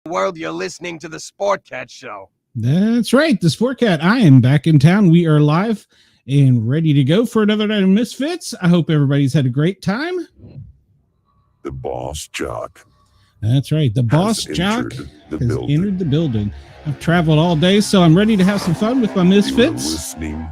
World, you're listening to the Sportcats show. That's right, the Sportcat. I am back in town. We are live and ready to go for another night of Misfits. I hope everybody's had a great time. The boss jock. That's right, the boss jock has entered the building. I've traveled all day, so I'm ready to have some fun with my Misfits. Listening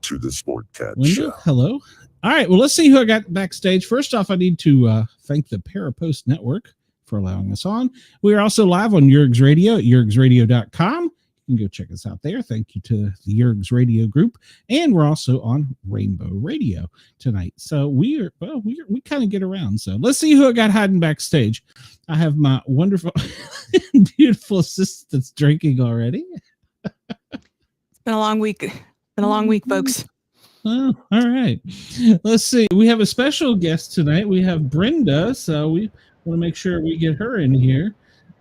to the Sportcat Window, show. hello. All right, well, let's see who I got backstage. First off, I need to thank the Parapost Network for allowing us on. We are also live on Yergs Radio at yergsradio.com. You can go check us out there. Thank you to the Yergs Radio group. And we're also on Rainbow Radio tonight. So we kind of get around. So let's see who I got hiding backstage. I have my wonderful, beautiful assistant that's drinking already. It's been a long week. Folks. Oh, all right. Let's see. We have a special guest tonight. We have Brenda. So we want to make sure we get her in here.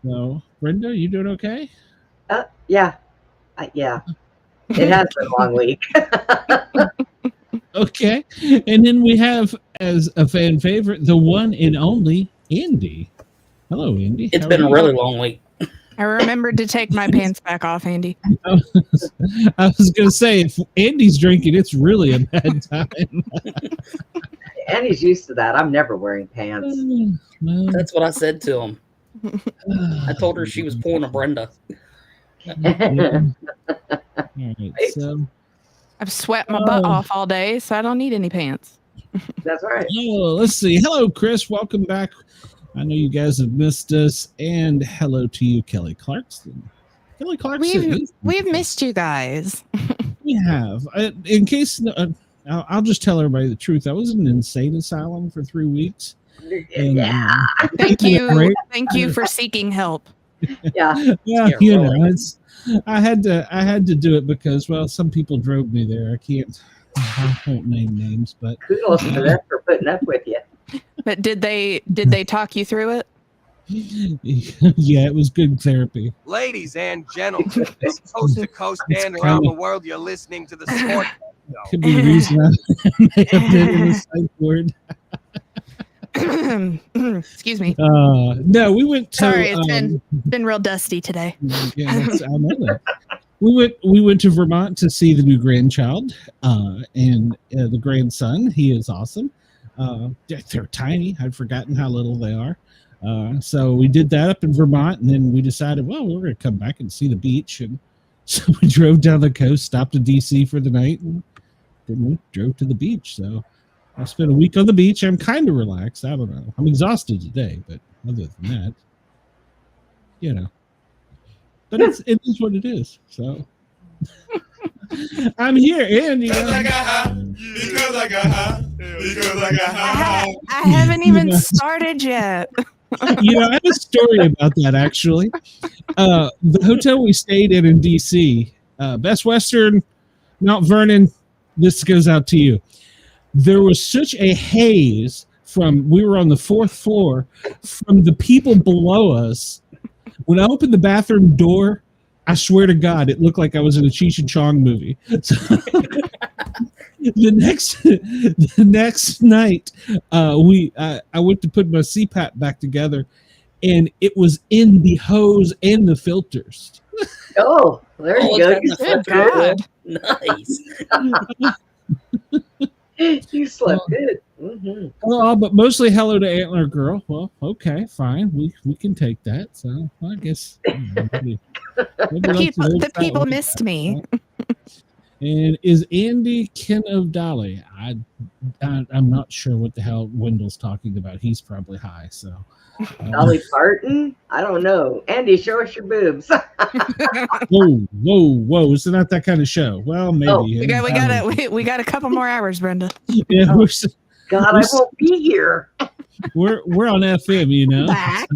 So, Brenda, you doing okay? Yeah. Yeah. It has been a long week. Okay. And then we have, as a fan favorite, the one and only Andy. Hello, Andy. It's been a really long week. I remembered to take my pants back off, Andy. I was going to say, if Andy's drinking, it's really a bad time. Andy's used to that. I'm never wearing pants. Well, That's what I said to him. I told her she was pulling a Brenda. all right, so, I've sweat my butt off all day, so I don't need any pants. That's right. let's see. Hello, Chris. Welcome back. I know you guys have missed us. And hello to you, Kelly Clarkson. Kelly Clarkson. We've missed you guys. We have. In case... I'll just tell everybody the truth. I was in an insane asylum for 3 weeks. And, Thank you for seeking help. Yeah. Yeah, you know, I had to do it because, well, some people drove me there. I won't name names, but Kudos to them for putting up with you. But did they talk you through it? Yeah, it was good therapy. Ladies and gentlemen, from coast to coast and around the world, you're listening to the Sportcats show. Could be the reason I may have been in the psych ward. Excuse me. No, we went to. Sorry, it's been real dusty today. Yeah, I know that. We went to Vermont to see the new grandchild and the grandson. He is awesome. They're tiny. I'd forgotten how little they are. So we did that up in Vermont, and then we decided, well, we're going to come back and see the beach. And so we drove down the coast, stopped in D.C. for the night, and then we drove to the beach. So I spent a week on the beach. I'm kind of relaxed. I don't know. I'm exhausted today, but other than that, you know. But it is what it is. So I'm here, and you know, I haven't even started yet. You know, I have a story about that actually. The hotel we stayed in DC, Best Western, Mount Vernon. This goes out to you. There was such a haze we were on the 4th floor from the people below us. When I opened the bathroom door, I swear to God, it looked like I was in a Cheech and Chong movie. So, the next night, I went to put my CPAP back together, and it was in the hose and the filters. Oh, there you go. it's You got slept the Good Nice. good. You slept good. Mm-hmm. Oh, but mostly hello to Antler Girl. Well, okay, fine. We can take that. So I guess maybe The people missed me. And is Andy Ken of Dolly? I'm not sure what the hell Wendell's talking about. He's probably high. So Dolly Parton? I don't know. Andy, show us your boobs. whoa! It's not that kind of show. Well, maybe. Oh, We got a couple more hours, Brenda. Yeah, Oh. God, I won't be here. we're on FM, you know. Back.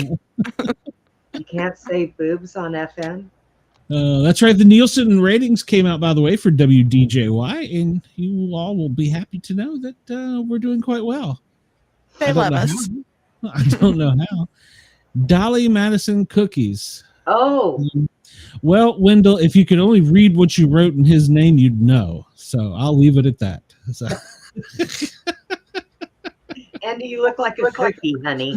You can't say boobs on FM. That's right. The Nielsen ratings came out, by the way, for WDJY, and you all will be happy to know that we're doing quite well. They love us. I don't know how. Dolly Madison Cookies. Oh, Well, Wendell, if you could only read what you wrote in his name, you'd know. So I'll leave it at that. So. Andy, you look like a cookie, honey.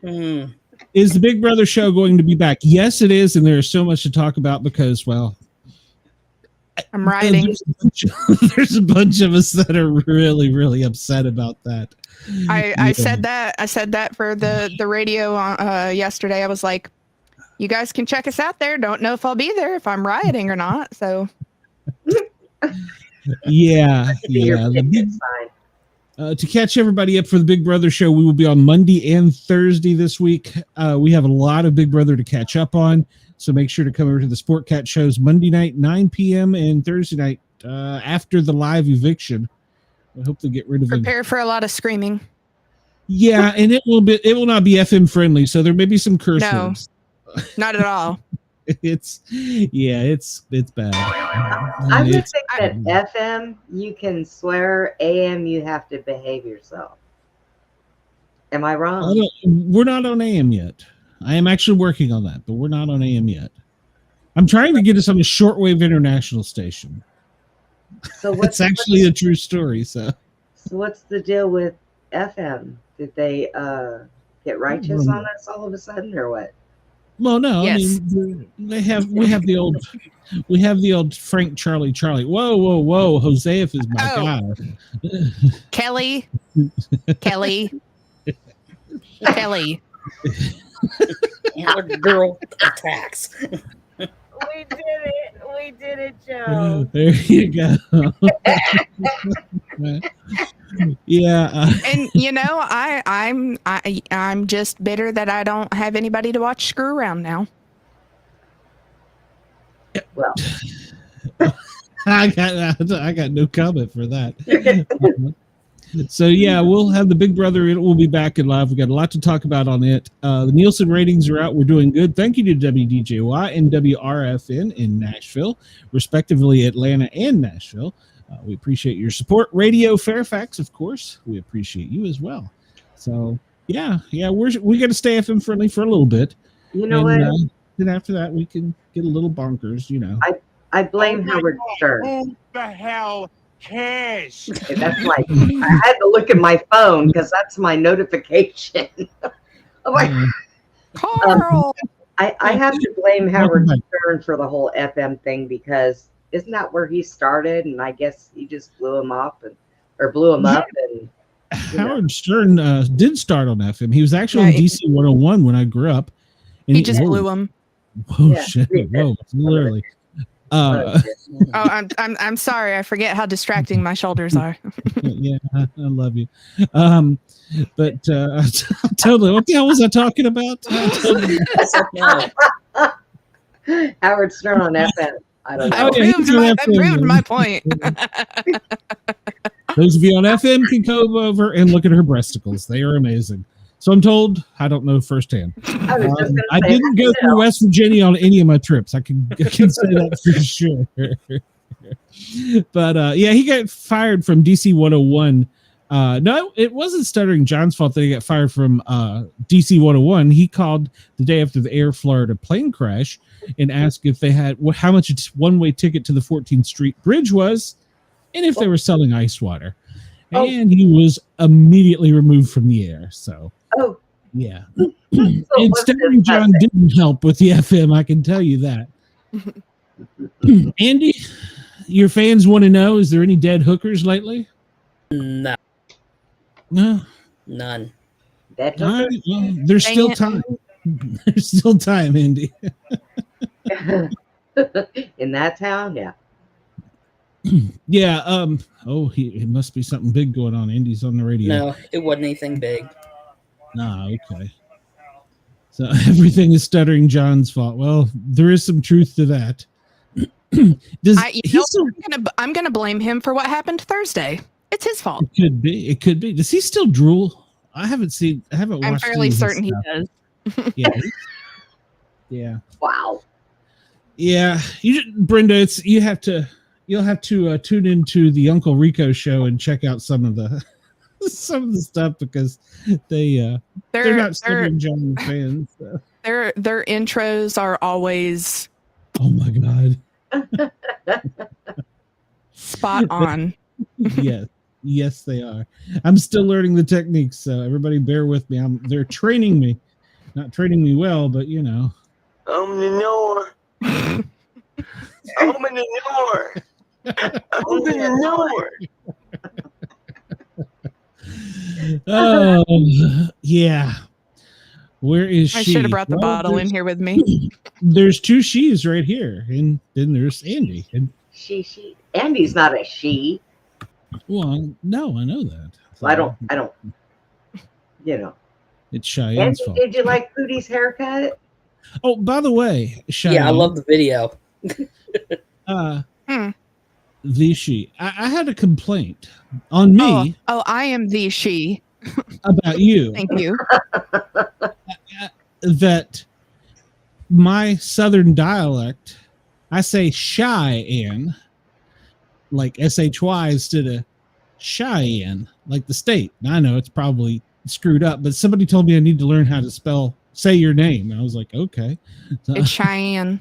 Mm. Is the Big Brother show going to be back? Yes, it is, and there's so much to talk about because, well, I'm writing. There's a bunch of us that are really, really upset about that. I said that for the radio yesterday. I was like, you guys can check us out there. Don't know if I'll be there, if I'm rioting or not. So Yeah. To catch everybody up for the Big Brother show, we will be on Monday and Thursday this week. We have a lot of Big Brother to catch up on, so make sure to come over to the Sportcat shows Monday night, 9 p.m. and Thursday night after the live eviction. I hope they get rid of it. prepare for a lot of screaming. Yeah, and it will not be FM friendly, so there may be some curse words. Not at all. It's bad. I would think that FM you can swear, AM you have to behave yourself. Am I wrong? We're not on AM yet. I am actually working on that, but we're not on AM yet. I'm trying to get us on a shortwave international station. So it's actually a true story. So what's the deal with FM? Did they get righteous on us all of a sudden, or what? Well, no. Yes. I mean, we have the old Frank Charlie. Whoa! Hosea is my guy. Kelly. Girl attacks. We did it, Joe. There you go. Yeah. And you know, I'm just bitter that I don't have anybody to watch Screw Around now. Well, I got no comment for that. So yeah, we'll have the Big Brother. It will be back in live. We got a lot to talk about on it. The Nielsen ratings are out. We're doing good. Thank you to WDJY and WRFN in Nashville, respectively, Atlanta and Nashville. We appreciate your support. Radio Fairfax, of course, we appreciate you as well. So yeah, we got to stay FM friendly for a little bit. You know what? Then after that, we can get a little bonkers. You know. I blame Howard Stern. Who the hell cares? That's I had to look at my phone because that's my notification. I'm like, Carl. I have to blame Howard Stern for the whole FM thing because isn't that where he started? And I guess he just blew him up. And Howard Stern did start on FM. He was actually on DC 101 when I grew up. And He just blew him. Whoa, shit! Whoa, literally. I'm sorry. I forget how distracting my shoulders are. Yeah, I love you. But totally. What the hell was I talking about? Howard Stern on FM. I don't know. I proved my point. Those of you on FM can go over and look at her breasticles. They are amazing. So I'm told, I don't know firsthand. I didn't go through West Virginia on any of my trips. I can say that for sure. But yeah, he got fired from DC 101. No, it wasn't Stuttering John's fault that he got fired from DC 101. He called the day after the Air Florida plane crash and asked if they had how much a one-way ticket to the 14th Street Bridge was, and if they were selling ice water. And he was immediately removed from the air. So Yeah. So And what's Stuttering this John didn't help with the FM, I can tell you that. Andy, your fans want to know, is there any dead hookers lately? No, No. none. Dead All right, hookers? well, there's Dang still it. time. There's still time, Andy. In that town? Yeah. Yeah. It must be something big going on. Andy's on the radio. No, it wasn't anything big. Ah, okay. So everything is Stuttering John's fault. Well, there is some truth to that. Does he still? I'm gonna blame him for what happened Thursday. It's his fault. It could be. It could be. Does he still drool? I haven't watched. I'm fairly any of his certain he stuff. does. Yeah. Yeah. Wow. Yeah. Brenda, you'll have to tune into the Uncle Rico show and check out some of the stuff because they're not Stuttering John fans. So. Their intros are always Oh my god. spot on. Yes, they are. I'm still learning the techniques, so everybody bear with me. They're training me, not training me well, but you know. Open the door. Open the door. Open the door. Oh yeah. Where is she? I should have brought the bottle in here with me. There's two she's right here, and then there's Andy. And She. Andy's not a she. well, no, I know that. So I don't. You know. It's Cheyenne's Andy, fault. did you like Pootie's haircut? Oh, by the way, Cheyenne. Yeah, I love the video. The she. I had a complaint on me Oh, I am the she. about you. Thank you. That my southern dialect, I say Cheyenne, like SHY instead of Cheyenne, like the state. Now, I know it's probably screwed up, but somebody told me I need to learn how to say your name. I was like, okay. So, It's Cheyenne.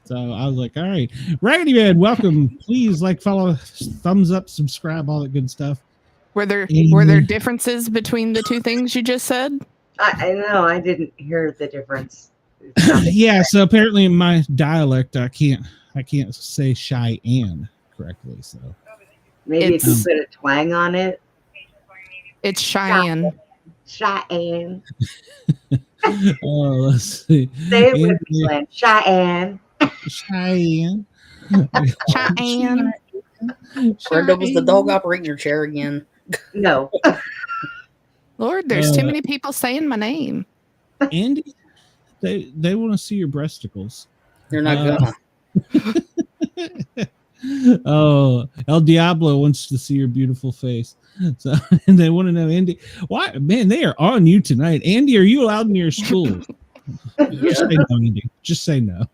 so I was like, all right. Raggedy Man, welcome. Please follow, thumbs up, subscribe, all that good stuff. Were there differences between the two things you just said? I know. I didn't hear the difference. Yeah, so apparently in my dialect I can't say Cheyenne correctly. So Maybe if you put a twang on it. It's Cheyenne. Cheyenne. oh, let's see. Say it with me, Glenn. Cheyenne. Cheyenne. Cheyenne. Brenda, was the dog operating your chair again? No. Lord, there's too many people saying my name. Andy, they want to see your breasticles. They're not gonna. Oh, El Diablo wants to see your beautiful face. So, and they want to know, Andy, why, man, they are on you tonight. Andy, are you allowed in your school? Just say no, Andy. Just say no.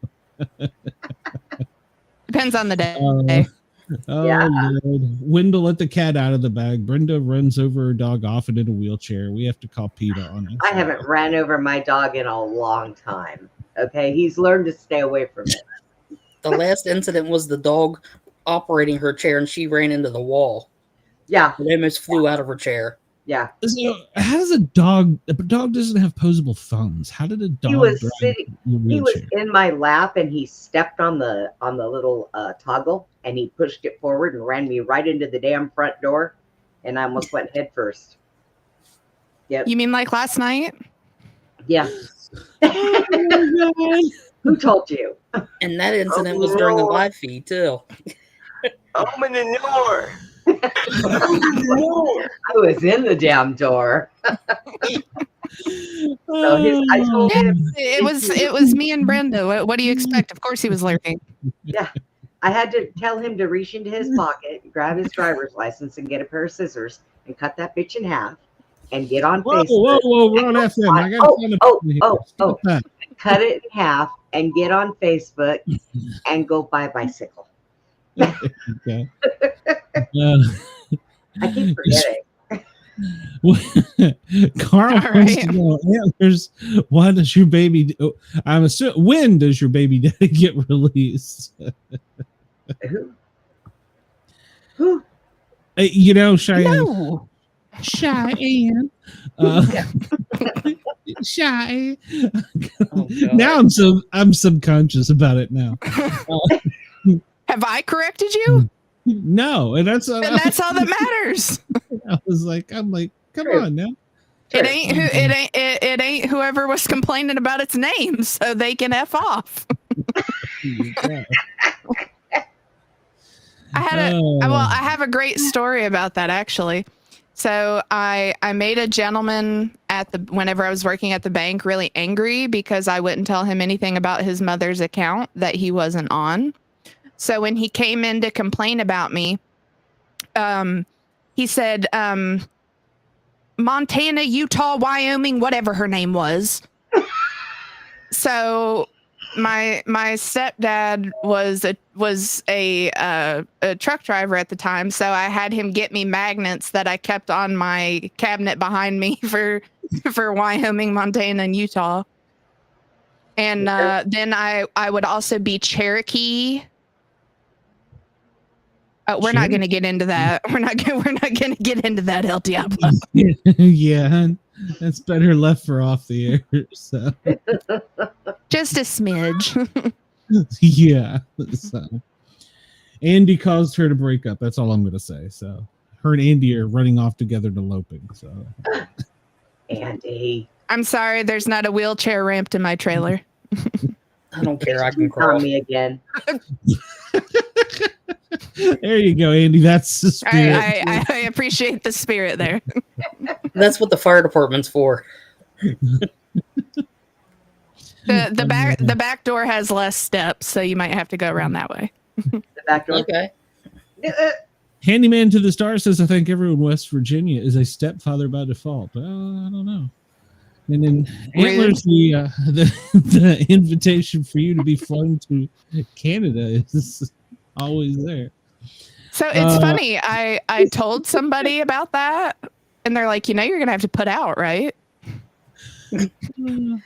Depends on the day. Yeah. Lord. Wendell let the cat out of the bag. Brenda runs over her dog often in a wheelchair. We have to call PETA on it. I haven't ran over my dog in a long time. Okay. He's learned to stay away from it. The last incident was the dog operating her chair and she ran into the wall. Yeah. It almost flew out of her chair. Yeah. So, how does a dog doesn't have posable thumbs? How did a dog He was drive sitting. in a He was wheelchair? in my lap and he stepped on the little toggle and he pushed it forward and ran me right into the damn front door, and I almost went head first. Yep. You mean like last night? Yeah. Oh, my Who told you? And that incident was during a live feed too. Open the door. I was in the damn door. So I told him. It was me and Brenda. What do you expect? Of course he was lurking. Yeah. I had to tell him to reach into his pocket, grab his driver's license, and get a pair of scissors and cut that bitch in half and get on Facebook. Whoa, we're on FM. I gotta find a button here. Stop that. Cut it in half and get on Facebook and go buy a bicycle. Okay. I keep forgetting. Carl wants to know, Antlers, why does your baby? I'm assuming, when does your baby daddy get released? Who? You know, Cheyenne. No. Cheyenne. shy. Oh, Now I'm subconscious about it now. Have I corrected you? No, and that's And that's all that matters. I'm like, come True. on now. It ain't whoever was complaining about its name, so they can F off. I have a great story about that actually. So I made a gentleman whenever I was working at the bank really angry because I wouldn't tell him anything about his mother's account that he wasn't on. So when he came in to complain about me, he said, Montana, Utah, Wyoming, whatever her name was. So my stepdad was a truck driver at the time, so I had him get me magnets that I kept on my cabinet behind me for Wyoming, Montana, and Utah. And then I would also be Cherokee. We're not going to get into that. We're not going to get into that, El Diablo. Yeah, that's better left for off the air. So Just a smidge. yeah. So Andy caused her to break up. That's all I'm going to say. So her and Andy are running off together to eloping. So Andy, I'm sorry, there's not a wheelchair ramp to my trailer. I don't care. I can on crawl. me again. there you go, Andy. That's the spirit. I appreciate the spirit there. That's what the fire department's for. The back door has less steps, so you might have to go around that way. The back door. Okay. Handyman to the Star says, I think everyone in West Virginia is a stepfather by default. I don't know. And then Antlers, the invitation for you to be flown to Canada is always there. So it's funny. I told somebody about that, and they're like, you're going to have to put out, right? Well,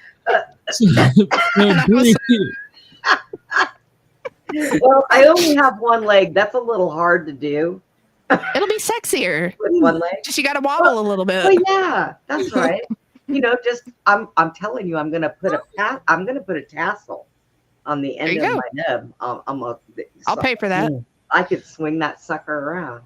I only have one leg. That's a little hard to do. It'll be sexier. With one leg. Just you got to wobble a little bit. Oh yeah, that's right. I'm telling you, I'm gonna put a tassel on the end of my nub. I'll pay for that. I could swing that sucker around.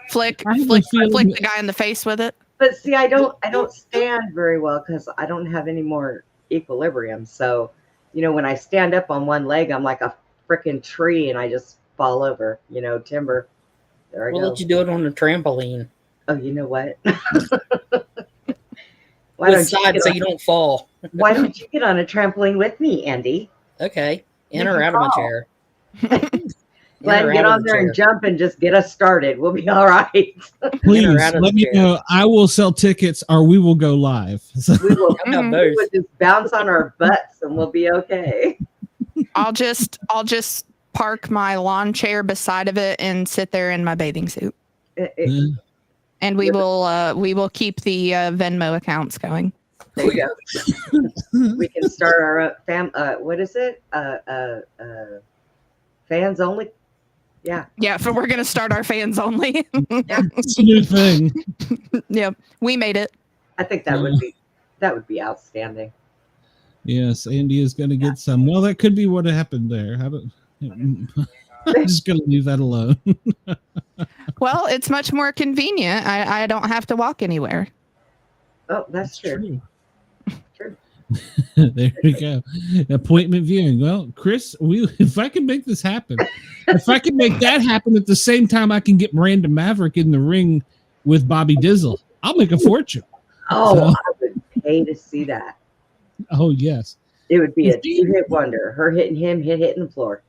Flick the guy in the face with it. But see, I don't stand very well because I don't have any more equilibrium. So, when I stand up on one leg, I'm like a freaking tree, and I just fall over. Timber. There I go. We'll let you do it on a trampoline. Oh, you know what? So you don't fall. Why don't you get on a trampoline with me, Andy? Okay. In or out of a chair. Glenn, get on there and jump and just get us started. We'll be all right. Please let me know. I will sell tickets or we will go live. We will just bounce on our butts and we'll be okay. I'll just park my lawn chair beside of it and sit there in my bathing suit. And we will keep the Venmo accounts going. There you go. We can start our what is it? Fans only. Yeah. Yeah, so we're gonna start our fans only. It's a new thing. Yep, we made it. I think that would be outstanding. Yes, Andy is gonna get some. Well, that could be what happened there. I'm just gonna leave that alone. Well, it's much more convenient. I don't have to walk anywhere. Oh, that's true. There we go. Appointment viewing. Well, Chris, if I can make this happen, if I can make that happen at the same time I can get Miranda Maverick in the ring with Bobby Dizzle, I'll make a fortune. Oh, I would pay to see that. Oh, yes. It would be a two-hit wonder. Her hitting him, hitting the floor.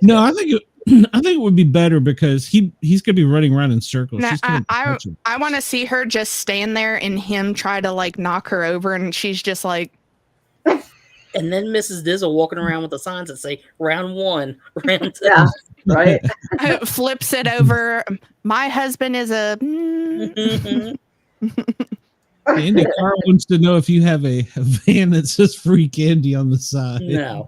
No, I think it would be better because he's going to be running around in circles. Now, I want to see her just stand there and him try to like knock her over, and she's just like. And then Mrs. Dizzle walking around with the signs that say round 1, round 2. Yeah, right. Flips it over. My husband is a. Andy Carl wants to know if you have a van that says free candy on the side. No.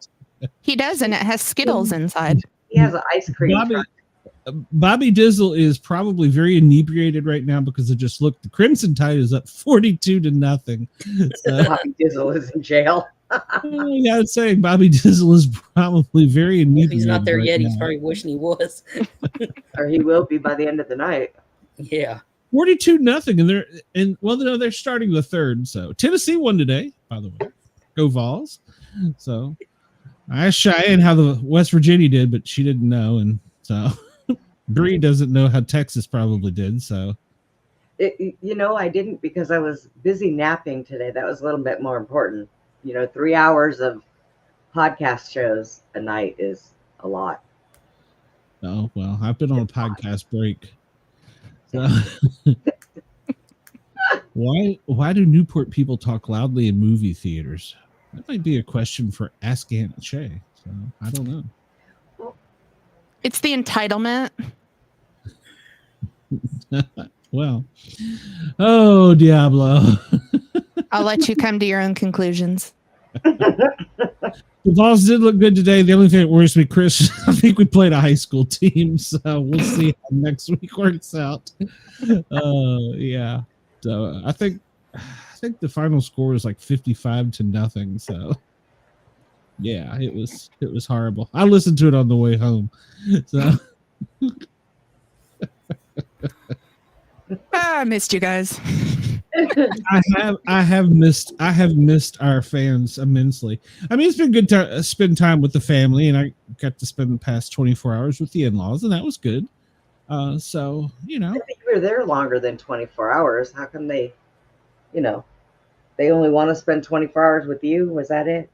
He does, and it has Skittles inside. He has an ice cream truck. Bobby Dizzle is probably very inebriated right now because I just looked. The Crimson Tide is up 42-0. So, Bobby Dizzle is in jail. I gotta say, Bobby Dizzle is probably very inebriated. If he's not there right yet, now. he's probably wishing he was. Or he will be by the end of the night. Yeah. 42-0, and they're starting the third. So Tennessee won today, by the way. Go Vols! So I asked Cheyenne how the West Virginia did, but she didn't know, and so Bree doesn't know how Texas probably did. So I didn't because I was busy napping today. That was a little bit more important. 3 hours of podcast shows a night is a lot. oh well, I've been on a podcast break. So why do Newport people talk loudly in movie theaters? That might be a question for Ask Aunt Shay. So I don't know. It's the entitlement. Well, oh Diablo. I'll let you come to your own conclusions. The Vols did look good today. The only thing that worries me, Chris, I think we played a high school team, so we'll see how next week works out. Yeah. So I think the final score is like 55-0. So yeah, it was horrible. I listened to it on the way home. So I missed you guys. I have missed our fans immensely. I mean, it's been good to spend time with the family, and I got to spend the past 24 hours with the in-laws, and that was good. So I think you were there longer than 24 hours. How come they only want to spend 24 hours with you? Was that it?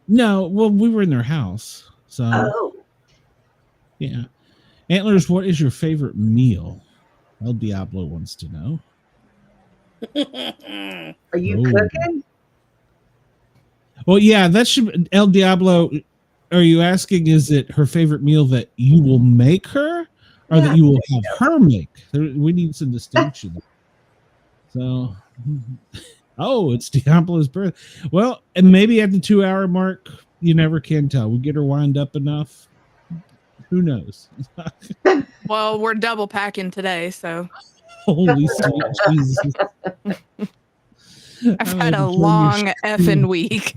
No, well, we were in their house. So yeah. Antlers, what is your favorite meal? El Diablo wants to know. Are you cooking? Well, yeah, that should El Diablo. Are you asking, is it her favorite meal that you will make her, or that you will have her make? We need some distinction. So, it's Diablo's birth. Well, and maybe at the 2-hour mark, you never can tell. We get her wind up enough. Who knows? Well, we're double packing today, so Holy sweet Jesus. I've had a long effing week.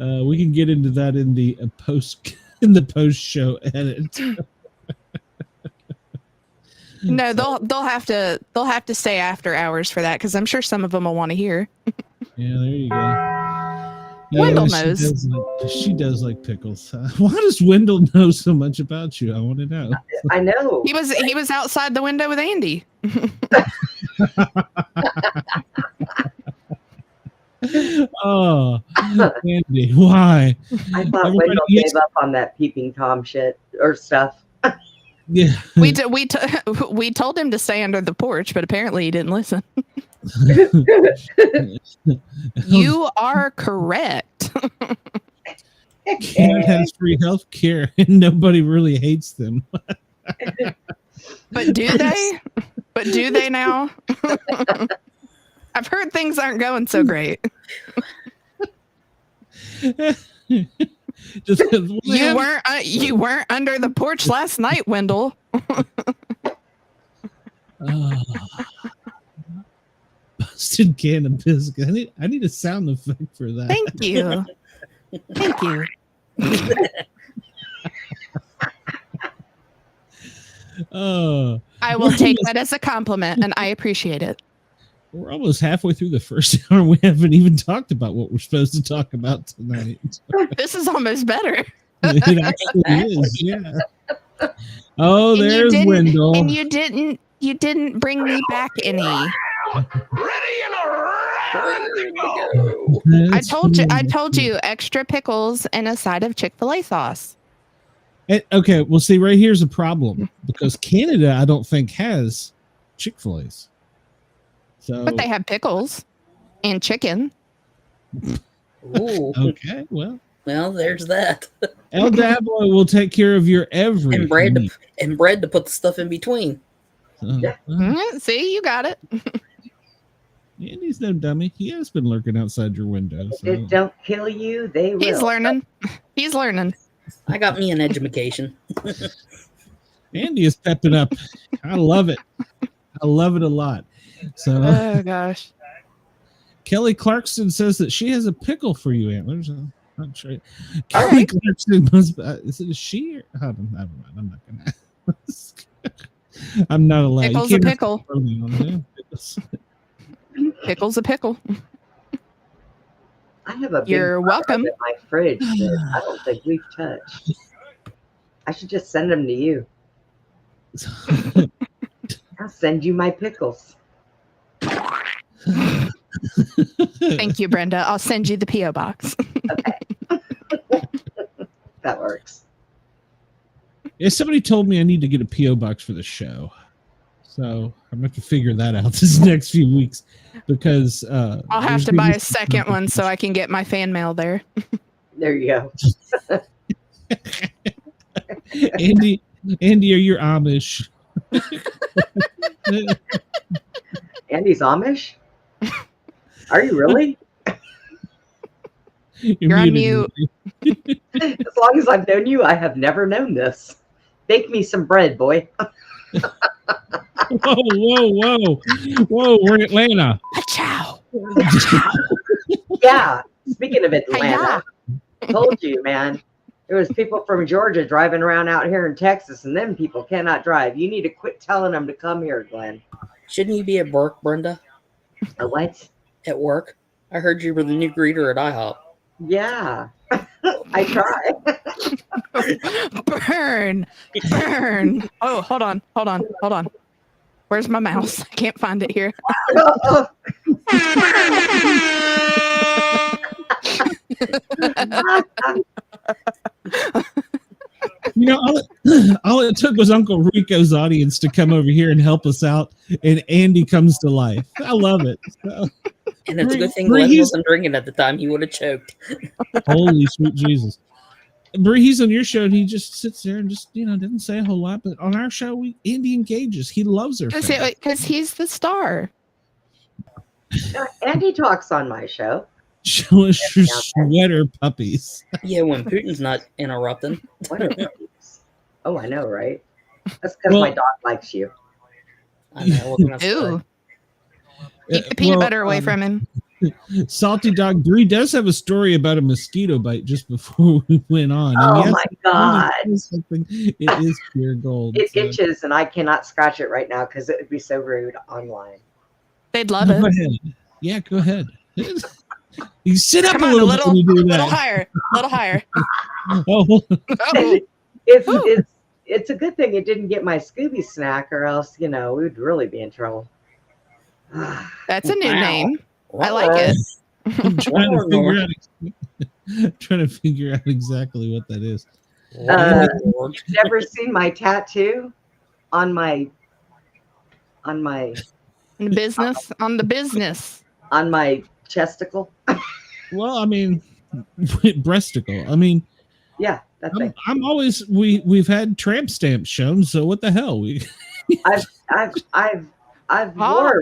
We can get into that in the post show edit. No, they'll have to stay after hours for that because I'm sure some of them will want to hear. Yeah, there you go. Wendell knows. She does like pickles. Why does Wendell know so much about you? I want to know. I know. He was outside the window with Andy. Oh, Andy, why? I thought Wendell gave up on that peeping Tom shit or stuff. Yeah, we told him to stay under the porch, but apparently he didn't listen. You are correct. Canada has free health care and nobody really hates them. But do they? But do they now? I've heard things aren't going so great. You weren't under the porch last night, Wendell. Busted can of biscuit. I need a sound effect for that. Thank you. Thank you. I will take that as a compliment, and I appreciate it. We're almost halfway through the first hour. We haven't even talked about what we're supposed to talk about tonight. This is almost better. It actually is, yeah. Oh, and there's Wendell. And you didn't bring me back any. Ready and go. I told you extra pickles and a side of Chick-fil-A sauce. Okay, well, see, right here's a problem because Canada, I don't think, has Chick-fil-A's. So, but they have pickles and chicken. Ooh. Okay, well, there's that. El Diablo will take care of your every and bread to put the stuff in between. See, you got it. And he's no dummy. He has been lurking outside your window. So. If it don't kill you, they will. He's learning. He's learning. I got me an education. Andy is stepping up. I love it. I love it a lot. So Oh gosh. Kelly Clarkson says that she has a pickle for you, Antlers. I'm not sure. All Kelly right. Clarkson must. Is it a she? Or, oh, never mind. I'm not gonna. I'm not allowed. Pickle's You a can't pickle. early on there. Pickle's a pickle. I have a big You're bottle welcome. in my fridge that I don't think we've touched. I should just send them to you. I'll send you my pickles. Thank you, Brenda. I'll send you the P.O. box. Okay. That works. Yeah, somebody told me I need to get a PO box for the show, so I'm gonna have to figure that out this next few weeks because I'll have there's to gonna buy be a second one so I can get my fan mail there. There you go. Andy, are you Amish? Andy's Amish? Are you really? You're on muted, mute. Andy. As long as I've known you, I have never known this. Bake me some bread, boy. Whoa! We're in Atlanta. Ciao. Yeah. Speaking of Atlanta, Hiya. told you, man. There was people from Georgia driving around out here in Texas, and them people cannot drive. You need to quit telling them to come here, Glenn. Shouldn't you be at work, Brenda? What? At work? I heard you were the new greeter at IHOP. Yeah. I try. Burn. Oh, hold on. Where's my mouse? I can't find it here. You know, all it took was Uncle Rico's audience to come over here and help us out, and Andy comes to life. I love it. So, And it's a good thing Bree, Glenn he's- wasn't drinking at the time. He would have choked. holy sweet Jesus. Bree, he's on your show and he just sits there and just, doesn't say a whole lot. But on our show, Andy engages. He loves her. Because he's the star. Andy talks on my show. Show us your sweater puppies. Yeah, when Putin's not interrupting. What are these? Oh, I know, right? That's because Well- my dog likes you. I know. What can I say? Ooh. Keep the peanut butter away from him. Salty Dog Bree does have a story about a mosquito bite just before we went on. And Oh yes, my God. it is pure gold. It so- itches, and I cannot scratch it right now because it would be so rude online. They'd love Go it. ahead. Yeah, go ahead. You sit up Come a on, little bit when you do that. little higher. Oh, Oh, It's a good thing it didn't get my Scooby snack, or else we'd really be in trouble. that's a new Wow. name. I like it. I'm trying to figure out exactly what that is. Lord. You've never seen my tattoo on my The business on the business. chesticle? Well, I mean, breasticle. I mean, Yeah, that thing. I'm always we've had tramp stamps shown, so what the hell? I've worn.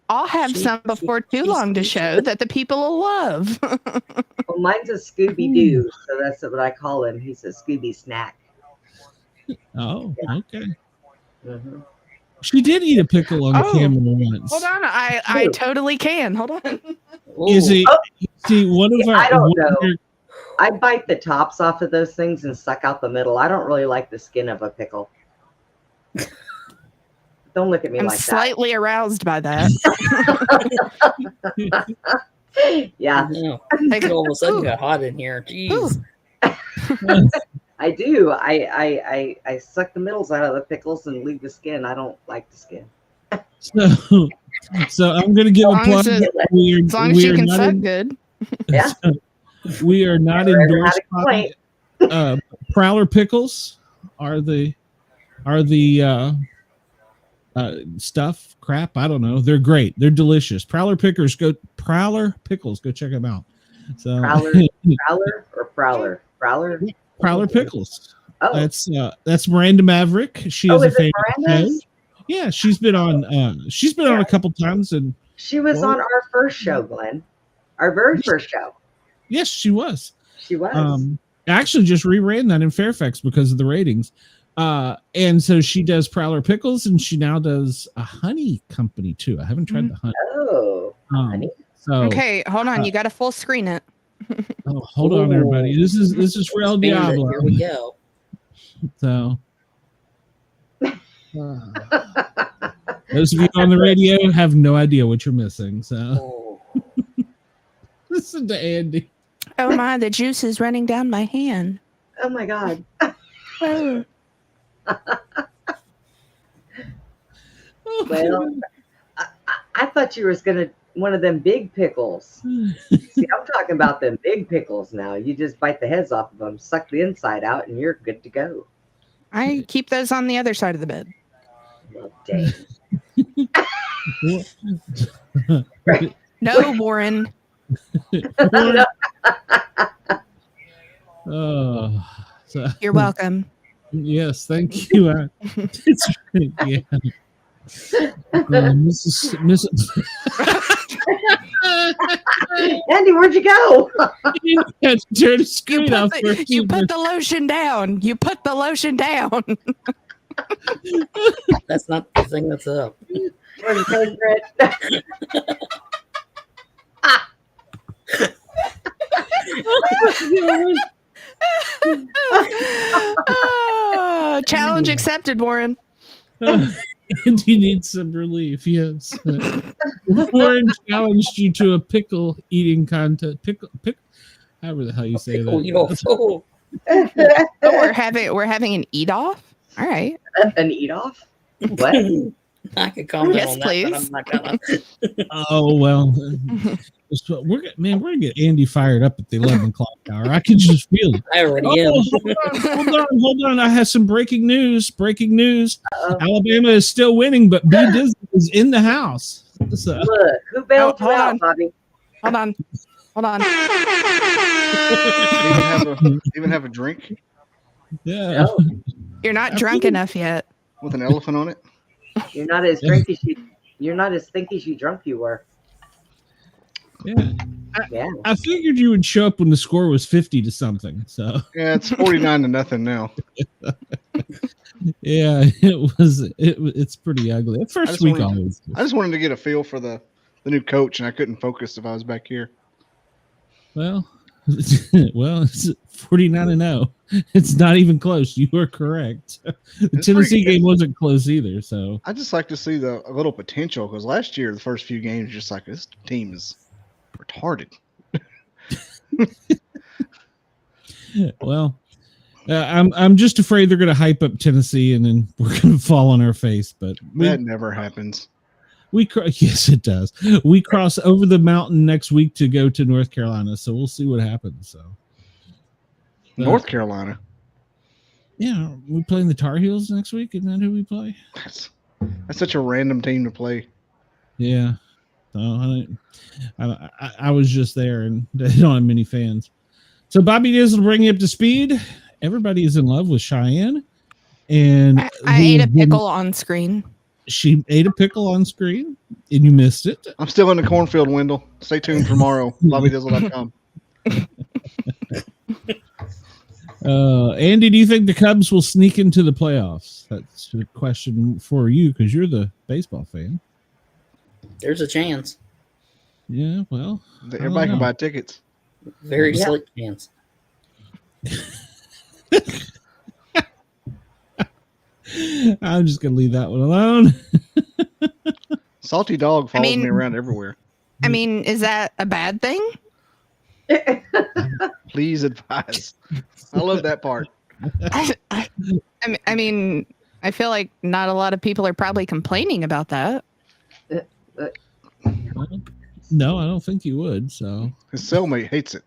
I'll have some before too long to show that the people will love. Well, mine's a Scooby Doo, so that's what I call him. He's a Scooby snack. Oh, okay. Mm-hmm. She did eat a pickle on the Oh, camera once. Hold on, I totally can. Hold on. Is it? Oh. See, one of our. I don't one of know. our- I bite the tops off of those things and suck out the middle. I don't really like the skin of a pickle. Don't look at me I'm like slightly aroused by that. that. Yeah, No. Like, It all of a sudden ooh, got hot in here. ooh. Jeez. I do. I suck the middles out of the pickles and leave the skin. I don't like the skin. So I'm going to give a As long plug. as As long as you can suck good. Yeah. We are not Never ever had endorsed a complaint. by Prowler pickles are the stuff crap. I don't know. They're great. They're delicious. Prowler pickles. Go check them out. So Prowler? Prowler pickles. Oh, That's Miranda Maverick. She is a is it fan of the show. Miranda's? Yeah, she's been on a couple times, and She was Well- on our first show, Glenn. Our very first show. yes, she was. She was. actually just reran that in Fairfax because of the ratings. And so she does Prowler Pickles, and she now does a honey company too. I haven't tried the honey. Oh, honey. So Okay, hold on. You got to full screen it. hold on, everybody. This is for El Expand it. Diablo. Here we go. So those of you on the radio have no idea what you're missing. So listen to Andy. Oh my, the juice is running down my hand. Oh my God. Oh. Well, I thought you was gonna one of them big pickles. See, I'm talking about them big pickles now. You just bite the heads off of them, suck the inside out, and you're good to go. I keep those on the other side of the bed. Well, dang. No, Warren. Oh, so, You're welcome. yes, thank you. It's yeah. Mrs. Andy, where'd you go? You had to turn the screen off. You put the lotion down. You put the lotion down. That's not the thing that's up. Where's the toast bread? Oh, challenge accepted, Warren. And you need some relief, yes. Warren challenged you to a pickle eating contest. Pickle, however the hell you say Pickle, that. Oh, Oh, we're having an eat off. All right. An eat off? What? I could comment Yes, on that, please. but I'm not gonna. Oh well, we're gonna get Andy fired up at the 11 o'clock hour. I can just feel it. I already am. Hold on! I have some breaking news. Uh-oh. Alabama is still winning, but B Dizzle is in the house. So, Look, who bailed you hold out, on. Bobby? Hold on. Even have a drink yeah. Oh, You're not drunk enough yet. with an elephant on it. you're not as drunk as you drunk you were. Yeah. Yeah. I figured you would show up when the score was 50 to something. So Yeah, it's 49-0 now. yeah, it's pretty ugly. At first week always. I just wanted to get a feel for the new coach, and I couldn't focus if I was back here. Well, it's 49-0. It's not even close. You are correct. The It's Tennessee pretty good. game wasn't close either. So I just like to see a little potential, because last year the first few games just like this team is retarded. well, I'm just afraid they're going to hype up Tennessee and then we're going to fall on our face. But That never happens. yes, it does. We cross over the mountain next week to go to North Carolina, so we'll see what happens. So North Carolina. yeah, we playing the Tar Heels next week. Isn't that who we play? That's such a random team to play. Yeah. So I was just there and they don't have many fans. So Bobby Dizzle bring you up to speed. Everybody is in love with Cheyenne. And I ate a pickle on screen. She ate a pickle on screen and you missed it. I'm still in the cornfield, Wendell. Stay tuned tomorrow. BobbyDizzle.com. Andy, do you think the Cubs will sneak into the playoffs? That's a question for you because you're the baseball fan. There's a chance. Yeah, well, Everybody can buy tickets. Very Yeah. slick chance. I'm just gonna leave that one alone. Salty Dog follows mean- me around everywhere. I mean, is that a bad thing? Please advise. I love that part. I mean, I feel like not a lot of people are probably complaining about that. No, I don't think you would. So, His cellmate hates it.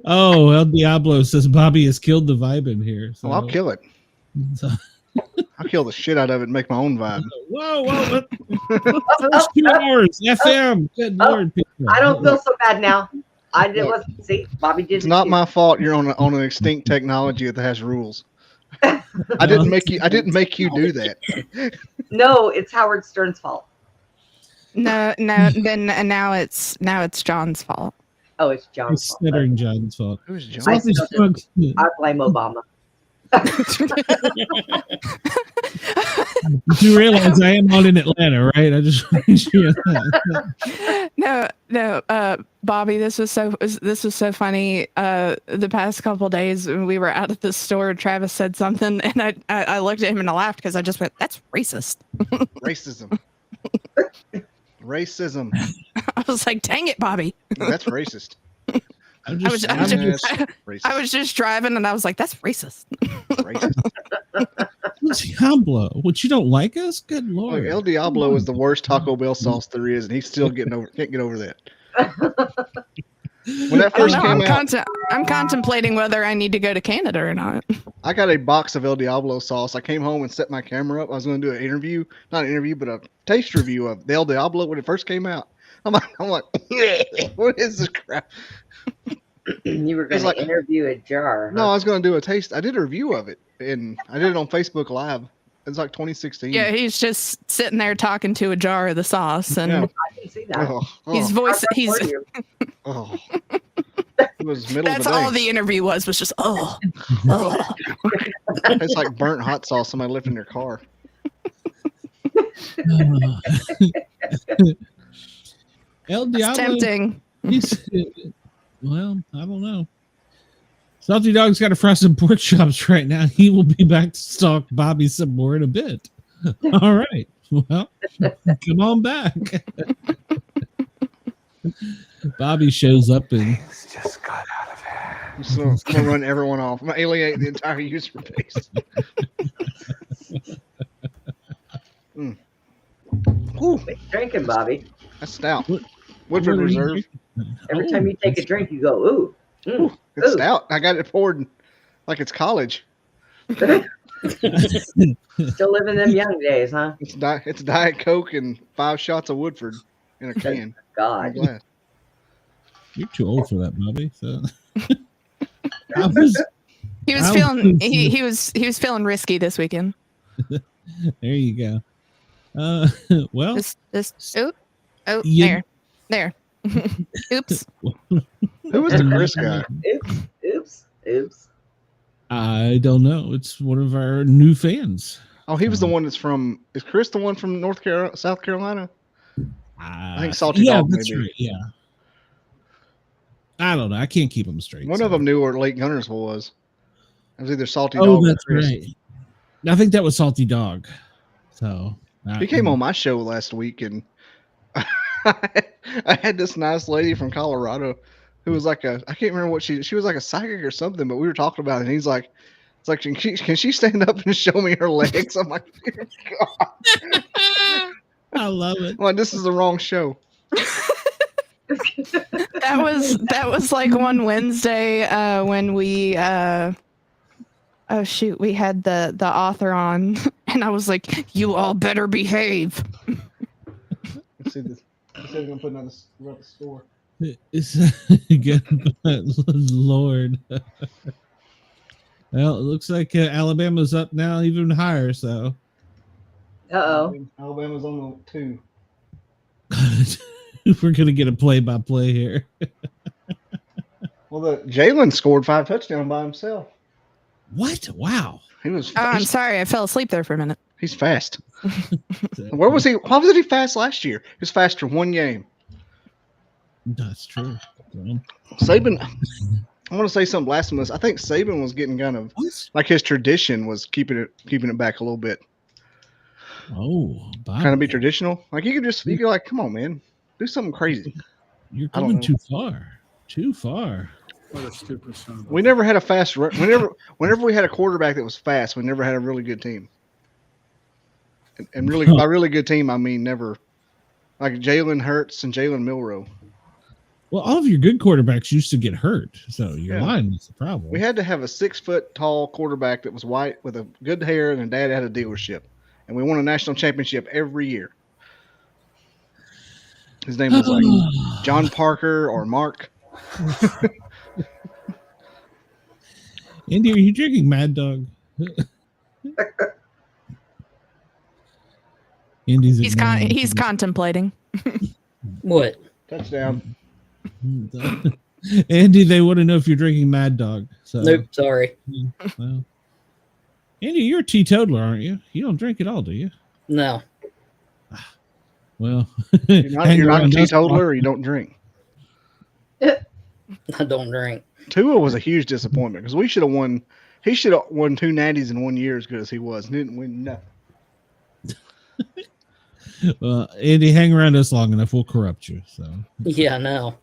oh, El Diablo says Bobby has killed the vibe in here. So, Well, I'll kill it. so- I'll kill the shit out of it and make my own vibe. whoa! First 2 hours, FM. Good Lord, people. I don't feel so bad now. I did wasn't see Bobby did. It's not my fault you're on an extinct technology that has rules. I didn't make you do that. No, it's Howard Stern's fault. No, then now it's John's fault. Oh, it's It's John's fault. stuttering John's fault. Who's John? Sausage still Dogs. I blame Obama. You realize I am on in Atlanta, right? I just want you to No, Bobby, this was so funny. The past couple days when we were out at the store, Travis said something, and I looked at him and I laughed because I just went, "That's racist." Racism. Racism. I was like, "Dang it, Bobby!" That's racist. I'm I was just, Racist. I was just driving, and I was like, "That's racist." Racist. Diablo. What, you don't like us? Good Look, lord. El Diablo is the worst Taco Bell sauce there is, and he's still can't get over that. When that I don't first know, came out, I'm contemplating whether I need to go to Canada or not. I got a box of El Diablo sauce. I came home and set my camera up. I was going to do an interview, not an interview, but a taste review of the El Diablo when it first came out. I'm like, what is this crap? You were going to interview a jar. No, I was going to do a taste. I did a review of it, and I did it on Facebook Live. It's like 2016. Yeah, he's just sitting there talking to a jar of the sauce, and Yeah. I can see that. he's voice. He's Oh. It was middle that's of the day. all the interview was just oh. It's like burnt hot sauce somebody left in their car. El That's Diablo. tempting. Well, I don't know. Salty Dog's got a frosted pork chops right now. He will be back to stalk Bobby some more in a bit. All right. Well, come on back. Bobby shows up and Just got out of here. I'm gonna run everyone off. I'm gonna alienate the entire user base. Ooh, Quit drinking, Bobby. that's stout. What- Woodford what are you Reserve. drinking? Every Oh, time you take a drink, you go, ooh. Ooh, it's Ooh. stout. I got it poured like it's college. Still living them young days, huh? It's Diet Coke and 5 shots of Woodford in a can. In a God. glass. You're too old for that, Bobby. So I was, He was I feeling was- he was feeling risky this weekend. there you go. Well, This oh Yeah. there. Oops. Who was the Chris guy? Oops. I don't know. It's one of our new fans. Oh, he was the one that's from. Is Chris the one from South Carolina? I think Salty yeah, Dog, that's maybe. right. Yeah. I don't know. I can't keep them straight. One so. of them knew where Lake Gunnersville was. It was either Salty Oh, Dog or that's Chris. right. I think that was Salty Dog. So He came on my show last week, and I had this nice lady from Colorado who was like I can't remember what she was like a psychic or something, but we were talking about it, and he's like, it's like, can she stand up and show me her legs? I'm like, dear God. I love it. I'm like, this is the wrong show. That was like one Wednesday when we oh shoot, we had the author on, and I was like, "You all better behave." Let's see this. Let's see if we can put another at the store. It's good, but Lord. Well, it looks like Alabama's up now even higher. So Uh-oh. Alabama's on the 2. we're gonna get a play-by-play here. Well, Jalen scored 5 touchdowns by himself. What? Wow. He was. Oh, I'm sorry, I fell asleep there for a minute. He's fast. Where was he? Why was he fast last year? He was fast for 1 game. That's true. Well, Saban, I want to say something blasphemous. I think Saban was getting kind of what? like his tradition was keeping it back a little bit. Oh, Bobby, Kind of be traditional. Like you could like, come on, man, do something crazy. you're I don't going know. too far. Too far. What a stupid son of a... We never had a fast. Whenever we had a quarterback that was fast, we never had a really good team. And really, by really good team, I mean never. Like Jalen Hurts and Jalen Milroe. Well, all of your good quarterbacks used to get hurt, so your Yeah. line was the problem. We had to have a 6 foot tall quarterback that was white with a good hair, and dad had a dealership, and we won a national championship every year. His name was like John Parker or Mark. Andy, are you drinking Mad Dog? Andy's He's contemplating. What? Touchdown. Andy, they want to know if you're drinking Mad Dog. So, Nope, sorry. well, Andy, you're a teetotaler, aren't you? You don't drink at all, do you? No. Well, You're not hang a around us teetotaler or you don't drink. I don't drink. Tua was a huge disappointment because we should have won. He should have won 2 natties in 1 year as good as he was. And didn't win nothing. Well, Andy, hang around us long enough, we'll corrupt you. So Yeah, I know.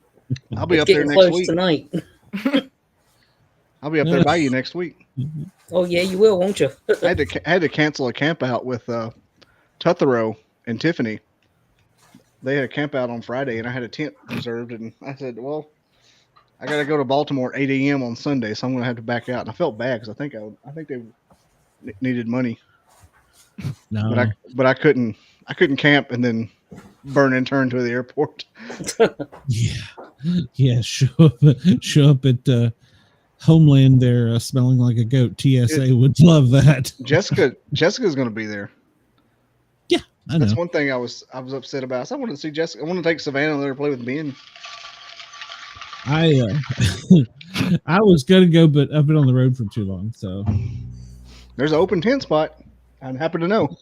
I'll be It's up there getting next close week. tonight. I'll be up there by you next week. Oh yeah, you will, won't you? I had to cancel a camp out with Tuthero and Tiffany. They had a camp out on Friday, and I had a tent reserved. And I said, "Well, I got to go to Baltimore at 8 a.m. on Sunday, so I'm going to have to back out." And I felt bad because I think they needed money, no, but I couldn't camp and then burn and turn to the airport. yeah, show up at Homeland there, smelling like a goat. TSA would love that. Jessica's going to be there. I know. That's one thing I was upset about. So I wanted to see Jessica. I want to take Savannah and let her play with Ben. I was gonna go, but I've been on the road for too long. So There's an open tent spot. I'm happy to know.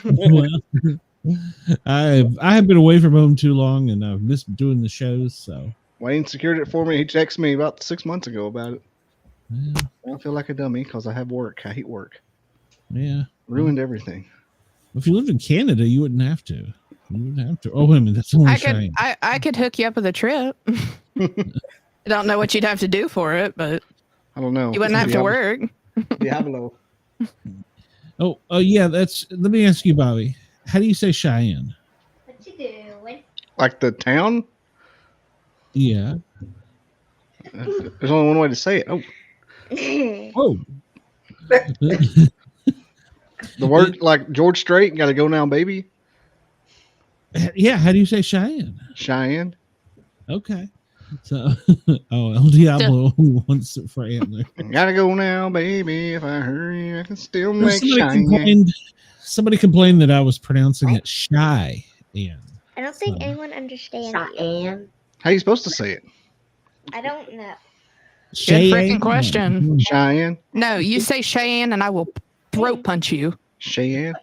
well, I have been away from home too long, and I've missed doing the shows. So Wayne secured it for me. He texted me about 6 months ago about it. yeah, I don't feel like a dummy because I have work. I hate work. yeah. Ruined everything. If you lived in Canada, you wouldn't have to. You wouldn't have to. Oh, wait a minute, that's only I could hook you up with a trip. I don't know what you'd have to do for it, but I don't know. you wouldn't have to work. Diablo. Oh, yeah. Let me ask you, Bobby. How do you say Cheyenne? What you doing? Like the town? Yeah. There's only one way to say it. Oh, Oh. the word like George Strait. Got to go now, baby. Yeah. How do you say Cheyenne? Cheyenne. Okay. So, El Diablo wants it for antler. Gotta go now, baby. If I hurry, I can still make Cheyenne. Somebody complained that I was pronouncing it shy. I don't think anyone understands you. Cheyenne. How you supposed to say it? I don't know. Good freaking question. Cheyenne. No, you say Cheyenne, and I will throat punch you. Cheyenne.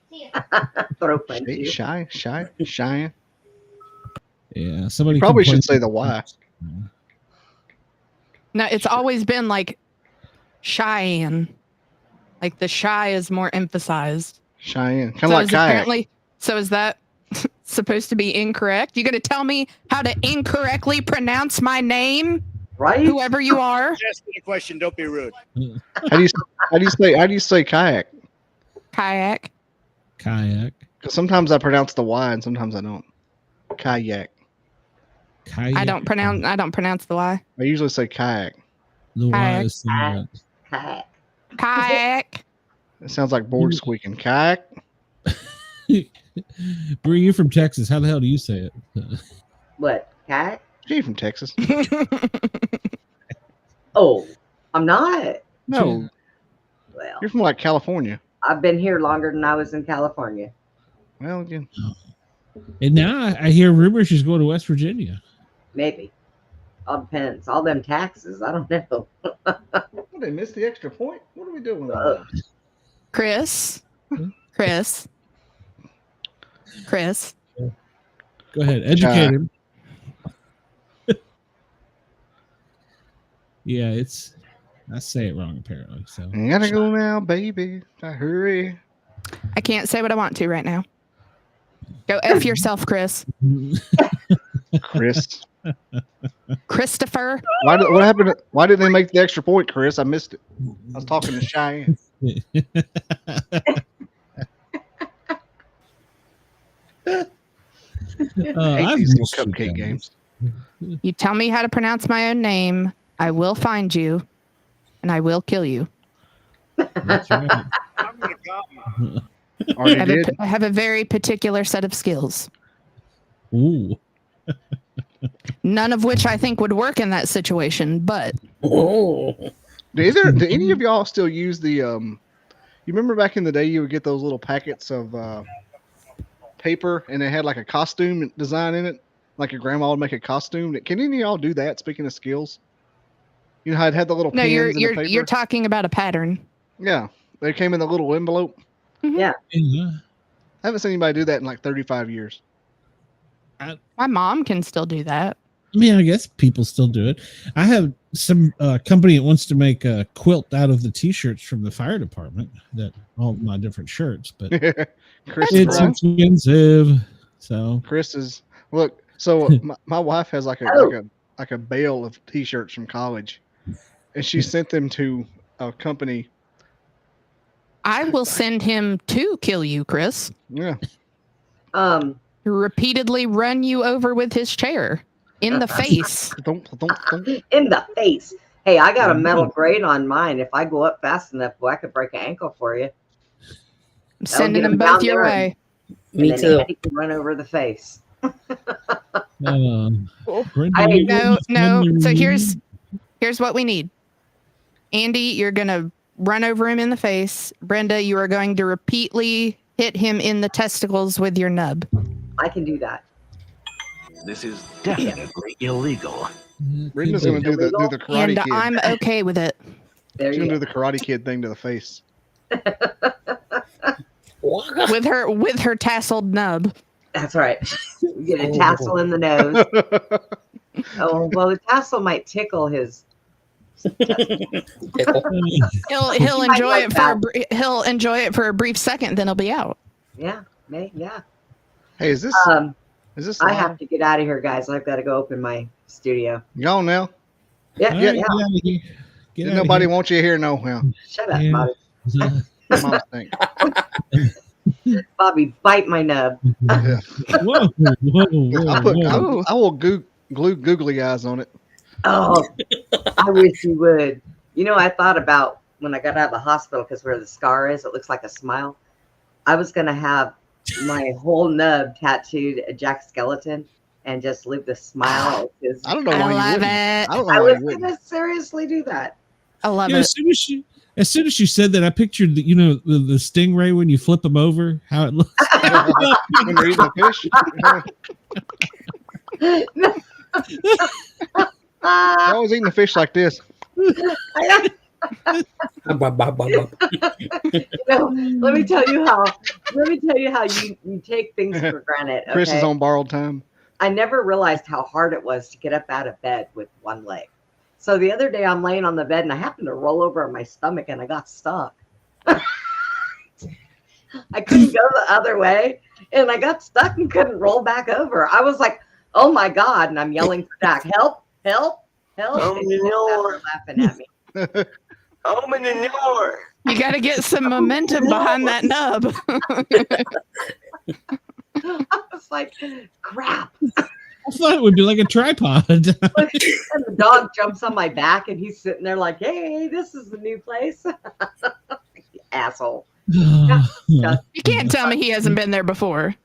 Throw punch you. Cheyenne. Yeah. Somebody Probably should complained- say the Y. No, it's always been like Cheyenne. Like the shy is more emphasized. Cheyenne. Kind of like kayak. So is that supposed to be incorrect? You gonna tell me how to incorrectly pronounce my name? Right? Whoever you are. Just a question. Don't be rude. How do you say kayak? Kayak. Kayak. 'Cause sometimes I pronounce the Y and sometimes I don't. Kayak. Kayak. I don't pronounce the Y. I usually say kayak. The Y Kayak. is silent. Kayak. Kayak. It sounds like board squeaking. Kayak. Where are you from Texas? How the hell do you say it? What? Cat? She from Texas. Oh, I'm not. No, Well, you're from like California. I've been here longer than I was in California. Well, again, And now I hear rumors she's going to West Virginia. Maybe. All depends. All them taxes. I don't know. they missed the extra point. What are we doing? Chris. Go ahead, educate him. Yeah, I say it wrong apparently. So You gotta go now, baby. I hurry. I can't say what I want to right now. Go F yourself, Chris. Chris. Christopher. What happened? Why didn't they make the extra point, Chris? I missed it. I was talking to Cheyenne. I hate these little cupcake games. You tell me how to pronounce my own name, I will find you, and I will kill you. That's right. I'm gonna come. Already did. I have a very particular set of skills, Ooh. none of which I think would work in that situation. But Oh. Do any of y'all still use the you remember back in the day you would get those little packets of paper and they had like a costume design in it? like your grandma would make a costume. Can any of y'all do that? Speaking of skills, you know how it had the little No, pins you're in the you're paper. you're talking about a pattern. Yeah, they came in the little envelope. Yeah. Yeah. I haven't seen anybody do that in like 35 years. My mom can still do that. I mean, I guess people still do it. I have some company that wants to make a quilt out of the T-shirts from the fire department. That all my different shirts, but Chris, it's expensive. So Chris is look. So my wife has like a bale of T-shirts from college, and she sent them to a company. I will send him to kill you, Chris. Yeah. Repeatedly run you over with his chair in the face. Don't. In the face. Hey, I got a metal grate on mine. If I go up fast enough, boy, I could break an ankle for you. I'm sending get them him both down your there way. Me and too. then Andy can run over the face. Brenda, No. So here's what we need. Andy, you're gonna run over him in the face. Brenda, you are going to repeatedly hit him in the testicles with your nub. I can do that. This is definitely illegal. Brenda's gonna do the Karate And Kid. I'm okay with it. There She's you gonna go. do the Karate Kid thing to the face. with her tasseled nub. That's right. You get a tassel in the nose. Oh, well, the tassel might tickle his. Pickle. He'll might enjoy like it he'll enjoy it for a brief second, then he'll be out. Yeah, yeah. Hey, is this? Is this? I live? have to get out of here, guys. I've got to go open my studio. You on now? Yeah, All yeah, right, yeah. get out of here. Get Did out of nobody here. want you here? No, yeah. Shut up, Yeah. Bobby. Mom stink. Bobby, bite my nub. Yeah. Whoa, whoa. I will glue googly eyes on it. Oh, I wish you would. You know, I thought about when I got out of the hospital, because where the scar is, it looks like a smile. I was going to have my whole nub tattooed a Jack Skeleton and just leave the smile. I don't know why I you love wouldn't. it. I don't know I why was you going wouldn't. to seriously do that. I love Yeah, it. as soon as you said that, I pictured the stingray when you flip them over, how it looks. When you're eating a fish. I was eating the fish like this. You know, let me tell you how you take things for granted. Okay? Chris is on borrowed time. I never realized how hard it was to get up out of bed with one leg. So the other day I'm laying on the bed and I happened to roll over on my stomach and I got stuck. I couldn't go the other way and I got stuck and couldn't roll back over. I was like, oh my God. And I'm yelling for Jack, help, help, help. Oh, And he's Lord. laughing at me. Open the door. You got to get some momentum behind that nub. I was like, crap. I thought it would be like a tripod. And the dog jumps on my back and he's sitting there like, hey, this is the new place. Asshole. You can't tell me he hasn't been there before.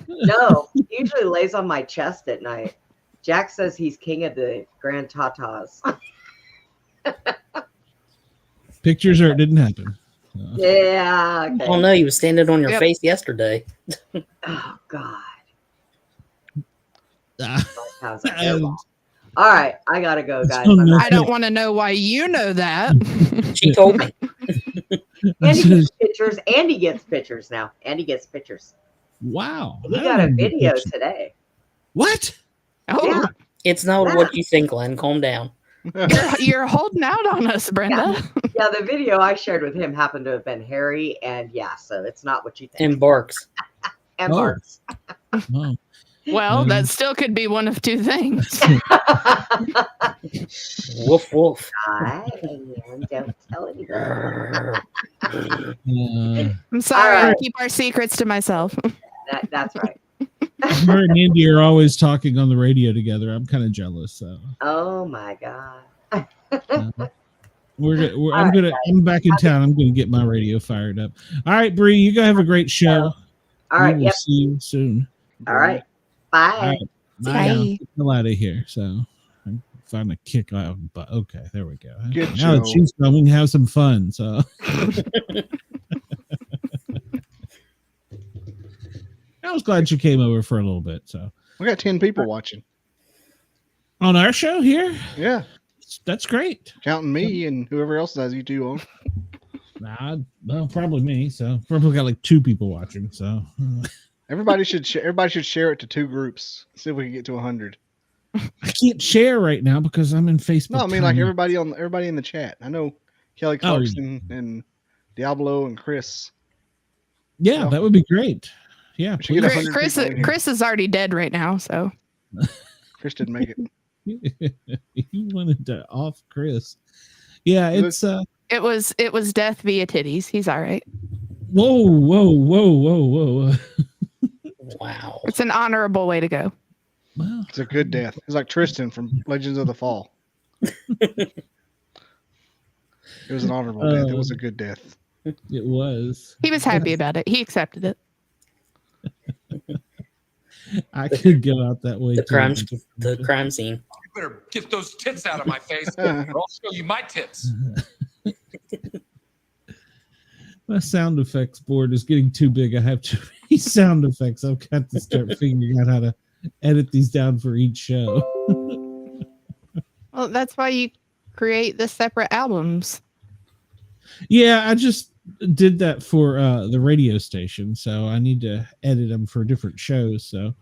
No, he usually lays on my chest at night. Jack says he's king of the grand tatas. Pictures or it didn't happen. Yeah. Okay. Oh no, you was standing on your Yep. face yesterday. Oh God. Ah. How's that go? All right, I gotta go, guys. So no- I don't want to know why you know that. She told me. Andy gets pictures. Andy gets pictures now. Andy gets pictures. Wow. He I got a don't know video pictures. today. What? Oh, Yeah. It's not what you think, Glenn. Calm down. you're holding out on us, Brenda. Yeah, the video I shared with him happened to have been Harry, and yeah, so it's not what you think. And barks. And Oh. Mark's. Oh. Well, that still could be one of two things. Woof woof. And don't tell anybody. I'm sorry. All I right. keep our secrets to myself. That's right. Her and Andy are always talking on the radio together. I'm kind of jealous. So Oh my God. I'm back in town. I'm gonna get my radio fired up. All right, Bree, you gotta have a great show. All right. We will Yep. see you soon. All right. Bye. All right. Bye. Bye. Now. Get the hell out of here. So I'm trying to kick out, but okay, there we go. Good Now that show. she's gone, we can have some fun. So I was glad she came over for a little bit. So We got 10 people watching. On our show here? Yeah. That's great. Counting me and whoever else has you two on. Well, probably me. So probably got like 2 people watching. So Everybody should share it to 2 groups. See if we can get to 100. I can't share right now because I'm in Facebook. No, I mean like everybody in the chat. I know Kelly Clarkson and Diablo and Chris. Yeah, So, that would be great. Yeah, Chris is already dead right now, so Chris didn't make it. You wanted to off Chris. Yeah, it was death via titties. He's all right. Whoa. Wow. It's an honorable way to go. Wow. It's a good death. It's like Tristan from Legends of the Fall. It was an honorable death. It was a good death. It was. He was happy about it. He accepted it. I could go out that way. The crime scene. You better get those tits out of my face, or I'll show you my tits. My sound effects board is getting too big. I have too many sound effects. I've got to start figuring out how to edit these down for each show. Well, that's why you create the separate albums. Yeah, I just did that for the radio station, so I need to edit them for different shows. So,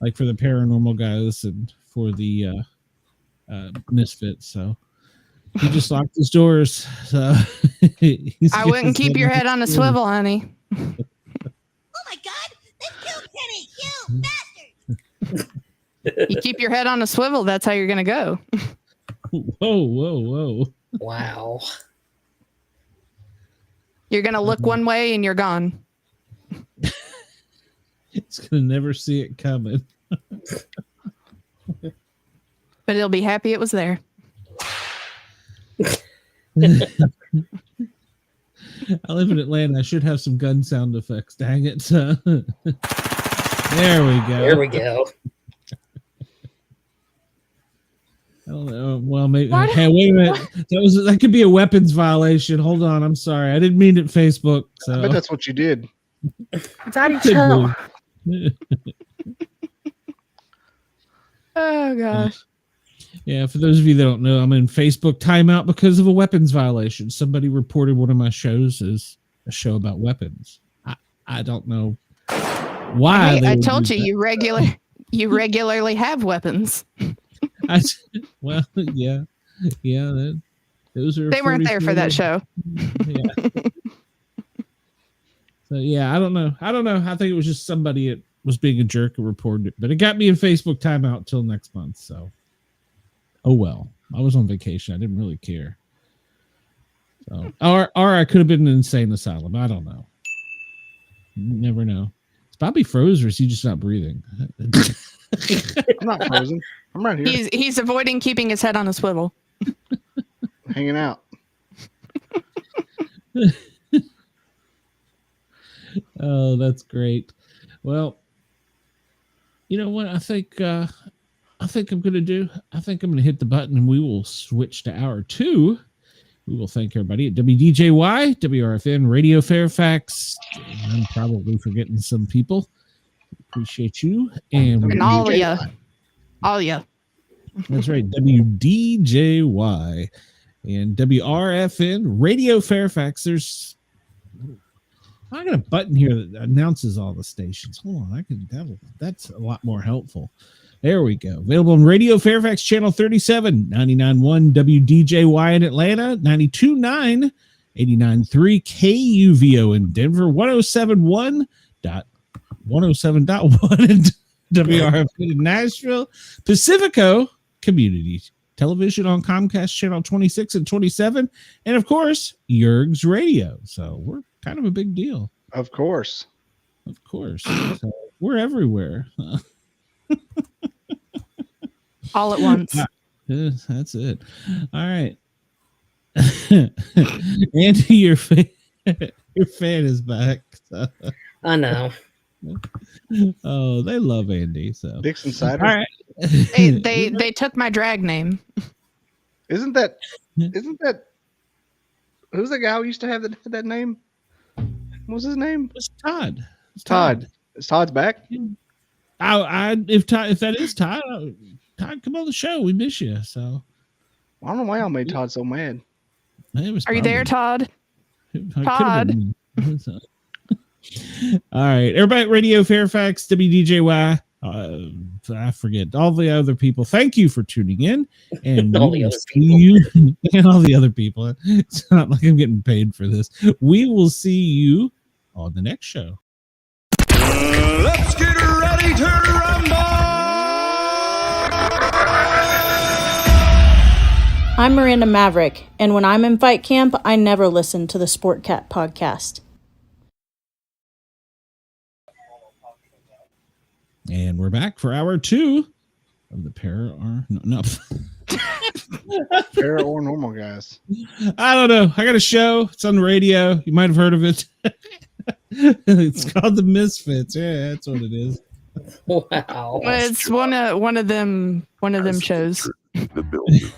like for the paranormal guys and for the Misfits. So he just locked his doors. So I wouldn't keep your head on a swivel, honey. Oh my God! They killed Kenny! You bastard! You keep your head on a swivel. That's how you're gonna go. Whoa! Wow. You're gonna look one way and you're gone. It's gonna never see it coming. But it'll be happy it was there. I live in Atlanta. I should have some gun sound effects. Dang it. There we go. There we go. I don't know. Well, maybe. Hey, wait a minute. That could be a weapons violation. Hold on. I'm sorry. I didn't mean it. Facebook. So. I bet that's what you did. Daddy, chill. Oh gosh. Yeah, for those of you that don't know, I'm in Facebook timeout because of a weapons violation. Somebody reported one of my shows as a show about weapons. I don't know why. Hey, I told you you regularly have weapons. Well, yeah. Those are. They weren't there for that show. Yeah. So yeah, I don't know. I think it was just somebody that was being a jerk and reported it, but it got me in Facebook timeout till next month. So, oh well. I was on vacation. I didn't really care. So, or I could have been in an insane asylum. I don't know. You never know. Is Bobby froze, or is he just not breathing? I'm not frozen. I'm right here. He's avoiding keeping his head on a swivel. Hanging out. Oh, that's great. Well, you know what? I think I'm going to do. I think I'm going to hit the button, and we will switch to hour 2. We will thank everybody at WDJY, WRFN, Radio Fairfax. I'm probably forgetting some people. Appreciate you. And all of you. All you. That's right. WDJY and WRFN, Radio Fairfax. I got a button here that announces all the stations. Hold on. That's a lot more helpful. There we go. Available on Radio Fairfax Channel 37, 99.1 WDJY in Atlanta, 92.9, 89.3 KUVO in Denver, 107.1 in WRFN in Nashville, Pacifico Community Television on Comcast Channel 26 and 27, and of course, Yerg's Radio. So we're kind of a big deal. Of course. So we're everywhere. All at once. That's it. All right. Andy, your fan is back. So. I know. Oh, they love Andy. So Dixon Cider. All right. They took my drag name. Isn't that who's the guy who used to have that name? What was his name? It's Todd. Todd. Is Todd's back? If that is Todd, Todd, come on the show. We miss you. So I don't know why y'all made Todd so mad. Are you there, Todd? Todd. All right, everybody at Radio Fairfax, WDJY. I forget all the other people. Thank you for tuning in, and All we the will other see you and all the other people. It's not like I'm getting paid for this. We will see you on the next show. Let's get ready to rumble! I'm Miranda Maverick, and when I'm in fight camp, I never listen to the Sportcat podcast. And we're back for hour 2 of the Para or normal guys. I don't know. I got a show. It's on the radio. You might have heard of it. It's called the Misfits. Yeah, that's what it is. Wow. Well, it's one of them shows. The building.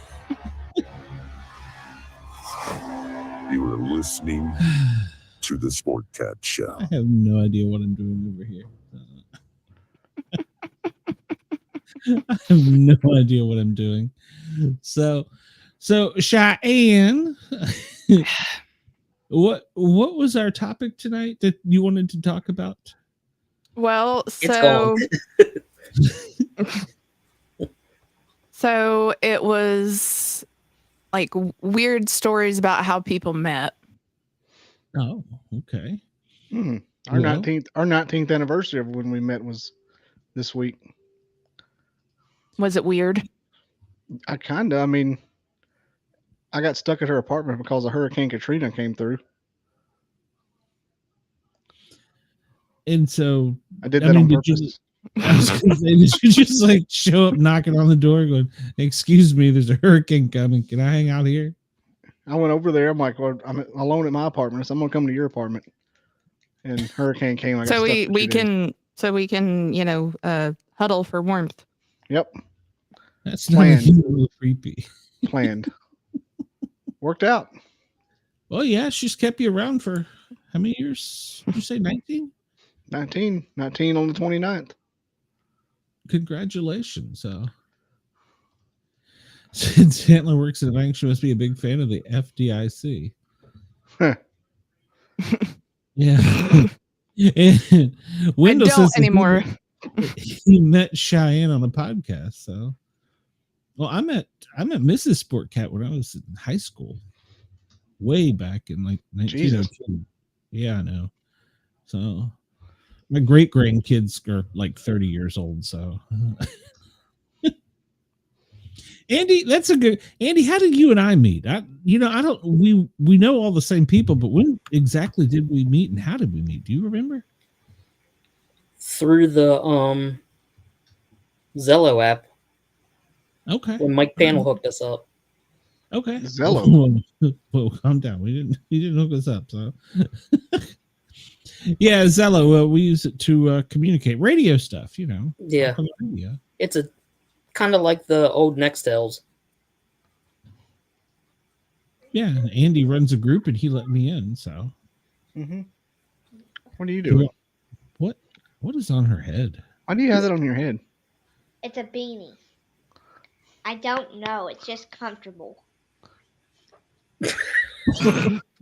You are listening to the Sportcat Show. I have no idea what I'm doing over here. I have no idea what I'm doing. So Cheyenne, what was our topic tonight that you wanted to talk about? Well, so it was like weird stories about how people met. Oh, okay. Our 19th anniversary of when we met was this week. Was it weird? I got stuck at her apartment because of Hurricane Katrina came through. And so I did that on Did purpose. you just like show up knocking on the door going, "Excuse me, there's a hurricane coming. Can I hang out here?" I went over there. I'm like, well, I'm alone at my apartment, so I'm gonna come to your apartment. And hurricane came. So we can huddle for warmth. Yep. That's planned. not really creepy. Planned. Worked out. Well, yeah, she's kept you around for how many years? Did you say 19? 19 on the 29th. Congratulations. Since Antler works at a bank, she must be a big fan of the FDIC. Huh. Yeah. And Wendell I don't says anymore. He met Cheyenne on a podcast. So, well, I met Mrs. Sportcat when I was in high school, way back in like 1902. Yeah, I know. So, my great grandkids are like 30 years old. So, Andy, that's a good Andy. How did you and I meet? We know all the same people, but when exactly did we meet and how did we meet? Do you remember? Through the Zello app. Okay. When Mike Panel hooked us up. Okay. Zello. Whoa, calm down. He didn't hook us up, so yeah, Zello. We use it to communicate radio stuff, Yeah. on the radio. It's a kind of like the old Nextels. Yeah, Andy runs a group and he let me in, so. Mm-hmm. What are you doing? What is on her head? Why do you have that on your head? It's a beanie. I don't know. It's just comfortable.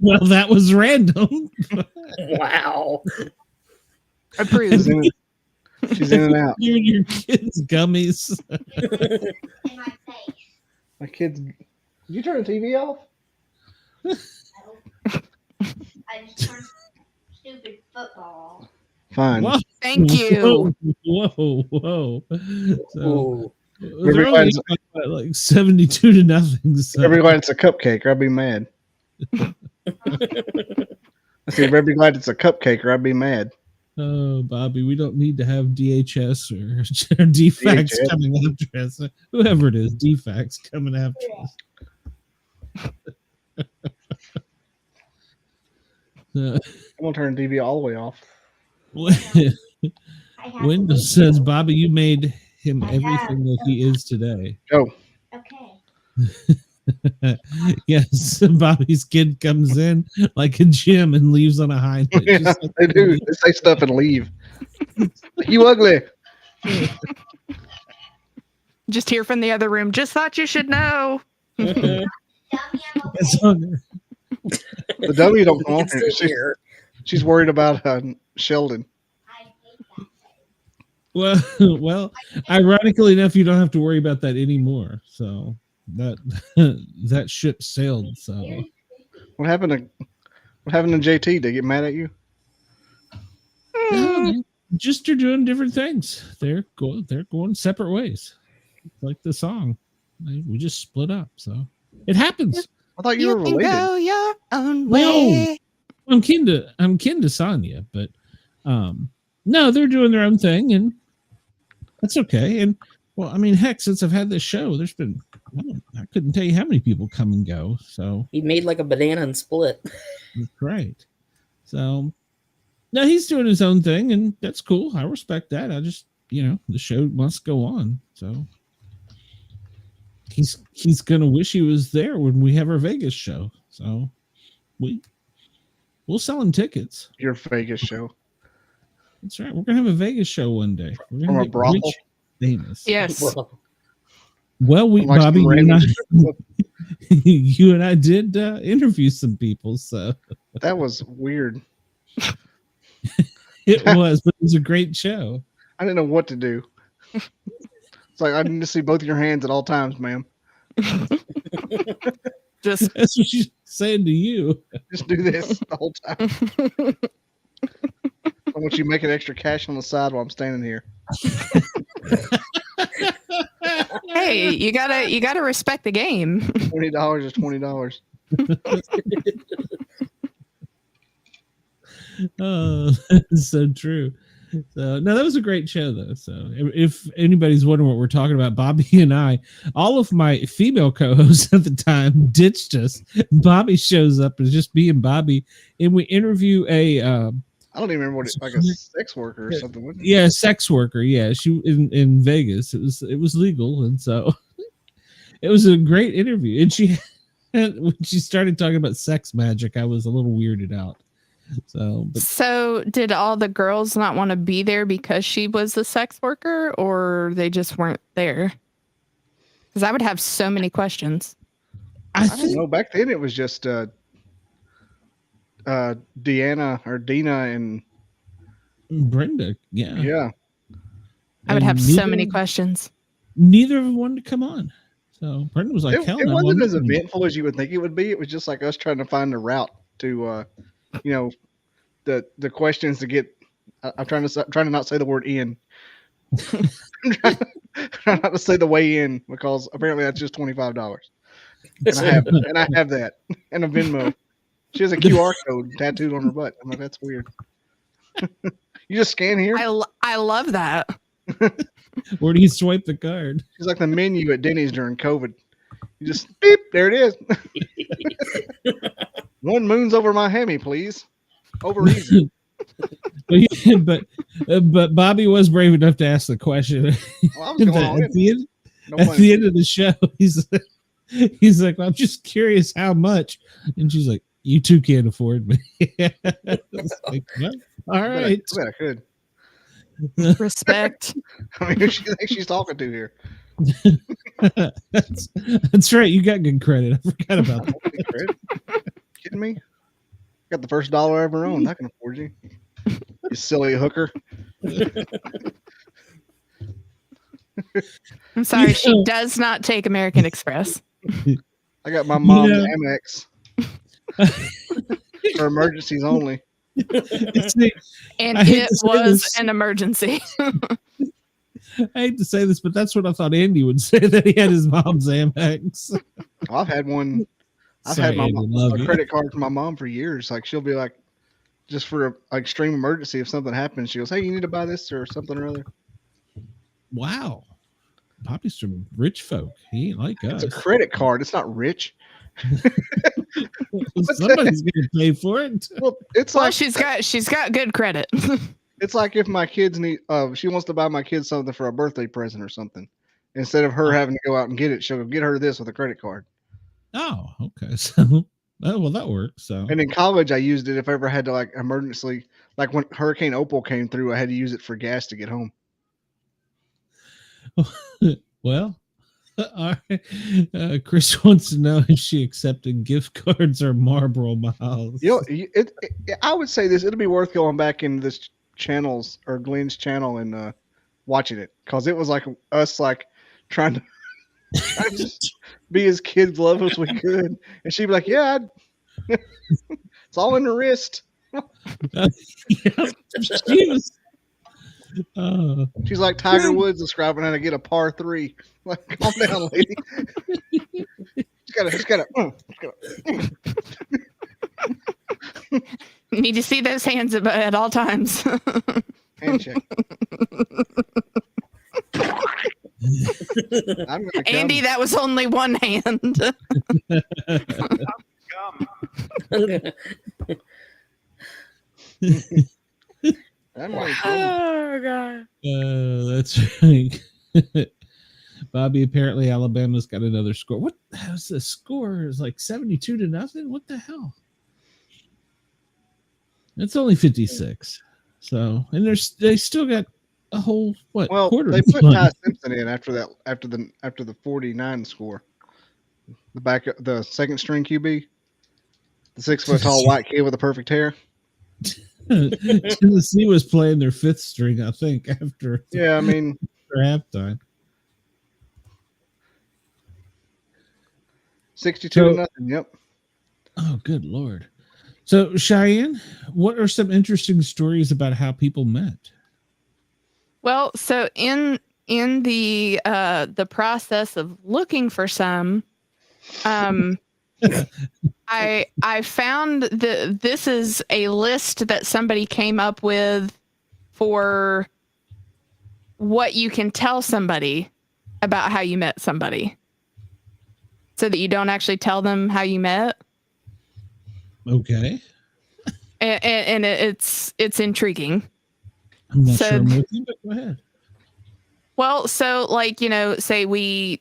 Well, that was random. Wow. Approved. She's in and out. You and your kids' gummies. In my face. My kids. Did you turn the TV off? I just turned stupid football off. Fine. Whoa. Thank you. Whoa. So, Everybody they're only like 72-0. So. Everybody glad it's a cupcake, or I'd be mad. I said, everybody glad it's a cupcake, or I'd be mad. Oh, Bobby, we don't need to have DHS or DFAX coming after us. Whoever it is, DFAX coming after us. I'm gonna turn the TV all the way off. Windows says, Bobby, you made him everything that he is today. Go. Okay. Yes, Bobby's kid comes in like a gym and leaves on a high note. Yeah, Just like they do. They say stuff and leave. You ugly. Just hear from the other room. Just thought you should know. The W don't come on here. She's worried about Sheldon. Well, ironically enough, you don't have to worry about that anymore. So that ship sailed. So what happened to JT? Did they get mad at you? No, they're doing different things. They're going separate ways. Like the song, we just split up. So it happens. I thought you were related. Go your own way. No, I'm kin to Sonya, but no, they're doing their own thing, and that's okay. And well, I mean, heck, since I've had this show, there's been I couldn't tell you how many people come and go. So he made like a banana and split. Right. So no, he's doing his own thing, and that's cool. I respect that. I just, the show must go on. So he's gonna wish he was there when we have our Vegas show. So we'll sell him tickets. Your Vegas show. That's right. We're gonna have a Vegas show one day. We're gonna get brothel? rich, famous. Yes. Well, Bobby, you and I did interview some people. So that was weird. It was, but it was a great show. I didn't know what to do. It's like I need to see both your hands at all times, ma'am. Just that's what she's saying to you. Just do this the whole time. I want you making extra cash on the side while I'm standing here. Hey, you gotta respect the game. $20 is $20. Oh, that's so true. So no, that was a great show though. So if anybody's wondering what we're talking about, Bobby and I, all of my female co-hosts at the time ditched us. Bobby shows up as just me and Bobby, and we interview a I don't even remember what it's like, a sex worker or something, wasn't it? Yeah, a sex worker. Yeah, she in Vegas. It was legal, and so it was a great interview. And when she started talking about sex magic, I was a little weirded out. So did all the girls not want to be there because she was a sex worker, or they just weren't there? Because I would have so many questions. I don't know. Back then, it was just Deanna or Dina and Brenda. Yeah. I would have so many questions. Neither of them wanted to come on. So Brenda was like, it wasn't as eventful as you would think it would be. It was just like us trying to find a route to, the questions to get. I'm trying to not say the word in. I'm trying not to say the way in, because apparently that's just $25. And I have that and a Venmo. She has a QR code tattooed on her butt. I'm like, that's weird. You just scan here. I love that. Where do you swipe the card? It's like the menu at Denny's during COVID. You just beep, there it is. 1 moon's over my Hemi, please. Over easy. but Bobby was brave enough to ask the question. Well, I was going at the end of the show, he's like, well, I'm just curious how much, and she's like, you two can't afford me. Like, well, all right. I bet I could. Respect. I mean, who she thinks she's talking to here? That's right. You got good credit. I forgot about that. Kidding me? Got the first dollar I ever owned. I can afford you. You silly hooker. I'm sorry, she does not take American Express. I got my mom's Amex for emergencies only. And it was an emergency. I hate to say this, but that's what I thought Andy would say, that he had his mom's Amex. I've had one. I've had my a credit card for my mom for years. Like, she'll be like, just for an extreme emergency, if something happens, she goes, "Hey, you need to buy this or something or other." Wow. Poppy's from rich folk. He ain't like us. It's a credit card. It's not rich. Somebody's gonna pay for it. Well, it's like she's got good credit. It's like if my kids need she wants to buy my kids something for a birthday present or something. Instead of her having to go out and get it, she'll go get her this with a credit card. Oh, okay. So well, that works. So, and in college I used it if I ever had to, like, emergency, like when Hurricane Opal came through, I had to use it for gas to get home. Well, all right. Chris wants to know if she accepted gift cards or Marlboro Miles. I would say this. It'll be worth going back into this channels or Glenn's channel and watching it, because it was like us like trying to just be as kid glove as we could, and she'd be like, "Yeah, it's all in the wrist." She was. She's like Tiger Woods describing how to get a par 3. Like, calm down, lady. Just gotta. Need to see those hands at all times. Handshake. Andy, that was only one hand. Oh god. That's right. Bobby, apparently Alabama's got another score. What how's the score? Is like 72-0? What the hell? It's only 56. So, and they still got a whole quarter. They put Ty Simpson in after the 49 score. The second string QB, the 6 foot tall white kid with a perfect hair. Tennessee was playing their 5th string, I think, after halftime. 62-0. Yep. Oh, good Lord. So, Cheyenne, what are some interesting stories about how people met? Well, so in the process of looking for some, I found that this is a list that somebody came up with for what you can tell somebody about how you met somebody, so that you don't actually tell them how you met. Okay. And it's intriguing. I'm not sure I'm with you, but go ahead. Well, so like, say we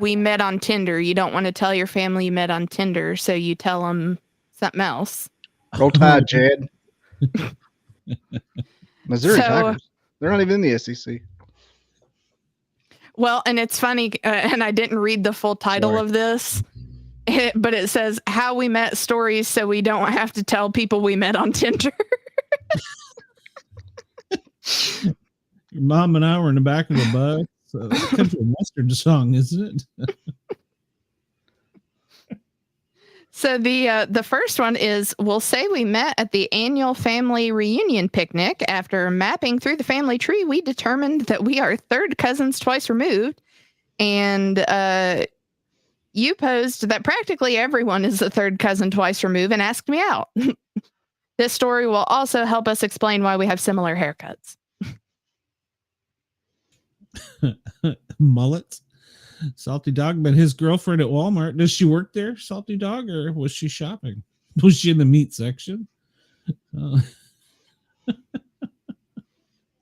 met on Tinder. You don't want to tell your family you met on Tinder, so you tell them something else. Roll Tide, Jed. Missouri Tigers. They're not even in the SEC. Well, and it's funny, and I didn't read the full title of this, but it says "How We Met Stories," so we don't have to tell people we met on Tinder. Your mom and I were in the back of a bus. So that's a country western song, isn't it? So the first one is, we'll say we met at the annual family reunion picnic. After mapping through the family tree, we determined that we are third cousins twice removed. And you posed that practically everyone is a third cousin twice removed and asked me out. This story will also help us explain why we have similar haircuts. Mullets. Salty Dog met his girlfriend at Walmart. Does she work there, Salty Dog, or was she shopping? Was she in the meat section?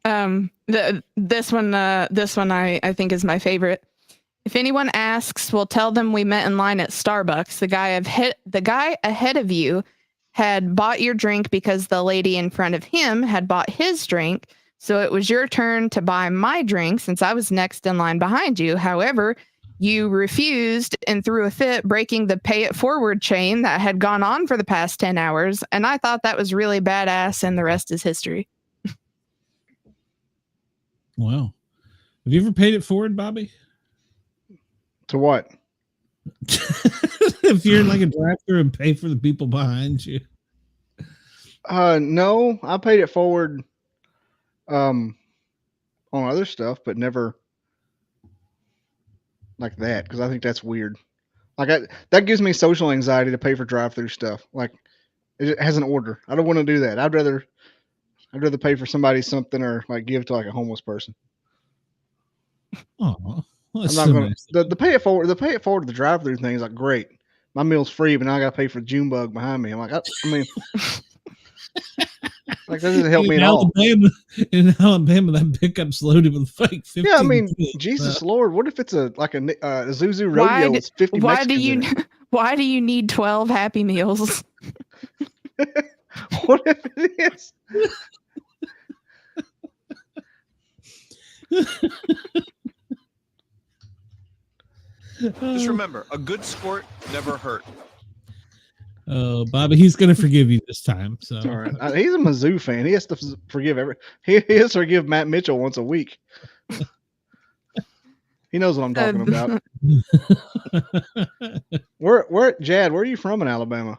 This one I think is my favorite. If anyone asks, we'll tell them we met in line at Starbucks. The guy ahead of you had bought your drink because the lady in front of him had bought his drink. So it was your turn to buy my drink since I was next in line behind you. However, you refused and threw a fit, breaking the pay it forward chain that had gone on for the past 10 hours. And I thought that was really badass, and the rest is history. Wow. Have you ever paid it forward, Bobby? To what? If you're in like a drive-thru and pay for the people behind you. No, I paid it forward on other stuff, but never like that, because I think that's weird. Like that gives me social anxiety to pay for drive-through stuff. Like it has an order. I don't want to do that. I'd rather pay for somebody something, or like give to like a homeless person. Oh, I'm not gonna the pay it forward. The pay it forward to the drive-through thing is like great. My meal's free, but now I gotta pay for the June bug behind me. I'm like, I mean. Like that doesn't help me at all. In Alabama, that pickup's loaded with fake 15. Yeah, I mean, Jesus Lord, what if it's a Zuzu rodeo with 50 Mexicans? Why do you need 12 Happy Meals? What if it is? Just remember, a good sport never hurt. Oh, Bobby, he's going to forgive you this time. So All right. He's a Mizzou fan. He has to forgive He has to forgive Matt Mitchell once a week. He knows what I'm talking about. Jad, where are you from in Alabama?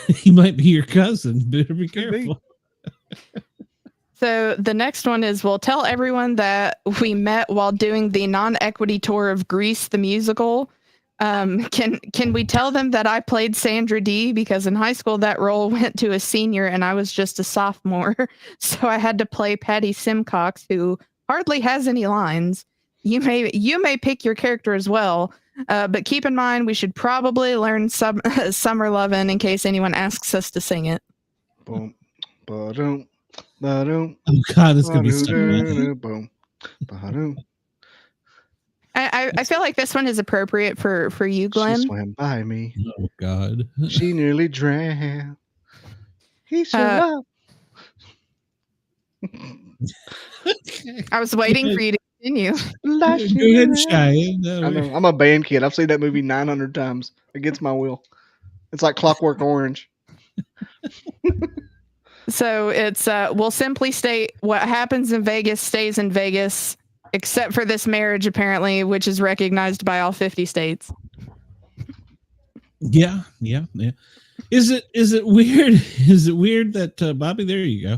He might be your cousin. Better be careful. So the next one is, we'll tell everyone that we met while doing the non-equity tour of Grease the musical. Can we tell them that I played Sandra Dee, because in high school that role went to a senior and I was just a sophomore, so I had to play Patty Simcox, who hardly has any lines. You may pick your character as well, but keep in mind we should probably learn Summer Lovin' in case anyone asks us to sing it. Oh God, it's gonna be so bad. I feel like this one is appropriate for you, Glenn. She swam by me. Oh God, she nearly drowned. He showed up. I was waiting for you to continue. Go ahead, Shy. I know. I'm a band kid. I've seen that movie 900 times against my will. It's like Clockwork Orange. So it's we'll simply state what happens in Vegas stays in Vegas, except for this marriage, apparently, which is recognized by all 50 states. Yeah. Is it weird? Is it weird that Bobby? There you go.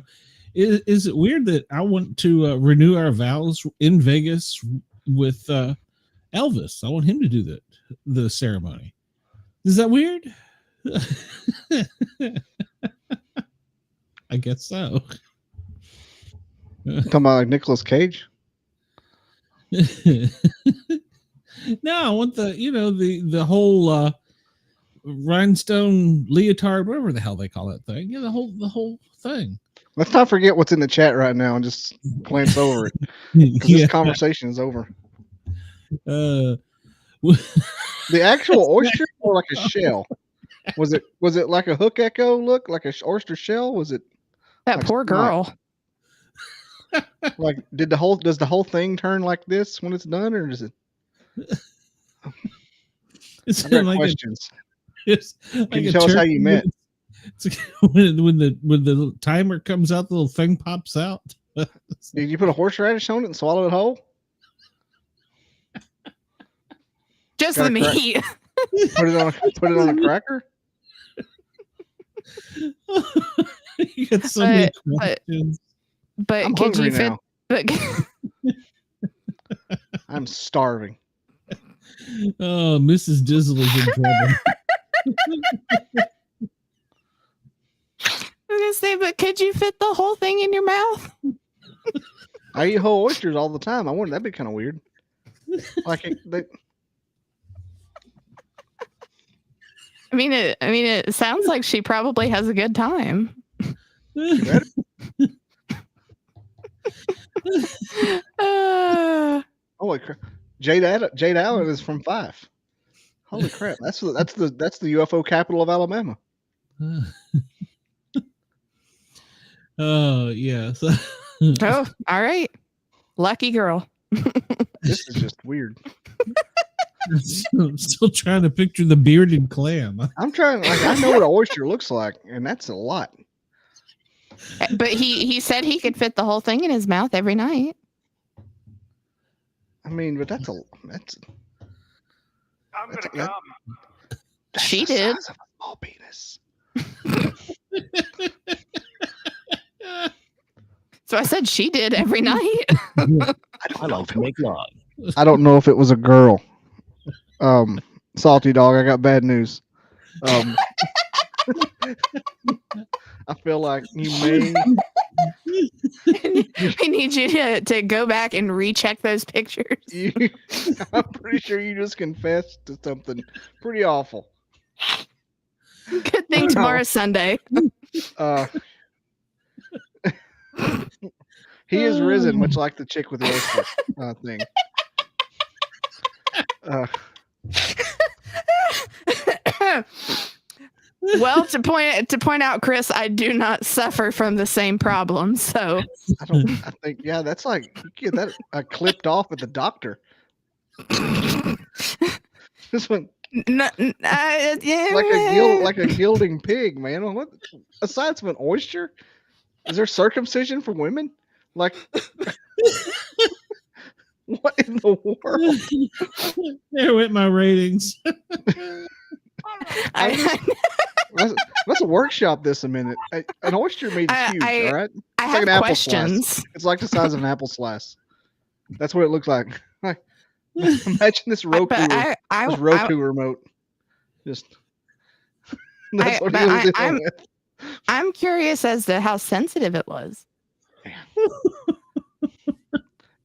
Is it weird that I want to renew our vows in Vegas with Elvis? I want him to do the ceremony. Is that weird? I guess so. Talking about like Nicolas Cage? No, I want the whole rhinestone leotard, whatever the hell they call that thing. Yeah, the whole thing. Let's not forget what's in the chat right now and just glance over it. Because this conversation is over. The actual oyster or like a shell? Was it like a hook echo look, like a oyster shell? Was it that like poor girl? Like, does the whole thing turn like this when it's done, or does it? It's like questions. Can you tell us how you met? When the timer comes out, the little thing pops out. Did you put a horseradish on it and swallow it whole? Just the meat. Put it on a cracker. You got so many questions. But I'm could you fit? now. But I'm starving. Oh, Mrs. Dizzle is in trouble. I was gonna say, but could you fit the whole thing in your mouth? I eat whole oysters all the time. I wonder, that'd be kind of weird. Like I mean, it sounds like she probably has a good time. Holy crap! Jade Allen is from Fife. Holy crap! That's the UFO capital of Alabama. Oh yes. Oh, all right. Lucky girl. This is just weird. I'm still trying to picture the bearded clam. I'm trying. I know what an oyster looks like, and that's a lot. But he said he could fit the whole thing in his mouth every night. I mean, but that's. I'm gonna come. She did. Size of a small penis. So I said she did every night. I love to make love. I don't know if it was a girl. Salty dog, I got bad news. I feel like you may. We need you to go back and recheck those pictures. I'm pretty sure you just confessed to something pretty awful. Good thing tomorrow's Sunday. He is risen, much like the chick with the oyster thing. Well, to point out, Chris, I do not suffer from the same problem. So I think that's like you get that clipped off at the doctor. This one, yeah, like a gilding pig, man. What? Aside from an oyster, is there circumcision for women? Like, what in the world? There went my ratings. Let's workshop this a minute. An oyster meat is huge, all right? It's I like have an apple questions. slice. It's like the size of an apple slice. That's what it looks like. Imagine this Roku, this Roku remote. Just that's what he was dealing with. I'm curious as to how sensitive it was.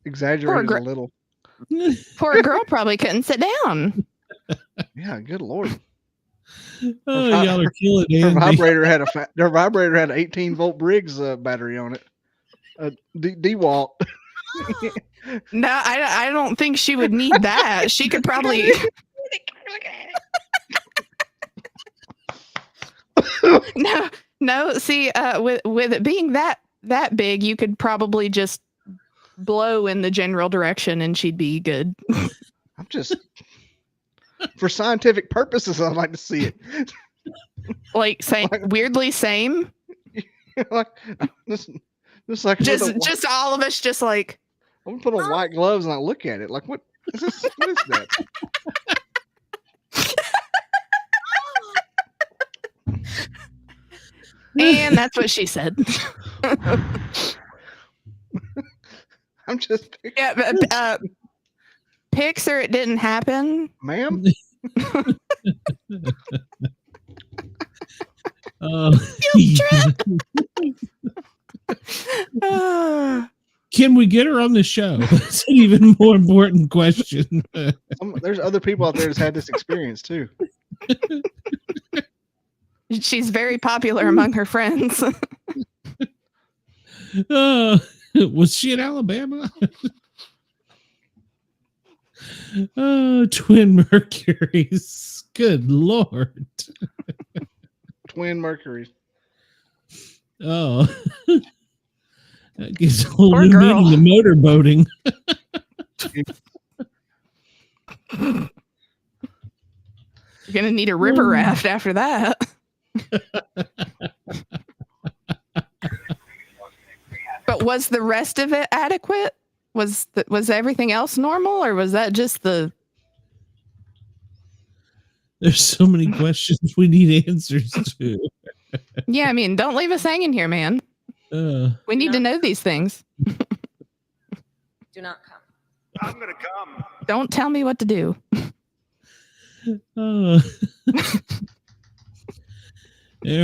Exaggerated a little. Poor girl probably couldn't sit down. Yeah, good lord. Oh, y'all are killing it. Her vibrator had an 18-volt Briggs battery on it. DeWalt. No, I don't think she would need that. She could probably. No. See, with it being that big, you could probably just blow in the general direction, and she'd be good. I'm just for scientific purposes. I'd like to see it. Like saying weirdly same. Like just all of us just like. I'm gonna put on white gloves and I look at it. Like what is this? What is that? And that's what she said. I'm just pics or it didn't happen, ma'am. Can we get her on the show? That's an even more important question. There's other people out there that's had this experience too. She's very popular among her friends. Was she in Alabama? Twin Mercuries. Good Lord. Twin Mercuries. Oh. That gives a whole new meaning to motorboating. You're going to need a river raft after that. But was the rest of it adequate? Was everything else normal, or was that just the... There's so many questions we need answers to. Yeah, I mean, don't leave us hanging here, man. We need to know these things. Do not come. I'm gonna come. Don't tell me what to do. There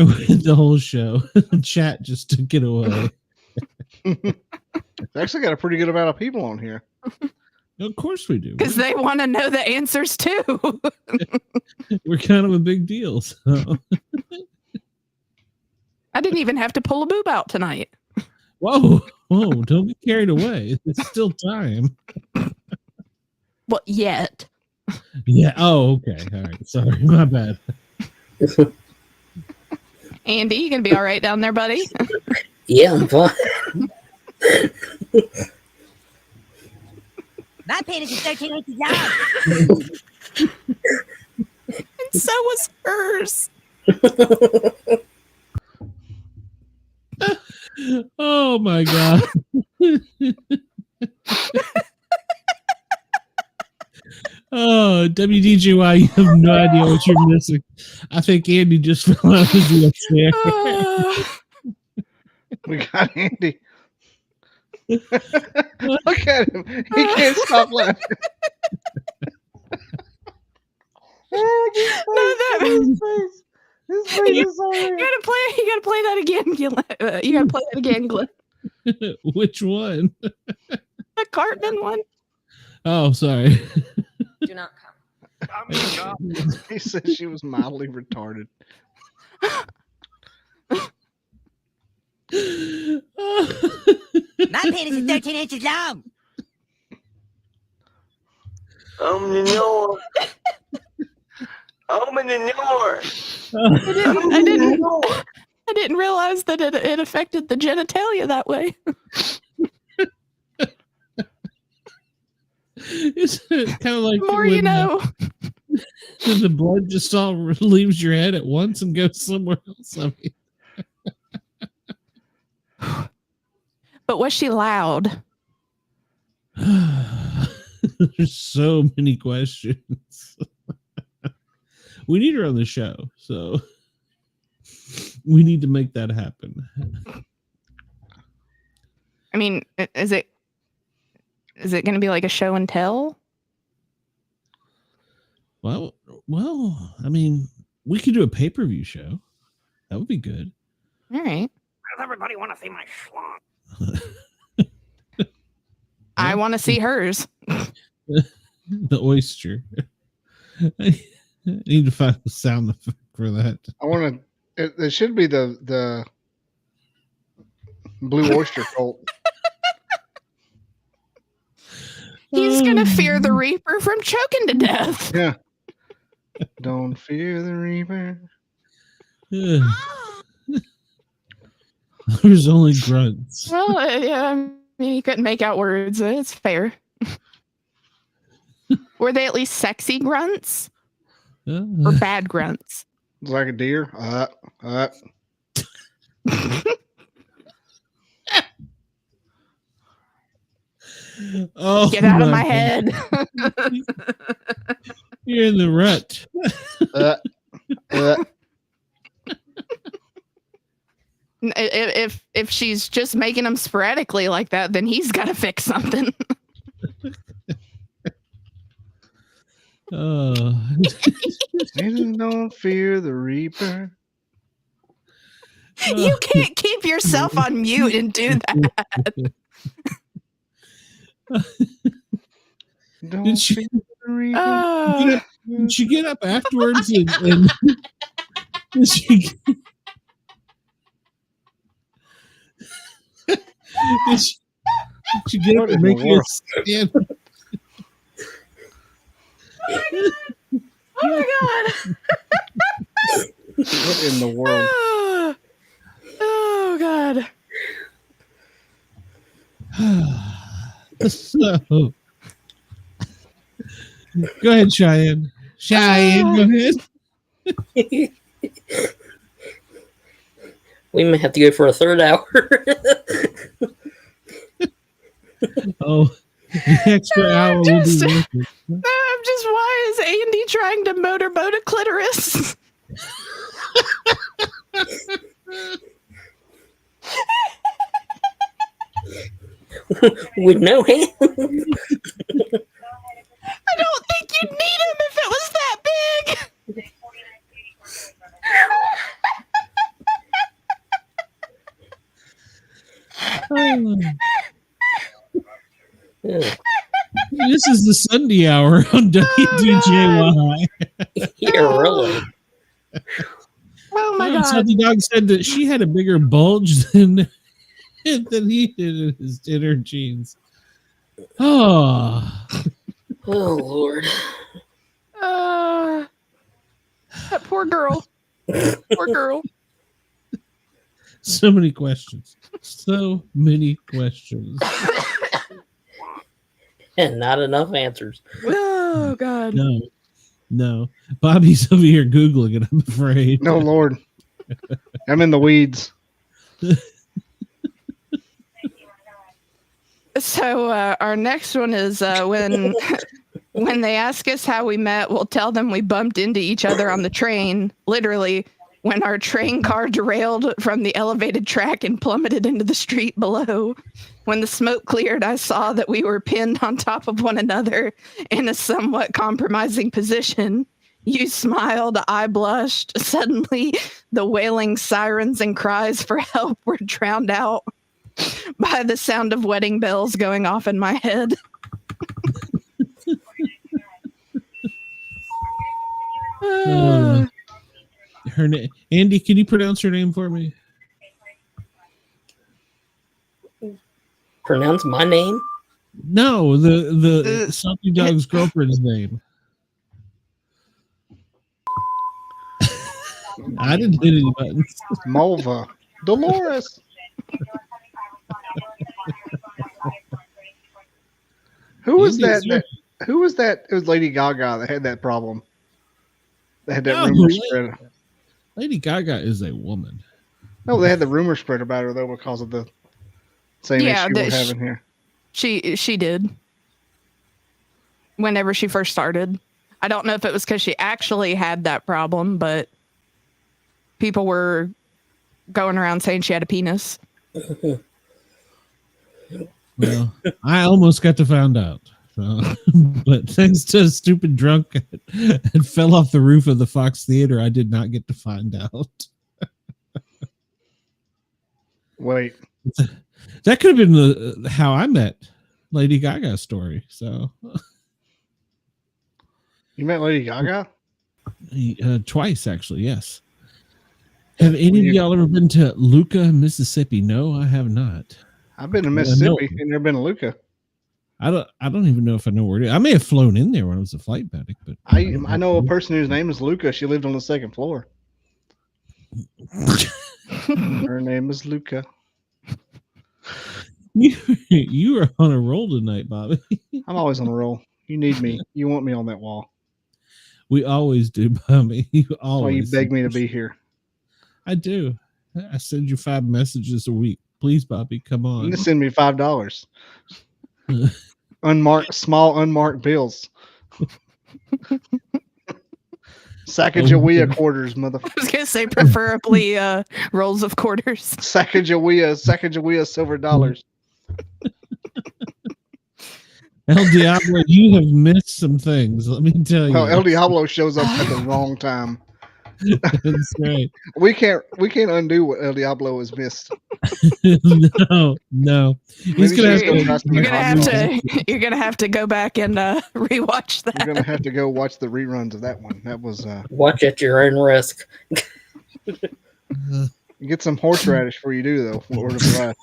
went the whole show. Chat just took it away. Actually got a pretty good amount of people on here. Of course we do. Because they want to know the answers too. We're kind of a big deal. So. I didn't even have to pull a boob out tonight. Whoa, don't get carried away. It's still time. Well, yet. Yeah. Oh, okay. All right. Sorry. My bad. Andy, you gonna be all right down there, buddy? Yeah, I'm fine. My penis is 13 inches long. And so was hers. Oh my God. Oh, WDGY, you have no idea what you're missing. I think Andy just fell out of his wheelchair. We got Andy. Look at him. He can't stop laughing. His face is so You gotta play that again. You gotta play that again, Glenn. Which one? The Cartman one. Oh, sorry. Do not come. I'm gonna come. He said she was mildly retarded. My penis is 13 inches long. I'm in the north. I'm in the north. I didn't realize that it affected the genitalia that way. It's kind of like The more you know. The blood just all leaves your head at once and goes somewhere else. I mean. But was she loud? There's so many questions. We need her on the show, so we need to make that happen. I mean, is it going to be like a show and tell? Well, I mean, we could do a pay-per-view show. That would be good. All right. Does everybody want to see my schlong? I want to see hers. The oyster. I need to find the sound effect for that. I want to. It should be the blue oyster cult. He's gonna fear the Reaper from choking to death. Yeah. Don't fear the Reaper. There's only grunts. Well, yeah. I mean, he couldn't make out words. It's fair. Were they at least sexy grunts or bad grunts? It's like a deer. Oh, get out of my head. You're in the rut. If she's just making them sporadically like that, then he's got to fix something. Don't fear the Reaper. You can't keep yourself on mute and do that. Don't fear the Reaper. Did she get up afterwards and did she get up and make you a stand? Oh my god! What in the world? Oh god! So, go ahead, Cheyenne. Cheyenne, go ahead. We may have to go for a third hour. Oh, the extra hour will be worth it. I'm just, why is Andy trying to motorboat a clitoris? With no hand. I don't think you'd need him if it was that big. This is the Sunday hour on WDJY. Yeah, really. Oh my god! Sunday Dog said that she had a bigger bulge than he did in his dinner jeans. Oh, Lord! That poor girl. Poor girl. So many questions. So many questions. And not enough answers. Oh god. No. Bobby's over here Googling it, I'm afraid. No, Lord. I'm in the weeds. So our next one is when they ask us how we met, we'll tell them we bumped into each other on the train, literally when our train car derailed from the elevated track and plummeted into the street below. When the smoke cleared, I saw that we were pinned on top of one another in a somewhat compromising position. You smiled, I blushed. Suddenly, the wailing sirens and cries for help were drowned out by the sound of wedding bells going off in my head. Her name, Andy, can you pronounce her name for me? Pronounce my name? No, the Sunday Dog's girlfriend's name. I didn't hit any buttons. Mulva. Dolores. Who was that Who was that? It was Lady Gaga that had that problem. They had that No, rumor spread. Lady Gaga is a woman. No, they had the rumor spread about her though because of the same Yeah, issue we're having here. She did. Whenever she first started. I don't know if it was because she actually had that problem, but people were going around saying she had a penis. Well, I almost got to find out. So, but thanks to a stupid drunk and fell off the roof of the Fox Theater, I did not get to find out. Wait. That could have been how I met Lady Gaga's story. So you met Lady Gaga? Twice, actually, yes. Have any of y'all ever been to Luca, Mississippi? No, I have not. I've been to Mississippi and never been to Luca. I don't even know if I know where it is. I may have flown in there when I was a flight medic, but I know a person whose name is Luca. She lived on the second floor. Her name is Luca. You are on a roll tonight, Bobby. I'm always on a roll. You need me. You want me on that wall. We always do, Bobby. You always. That's why you beg me to be here. I do. I send you 5 messages a week. Please, Bobby, come on. You can send me $5. Small unmarked bills. Sacagawea quarters, motherfucker. I was gonna say preferably rolls of quarters. Sacagawea silver dollars. El Diablo, you have missed some things. Let me tell you. Well, El Diablo shows up at the wrong time. That's right. We can't undo what El Diablo has missed. No. You're gonna have to go back and rewatch that. You're gonna have to go watch the reruns of that one. That was watch at your own risk. You get some horseradish before you do though. Word of advice.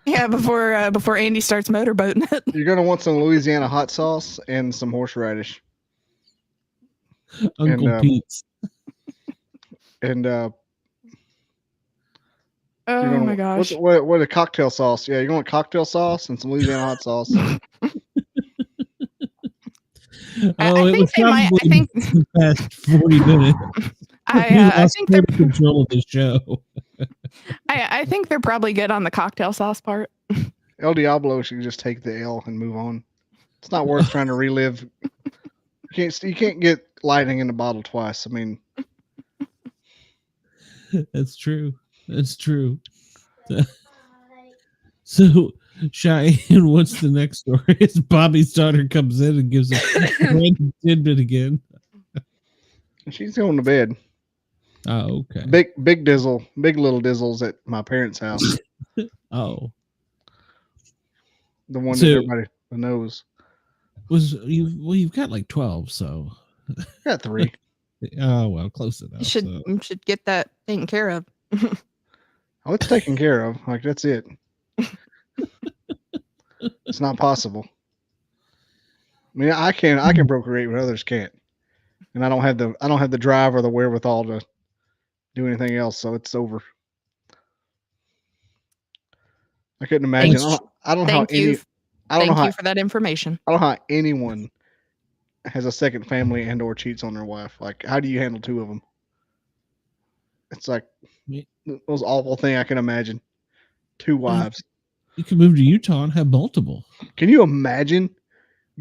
Yeah, before Andy starts motorboating it. You're gonna want some Louisiana hot sauce and some horseradish. Uncle Pete's. And oh my gosh. What a cocktail sauce. Yeah, you want cocktail sauce and some Louisiana hot sauce. I think the past 40 minutes. I think they're control of the show. I think they're probably good on the cocktail sauce part. El Diablo should just take the L and move on. It's not worth trying to relive. You can't get lightning in the bottle twice. I mean, that's true. That's true. So, Cheyenne, what's the next story? Is Bobby's daughter comes in and gives a random tidbit again. She's going to bed. Oh, okay. Big Dizzle, big little Dizzles at my parents' house. Oh, the one that everybody knows. You've got like 12, so got 3. Oh well, close enough. You should get that taken care of. Oh, it's taken care of. Like that's it. It's not possible. I mean, I can procreate, but others can't, and I don't have the drive or the wherewithal to do anything else. So it's over. I couldn't imagine. I don't know how any. Thank you for that information. I don't know how anyone has a second family and or cheats on their wife. Like, how do you handle 2 of them? It's like the most awful thing I can imagine. 2 wives. You can move to Utah and have multiple. Can you imagine?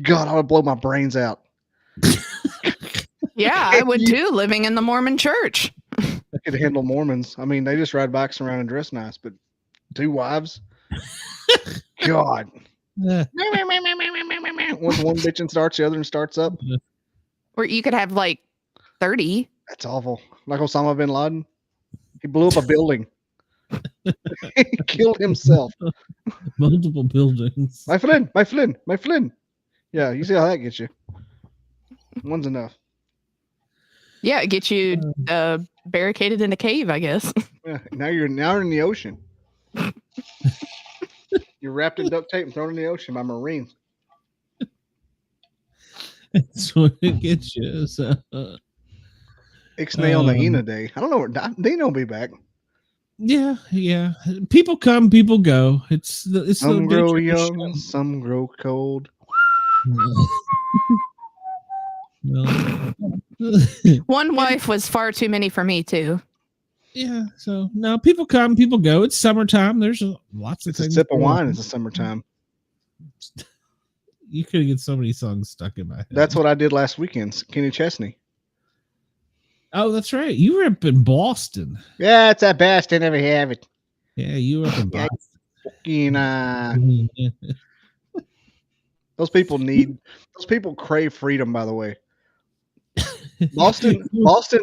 God, I would blow my brains out. Yeah, I would too, living in the Mormon church. I could handle Mormons. I mean, they just ride bikes around and dress nice, but 2 wives? God. Once one bitch and starts, the other one starts up. Or you could have like 30. That's awful. Like Osama bin Laden. He blew up a building. He killed himself. Multiple buildings. My Flynn. Yeah, you see how that gets you. One's enough. Yeah, it gets you barricaded in a cave, I guess. Yeah, now you're in the ocean. You're wrapped in duct tape and thrown in the ocean by Marines. That's what it gets you. So, Ixnay on the Ina day. I don't know. Dino will be back. Yeah. People come, people go. It's Some the grow nature of the young, some grow cold. Well, One wife was far too many for me too. yeah. So no, people come, people go. It's summertime. There's lots of It's a things. sip of going wine. on. It's the summertime. You could get so many songs stuck in my head. That's what I did last weekend. Kenny Chesney. Oh, that's right. You were up in Boston. Yeah, it's the best. I never have it. Yeah, you were up in Boston. Those people crave freedom, by the way. Boston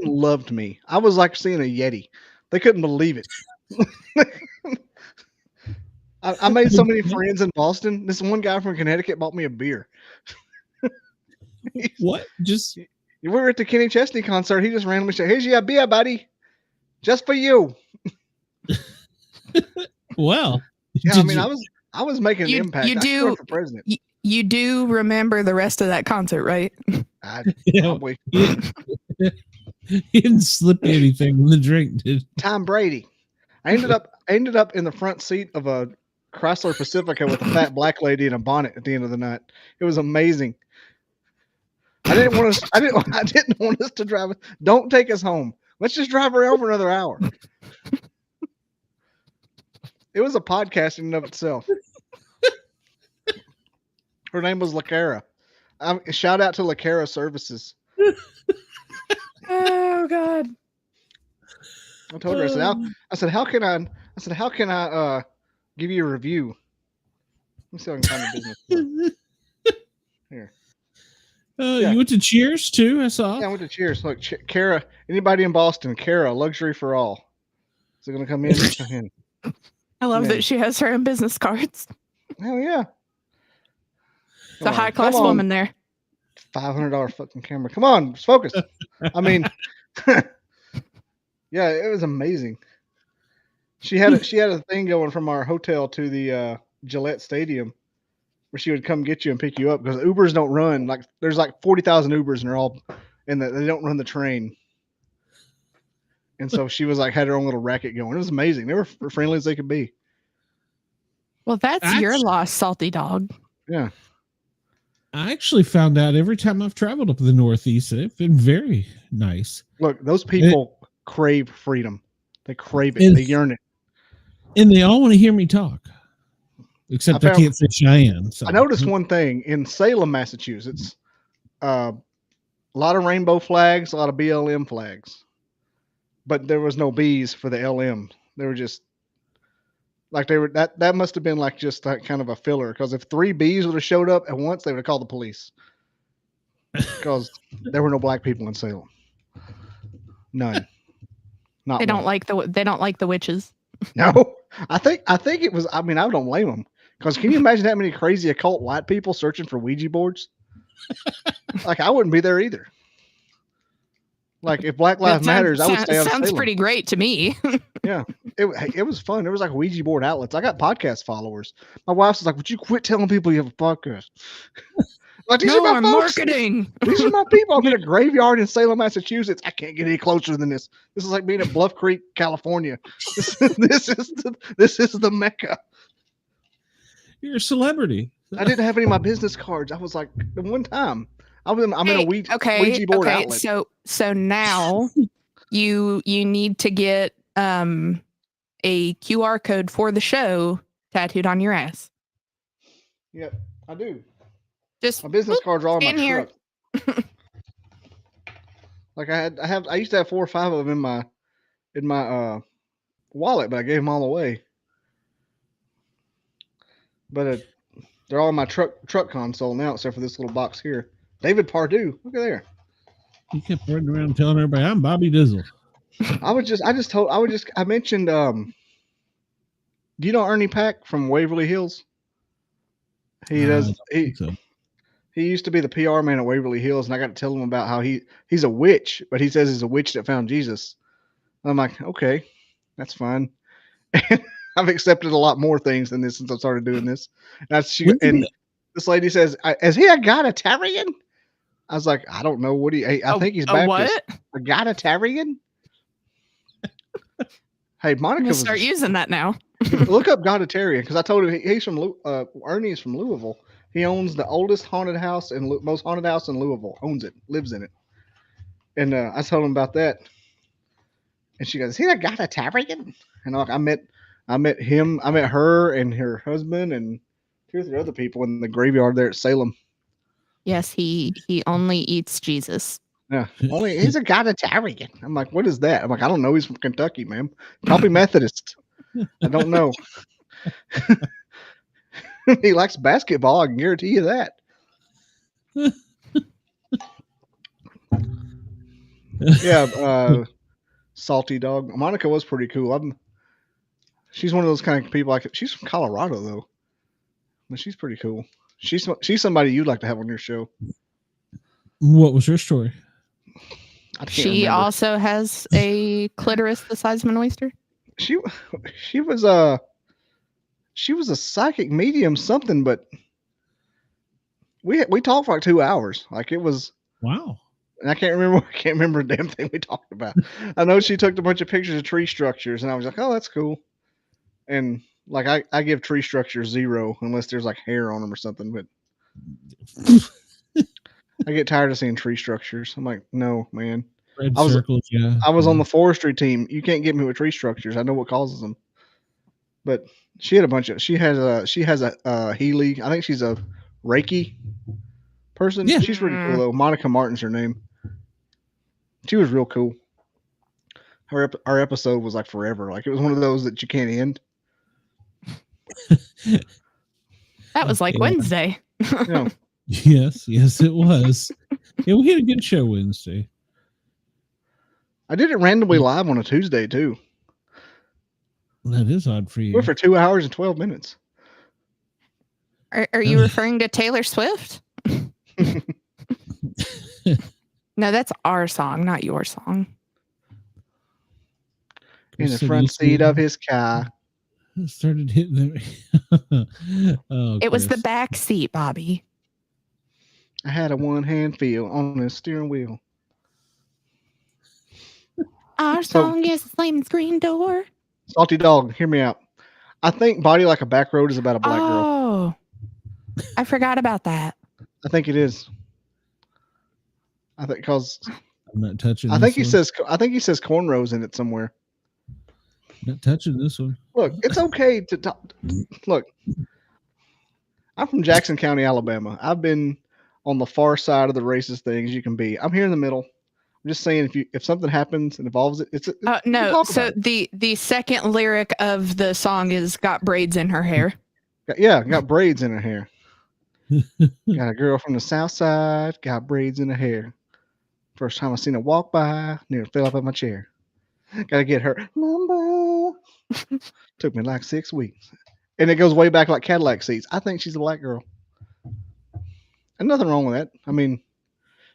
loved me. I was like seeing a Yeti. They couldn't believe it. I made so many friends in Boston. This one guy from Connecticut bought me a beer. What? Just we were at the Kenny Chesney concert. He just randomly said, "Here's your beer, buddy, just for you." Well, yeah, I mean, I was making an impact. You I do for president. You do remember the rest of that concert, right? Probably. He didn't slip anything in the drink, did Tom Brady. I ended up in the front seat of a Chrysler Pacifica with a fat black lady in a bonnet at the end of the night. It was amazing. I didn't want us to drive. Don't take us home. Let's just drive around for another hour. It was a podcast in and of itself. Her name was LaCara. Shout out to LaCara Services. Oh God. I told her, I said, how can I give you a review? Let me see if I can find a business card. Here. You went to Cheers too, I saw. Yeah, I went to Cheers. Look, Cara, anybody in Boston, Cara, luxury for all. Is it going to come in? Come in. I love that she has her own business cards. Hell yeah. It's a high class woman there. $500 fucking camera. Come on, just focus. I mean, yeah, it was amazing. She had a thing going from our hotel to the Gillette Stadium where she would come get you and pick you up because Ubers don't run. Like there's like 40,000 Ubers and they're all they don't run the train. And so she was like had her own little racket going. It was amazing. They were friendly as they could be. Well, that's your loss, salty dog. Yeah. I actually found out every time I've traveled up the Northeast, they've been very nice. Look, those people crave freedom. They crave it. They yearn it. And they all want to hear me talk. Except I can't say Cheyenne. So. I noticed one thing in Salem, Massachusetts. A lot of rainbow flags, a lot of BLM flags. But there was no B's for the LM. They were just like that must have been like just that kind of a filler because if 3 B's would have showed up at once, they would have called the police because there were no black people in Salem. None. Not they don't like the witches. No, I think it was. I mean, I don't blame them because can you imagine that many crazy occult white people searching for Ouija boards? Like I wouldn't be there either. Like if Black Lives Matters, I would stay out of Salem. Sounds pretty great to me. Yeah, it was fun. There was like Ouija board outlets. I got podcast followers. My wife was like, "Would you quit telling people you have a podcast?" Like, these are my folks. Marketing. These are my people. I'm in a graveyard in Salem, Massachusetts. I can't get any closer than this. This is like being at Bluff Creek, California. This is the Mecca. You're a celebrity. I didn't have any of my business cards. I was like, the one time I'm in a Ouija board outlet. So now you need to get a QR code for the show tattooed on your ass. Yep, I do. Just my business cards are all in my here. truck. Like I used to have 4 or 5 of them in my wallet, but I gave them all away. But they're all in my truck console now, except for this little box here. David Pardue, look at there. He kept running around telling everybody, "I'm Bobby Dizzle." I mentioned. Do you know Ernie Pack from Waverly Hills? He does. He used to be the PR man at Waverly Hills, and I got to tell him about how he's a witch, but he says he's a witch that found Jesus. And I'm like, okay, that's fine. And I've accepted a lot more things than this since I started doing this. And this lady says, "Is he a Goditarian?" I was like, I don't know. I think he's Baptist. What? A Goditarian? Hey, I'm Monica gonna was. start using that now. Look up Goditarian because I told him he's from Ernie's from Louisville. He owns the oldest haunted house and most haunted house in Louisville. Owns it, lives in it. And I told him about that, and she goes, "See that Goditarian?" And I met him, I met her and her husband and 2 or 3 other people in the graveyard there at Salem. Yes, he only eats Jesus. Yeah, only he's a Goditarian. I'm like, what is that? I'm like, I don't know. He's from Kentucky, man. Probably Methodist. I don't know. He likes basketball. I can guarantee you that. Yeah, salty dog. Monica was pretty cool. She's one of those kind of people. She's from Colorado though, but she's pretty cool. She's somebody you'd like to have on your show. What was her story? She remember. also has a clitoris the size of an oyster. She was a psychic medium something, but we talked for like 2 hours. Like it was wow. And I can't remember a damn thing we talked about. I know she took a bunch of pictures of tree structures, and I was like, oh, that's cool. And like I give tree structures 0 unless there's like hair on them or something. But I get tired of seeing tree structures. I'm like, no, man. Red circles, yeah. I was on the forestry team. You can't get me with tree structures. I know what causes them. But she had a bunch of. She has a Healy. I think she's a Reiki person. Yeah. She's pretty cool though. Monica Martin's her name. She was real cool. Our episode was like forever. Like it was one of those that you can't end. That was like Wednesday. Yeah. Yes, it was. Yeah, we had a good show Wednesday. I did it randomly live on a Tuesday too. That is odd for you. We're for 2 hours and 12 minutes. Are you referring to Taylor Swift? No, that's our song, not your song. In the front seat of his car. Started hitting them. It was the back seat, Bobby. I had a one-hand feel on the steering wheel. Our song is the slamming screen door. Salty dog, hear me out. I think Body Like a Back Road is about a black girl. Oh, I forgot about that. I think it is. I think because I'm not touching. I think he says cornrows in it somewhere. Not touching this one. Look, it's okay to talk. Look, I'm from Jackson County, Alabama. I've been on the far side of the racist things you can be. I'm here in the middle. I'm just saying, if something happens and involves it, it's no. So the second lyric of the song is "got braids in her hair." Yeah, got braids in her hair. Got a girl from the south side, got braids in her hair. First time I seen her walk by, nearly fell off of my chair. Gotta get her number. Took me like 6 weeks. And it goes way back like Cadillac seats. I think she's a black girl. And nothing wrong with that. I mean,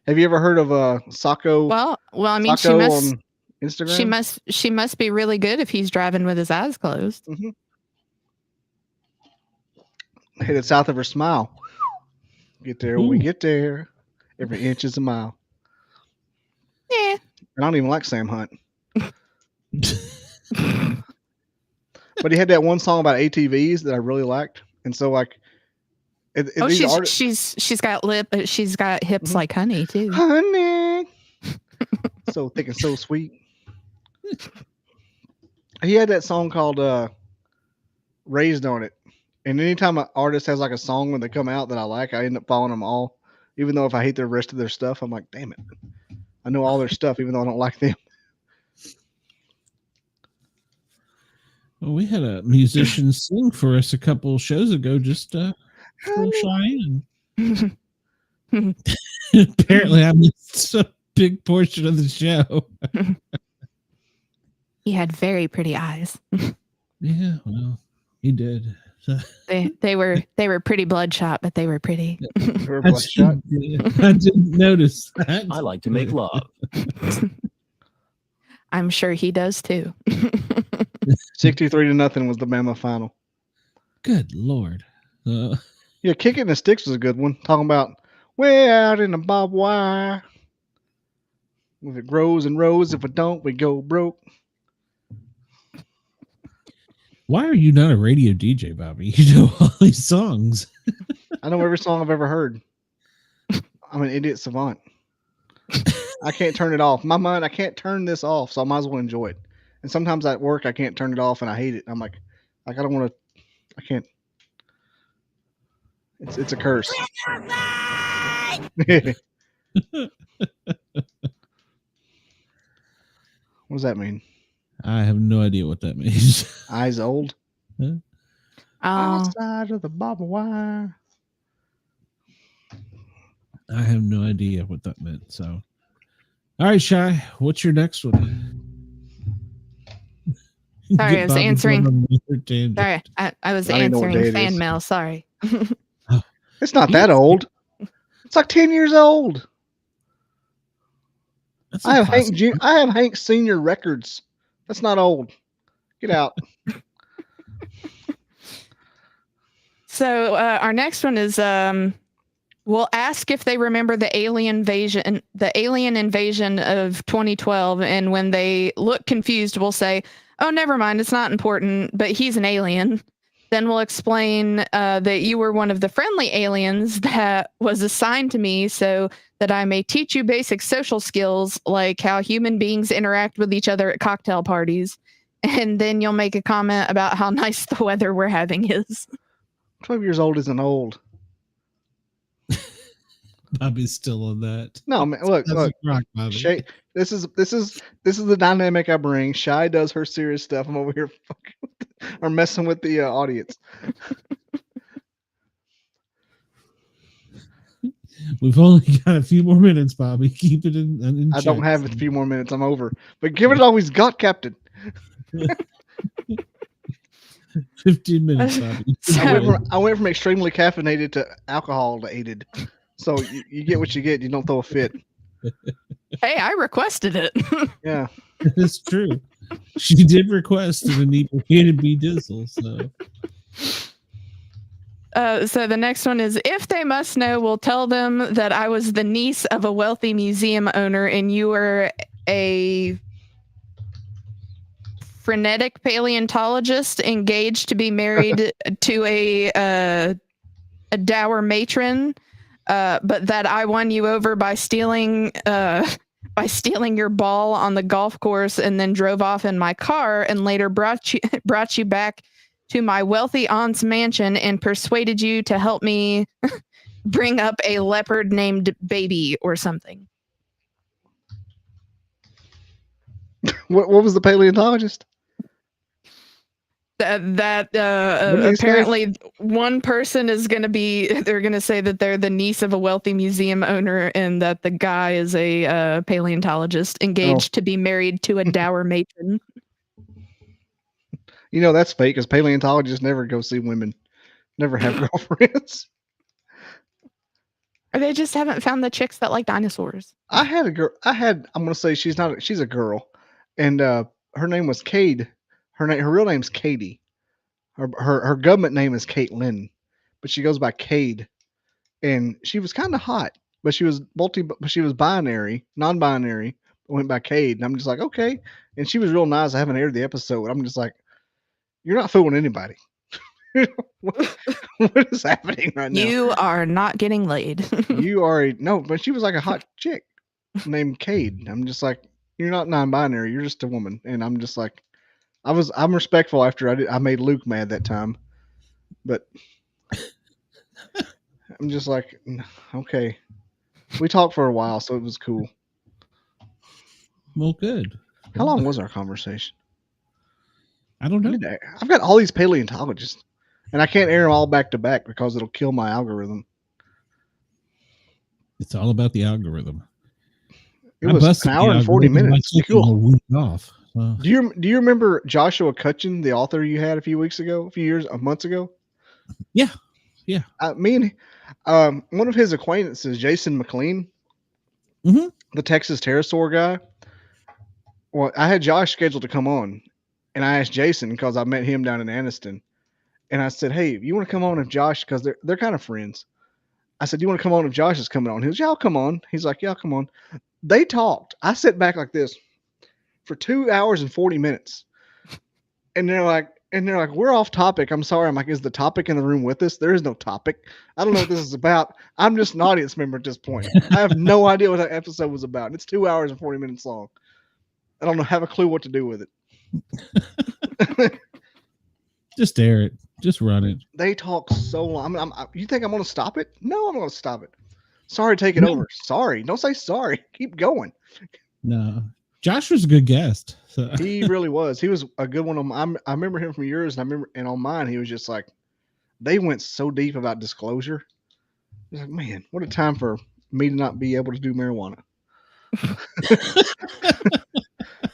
have you ever heard of Sacco? Well, I mean, Sacco she must. on Instagram? She must be really good if he's driving with his eyes closed. Mm-hmm. Headed south of her smile. Get there when we get there. Every inch is a mile. Yeah. And I don't even like Sam Hunt. But he had that one song about ATVs that I really liked, and so like, she's got hips like honey too. Honey, so thick and so sweet. He had that song called "Raised on It," and anytime an artist has like a song when they come out that I like, I end up following them all, even though if I hate the rest of their stuff, I'm like, damn it, I know all their stuff, even though I don't like them. Well, we had a musician sing for us a couple shows ago, just real shy. Apparently, I missed a big portion of the show. He had very pretty eyes. Yeah, well, he did. So. They were pretty bloodshot, but they were pretty. I didn't notice that. I like to make love. I'm sure he does too. 63-0 was the Bama final. Good Lord. Yeah, Kicking the Sticks was a good one. Talking about way out in the barbed wire. If it grows and grows, if it don't, we go broke. Why are you not a radio DJ, Bobby? You know all these songs. I know every song I've ever heard. I'm an idiot savant. I can't turn it off. My mind, I can't turn this off, so I might as well enjoy it. And sometimes at work, I can't turn it off, and I hate it. I'm like I don't want to. I can't. It's a curse. What does that mean? I have no idea what that means. Eyes old. Huh? Outside of the barbed wire. I have no idea what that meant. So, all right, Shy, what's your next one? Sorry, Get I was Bobby answering. going on another tangent. Sorry, I was I don't even know what day answering it fan is. mail. Sorry. It's not that old. It's like 10 years old. That's I have impossible. I have Hank Senior records. That's not old. Get out. So our next one is we'll ask if they remember the alien invasion of 2012, and when they look confused, we'll say, "Oh, never mind, it's not important, but he's an alien." Then we'll explain that you were one of the friendly aliens that was assigned to me so that I may teach you basic social skills like how human beings interact with each other at cocktail parties. And then you'll make a comment about how nice the weather we're having is. 12 years old isn't old. Bobby's still on that. No, man, look. Rock, Bobby. Shay, this is the dynamic I bring. Shy does her serious stuff. I'm over here fucking or messing with the audience. We've only got a few more minutes, Bobby. Keep it in I don't check. have a few more minutes. I'm over. But give it all he's got, Captain. 15 minutes, Bobby. I went from extremely caffeinated to alcohol aided. So you get what you get. You don't throw a fit. Hey, I requested it. Yeah. That's true. She did request an inebriated Bobby Dizzle, so. So the next one is, if they must know, we'll tell them that I was the niece of a wealthy museum owner and you were a frenetic paleontologist engaged to be married to a dour matron, but that I won you over by stealing your ball on the golf course and then drove off in my car and later brought you back to my wealthy aunt's mansion and persuaded you to help me bring up a leopard named Baby or something. What was the paleontologist? Apparently one person is going to be, they're going to say that they're the niece of a wealthy museum owner and that the guy is a paleontologist engaged to be married to a dour matron. You know, that's fake because paleontologists never go see women, never have girlfriends. Or they just haven't found the chicks that like dinosaurs. I had a girl. I'm going to say she's a girl. And her name was Cade. Her real name's Katie. Her government name is Caitlin, but she goes by Cade. And she was kind of hot, but she was binary, non-binary, went by Cade. And I'm just like, okay. And she was real nice. I haven't aired the episode. I'm just like, you're not fooling anybody. What is happening right now? You are not getting laid. You are no, but she was like a hot chick named Cade. I'm just like, you're not non-binary. You're just a woman. And I'm just like, I'm respectful after I made Luke mad that time, but I'm just like, okay. We talked for a while, so it was cool. Well, good. How long was our conversation? I don't know. I've got all these paleontologists, and I can't air them all back to back because it'll kill my algorithm. It's all about the algorithm. It was an hour and 40 minutes. Cool. A week off. So. Do you remember Joshua Cutchin, the author you had months ago? Yeah. One of his acquaintances, Jason McLean, the Texas pterosaur guy. Well, I had Josh scheduled to come on, and I asked Jason because I met him down in Anniston, and I said, "Hey, you want to come on if Josh?" Because they're kind of friends. I said, "Do you want to come on if Josh is coming on?" He was, "Yeah, I'll come on." He's like, "Yeah, I'll come on." They talked. I sat back like this for 2 hours and 40 minutes, and they're like, And they're like, we're off topic. I'm sorry. I'm like, is the topic in the room with us? There is no topic. I don't know what this is about. I'm just an audience member at this point. I have no idea what that episode was about. It's 2 hours and 40 minutes long. I don't have a clue what to do with it. Just air it. Just run it. They talk so long. You think I'm going to stop it? No, I'm going to stop it. Sorry, take it over. Sorry. Don't say sorry. Keep going. No. Josh was a good guest. So. He really was. He was a good one. I remember him from yours, and on mine, he was just like, they went so deep about disclosure. He's like, man, what a time for me to not be able to do marijuana.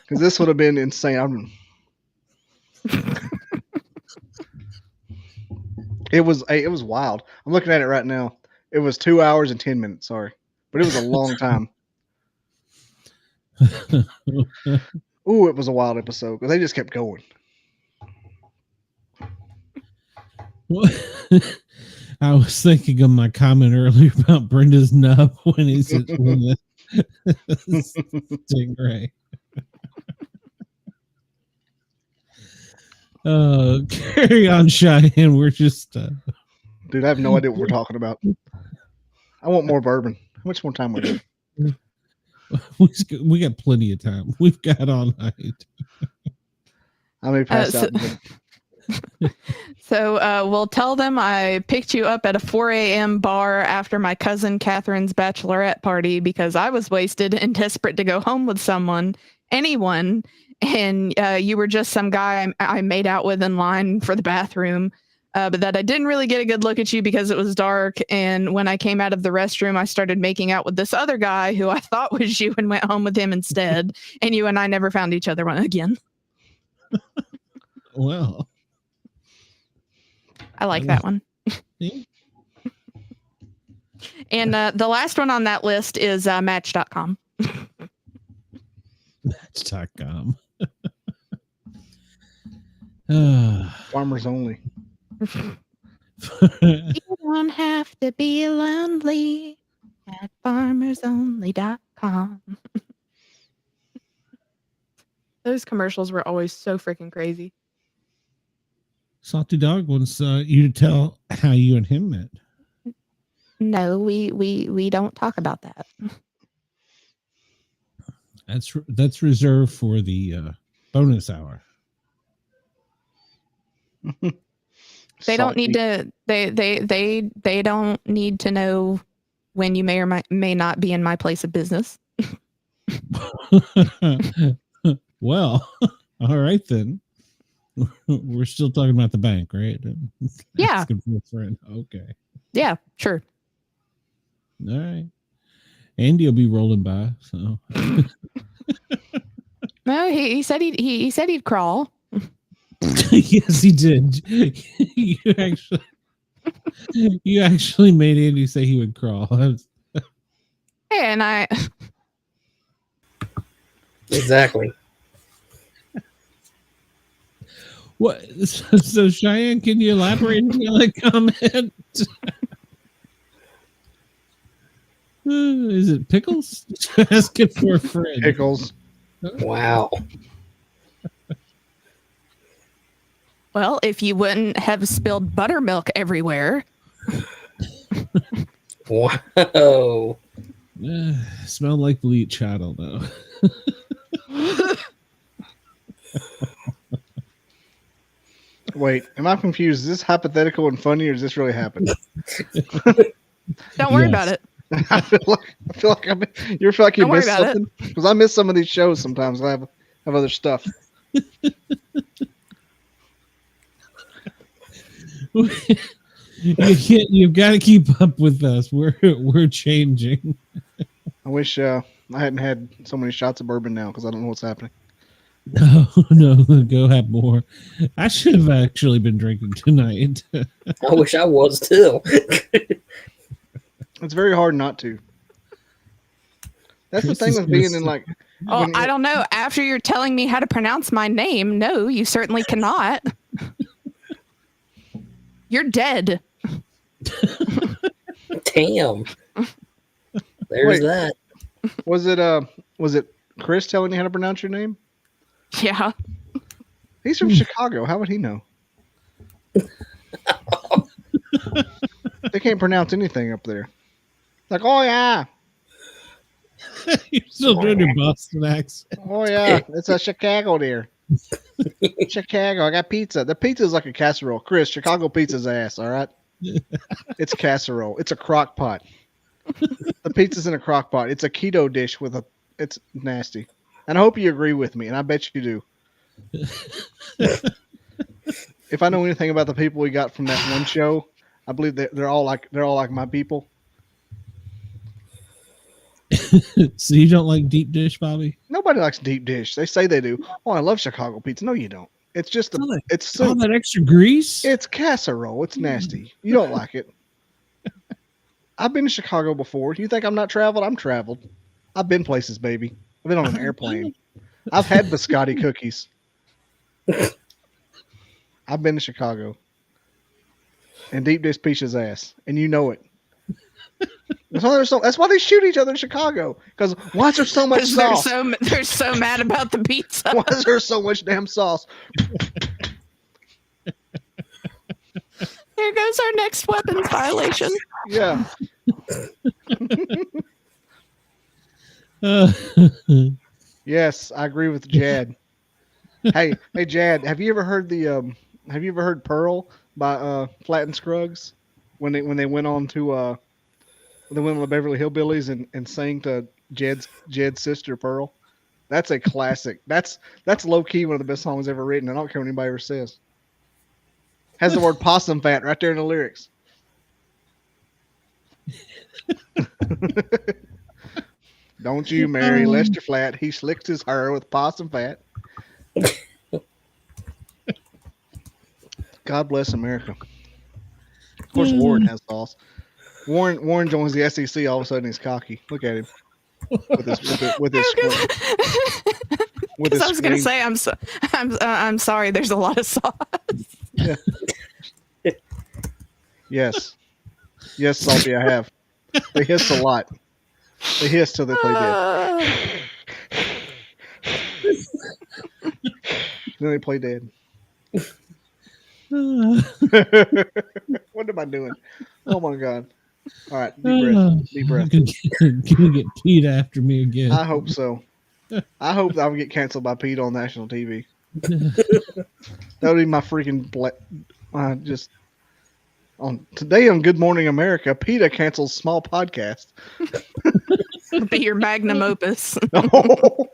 Because this would have been insane. It was wild. I'm looking at it right now. It was 2 hours and 10 minutes. Sorry, but it was a long time. Ooh, it was a wild episode because they just kept going. Well, I was thinking of my comment earlier about Brenda's nub when he's when the stingray. Carry on, Cheyenne. We're just dude, I have no idea what we're talking about. I want more bourbon. How much more time we got? We got plenty of time. We've got all night. I may pass out. So we'll tell them I picked you up at a 4 a.m. bar after my cousin Catherine's bachelorette party because I was wasted and desperate to go home with anyone, and you were just some guy I made out with in line for the bathroom. But that I didn't really get a good look at you because it was dark. And when I came out of the restroom, I started making out with this other guy who I thought was you and went home with him instead. And you and I never found each other again. Well, I like that one. And the last one on that list is Match.com. Match.com. Farmers only. You don't have to be lonely at farmersonly.com. Those commercials were always so freaking crazy. Salty Dog wants you to tell how you and him met. No, we don't talk about that. That's reserved for the bonus hour. They don't need to. They don't need to know when you may or may not be in my place of business. Well, all right then. We're still talking about the bank, right? Yeah. Asking for a friend. Okay. Yeah, sure. All right. Andy will be rolling by. So. No, he said he'd crawl. Yes, he did. You actually made Andy say he would crawl. And I exactly. What? So Cheyenne, can you elaborate on that comment? Is it Pickles? Asking for a friend. Pickles. Wow. Well, if you wouldn't have spilled buttermilk everywhere. Wow. Smelled like bleach. I don't know. Wait, am I confused? Is this hypothetical and funny, or is this really happening? Don't worry about it. I feel like you Don't worry missed about something because I miss some of these shows sometimes. I have other stuff. You've got to keep up with us. We're changing. I wish I hadn't had so many shots of bourbon now because I don't know what's happening. No, go have more. I should have actually been drinking tonight. I wish I was too. It's very hard not to. That's the thing with being in like. Oh, I don't know. After you're telling me how to pronounce my name, no, you certainly cannot. You're dead. Damn. There's that. Was it Chris telling you how to pronounce your name? Yeah. He's from Chicago. How would he know? They can't pronounce anything up there. Like, oh yeah, You're still doing your Boston accent. oh yeah, it's a Chicago there. Chicago, I got pizza. The pizza is like a casserole. Chris, Chicago pizza's ass. All right, it's casserole. It's a crock pot. The pizza's in a crock pot. It's a keto dish with a. It's nasty. And I hope you agree with me, and I bet you do. If I know anything about the people we got from that one show, I believe that they're all like my people. So you don't like deep dish, Bobby? Nobody likes deep dish. They say they do. Oh, I love Chicago pizza. No, you don't. It's just it's all that extra grease. It's casserole. It's nasty. You don't like it. I've been to Chicago before. You think I'm not traveled? I'm traveled. I've been places, baby. I've been on an airplane. I've had biscotti cookies. I've been to Chicago. And deep dish pizza's ass. And you know it. That's why they shoot each other in Chicago. Because why is there so much sauce? They're so mad about the pizza. Why is there so much damn sauce? There goes our next weapons violation. Yeah. Yes, I agree with Jad. Hey, Jad, have you ever heard Pearl by Flat and Scruggs when they went on to they went on the Beverly Hillbillies and sang to Jed's sister Pearl? That's a classic. That's low key one of the best songs ever written. I don't care what anybody ever says. Has the word possum fat right there in the lyrics. Don't you marry Lester Flat. He slicks his hair with possum fat. God bless America. Of course, Warren has sauce. Warren joins the SEC. All of a sudden, he's cocky. Look at him with his Because I was going to say, I'm sorry. There's a lot of sauce. Yeah. Yes, Salty. I have. They hiss a lot. They hiss till they play dead. Then they play dead. What am I doing? Oh my god! All right, deep breath. Gonna get Pete after me again. I hope so. I hope I'll get canceled by Pete on national TV. That would be my freaking just on today on Good Morning America. PETA cancels small podcast. It'll be your magnum opus. Oh.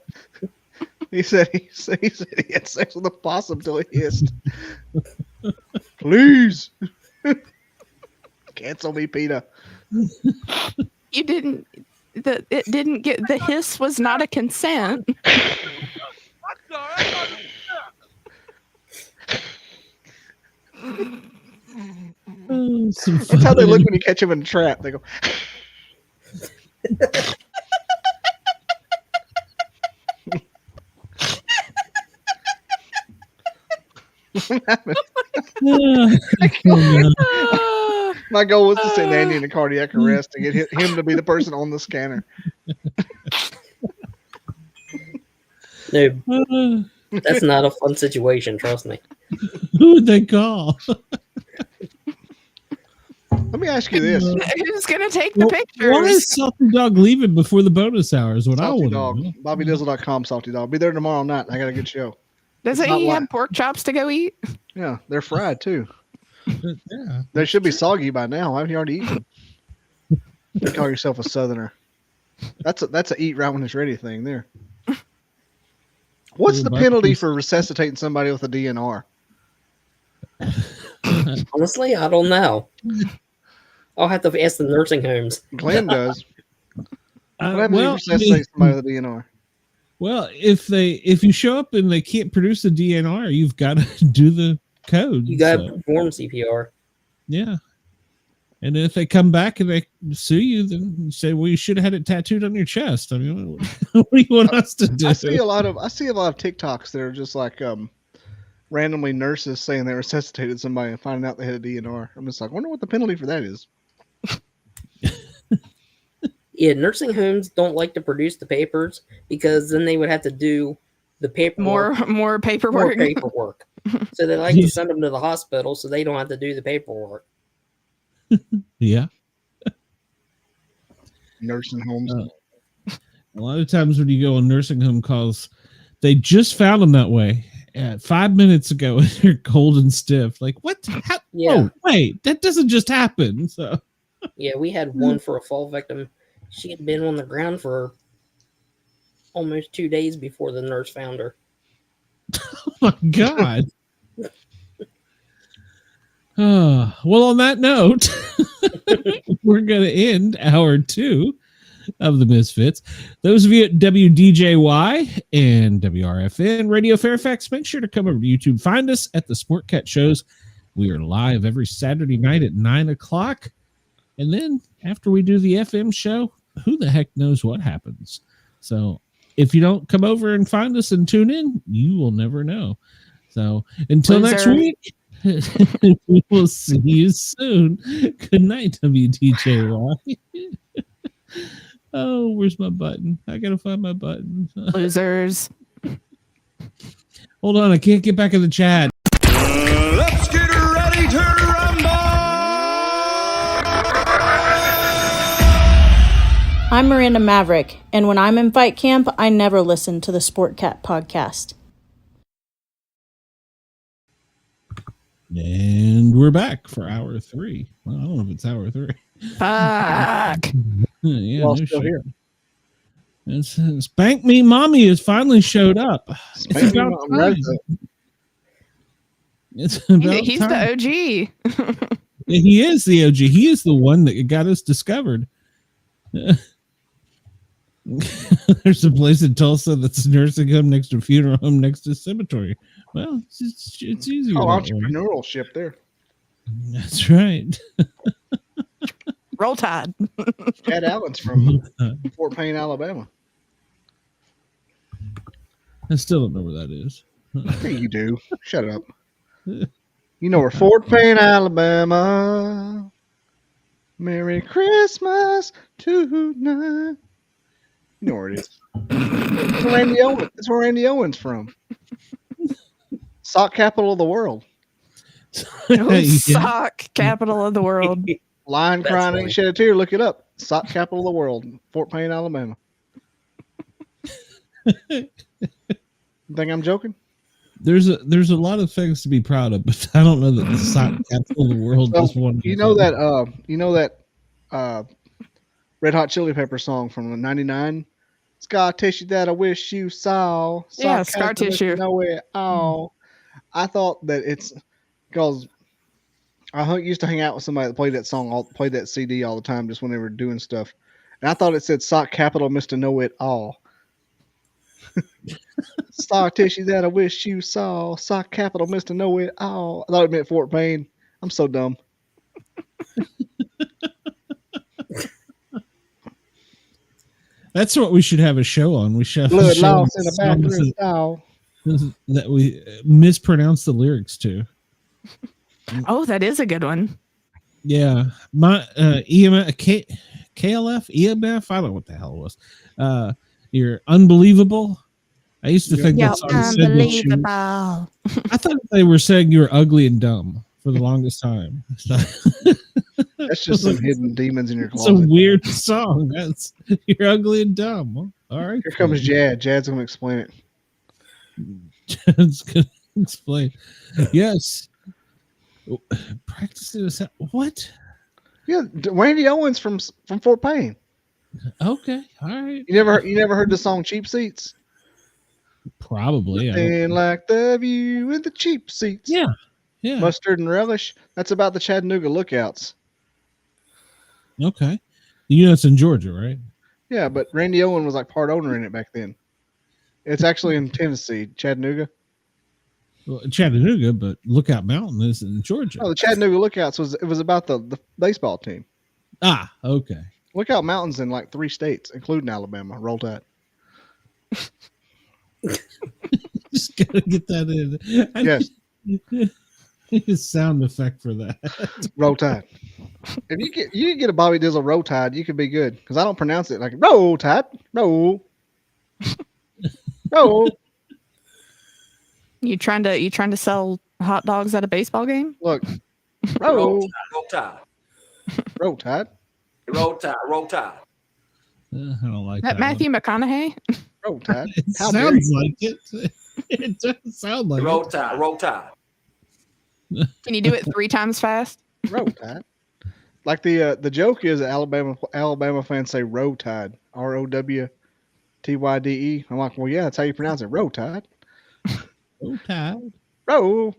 He said he had sex with a possum till he hissed. Please cancel me, PETA. You didn't. It didn't get the hiss was not a consent. That's how they look when you catch them in a trap. They go. What happened? My goal was to send Andy in a cardiac arrest and get him to be the person on the scanner. Dude, that's not a fun situation. Trust me. Who would they call? Let me ask you this: who's gonna take the pictures? Why is Salty Dog leaving before the bonus hours? What Salty I want Dog, to know. BobbyDizzle.com, Salty Dog. Be there tomorrow night. I got a good show. Doesn't he have pork chops to go eat? Yeah, they're fried too. Yeah, they should be soggy by now. Why have you already eaten? You call yourself a Southerner. That's a eat right when it's ready thing there. What's the penalty for resuscitating somebody with a DNR? Honestly, I don't know. I'll have to ask the nursing homes. Glenn does. What happens if you resuscitate somebody with a DNR? Well, if you show up and they can't produce a DNR, you've got to do the code. You got to perform CPR. Yeah. And then if they come back and they sue you, then you say, well, you should have had it tattooed on your chest. I mean, what do you want us to do? I see a lot of TikToks that are just like randomly nurses saying they resuscitated somebody and finding out they had a DNR. I'm just like, I wonder what the penalty for that is. Yeah, nursing homes don't like to produce the papers because then they would have to do the paperwork. More paperwork. More paperwork. So they like to send them to the hospital so they don't have to do the paperwork. Yeah. Nursing homes. A lot of times when you go on nursing home calls, they just found them that way 5 minutes ago, and they're cold and stiff. Like, what? Yeah. Oh, wait, that doesn't just happen. So, Yeah, we had one for a fall victim. She had been on the ground for almost 2 days before the nurse found her. oh my God. Well, on that note, we're going to end hour 2 of the Misfits. Those of you at WDJY and WRFN Radio Fairfax, make sure to come over to YouTube. Find us at the Sportcat shows. We are live every Saturday night at 9 o'clock. And then after we do the FM show, who the heck knows what happens? So if you don't come over and find us and tune in, you will never know. So until next week, we will see you soon. Good night, WDJY. Oh, where's my button? I gotta find my button. Losers. Hold on, I can't get back in the chat. Let's get ready to rumble! I'm Miranda Maverick, and when I'm in fight camp, I never listen to the Sportcat podcast. And we're back for hour 3. Well, I don't know if it's hour 3. Fuck. Yeah, Well, no still shit. here. It's, Spank Me Mommy has finally showed up. Spank Me Mommy, right? It's about He's time. the OG. Yeah, he is the OG. He is the one that got us discovered. There's a place in Tulsa that's a nursing home next to a funeral home next to a cemetery. Well, it's easier. Oh, that way. entrepreneurship there. That's right. Roll Tide. Chad Allen's from Fort Payne, Alabama. I still don't know where that is. Yeah, you do. Shut up. You know where Fort Payne, Alabama. Merry Christmas tonight. You know where it is. It's where Randy Owens. It's where Randy Owens from. Sock capital of the world. Sock capital of the world. Lion That's crying funny. ain't shed a tear. Look it up. Sock capital of the world. Fort Payne, Alabama. You think I'm joking? There's a lot of things to be proud of, but I don't know that the sock capital of the world is one. You know that Red Hot Chili Pepper song from '99. Scar tissue that I wish you saw. Yeah, Sock scar capital, tissue. you know it all. I thought that it's because I used to hang out with somebody that played that song, played that CD all the time, just when they were doing stuff. And I thought it said sock capital, Mr. Know It All. Sock tissue that I wish you saw. Sock capital, Mr. Know It All. I thought it meant Fort Payne. I'm so dumb. That's what we should have a show on. We should have a Blood show lost in the on songs bathroom stall. that we mispronounce the lyrics to. Oh, that is a good one. Yeah, my KLF, EMF. I don't know what the hell it was. You're unbelievable. I used to think Yeah, that song said that you, unbelievable. I thought they were saying you were ugly and dumb for the longest time. That's just some hidden demons in your It's a closet. weird song. That's you're ugly and dumb. Well, all right. Here comes Jad. Jad's going to explain it. Jad's gonna explain. Yes. Practicing this. What? Yeah, Randy Owens from Fort Payne. Okay. All right. You never heard the song "Cheap Seats"? Probably. And like the view in the cheap seats. Yeah. Yeah. Mustard and relish. That's about the Chattanooga Lookouts. Okay. You know it's in Georgia, right? Yeah, but Randy Owen was like part owner in it back then. It's actually in Tennessee, Chattanooga. Well, Chattanooga, but Lookout Mountain is in Georgia. Oh, the Chattanooga Lookouts was about the baseball team. Ah, okay. Lookout Mountain's in like 3 states, including Alabama. Roll Tide. Just gotta get that in. Yes. Need a sound effect for that. Roll Tide. If you can get a Bobby Dizzle Roll Tide, you could be good. Because I don't pronounce it like Roll Tide. Roll. Roll. You trying to sell hot dogs at a baseball game? Look, Roll roll, Tide. roll tide, Roll Tide. Roll Tide. I don't like That that Matthew McConaughey? roll tide. It How dare sounds you? like it. It doesn't sound like Roll it. Tide. Roll Tide. Can you do it 3 times fast? Roll tide. Like the joke is Alabama fans say row tide, ROWTYDE. I'm like, well, yeah, that's how you pronounce it, row tide. Oh, Tide. Row,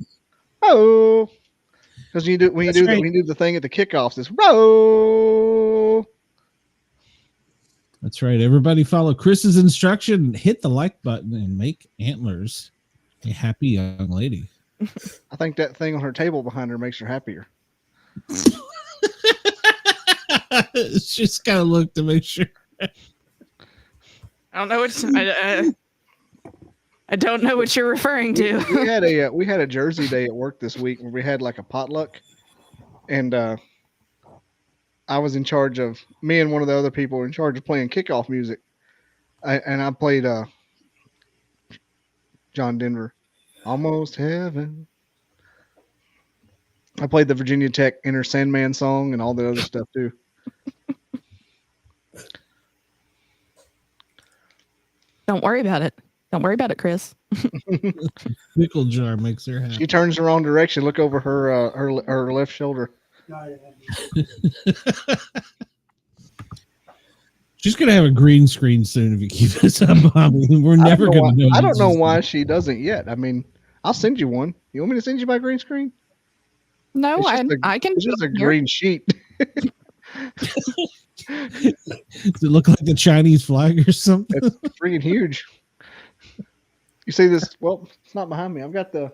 row. Because when you That's do right. when you do the thing at the kickoffs, it's row. That's right. Everybody follow Chris's instruction. Hit the like button and make Antlers a happy young lady. I think that thing on her table behind her makes her happier. She's got to look to make sure. I don't know what I don't know what you're referring to. We had a Jersey day at work this week where we had like a potluck, and I was in charge of me and one of the other people were in charge of playing kickoff music, and I played John Denver, Almost Heaven. I played the Virginia Tech Inner Sandman song and all the other stuff too. Don't worry about it. Don't worry about it, Chris. Pickle jar makes her happy. She turns the wrong direction. Look over her left shoulder. She's gonna have a green screen soon if you keep this up, Bobby. We're never gonna know. I don't know why she doesn't yet. I mean, I'll send you one. You want me to send you my green screen? No, I can. It's just a green sheet. Does it look like the Chinese flag or something? It's freaking huge. You see this? Well, it's not behind me. I've got the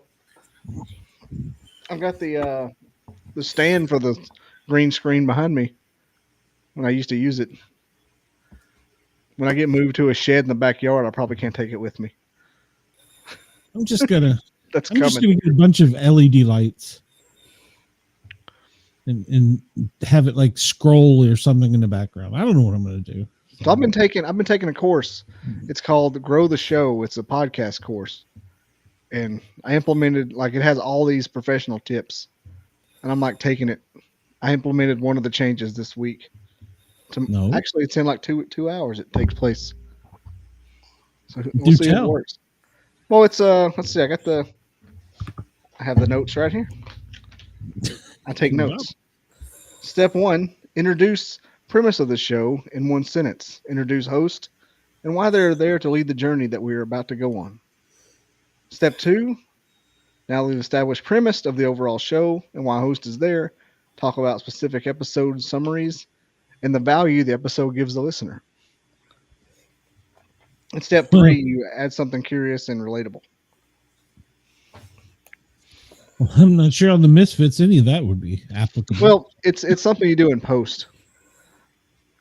stand for the green screen behind me when I used to use it. When I get moved to a shed in the backyard, I probably can't take it with me. I'm just gonna That's I'm coming. just gonna get a bunch of LED lights and have it like scroll or something in the background. I don't know what I'm gonna do. So I've been taking a course. It's called Grow the Show. It's a podcast course. And I implemented, like, it has all these professional tips. And I'm like taking it. I implemented one of the changes this week. Actually, it's in like two hours it takes place. So we'll see if it works. Well, it's let's see, I have the notes right here. I take notes. Step 1, introduce premise of the show in 1 sentence. Introduce host and why they're there to lead the journey that we are about to go on. Step 2, now we've established premise of the overall show and why host is there. Talk about specific episode summaries and the value the episode gives the listener. And step 3, you add something curious and relatable. Well, I'm not sure on the Misfits any of that would be applicable. Well, it's something you do in post.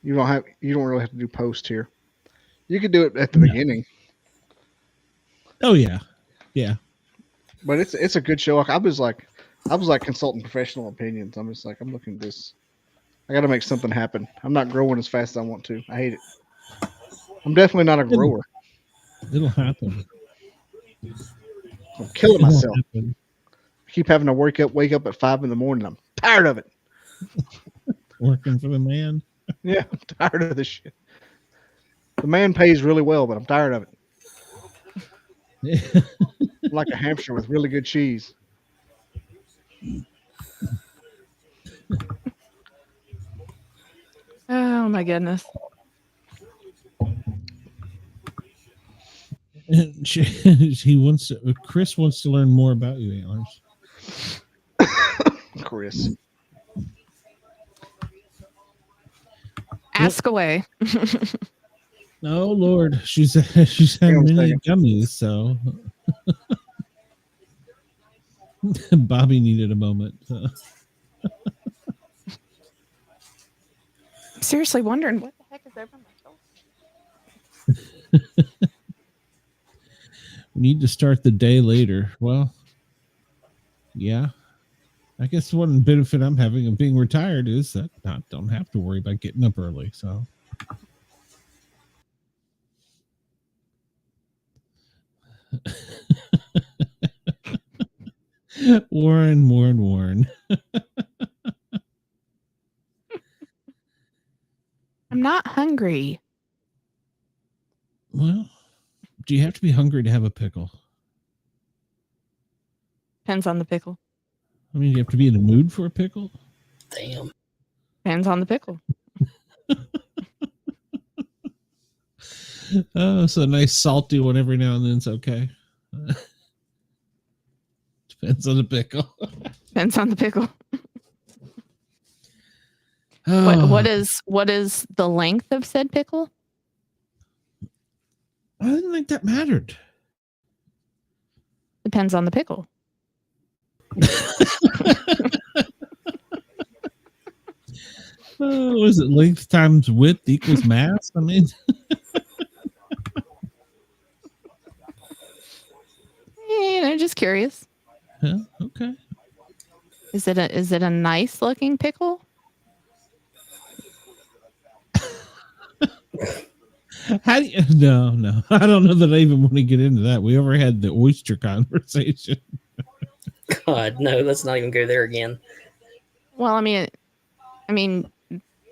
You don't really have to do post here. You could do it at the beginning. Oh yeah. Yeah. But it's a good show. I was like consulting professional opinions. I'm just like, I'm looking at this. I got to make something happen. I'm not growing as fast as I want to. I hate it. I'm definitely not a grower. It'll happen. I'm killing myself. I keep having to wake up at 5 in the morning. I'm tired of it. Working for the man. Yeah, I'm tired of this shit. The man pays really well, but I'm tired of it. I'm like a hamster with really good cheese. Oh my goodness. And Chris wants to learn more about you, Antlers. Chris. Ask away. Oh Lord, she's had many gummies, so Bobby needed a moment. I'm seriously wondering what the heck is over my shoulder. We need to start the day later. Well, yeah. I guess one benefit I'm having of being retired is that I don't have to worry about getting up early. So Warren. I'm not hungry. Well, do you have to be hungry to have a pickle? Depends on the pickle. I mean, you have to be in the mood for a pickle? Damn. Depends on the pickle. Oh, so a nice salty one every now and then is okay. Depends on the pickle. Depends on the pickle. Oh, What is the length of said pickle? I didn't think that mattered. Depends on the pickle. Was it length times width equals mass? I mean, Just curious. yeah, okay. Is it a nice looking pickle? How do you? No. I don't know that I even want to get into that. We ever had the oyster conversation. God, no, let's not even go there again. Well, I mean,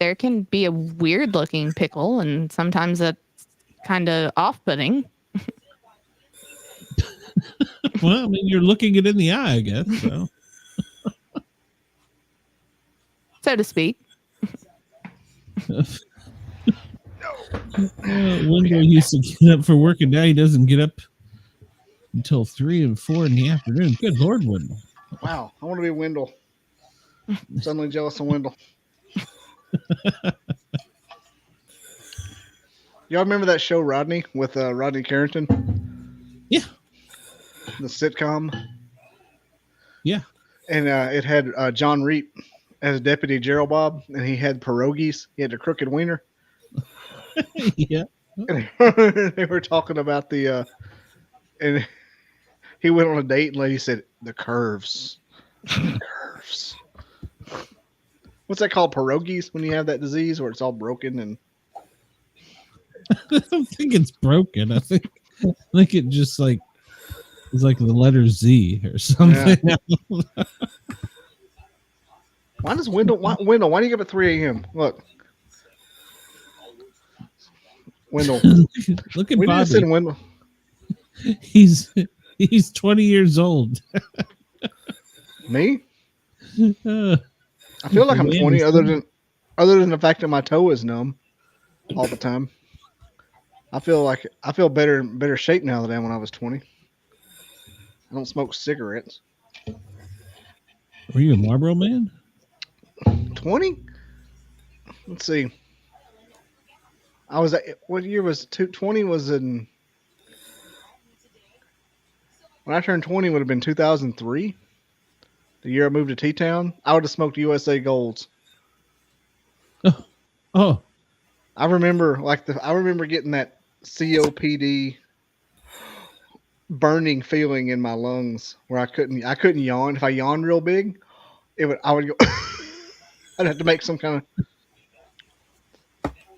there can be a weird looking pickle, and sometimes that's kind of off-putting. Well, I mean, you're looking it in the eye, I guess. So to speak. Wendell used to get up for work, and now he doesn't get up until 3 and 4 in the afternoon. Good Lord, Wendell. Wow, I want to be Wendell. I'm suddenly jealous of Wendell. Y'all remember that show Rodney with Rodney Carrington? Yeah. The sitcom? Yeah. And it had John Reap as Deputy Gerald Bob, and he had pierogies. He had a crooked wiener. Yeah. And they were talking about the and he went on a date and lady said the curves. The curves. What's that called? Pierogies when you have that disease where it's all broken and I don't think it's broken. I think it just like it's like the letter Z or something. Yeah. Why does Wendell why do you get up at 3 a.m.? Look. Wendell. Look at we Bobby. Need to send Wendell. He's 20 years old. Me? I feel like I'm 20 other than the fact that my toe is numb all the time. I feel better shape now than I am when I was 20. I don't smoke cigarettes. Were you a Marlboro man? 20? Let's see. I was at, what year was 20 was in when I turned 20 would have been 2003. The year I moved to T-Town. I would have smoked USA Golds. Oh. I remember getting that COPD burning feeling in my lungs where I couldn't yawn. If I yawned real big, I would go I'd have to make some kind of.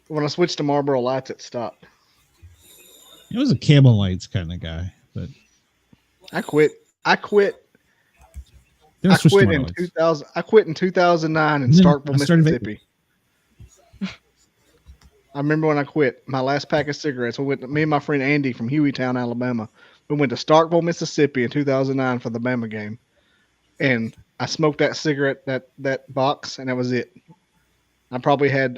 When I switched to Marlboro Lights, it stopped. He was a Camel Lights kind of guy, but I quit in 2000. I quit in 2009 in Starkville, Mississippi. I remember when I quit my last pack of cigarettes. Me and my friend Andy from Hueytown, Alabama. We went to Starkville, Mississippi in 2009 for the Bama game, and I smoked that cigarette, that box, and that was it. I've probably had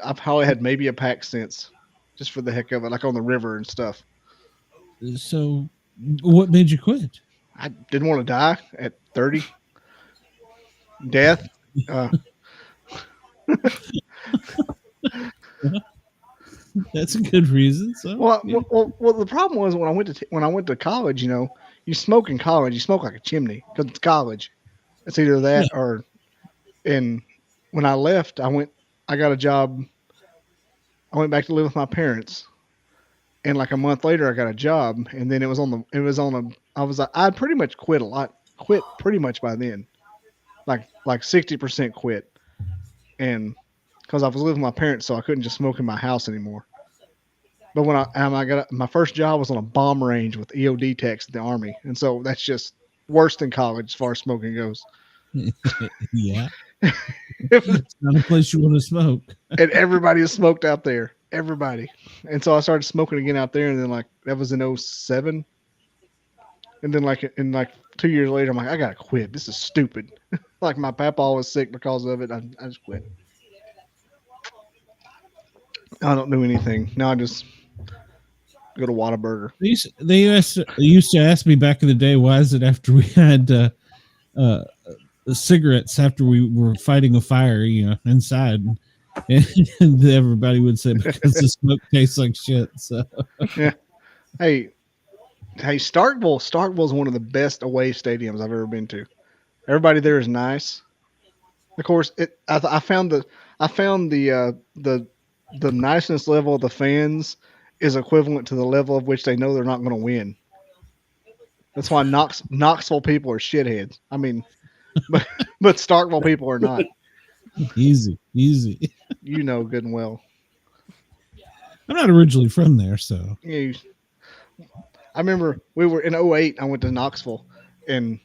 maybe a pack since, just for the heck of it, like on the river and stuff. So, what made you quit? I didn't want to die at 30. Death. That's a good reason. So, well, the problem was when I went to college. You know, you smoke in college, you smoke like a chimney because it's college. It's either that or. And when I left, I got a job. I went back to live with my parents, and like a month later, I got a job, and then I'd pretty much quit pretty much by then, like 60% quit, and because I was living with my parents, so I couldn't just smoke in my house anymore. But when I got my first job was on a bomb range with EOD techs at the Army, and so that's just worse than college as far as smoking goes. Yeah. It's not a place you want to smoke. And everybody is smoked out there. Everybody. And so I started smoking again out there, and then like that was in 2007. And then like 2 years later, I'm like, I gotta quit. This is stupid. Like my papa was sick because of it. I just quit. I don't do anything. Now I just go to Whataburger. They used to ask me back in the day, why is it after we had cigarettes after we were fighting a fire, inside, and everybody would say because the smoke tastes like shit. So yeah. Hey, Starkville is one of the best away stadiums I've ever been to. Everybody there is nice. Of course, I found the niceness level of the fans is equivalent to the level of which they know they're not going to win. That's why Knoxville people are shitheads. I mean, but Starkville people are not. Easy. You know good and well. I'm not originally from there, so. Yeah, I remember we were in 2008. I went to Knoxville, and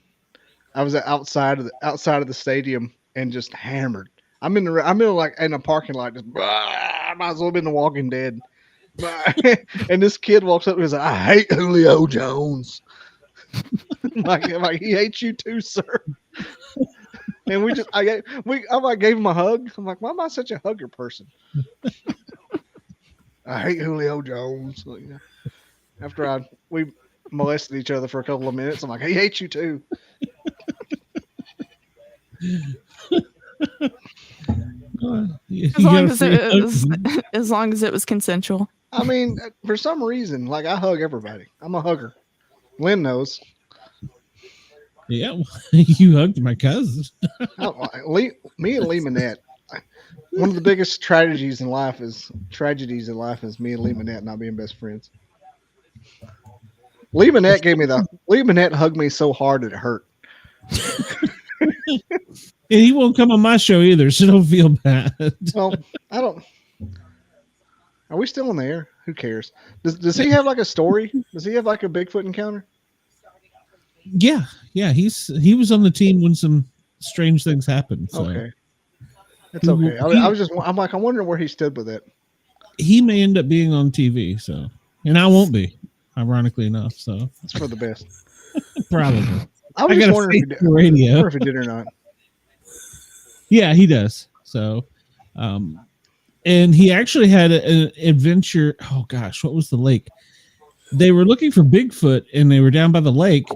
I was outside of the stadium and just hammered. I'm in like in a parking lot, just I might as well have been The Walking Dead. And this kid walks up and he's like, I hate Julio Jones. like he hates you too, sir. And I gave him a hug. I'm like, why am I such a hugger person? I hate Julio Jones. After we molested each other for a couple of minutes, I'm like, he hates you too. As long as it was consensual. I mean, for some reason, like I hug everybody. I'm a hugger. Lynn knows. Yeah, you hugged my cousin. Me and Lee Manette. One of the biggest tragedies in life is me and Lee Manette not being best friends. Lee Manette hugged me so hard that it hurt. And he won't come on my show either, so don't feel bad. Well, I don't. Are we still in the air? Who cares? Does he have like a story? Does he have like a Bigfoot encounter? Yeah. He was on the team when some strange things happened. So. Okay, it's okay. I'm wondering where he stood with it. He may end up being on TV, so, and I won't be, ironically enough. So it's for the best. Probably. I was just wondering if he did or not. Yeah, he does. So, and he actually had an adventure. Oh gosh, what was the lake? They were looking for Bigfoot, and they were down by the lake,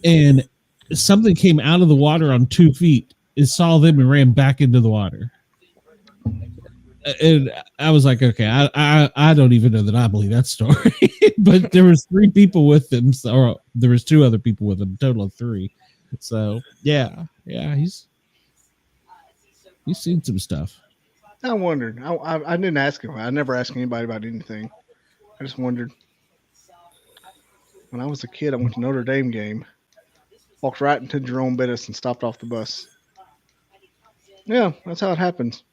and something came out of the water on 2 feet. It saw them and ran back into the water. And I was like, okay, I don't even know that I believe that story. But there was 3 people with him, or there was 2 other people with him, a total of 3. So yeah, he's seen some stuff. I wondered. I didn't ask him. I never asked anybody about anything. I just wondered. When I was a kid, I went to Notre Dame game, walked right into Jerome Bettis and stopped off the bus. Yeah, that's how it happens.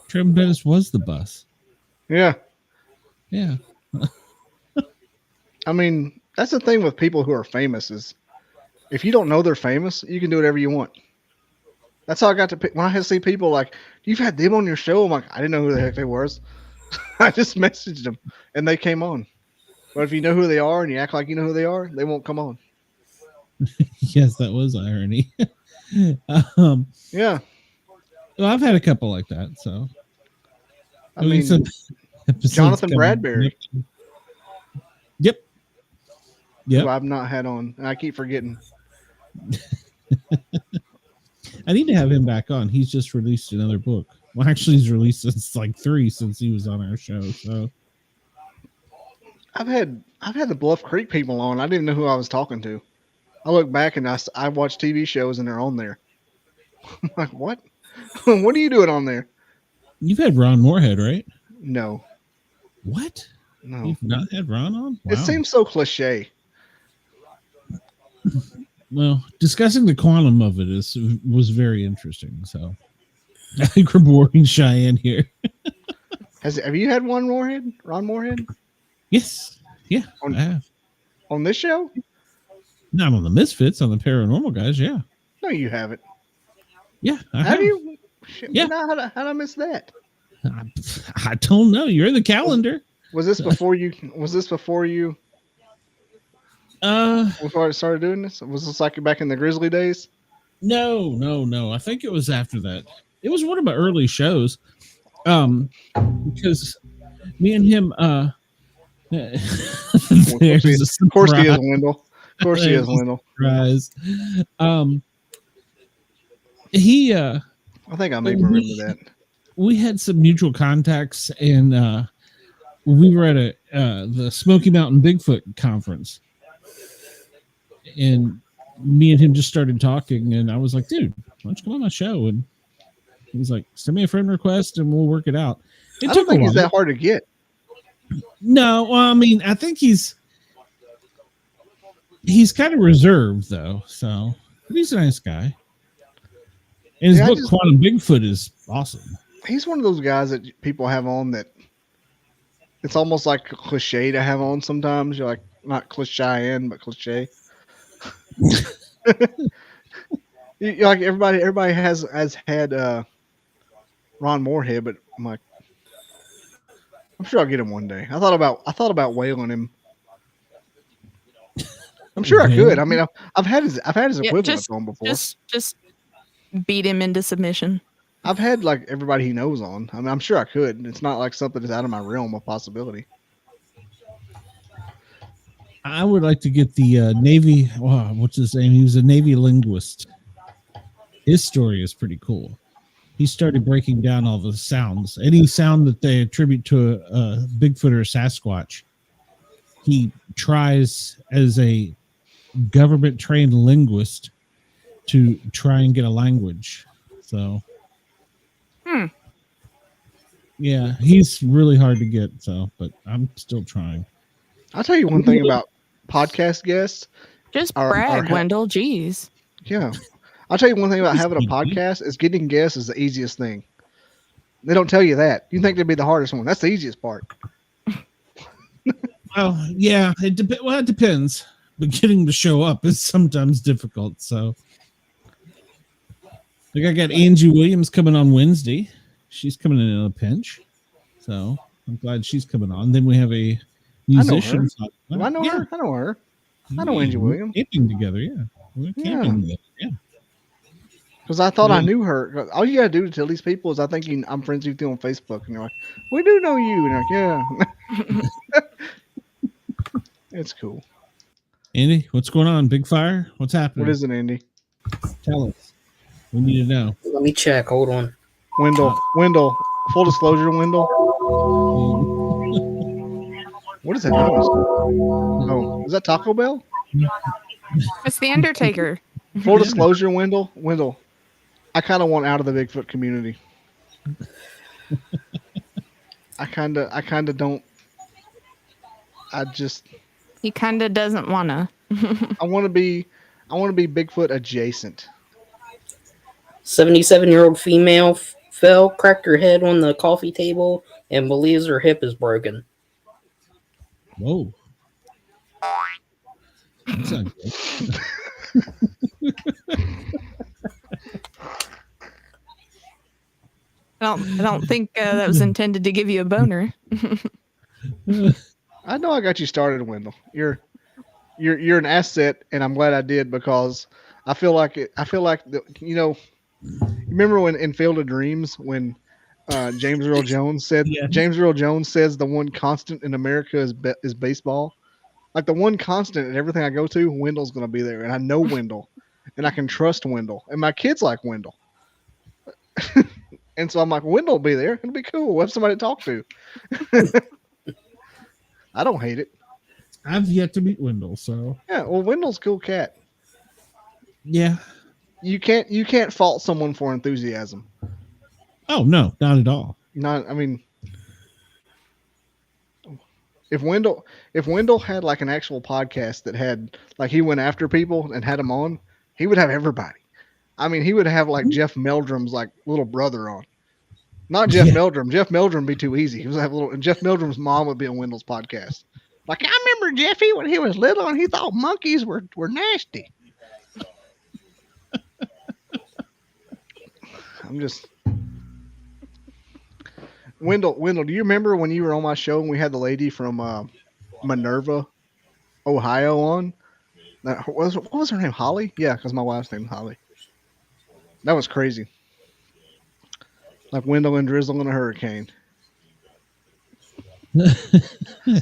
Jerome Bettis was the bus. Yeah. I mean, that's the thing with people who are famous is if you don't know they're famous, you can do whatever you want. That's how I got to pick. When I see people like, you've had them on your show, I'm like, I didn't know who the heck they was. I just messaged them and they came on. But if you know who they are and you act like you know who they are, they won't come on. Yes, that was irony. Yeah. Well, I've had a couple like that, so. I mean, Jonathan Bradbury. Yep. Who I've not had on, and I keep forgetting. I need to have him back on. He's just released another book. Well, actually, he's released since like 3 since he was on our show. So I've had the Bluff Creek people on. I didn't even know who I was talking to. I look back and I watch TV shows and they're on there. I'm like, what? What are you doing on there? You've had Ron Moorhead, right? No. What? No. You've not had Ron on? Wow. It seems so cliche. Well, discussing the quantum of it was very interesting. So I think we're boring Cheyenne here. Have you had Ron Moorhead? Yes. Yeah, I have. On this show? Not on the Misfits, on the Paranormal Guys. Yeah. No, you haven't. Yeah. I Have have. you? Shit, Yeah. How'd I miss that? I don't know. You're in the calendar. Was this before you? Before I started doing this? Was this like back in the Grizzly days? No. I think it was after that. It was one of my early shows. Because me and him, Of course he is, Wendell. Of course he is, Wendell. Surprise. I think I may remember that. We had some mutual contacts, and we were at the Smoky Mountain Bigfoot conference, and me and him just started talking, and I was like, dude, why don't you come on my show? And he was like, send me a friend request and we'll work it out. I don't think he's that hard to get. No, well, I mean, I think he's kind of reserved though, so he's a nice guy. And his book Quantum Bigfoot is awesome. He's one of those guys that people have on that it's almost like a cliche to have on sometimes. You're like, not cliche but cliche. You're like everybody has had Ron Moorhead, but I'm sure I'll get him one day. I thought about whaling him. I'm sure I could. I mean, I've had his equivalent on before. Just beat him into submission. I've had like everybody he knows on. I mean, I'm sure I could. It's not like something that's out of my realm of possibility. I would like to get the Navy. What's his name? He was a Navy linguist. His story is pretty cool. He started breaking down all the sounds. Any sound that they attribute to a Bigfoot or a Sasquatch, he tries as a government-trained linguist to try and get a language. So, yeah, he's really hard to get. So, but I'm still trying. I'll tell you one thing about podcast guests. Just brag, Wendell. Jeez. Yeah. I'll tell you one thing about having a podcast is getting guests is the easiest thing. They don't tell you that. You think they'd be the hardest one. That's the easiest part. Well, yeah, it depends. But getting them to show up is sometimes difficult. So, like I got Angie Williams coming on Wednesday. She's coming in a pinch. So I'm glad she's coming on. Then we have a musician. I know her. I know her. I know Angie Williams. Camping together, yeah. We're camping together, yeah. Because I thought I knew her. All you gotta do to tell these people is I think I'm friends with you on Facebook, and you're like, we do know you, and you're like, yeah. It's cool. Andy, what's going on? Big fire? What's happening? What is it, Andy? Tell us. We need to know. Let me check. Hold on. Wendell. Full disclosure, Wendell. What is that noise? Oh, is that Taco Bell? It's the Undertaker. Full disclosure, Wendell. I kind of want out of the Bigfoot community. I kind of don't. He kind of doesn't want to. I want to be Bigfoot adjacent. 77-year-old female fell, cracked her head on the coffee table, and believes her hip is broken. Whoa. That's not good. I don't think that was intended to give you a boner. I know I got you started, Wendell. You're an asset, and I'm glad I did because I feel like remember when in Field of Dreams when James Earl Jones said James Earl Jones says the one constant in America is baseball. Like the one constant in everything I go to, Wendell's going to be there, and I know Wendell, and I can trust Wendell, and my kids like Wendell. And so I'm like, Wendell will be there. It'll be cool. We'll have somebody to talk to. I don't hate it. I've yet to meet Wendell, so yeah. Well, Wendell's a cool cat. Yeah. You can't fault someone for enthusiasm. Oh no, not at all. I mean, if Wendell had like an actual podcast that had like he went after people and had them on, he would have everybody. I mean, he would have like Jeff Meldrum's like little brother on. Not Jeff Meldrum. Jeff Meldrum would be too easy. He would have Jeff Meldrum's mom would be on Wendell's podcast. Like I remember Jeffy when he was little and he thought monkeys were nasty. I'm just Wendell, do you remember when you were on my show and we had the lady from Minerva, Ohio on? What was her name? Holly? Yeah, because my wife's name is Holly. That was crazy. Like Wendell and Drizzle in a hurricane.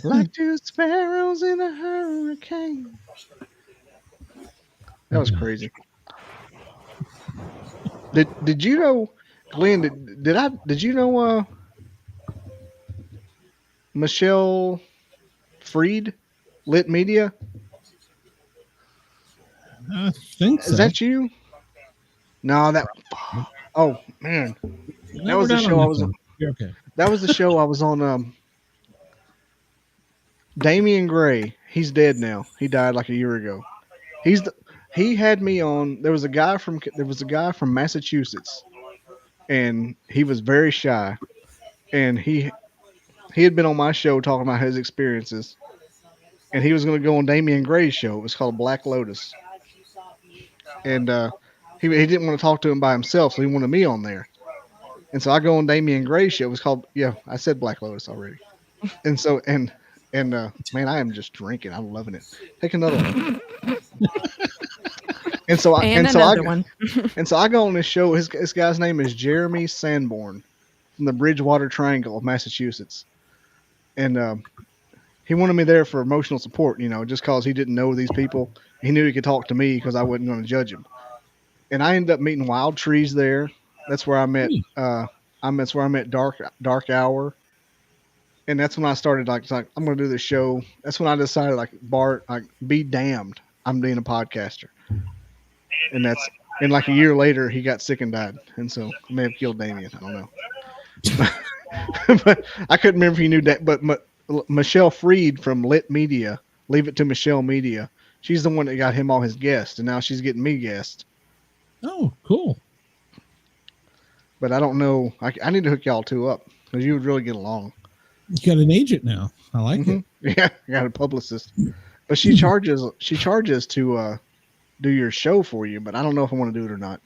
Like two sparrows in a hurricane. That was crazy. Did you know, Glenn? Did you know Michelle Freed, Lit Media? I think so. Is that you? No, that. Oh man, that was the show I was on. You're okay. That was the show I was on. Damian Gray. He's dead now. He died like a year ago. He had me on. There was a guy from Massachusetts, and he was very shy, and he had been on my show talking about his experiences, and he was going to go on Damian Gray's show. It was called Black Lotus, and he didn't want to talk to him by himself, so he wanted me on there. And so I go on Damian Gray's show. It was called, yeah, I said Black Lotus already. And so and man, I am just drinking. I'm loving it. Take another one. And so I go on this show. This guy's name is Jeremy Sanborn from the Bridgewater Triangle of Massachusetts, and he wanted me there for emotional support. Just cause he didn't know these people. He knew he could talk to me because I wasn't going to judge him. And I ended up meeting Wild Trees there. That's where I met. That's where I met Dark Hour. And that's when I started like I'm going to do this show. That's when I decided Bart, be damned, I'm being a podcaster. And like a year later, he got sick and died. And so I may have killed Damien. I don't know. But I couldn't remember if he knew that. But Michelle Freed from Lit Media, Leave It to Michelle Media, she's the one that got him all his guests. And now she's getting me guests. Oh, cool. But I don't know. I need to hook y'all two up because you would really get along. You got an agent now. I like it. Yeah, I got a publicist. But she charges to do your show for you, but I don't know if I want to do it or not.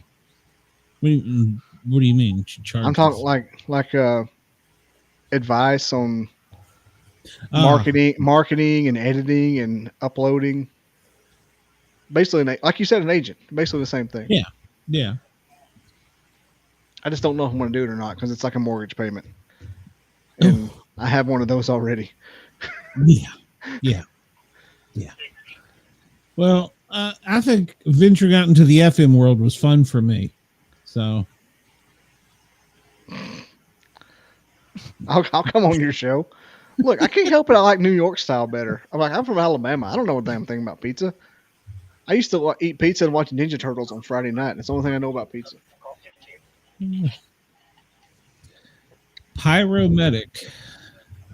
What do you mean? She charges? I'm talking like advice on marketing and editing and uploading. Basically, like you said, an agent. Basically the same thing. Yeah. Yeah. I just don't know if I'm going to do it or not because it's like a mortgage payment. And I have one of those already. Yeah. Well, I think venturing out into the FM world was fun for me. So I'll come on your show. Look, I can't help it. I like New York style better. I'm from Alabama. I don't know a damn thing about pizza. I used to eat pizza and watch Ninja Turtles on Friday night. It's the only thing I know about pizza. Pyromedic.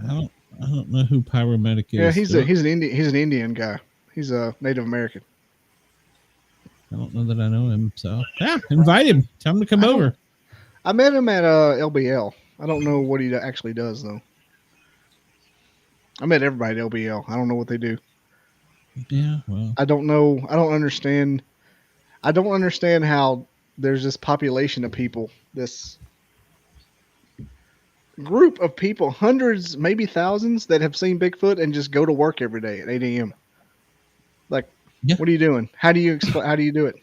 I don't know who Pyromedic is. Yeah, he's an Indian guy. He's a Native American. I don't know that I know him. So yeah, invite him. Tell him to come over. I met him at LBL. I don't know what he actually does though. I met everybody at LBL. I don't know what they do. Yeah, well, I don't know. I don't understand how there's this population of people, this group of people, hundreds, maybe thousands, that have seen Bigfoot and just go to work every day at 8 a.m. Like, What are you doing? How do you do it?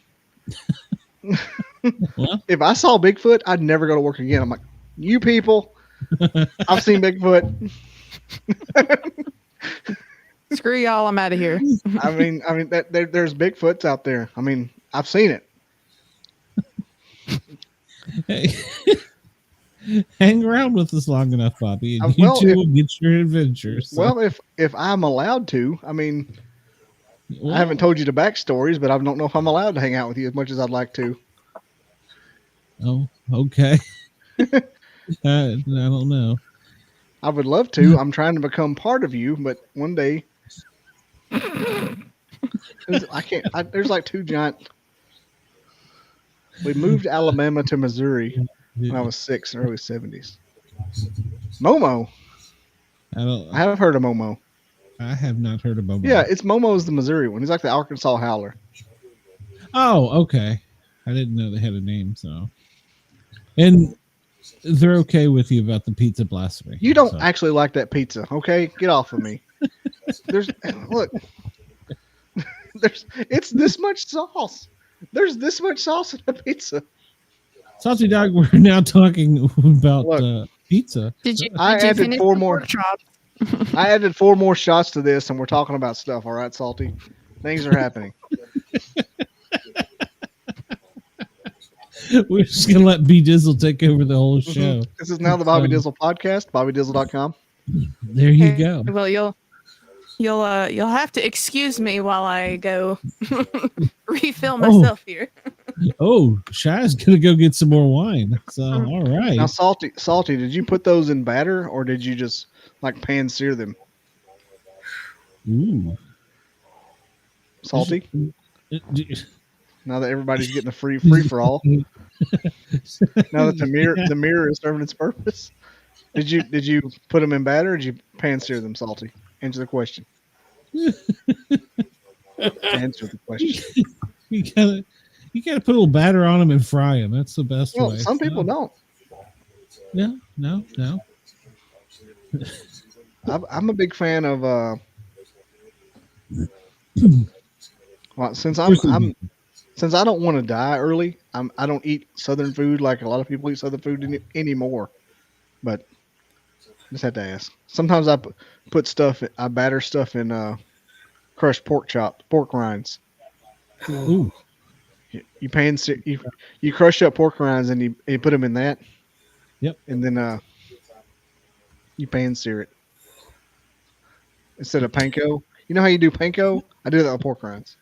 Well, if I saw Bigfoot, I'd never go to work again. I'm like, you people, I've seen Bigfoot. Screw y'all, I'm out of here. I mean there's Bigfoots out there. I mean, I've seen it. Hey, hang around with us long enough, Bobby, and you two will get your adventures. So. Well, if I'm allowed to, I mean, I haven't told you the backstories, but I don't know if I'm allowed to hang out with you as much as I'd like to. Oh, okay. I don't know. I would love to. I'm trying to become part of you, but one day I can't. There's like two giant. We moved Alabama to Missouri when I was 6 in the early 70s. Momo. I have heard of Momo. I have not heard of Momo. Yeah, it's Momo's the Missouri one. He's like the Arkansas Howler. Oh, okay. I didn't know they had a name, so. And they're okay with you about the pizza blasphemy. You don't actually like that pizza, okay? Get off of me. Look. It's this much sauce. There's this much sauce in the pizza. Salty Dog, we're now talking about pizza. I added 4 more. I added 4 more shots to this, and we're talking about stuff. All right, Salty. Things are happening. We're just gonna let B Dizzle take over the whole show. This is now the Bobby Dizzle podcast. BobbyDizzle.com. There you go. Well, you'll have to excuse me while I go refill myself here. Oh, Shy's gonna go get some more wine. So all right. Now, Salty, did you put those in batter or did you just like pan sear them? Ooh. Salty. Now that everybody's getting a free for all. Now that the mirror is serving its purpose. Did you put them in batter or did you pan sear them, Salty? Answer the question. Answer the question. You gotta put a little batter on them and fry them. That's the best way. Some people don't. No. I'm a big fan of well, since I don't want to die early, I don't eat Southern food like a lot of people eat Southern food anymore. But just had to ask. Sometimes I batter stuff in crushed pork rinds. Ooh. You crush up pork rinds and you put them in that. Yep. And then you pan sear it instead of panko. You know how you do panko? I do that with pork rinds.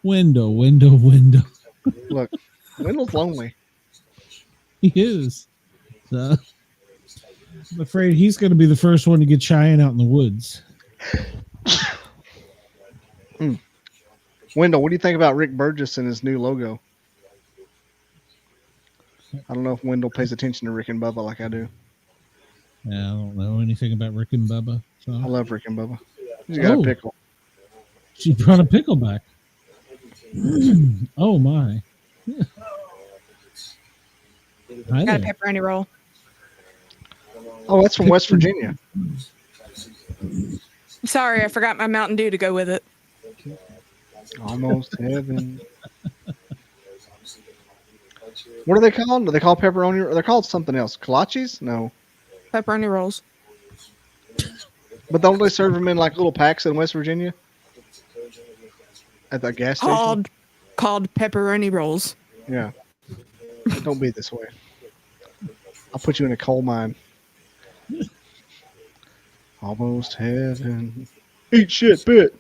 Window. Look, Wendell's lonely. He is. So I'm afraid he's going to be the first one to get Cheyenne out in the woods. Wendell, what do you think about Rick Burgess and his new logo? I don't know if Wendell pays attention to Rick and Bubba like I do. Yeah, I don't know anything about Rick and Bubba. So. I love Rick and Bubba. He's got a pickle. She brought a pickle back. Oh my! Got a pepperoni roll. Oh, that's from West Virginia. Sorry, I forgot my Mountain Dew to go with it. Almost heaven. What are they called? Are they called pepperoni? Or they're called something else? Kolaches? No. Pepperoni rolls. But don't they serve them in like little packs in West Virginia? At the gas station? Called pepperoni rolls. Yeah. Don't be this way. I'll put you in a coal mine. Almost heaven. Eat shit, bit.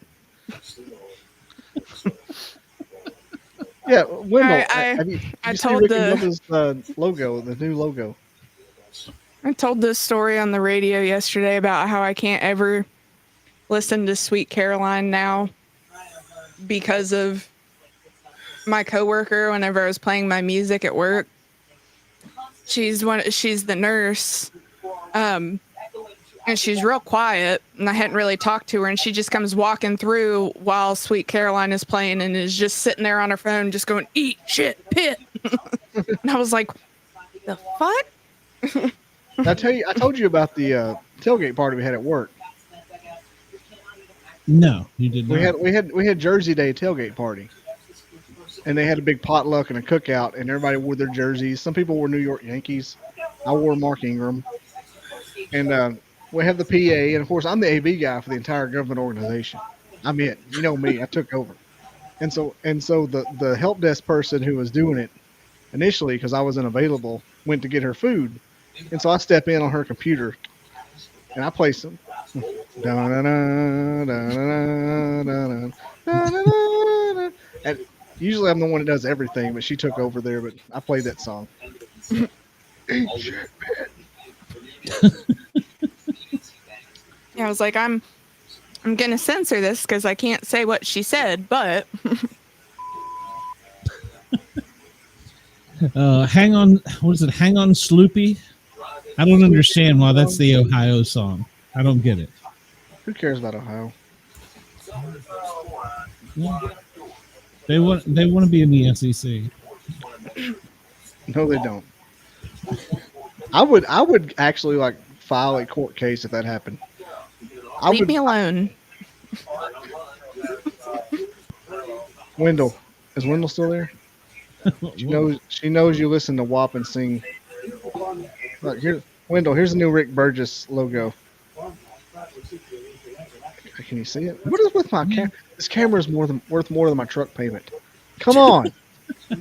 Yeah, Wendell. Have you seen Rick and Bubba's logo, the new logo? I told this story on the radio yesterday about how I can't ever listen to Sweet Caroline now because of my coworker. Whenever I was playing my music at work, she's the nurse, and she's real quiet, and I hadn't really talked to her, and she just comes walking through while Sweet Caroline is playing and is just sitting there on her phone just going, eat shit pit. And I was like, the fuck? I told you about the tailgate party we had at work. No, you did not. We had Jersey Day tailgate party, and they had a big potluck and a cookout, and everybody wore their jerseys. Some people wore New York Yankees. I wore Mark Ingram, and we have the PA, and of course I'm the AV guy for the entire government organization. I'm it. You know me. I took over, and so the help desk person who was doing it initially, because I was unavailable, went to get her food. And so I step in on her computer and I play some. And usually I'm the one that does everything, but she took over there. But I played that song. Yeah, I was like, I'm gonna censor this because I can't say what she said, but. Hang on. What is it? Hang on, Sloopy. I don't understand why that's the Ohio song. I don't get it. Who cares about Ohio? Yeah. They want to be in the SEC. No, they don't. I would actually like file a court case if that happened. Leave me alone. Wendell, is Wendell still there? She knows you listen to WAP and sing. Look here, Wendell. Here's the new Rick Burgess logo. Can you see it? What is with my camera? This camera is worth more than my truck payment. Come on. I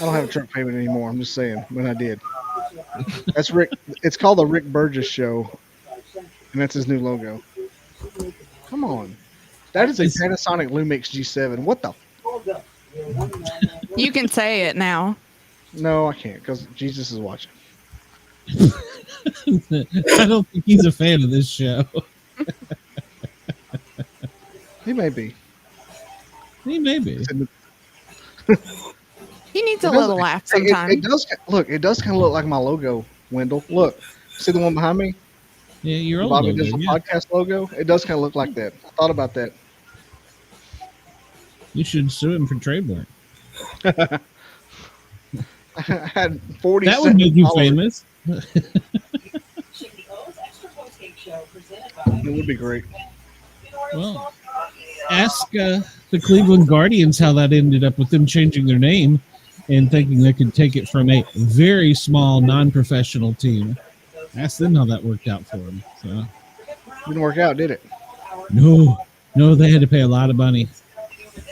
don't have a truck payment anymore. I'm just saying when I did. That's Rick. It's called the Rick Burgess Show, and that's his new logo. Come on. That is a Panasonic Lumix G7. What the? You can say it now. No, I can't because Jesus is watching. I don't think he's a fan of this show. He may be. He may be. He needs a little laugh sometimes. It does look. It does kind of look like my logo, Wendell. Look, see the one behind me? Yeah, your old Bobby logo, Dizzle yeah. podcast logo. It does kind of look like that. I thought about that. You should sue him for trademark. I had 40. That would make you famous. It would be great. Well, ask the Cleveland Guardians how that ended up with them changing their name and thinking they could take it from a very small, non-professional team. Ask them how that worked out for them. So. Didn't work out, did it? No, they had to pay a lot of money.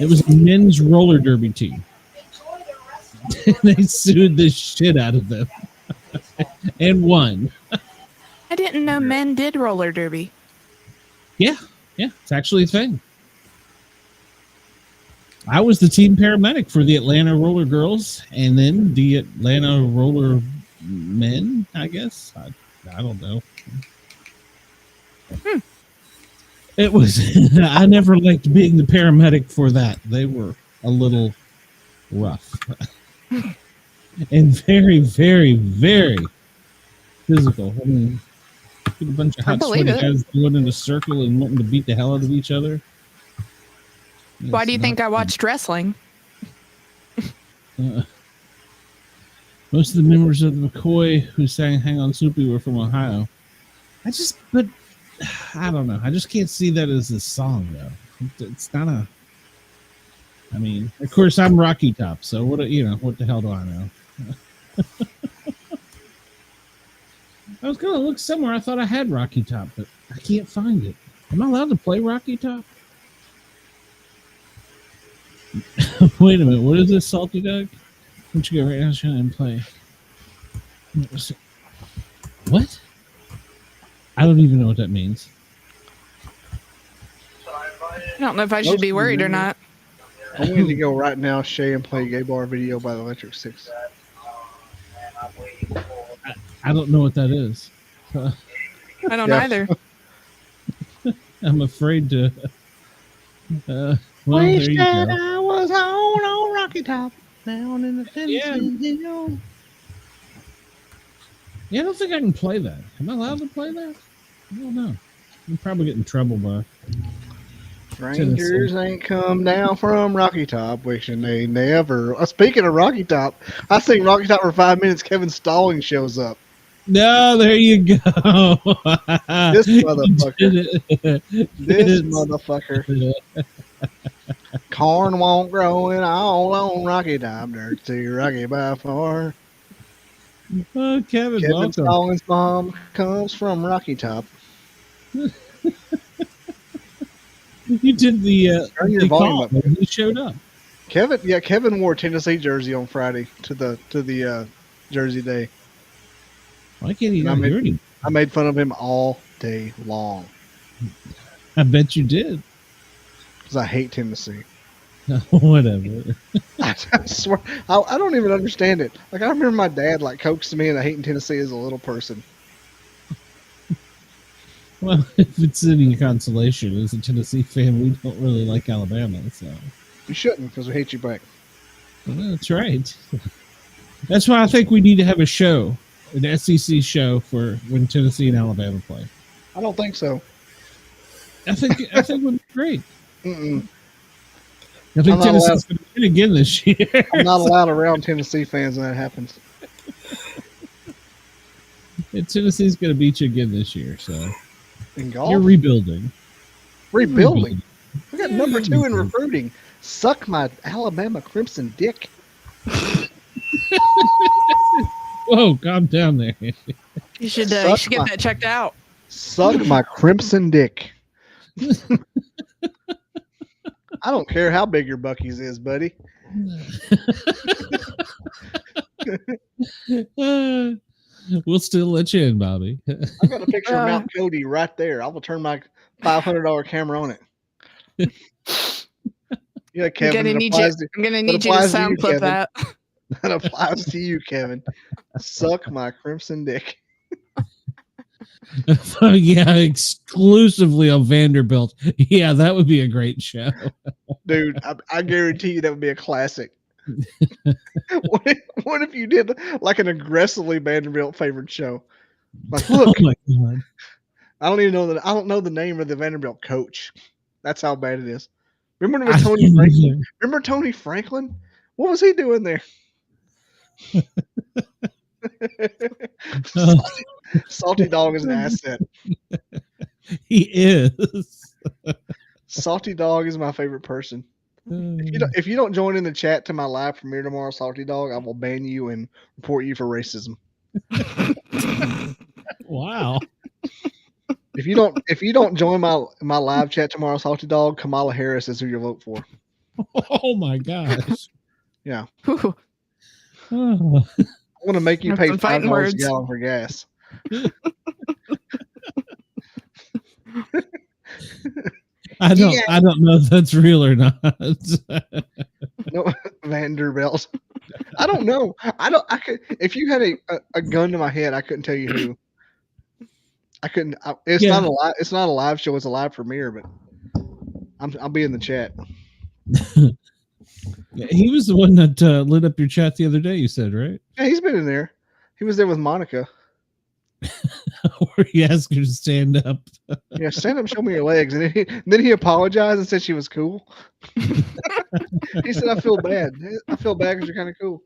It was a men's roller derby team. They sued the shit out of them and won. I didn't know men did roller derby. Yeah, it's actually a thing. I was the team paramedic for the Atlanta Roller Girls and then the Atlanta Roller Men, I guess. I don't know. It was, I never liked being the paramedic for that. They were a little rough. And very, very, very physical. I mean, a bunch of hot, sweaty guys going in a circle and wanting to beat the hell out of each other. Why do you think I watched wrestling? Most of the members of McCoy who sang Hang On Soupy were from Ohio. But I don't know. I just can't see that as a song, though. It's not a. I mean, of course, I'm Rocky Top, so what the hell do I know? I was going to look somewhere. I thought I had Rocky Top, but I can't find it. Am I allowed to play Rocky Top? Wait a minute. What is this, Salty Doug? Why don't you go right now and play? What? I don't even know what that means. I don't know if I should be worried or not. I need to go right now, Shay, and play Gay Bar Video by the Electric Six. I don't know what that is. I don't either. I'm afraid to. Well, Wish there you that go. I was on Rocky Top, down in the Tennessee. Yeah, I don't think I can play that. Am I allowed to play that? I don't know. I'm probably getting in trouble by Strangers ain't come down from Rocky Top, wishing they never. Speaking of Rocky Top, I sing Rocky Top for 5 minutes. Kevin Stalling shows up. No, there you go. This motherfucker. This motherfucker. Corn won't grow in all on Rocky Top. Dirt too rocky by far. Oh, Kevin, welcome. Stallings' mom comes from Rocky Top. You did the Turn your volume up. when he showed up. Kevin wore a Tennessee jersey on Friday to the Jersey Day. Why can't he not hear him? I made fun of him all day long. I bet you did. Because I hate Tennessee. Whatever. I swear, I don't even understand it. Like, I remember my dad coaxed me into hating Tennessee as a little person. Well, if it's any consolation, as a Tennessee fan, we don't really like Alabama, so. You shouldn't, because we hate you back. Well, that's right. That's why I think we need to have a show, an SEC show for when Tennessee and Alabama play. I don't think so. I think it would be great. Mm-mm. I think Tennessee's going to win again this year. I'm not allowed around Tennessee fans when that happens. And Tennessee's going to beat you again this year. So in golf, you're rebuilding. Rebuilding. We got number 2 in recruiting. Suck my Alabama Crimson dick. Whoa, calm down there. You should get that checked out. Suck my crimson dick. I don't care how big your Bucky's is, buddy. We'll still let you in, Bobby. I've got a picture of Mount Cody right there. I will turn my $500 camera on it. Yeah, Kevin. I'm gonna need you to sound clip that. That applies to you, Kevin. Suck my crimson dick. Yeah, exclusively on Vanderbilt. Yeah, that would be a great show. Dude, I guarantee you that would be a classic. What if you did like an aggressively Vanderbilt favored show? Like, look, oh my God. I don't even know that. I don't know the name of the Vanderbilt coach. That's how bad it is. Remember Tony Franklin? Remember Tony Franklin? What was he doing there? Salty Dog is an asset. He is. Salty Dog is my favorite person. If you don't join in the chat to my live premiere tomorrow, Salty Dog, I will ban you and report you for racism. Wow. If you don't join my live chat tomorrow, Salty Dog, Kamala Harris is who you vote for. Oh my gosh. Yeah. Oh. I'm gonna make you pay $5 a gallon for gas. I don't know if that's real or not. No, Vanderbilt. I don't know. I could, if you had a gun to my head, I couldn't tell you who. I couldn't. It's not a live. It's not a live show. It's a live premiere, but I'll be in the chat. Yeah, he was the one that lit up your chat the other day. You said, right? Yeah, he's been in there. He was there with Monica. Where he asked her to stand up. Yeah, stand up, show me your legs, and then he apologized and said she was cool. He said, "I feel bad. I feel bad because you're kind of cool."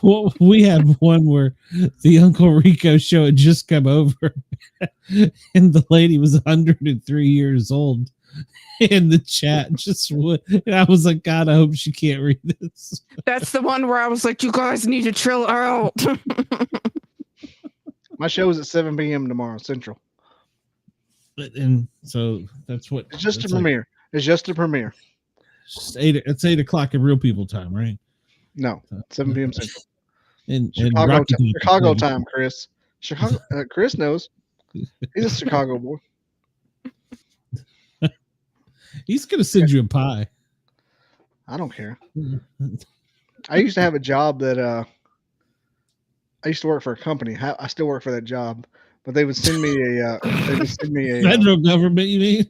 Well, we had one where the Uncle Rico show had just come over, and the lady was 103 years old. In the chat, and I was like, God, I hope she can't read this. That's the one where I was like, you guys need to chill out. My show is at 7 p.m. tomorrow Central, and so that's what it's just a premiere. It's just a premiere. It's 8 o'clock in real people time, right? No, 7 p.m. Central. In Chicago time, Chris. Chicago. Chris knows. He's a Chicago boy. He's gonna send you a pie. I don't care. I used to have a job that I used to work for a company. I still work for that job, but they would send me a federal government. You mean?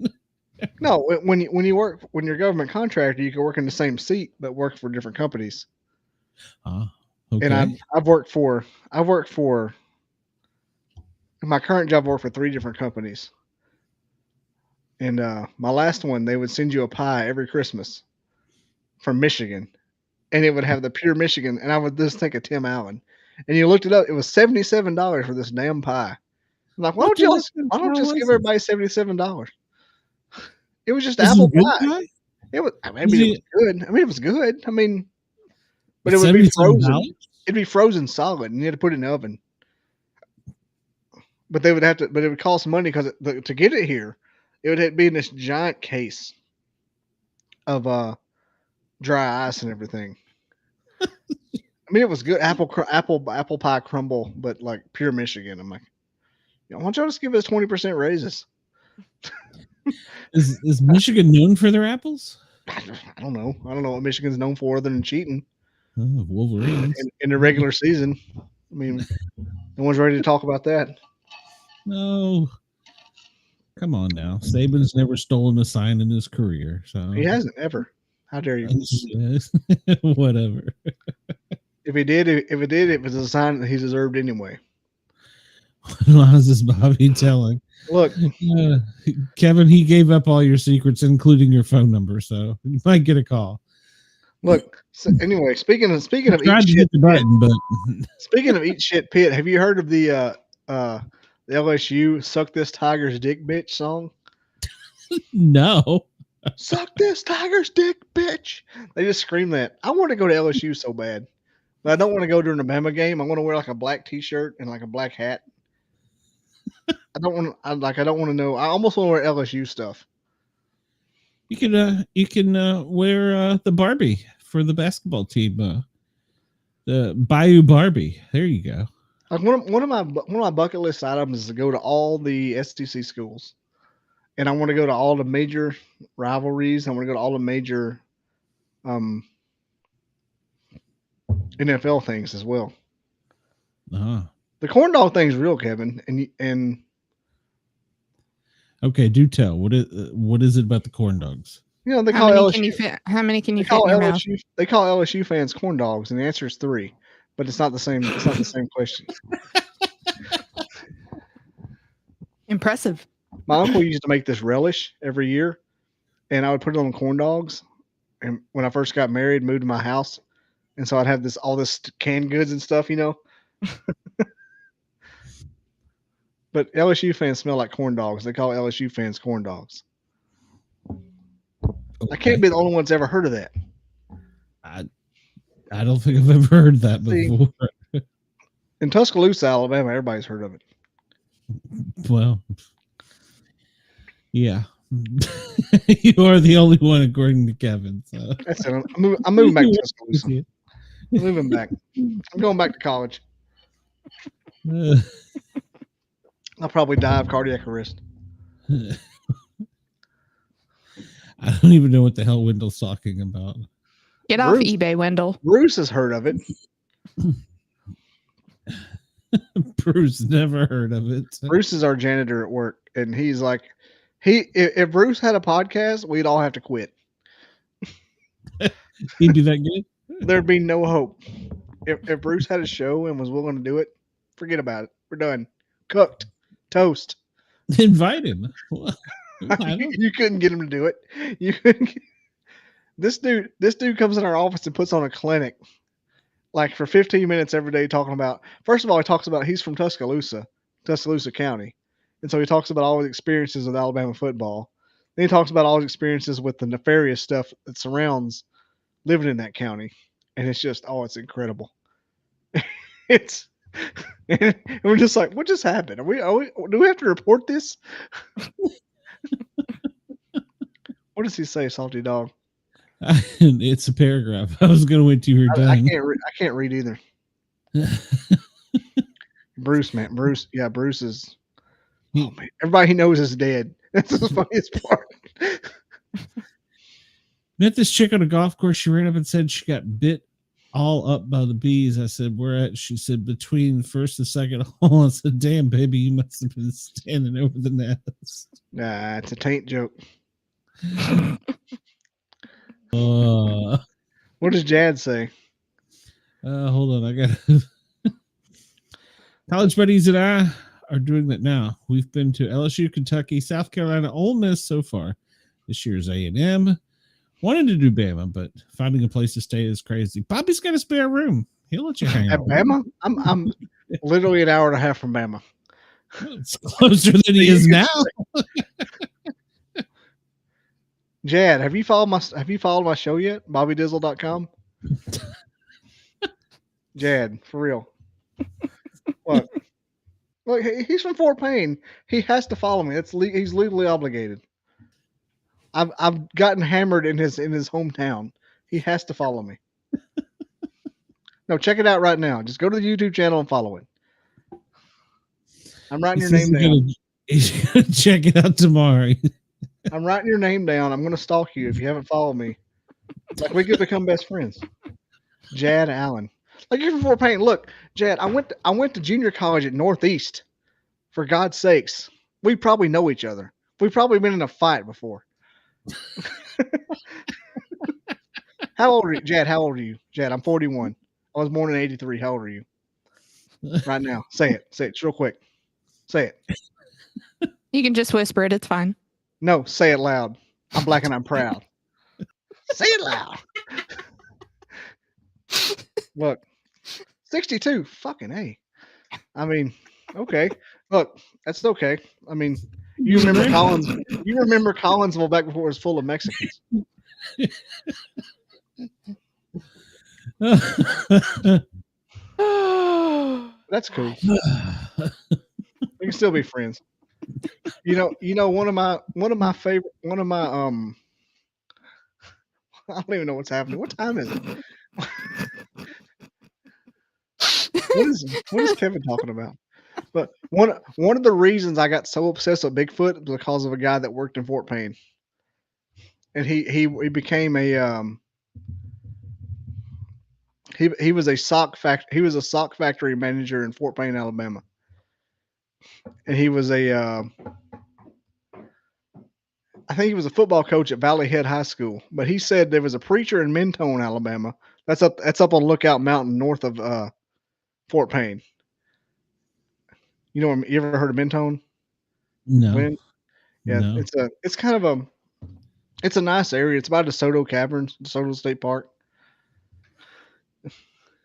No, when you're a government contractor, you can work in the same seat but work for different companies. Okay. And I've worked for in my current job. I work for 3 different companies. And my last one, they would send you a pie every Christmas from Michigan, and it would have the pure Michigan. And I would just think of Tim Allen. And you looked it up; it was $77 for this damn pie. I'm like, why don't you just give everybody $77? It was just apple pie. It was. I mean, it was good. I mean, it was good. I mean, but it would be frozen. It'd be frozen solid, and you had to put it in the oven. But they would have to. But it would cost money because to get it here. It would be in this giant case of dry ice and everything. I mean, it was good. Apple pie crumble, but like pure Michigan. I'm like, why don't y'all just give us 20% raises? Is Michigan known for their apples? I don't know. I don't know what Michigan's known for other than cheating. Oh, Wolverines in the regular season. I mean, no one's ready to talk about that. No. Come on now. Saban's never stolen a sign in his career. So he hasn't ever. How dare you? Whatever. If it did, it was a sign that he deserved anyway. What lies is Bobby telling? Look, Kevin, he gave up all your secrets, including your phone number, so you might get a call. Look. So anyway, speaking of I eat tried to shit hit the pit, button, but speaking of eat shit pit, have you heard of the LSU "Suck This Tiger's Dick, Bitch" song? no. Suck this tiger's dick, bitch. They just scream that. I want to go to LSU so bad, but I don't want to go during a Bama game. I want to wear like a black T-shirt and like a black hat. I don't want. I don't want to know. I almost want to wear LSU stuff. You can wear the Barbie for the basketball team. The Bayou Barbie. There you go. Like one of my bucket list items is to go to all the SEC schools, and I want to go to all the major rivalries. I want to go to all the major NFL things as well. The corn dog thing's real, Kevin, and okay, do tell. What is it about the corn dogs? You know, they How call many LSU. can you fit? How many can you They fit in call your mouth? LSU. They call LSU fans corn dogs, and the answer is 3. But it's not the same. It's not the same question. Impressive. My uncle used to make this relish every year, and I would put it on corn dogs. And when I first got married, moved to my house, and so I'd have all this canned goods and stuff, you know. But LSU fans smell like corn dogs. They call LSU fans corn dogs. Okay. I can't be the only one that's ever heard of that. I don't think I've ever heard that before. In Tuscaloosa, Alabama, everybody's heard of it. Well, yeah. You are the only one, according to Kevin. So. That's it. I'm moving back to Tuscaloosa. I'm moving back. I'm going back to college. I'll probably die of cardiac arrest. I don't even know what the hell Wendell's talking about. Get off eBay, Wendell. Bruce has heard of it. Bruce never heard of it. Bruce is our janitor at work, and he's like, if Bruce had a podcast, we'd all have to quit. He'd be that good? There'd be no hope. If Bruce had a show and was willing to do it, forget about it. We're done. Cooked. Toast. Invite him. You couldn't get him to do it. You couldn't. This dude comes in our office and puts on a clinic, like for 15 minutes every day, talking about. First of all, he talks about he's from Tuscaloosa County, and so he talks about all his experiences with Alabama football. Then he talks about all his experiences with the nefarious stuff that surrounds living in that county, and it's just it's incredible. And we're just like, what just happened? Do we have to report this? What does he say, Salty Dog? It's a paragraph. I was going to wait till you were done. I can't read either. Bruce, man. Bruce is. Oh, man. Everybody he knows is dead. That's the funniest part. Met this chick on a golf course. She ran up and said she got bit all up by the bees. I said, where at? She said, between the first and second hole. I said, damn, baby, you must have been standing over the nest. Nah, it's a taint joke. What does Jad say? Hold on. I got college buddies and I are doing that now. We've been to LSU, Kentucky, South Carolina, Ole Miss so far. This year's A&M. Wanted to do Bama, but finding a place to stay is crazy. Bobby's got a spare room. He'll let you hang At out. Bama? I'm literally an hour and a half from Bama. It's closer than he is now. Jad, have you followed my show yet? BobbyDizzle.com. Jad, for real. What? Look, he's from Fort Payne. He has to follow me. He's legally obligated. I've gotten hammered in his hometown. He has to follow me. No, check it out right now. Just go to the YouTube channel and follow it. I'm writing your name down. He's gonna check it out tomorrow. I'm writing your name down. I'm going to stalk you if you haven't followed me. Like, we could become best friends. Jad Allen. Like, you're from Fort Payne. Look, Jad, I went to junior college at Northeast. For God's sakes. We probably know each other. We've probably been in a fight before. How old are you? Jad, how old are you? Jad, I'm 41. I was born in 83. How old are you? Right now. Say it. Say it real quick. Say it. You can just whisper it. It's fine. No, say it loud. I'm black and I'm proud. Say it loud. Look, 62. Fucking A. I mean, okay. Look, that's okay. I mean, you remember Collins? You remember Collinsville back before it was full of Mexicans. That's cool. We can still be friends. You know, one of my favorite, I don't even know what's happening. What time is it? What is Kevin talking about? But one of the reasons I got so obsessed with Bigfoot was because of a guy that worked in Fort Payne, and he became a he was a sock factory manager in Fort Payne, Alabama, and he was I think he was a football coach at Valley Head High School. But he said there was a preacher in Mentone, Alabama. That's up on Lookout Mountain north of Fort Payne. You know, you ever heard of Mentone? No. Yeah, No. it's kind of it's a nice area. It's by DeSoto Caverns, DeSoto State Park.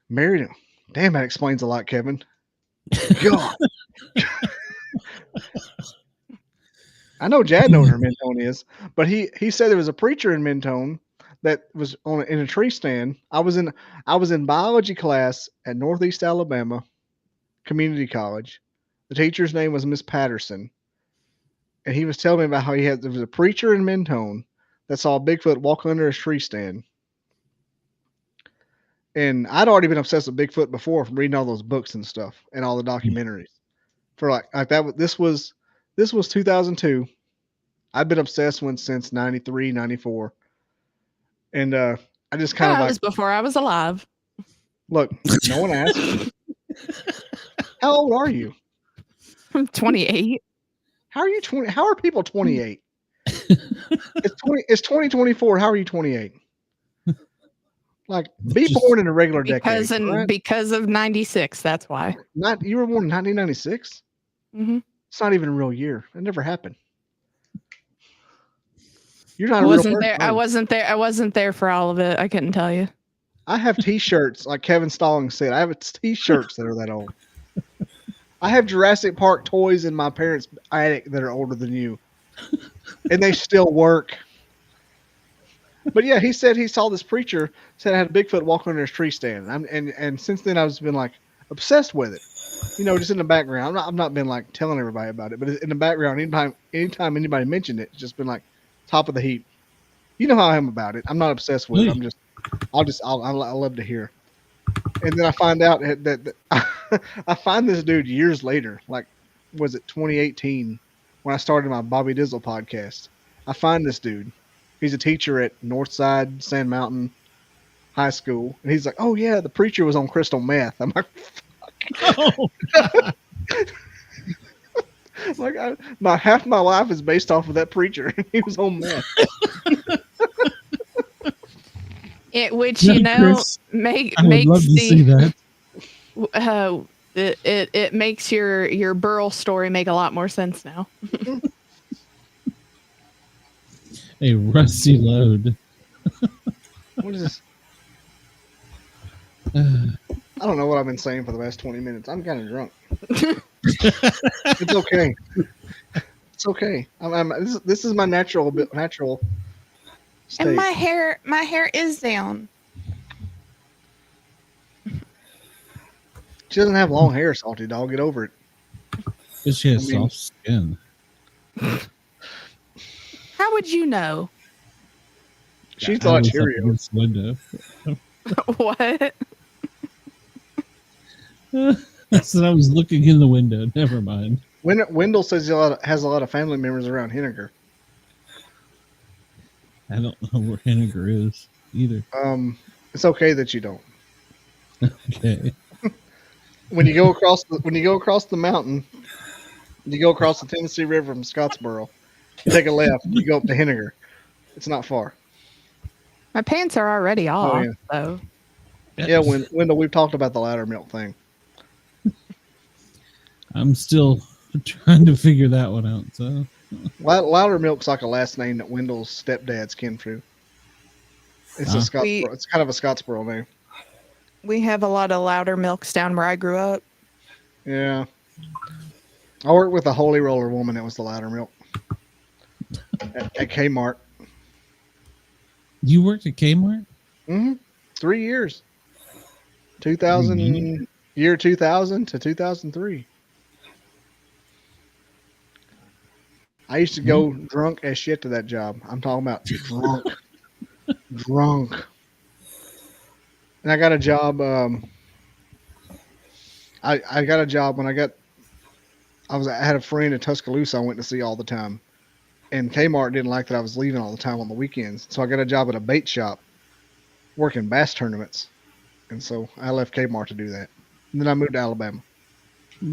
Married him. Damn, that explains a lot, Kevin. God. I know Jad knows where Mentone is, but he said there was a preacher in Mentone that was in a tree stand. I was in biology class at Northeast Alabama Community College. The teacher's name was Miss Patterson, and he was telling me about how there was a preacher in Mentone that saw Bigfoot walk under a tree stand. And I'd already been obsessed with Bigfoot before from reading all those books and stuff and all the documentaries. For like that, this was 2002. I've been obsessed with since 93, 94. And I just kind of That like was before I was alive. Look, no one asked. How old are you? I'm 28. How are you 20? How are people 28? It's 2024. How are you 28? Like, be born in a regular decade. Because of 96. That's why. You were born in 1996? Mm-hmm. It's not even a real year. It never happened. You're not I a wasn't real there. person. I wasn't there for all of it. I couldn't tell you. I have T-shirts, like Kevin Stallings said. I have T-shirts that are that old. I have Jurassic Park toys in my parents' attic that are older than you, and they still work. But yeah, he said he saw this preacher said I had a Bigfoot walk under his tree stand, and since then I've been like obsessed with it. You know, just in the background. I've not been like telling everybody about it, but in the background, anytime anybody mentioned it, it's just been like top of the heap. You know how I am about it. I'm not obsessed with it. I love to hear. And then I find out that I find this dude years later, like, was it 2018 when I started my Bobby Dizzle podcast? I find this dude. He's a teacher at Northside Sand Mountain High School. And he's like, oh yeah, the preacher was on crystal meth. I'm like, fuck. Like half my life is based off of that preacher. He was on meth. Which Chris, makes I would love to see that. It makes your Burl story make a lot more sense now. A rusty load. What is this? I don't know what I've been saying for the last 20 minutes. I'm kind of drunk. It's okay. It's okay. This is my natural state. And my hair is down. She doesn't have long hair, Salty Dog. Get over it. But she has soft skin. How would you know? She thought Cheerios. Window. What? I said I was looking in the window. Never mind. Wendell says he has a lot of family members around Henniger. I don't know where Henniger is either. It's okay that you don't. Okay. When you go across the mountain, you go across the Tennessee River from Scottsboro. You take a left. You go up to Henniger. It's not far. My pants are already off. Oh, yeah. So. Yeah, Wendell, we've talked about the ladder milk thing. I'm still trying to figure that one out. So Loudermilk's like a last name that Wendell's stepdad's kin through. It's a Scottsboro. It's kind of a Scottsboro name. We have a lot of louder milks down where I grew up. Yeah. I worked with a Holy Roller woman that was the Loudermilk at Kmart. You worked at Kmart? Mm-hmm. 3 years. 2000 year 2000 to 2003. I used to go drunk as shit to that job. I'm talking about drunk. Drunk. And I got a job. I got a job when I had a friend in Tuscaloosa I went to see all the time. And Kmart didn't like that I was leaving all the time on the weekends. So I got a job at a bait shop working bass tournaments. And so I left Kmart to do that. And then I moved to Alabama.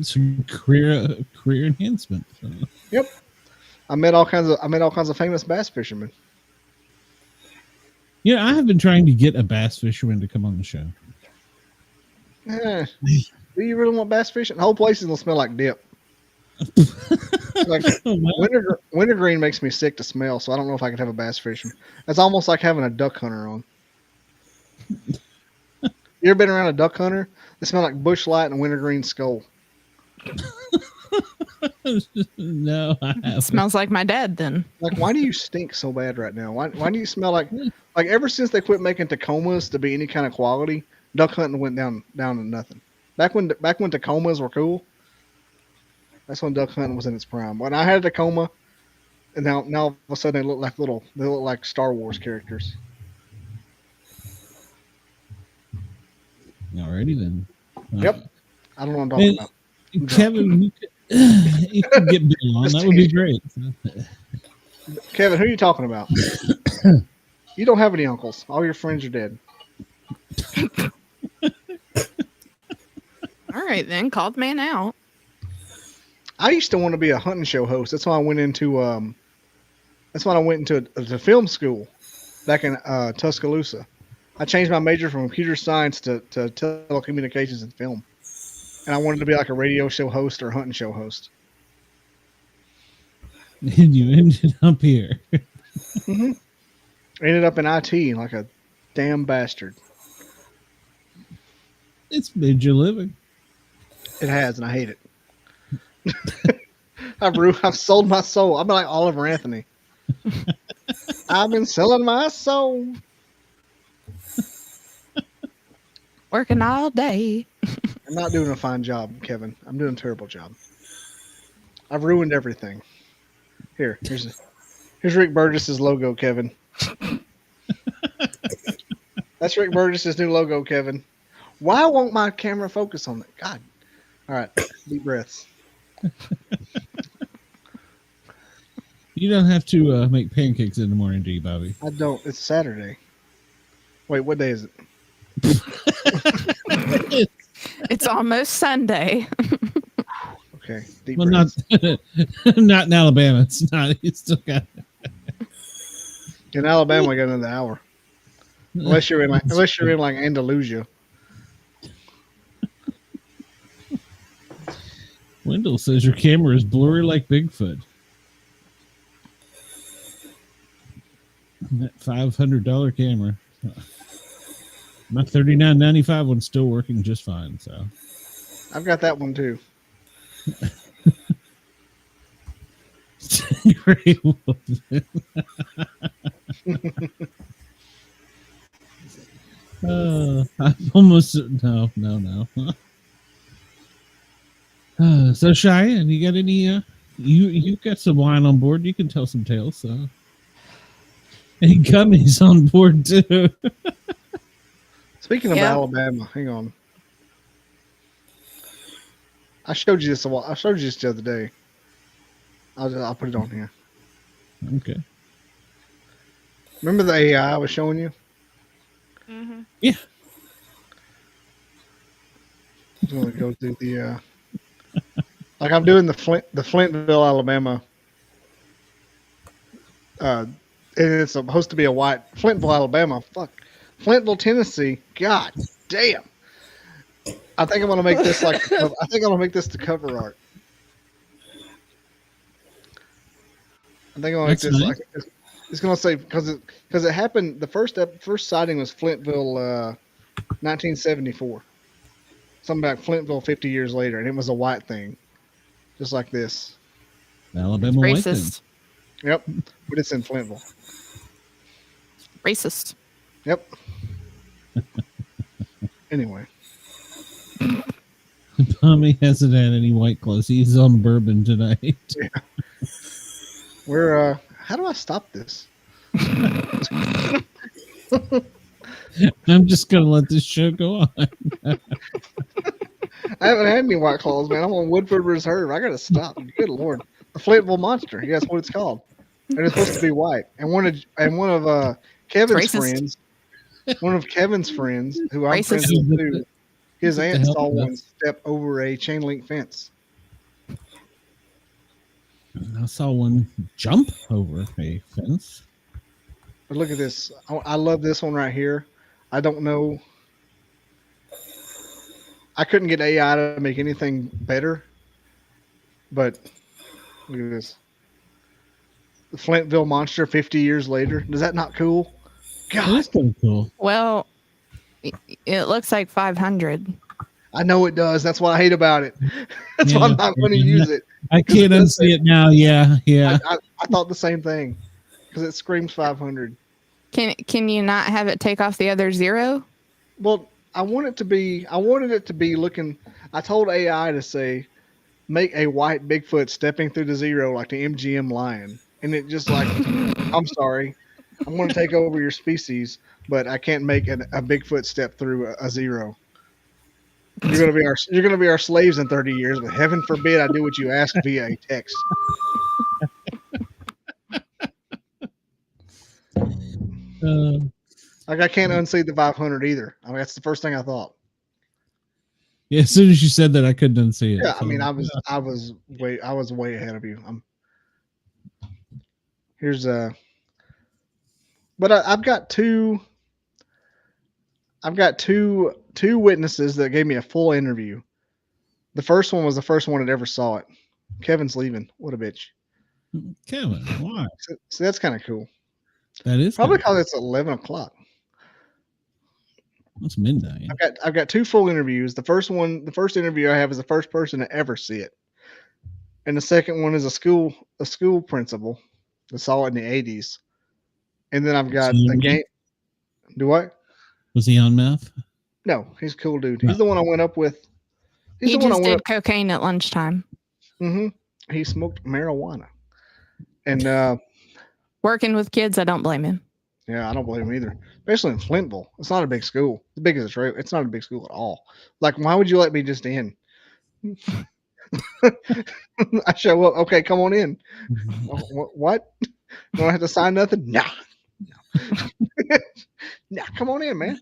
Some career enhancement. So. Yep. I met all kinds of famous bass fishermen. Yeah, I have been trying to get a bass fisherman to come on the show. Do you really want bass fishing? The whole place is gonna smell like dip. Like wintergreen makes me sick to smell, so I don't know if I could have a bass fisherman. It's almost like having a duck hunter on. You ever been around a duck hunter? They smell like bush light and wintergreen skull. No, I haven't. Smells like my dad then. Like, why do you stink so bad right now? Why do you smell like ever since they quit making Tacomas to be any kind of quality, duck hunting went down to nothing. Back when Tacomas were cool, that's when duck hunting was in its prime. When I had a Tacoma, and now all of a sudden they look like Star Wars characters. Alrighty then. Yep. I don't know what I'm talking about. Kevin, you could get Bill on. That would be great. Kevin, who are you talking about? You don't have any uncles. All your friends are dead. All right, then. Call the man out. I used to want to be a hunting show host. That's why I went into the film school back in Tuscaloosa. I changed my major from computer science to telecommunications and film. And I wanted to be like a radio show host or a hunting show host. And you ended up here. Mm-hmm. Ended up in IT like a damn bastard. It's made you living. It has, and I hate it. I've sold my soul. I'm like Oliver Anthony. I've been selling my soul. Working all day. I'm not doing a fine job, Kevin. I'm doing a terrible job. I've ruined everything. Here's Rick Burgess's logo, Kevin. That's Rick Burgess's new logo, Kevin. Why won't my camera focus on that? God. All right, deep breaths. You don't have to make pancakes in the morning, do you, Bobby? I don't. It's Saturday. Wait, what day is it? It's almost Sunday. Okay. Deep well, breaths. not in Alabama. It's not. You still got. In Alabama, we got another hour. Unless you're in like Andalusia. Wendell says your camera is blurry like Bigfoot. That $500 camera. My $39.95 one's still working just fine. So I've got that one too. Great. I'm almost no. So Cheyenne, you got any? You got some wine on board. You can tell some tales. So, and gummies on board too. Speaking of Alabama, hang on. I showed you this a while. I showed you this the other day. I'll put it on here. Okay. Remember the AI I was showing you? Mm-hmm. Yeah. I'm gonna go through the like I'm doing the Flintville, Alabama. And it's supposed to be a white Flintville, Alabama. Fuck. Flintville, Tennessee. God damn. I think I'm gonna make this the cover art. I think like That's this. nice. Like, it's gonna say because it happened. The first sighting was Flintville, 1974. Something about Flintville 50 years later, and it was a white thing, just like this. Alabama white thing. Racist. Yep, but it's in Flintville. Racist. Yep. Anyway, Tommy hasn't had any white clothes. He's on bourbon tonight. Yeah. We're how do I stop this? I'm just gonna let this show go on. I haven't had any white claws, man. I'm on Woodford Reserve. I gotta stop. Good lord, the Flintville Monster. Yeah, that's what it's called. And it's supposed to be white. And one of Kevin's friends, who I'm friends with too, his aunt saw one step over a chain link fence. I saw one jump over a fence. But look at this. I love this one right here. I don't know. I couldn't get AI to make anything better. But look at this. The Flintville Monster 50 years later. Is that not cool? God. That's pretty cool. Well, it looks like 500. I know it does. That's what I hate about it. That's why I'm not going to use it. I can't unsee it now. Yeah. I thought the same thing because it screams 500. Can you not have it take off the other 0? Well, I wanted it to be looking. I told AI to say, make a white Bigfoot stepping through the 0 like the MGM lion, and it just like, I'm sorry, I'm going to take over your species, but I can't make a Bigfoot step through a 0. You're gonna be our slaves in 30 years, but heaven forbid I do what you ask via a text. Like I can't unsee the 500 either. I mean, that's the first thing I thought. Yeah, as soon as you said that, I couldn't unsee it. Yeah, I mean, I was way ahead of you. But I've got two witnesses that gave me a full interview. The first one was the first one that ever saw it. Kevin's leaving. What a bitch. Kevin, why? So that's kind of cool. That is probably because it's 11 o'clock. It's midnight. I've got 2 full interviews. The first interview I have is the first person to ever see it, and the second one is a school principal that saw it in the 80s. And then I've got a game. Do what? Was he on meth? No, he's a cool dude. He's the one I went up with. He just did cocaine at lunchtime. Mm-hmm. He smoked marijuana. And working with kids, I don't blame him. Yeah, I don't blame him either. Especially in Flintville. It's not a big school. As big as a trade, it's not a big school at all. Like, why would you let me just in? I show up. Okay, come on in. What? Don't have to sign nothing? Nah. Nah, come on in, man.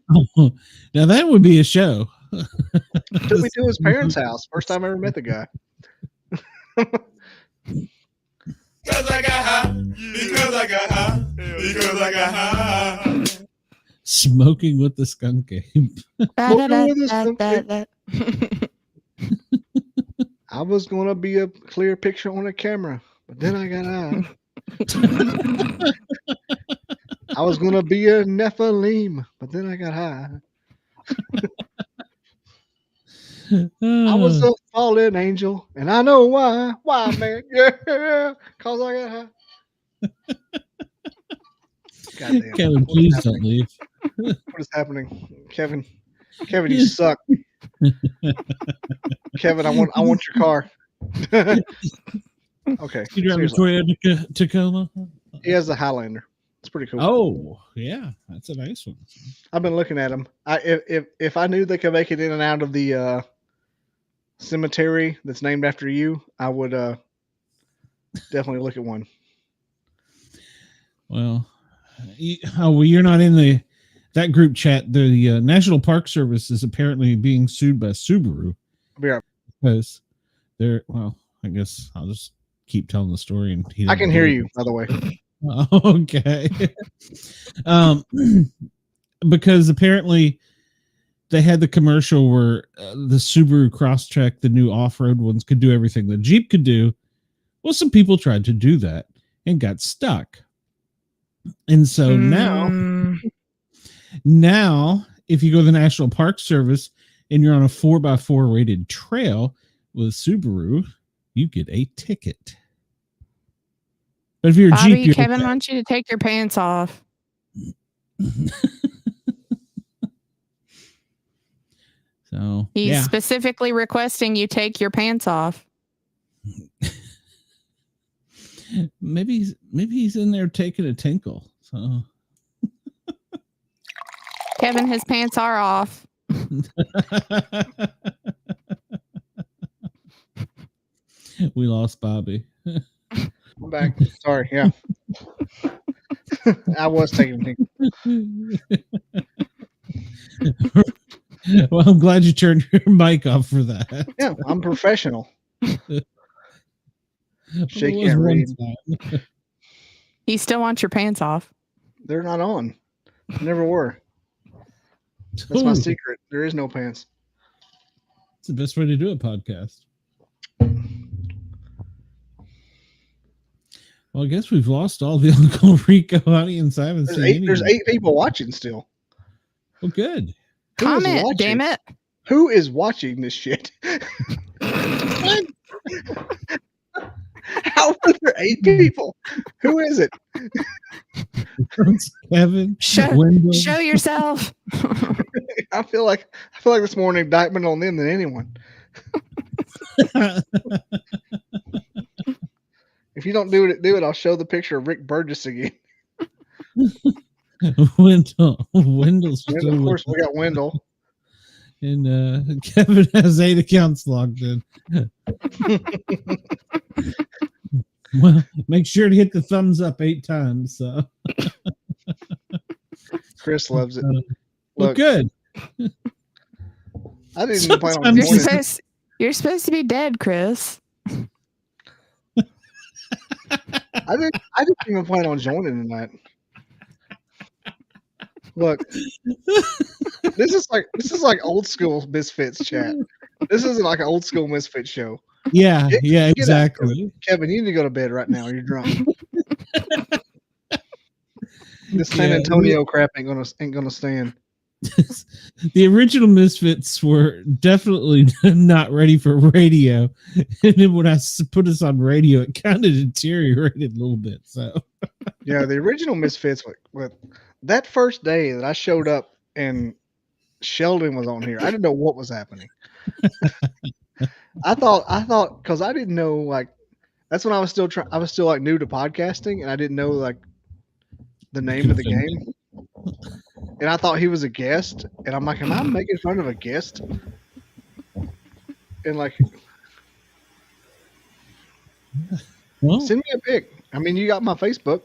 Now that would be a show. Took me to his parents' house. First time I ever met the guy. Because I got high. Because I got high. Because I got high. Smoking with the skunk ape. I was going to be a clear picture on a camera, but then I got high. I was going to be a Nephilim, but then I got high. I was a fallen angel, and I know why. Why, man? Yeah, because I got high. Goddamn. Kevin, please don't leave. What is happening? Kevin, you suck. Kevin, I want your car. Okay. You drive a Toyota Tacoma? He has the Highlander. It's pretty cool. Oh, yeah. That's a nice one. I've been looking at them. If I knew they could make it in and out of the cemetery that's named after you, I would definitely look at one. Well, you're not in that group chat. The National Park Service is apparently being sued by Subaru. Yeah. Because they're, well, I guess I'll just keep telling the story. And I can hear you, by the way. Okay. Because apparently they had the commercial where the Subaru Crosstrek, the new off-road ones, could do everything the Jeep could do. Well, some people tried to do that, and got stuck. And so now if you go to the National Park Service and you're on a 4x4 rated trail with Subaru, you get a ticket. But if you're a Bobby, Jeep, Kevin wants you to take your pants off. So He's specifically requesting you take your pants off. Maybe he's in there taking a tinkle. So Kevin, his pants are off. We lost Bobby. I'm back. Sorry. Yeah. I was taking a tinkle. Well, I'm glad you turned your mic off for that. Yeah, I'm professional. Shake your read. He still wants your pants off. They're not on. Never were. That's my secret. There is no pants. It's the best way to do a podcast. Well, I guess we've lost all the Uncle Rico audience. I haven't seen There's 8 people watching still. Well, good. Comment, damn it. Who is watching this shit? How are there 8 people? Who is it? Kevin. Show yourself. I feel like this more an indictment on them than anyone. If you don't do it, I'll show the picture of Rick Burgess again. Wendell's of course, we got Wendell. And Kevin has 8 accounts logged in. Well, make sure to hit the thumbs up 8 times. So. Chris loves it. Look good. I didn't even plan on You're supposed to be dead, Chris. I didn't even plan on joining tonight. Look, this is like old school Misfits chat. This isn't like an old school Misfits show. Yeah, exactly. Kevin, you need to go to bed right now. You're drunk. This San Antonio crap ain't gonna stand. The original Misfits were definitely not ready for radio, and then when I put us on radio, it kind of deteriorated a little bit. So, yeah, the original Misfits with that first day that I showed up and Sheldon was on here, I didn't know what was happening. I thought because I didn't know, like, that's when I was still like new to podcasting, and I didn't know like the name of the game. And I thought he was a guest, and I'm like, am I making fun of a guest? And like, send me a pic. I mean, you got my Facebook.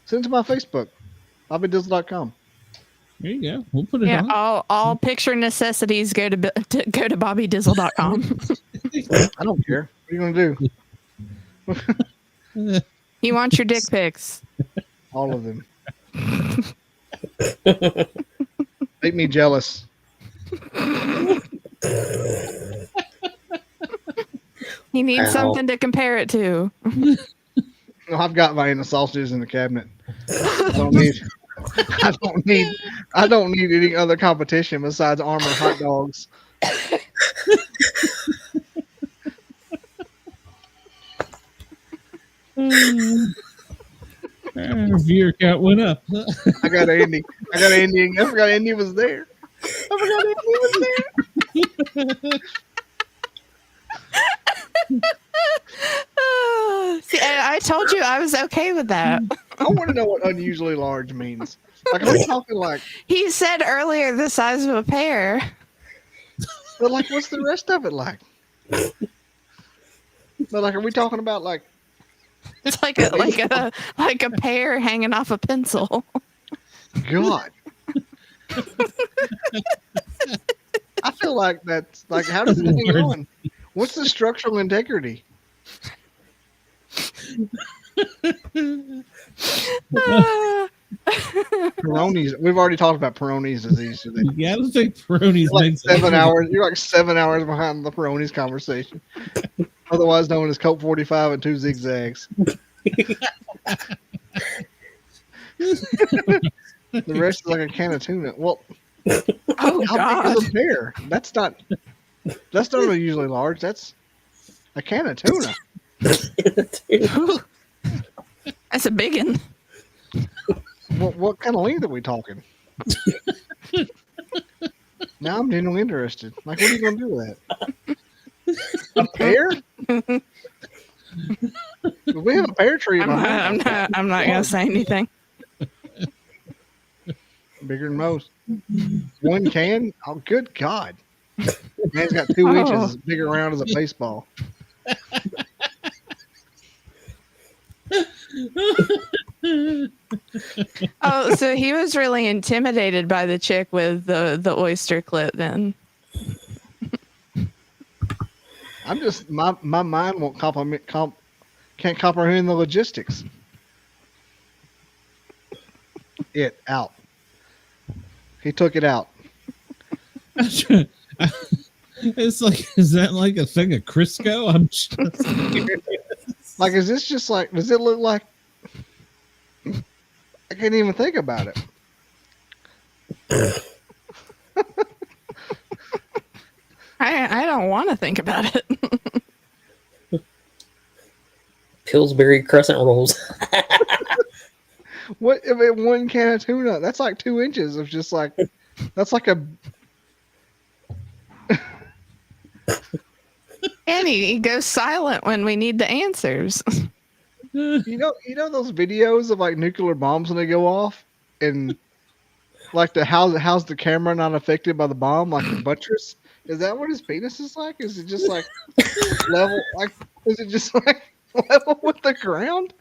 Send it to my Facebook. BobbyDizzle.com. There you go. We'll put it on. All picture necessities go to BobbyDizzle.com. I don't care. What are you gonna do? He wants your dick pics. All of them. Make me jealous. He needs something to compare it to. No, I've got my sausages in the cabinet. I don't need any other competition besides Armour hot dogs. Viewer count went up. I got Andy. I forgot Andy was there. See, I told you I was okay with that. I want to know what unusually large means. Like, are we talking like? He said earlier the size of a pear. But like, what's the rest of it like? But like, are we talking about like? It's like a pear hanging off a pencil. God. I feel like that's like, how does it hang on? What's the structural integrity? Peyronie's. We've already talked about Peyronie's disease today. Yeah, I don't think Peyronie's like 7 hours. You're like 7 hours behind the Peyronie's conversation. Otherwise known as Coke 45 and 2 zigzags. The rest is like a can of tuna. Well, Oh how big God. is a pear? That's not usually large. That's a can of tuna. That's a big one. What kind of length are we talking? Now I'm genuinely interested. Like, what are you gonna do with that? A pear? We have a pear tree. I'm not gonna say anything. Bigger than most. One can? Oh, good God. Man's got 2 inches big around as a baseball. Oh, so he was really intimidated by the chick with the oyster clit then. I'm just my mind won't can't comprehend the logistics. It out. He took it out. It's like, is that like a thing of Crisco? I'm just curious. Like, is this just like? Does it look like? I can't even think about it. I don't want to think about it. Pillsbury crescent rolls. What if it one can of tuna? That's like 2 inches of just like. That's like a. And he goes silent when we need the answers. You know those videos of like nuclear bombs when they go off, and like how's the camera not affected by the bomb, like the buttress? Is that what his penis is like? Is it just like level? Like, is it just like level with the ground?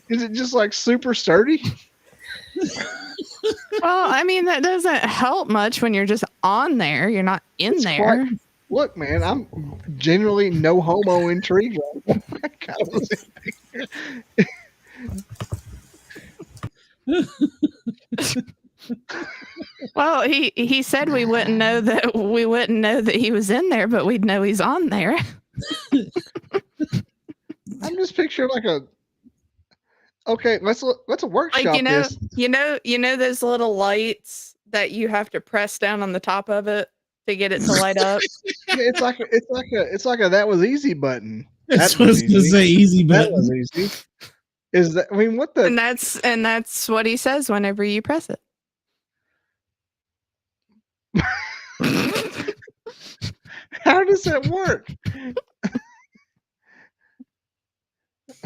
Is it just like super sturdy? Well, I mean, that doesn't help much when you're just on there. You're not in there. Look, man, I'm genuinely no homo intrigued. Well, he said we wouldn't know that he was in there, but we'd know he's on there. I'm just picturing like a. Okay, let's workshop Like this. you know those little lights that you have to press down on the top of it to get it to light up. Yeah, it's like a that was easy button. That's what I was gonna say. Easy That button. was easy. Is that? I mean, what the? And that's what he says whenever you press it. How does that work?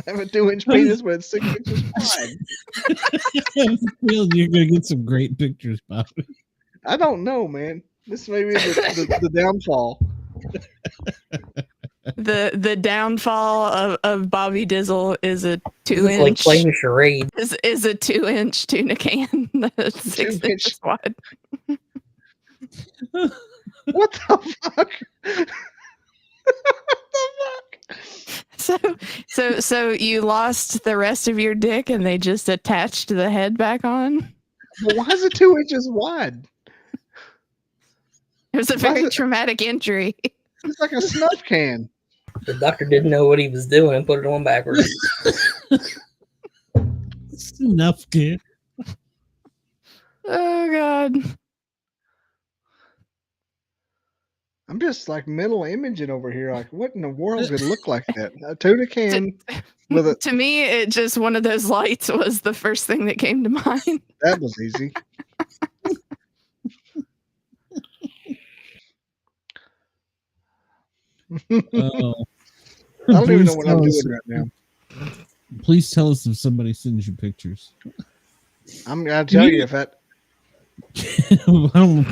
I have a 2-inch penis, but it's 6 inches wide. I feel you're gonna get some great pictures, Bobby. I don't know, man. This may be the downfall. The downfall of Bobby Dizzle is a 2-inch Like playing charade. is a 2-inch tuna can that's 6 inches wide. What the fuck? So you lost the rest of your dick and they just attached the head back on? Well, why is it 2 inches wide? It was a very traumatic injury. It's like a snuff can. The doctor didn't know what he was doing and put it on backwards. Snuff can. Oh God. I'm just like mental imaging over here. Like, what in the world could look like that? A tuna can with a. To me, it just one of those lights was the first thing that came to mind. That was easy. Oh. I don't even know what I'm doing right now. Please tell us if somebody sends you pictures. I'm gonna tell you if that. I don't know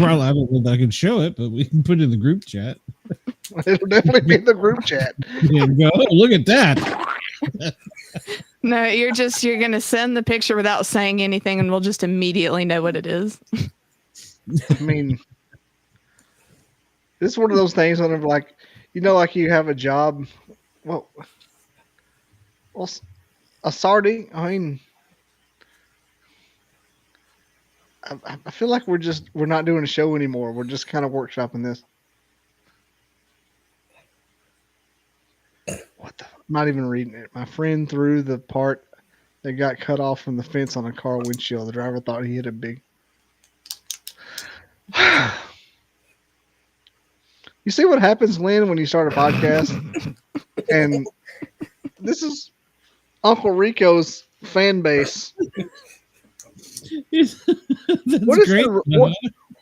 if I can show it, but we can put it in the group chat. It'll definitely be in the group chat. There you go. Look at that. No, you're gonna send the picture without saying anything, and we'll just immediately know what it is. I mean, this is one of those things when I'm like, like you have a job. Well, a sardine. I mean, I feel like we're not doing a show anymore. We're just kind of workshopping this. What the? not even reading it. My friend threw the part that got cut off from the fence on a car windshield. The driver thought he hit a big. You see what happens, Lynn, when you start a podcast? And this is Uncle Rico's fan base. What is great.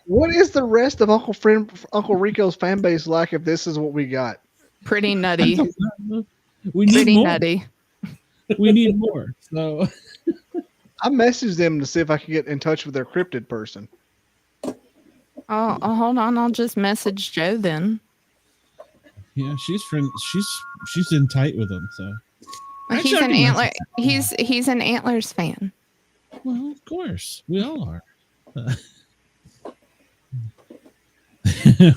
what is the rest of Uncle Rico's fan base like if this is what we got? Pretty nutty. We need Pretty more. nutty. We need more. So I messaged them to see if I could get in touch with their cryptid person. Oh, hold on. I'll just message Joe then. yeah, she's in tight with him. So He's Actually, I an can antler. message He's an Antlers fan. Well, of course, we all are.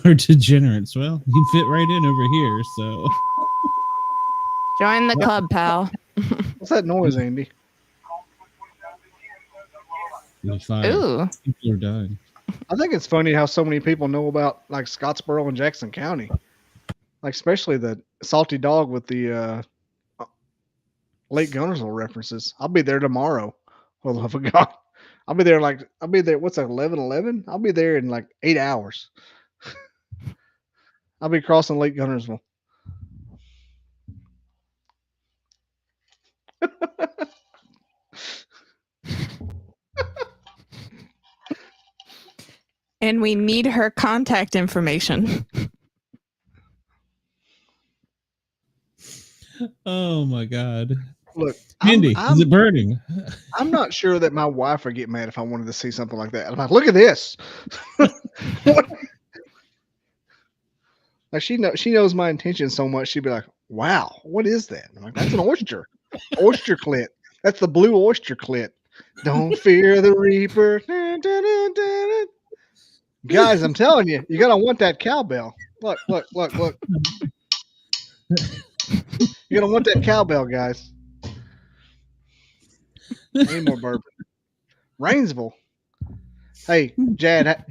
Or degenerates. Well, you fit right in over here. So Join the club, pal. What's that noise, Andy? Ooh. People are dying. I think it's funny how so many people know about like Scottsboro and Jackson County, like especially the Salty Dog with the Lake Gunnersville references. I'll be there tomorrow. For the love of God, I'll be there. What's that? 11:11. I'll be there in like 8 hours. I'll be crossing Lake Gunnersville. And we need her contact information. Oh my God. Look, Andy, is it burning? I'm not sure that my wife would get mad if I wanted to see something like that. I'm like, look at this. Like she knows my intentions so much. She'd be like, "Wow, what is that?" I'm like, "That's an oyster, oyster clit. That's the blue oyster clit. Don't fear the reaper." Guys, I'm telling you, you're gonna want that cowbell. Look. You're gonna want that cowbell, guys. Any more bourbon? Rainsville. Hey, Jad.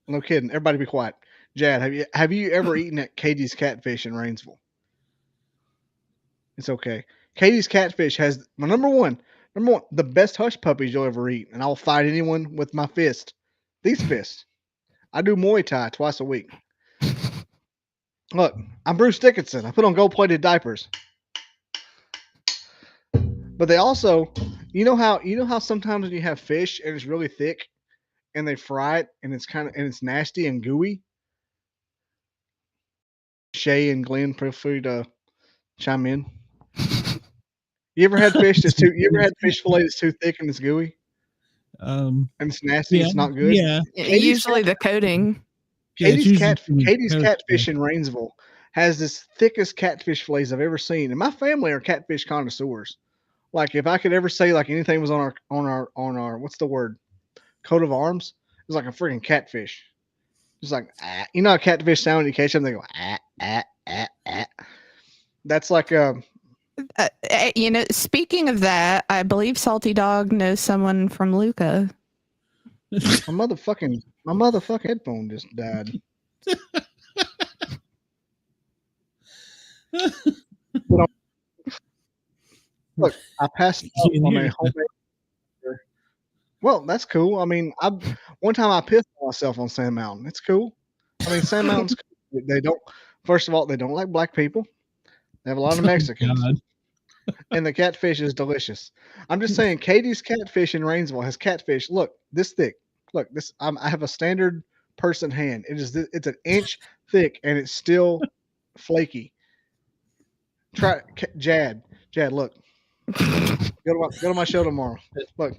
No kidding. Everybody, be quiet. Jad, have you ever eaten at Katie's Catfish in Rainsville? It's okay. Katie's Catfish has my number one, the best hush puppies you'll ever eat, and I'll fight anyone with my fist. These fists. I do Muay Thai twice a week. Look, I'm Bruce Dickinson. I put on gold-plated diapers. But they also, you know how sometimes when you have fish and it's really thick, and they fry it and it's nasty and gooey. Shay and Glenn, feel free to chime in. You ever had fish fish fillet that's too thick and it's gooey? And it's nasty. Yeah, it's not good. Yeah. Usually the coating. Katie's Catfish in Rainsville has this thickest catfish fillets I've ever seen. And my family are catfish connoisseurs. Like if I could ever say like anything was on our what's the word? Coat of arms, it was like a freaking catfish. Just like you know how catfish sound when you catch them, they go That's like speaking of that, I believe Salty Dog knows someone from Luca. my motherfucking headphone just died. Look, I passed out on a homemade. Well, that's cool. I mean, one time I pissed myself on Sand Mountain. It's cool. I mean, Sand Mountain's cool. They don't. First of all, they don't like black people. They have a lot of Mexicans, and the catfish is delicious. I'm just saying, Katie's Catfish in Rainsville has catfish. Look, this thick. Look, this. I have a standard person hand. It's an inch thick, and it's still flaky. Try Jad. Look. Go to my show tomorrow. Look,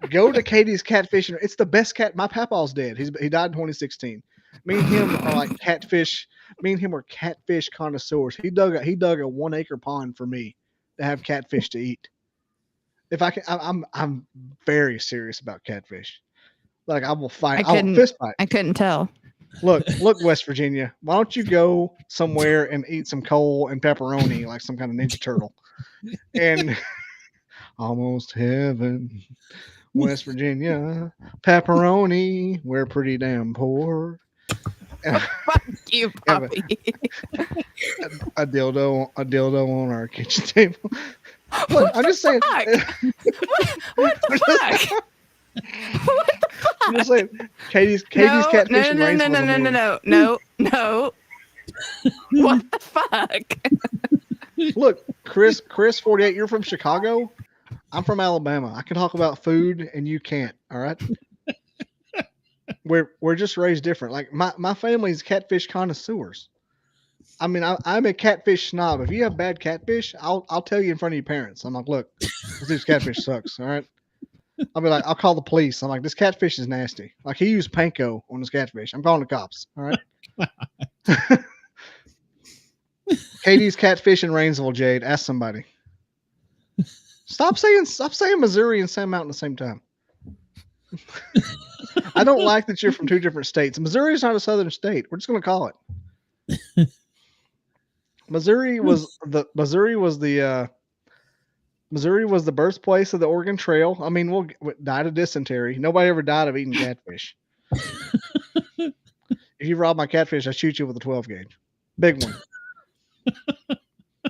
go to Katie's Catfish. It's the best cat. My papa's dead. He died in 2016. Me and him are like catfish. Me and him are catfish connoisseurs. He dug a 1 acre pond for me to have catfish to eat. If I can, I'm very serious about catfish. Like I will fight. I will fist fight. I couldn't tell. Look, West Virginia. Why don't you go somewhere and eat some coal and pepperoni like some kind of Ninja Turtle? And almost heaven, West Virginia, pepperoni. We're pretty damn poor. Fuck you, Bobby. A dildo on our kitchen table. Look, I'm just saying. What the fuck? What the fuck? I'm just saying. Katie's catfish and rains. No. What the fuck? Look, Chris, 48. You're from Chicago. I'm from Alabama. I can talk about food, and you can't. All right. We're just raised different. Like my family's catfish connoisseurs. I mean, I'm a catfish snob. If you have bad catfish, I'll tell you in front of your parents. I'm like, look, this dude's catfish sucks. All right. I'll be like, I'll call the police. I'm like, this catfish is nasty. Like he used panko on his catfish. I'm calling the cops. All right. Katie's catfish in Rainsville, Jade. Ask somebody. Stop saying Missouri and Sand Mountain at the same time. I don't like that you're from two different states. Missouri is not a southern state. We're just going to call it. Missouri was the birthplace of the Oregon Trail. I mean, we'll died of dysentery. Nobody ever died of eating catfish. If you rob my catfish, I shoot you with a 12 gauge. Big one.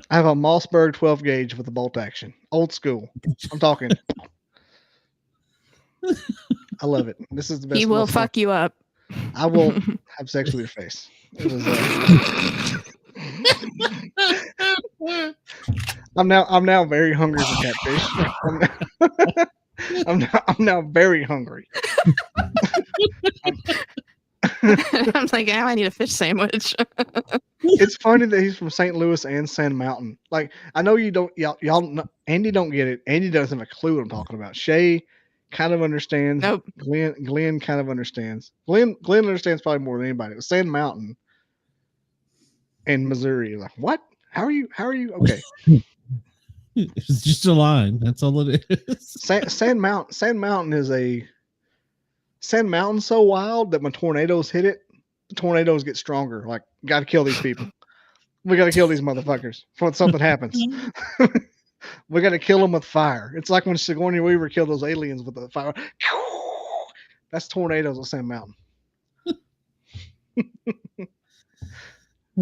I have a Mossberg 12 gauge with a bolt action. Old school. I'm talking. I love it. This is the best. He will fuck you up. I will have sex with your face. It was, I'm now very hungry for catfish. I'm now very hungry. I'm like, now I need a fish sandwich. It's funny that he's from St. Louis and Sand Mountain. Like, I know you don't, y'all, Andy don't get it. Andy doesn't have a clue what I'm talking about. Shay kind of understands. Nope. Glenn kind of understands. Glenn understands probably more than anybody. It was Sand Mountain in Missouri. Like, what? How are you? Okay. It's just a line. That's all it is. Sand Mountain is Sand Mountain's so wild that when tornadoes hit it, the tornadoes get stronger. Like, got to kill these people. We got to kill these motherfuckers before something happens. We got to kill them with fire. It's like when Sigourney Weaver killed those aliens with the fire. That's tornadoes at Sand Mountain.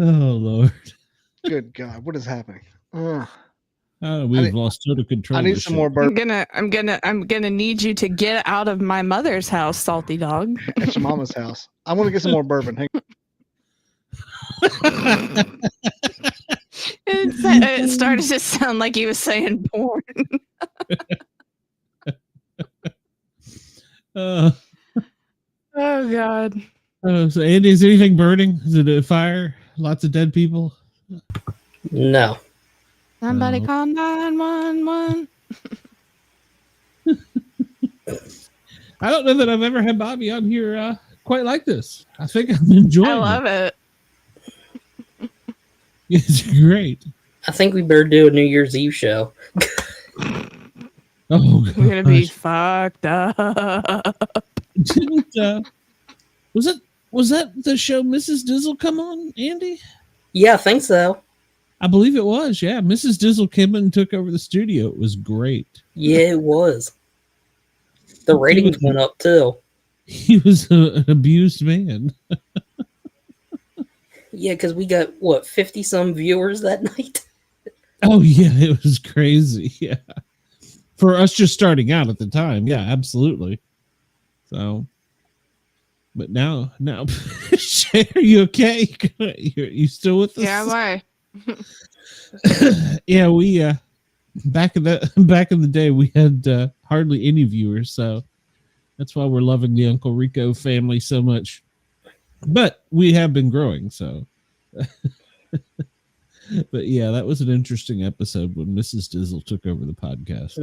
Oh Lord! Good God, what is happening? We've lost total control. I need some more bourbon. I'm gonna need you to get out of my mother's house, salty dog. At your mama's house. I want to get some more bourbon. Hang It started to sound like he was saying porn. Oh God. So Andy, is anything burning? Is it a fire? Lots of dead people? No. Somebody call 911. I don't know that I've ever had Bobby on here quite like this. I think I'm enjoying it. I love it. It's great. I think we better do a New Year's Eve show. Oh, gosh. We're gonna be fucked up. Was that the show Mrs. Dizzle come on, Andy? Yeah, I think so. I believe it was. Yeah, Mrs. Dizzle came in and took over the studio. It was great. Yeah, it was. The ratings went up too. He was an abused man. Yeah, because we got 50 some viewers that night. Oh yeah, it was crazy. Yeah, for us just starting out at the time. Yeah, absolutely. So, but now, Shay, are you okay? You still with us? Yeah, why? Yeah, we back in the day we had hardly any viewers, so that's why we're loving the Uncle Rico family so much. But we have been growing, so. But yeah, that was an interesting episode when Mrs. Dizzle took over the podcast.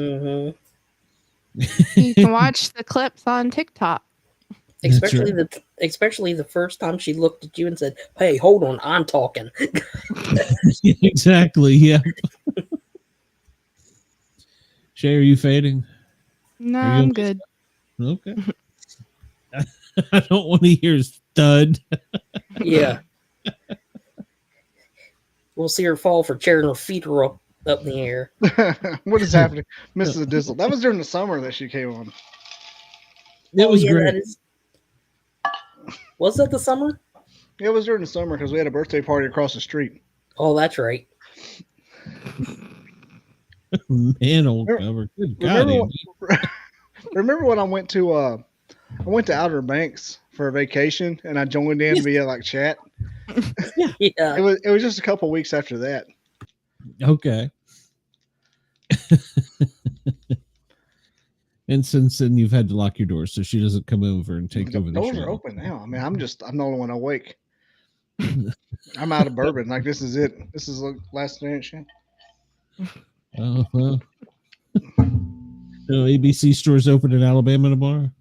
You can watch the clips on TikTok. Especially the first time she looked at you and said, "Hey, hold on, I'm talking." Exactly. Yeah. Shay, are you fading? No, I'm good. Okay. I don't want to hear stud. Yeah. We'll see her fall for chair and her feet are up in the air. What is happening? Mrs. Dizzle. That was during the summer that she came on. It was great. Was that the summer? It was during the summer because we had a birthday party across the street. Oh, that's right. Manhole cover. Good God, remember when I went to Outer Banks for a vacation and I joined in via like chat? Yeah. It was just a couple weeks after that. Okay. And since then, you've had to lock your doors so she doesn't come over and take over the doors show. are open now. I mean, I'm the only one awake. I'm out of bourbon. Like, this is it. This is the last dance shit. Well. ABC stores open in Alabama tomorrow?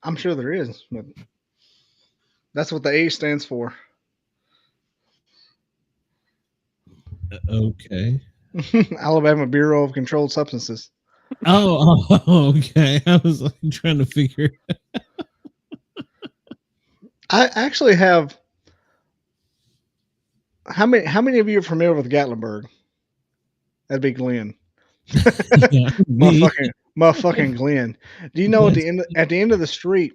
I'm sure there is, but that's what the A stands for. Okay. Alabama Bureau of Controlled Substances. Oh, okay. I was like trying to figure. I actually have. How many of you are familiar with Gatlinburg? That'd be Glenn. Yeah, motherfucking Glenn. Do you know at the end of the street,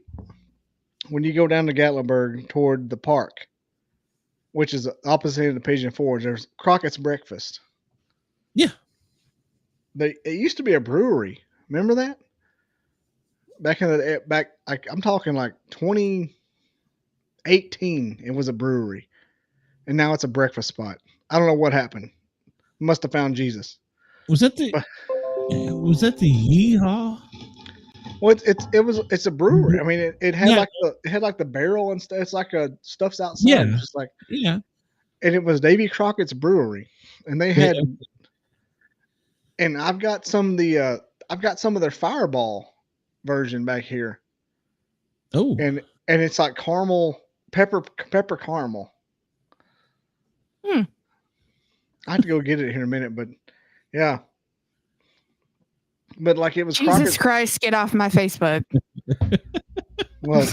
when you go down to Gatlinburg toward the park, which is opposite of the Pigeon Forge, there's Crockett's Breakfast. Yeah. It used to be a brewery. Remember that? I'm talking like 2018. It was a brewery, and now it's a breakfast spot. I don't know what happened. Must have found Jesus. Was that the Yeehaw? Well, it's a brewery. I mean, it had like the barrel and stuff. It's like a stuff's outside. Yeah. Just like Yeah. And it was Davy Crockett's Brewery, and they had. And I've got some of their Fireball version back here. Oh. And it's like caramel pepper caramel. I have to go get it here in a minute, but yeah. But like it was Jesus Christ, get off my Facebook. Well,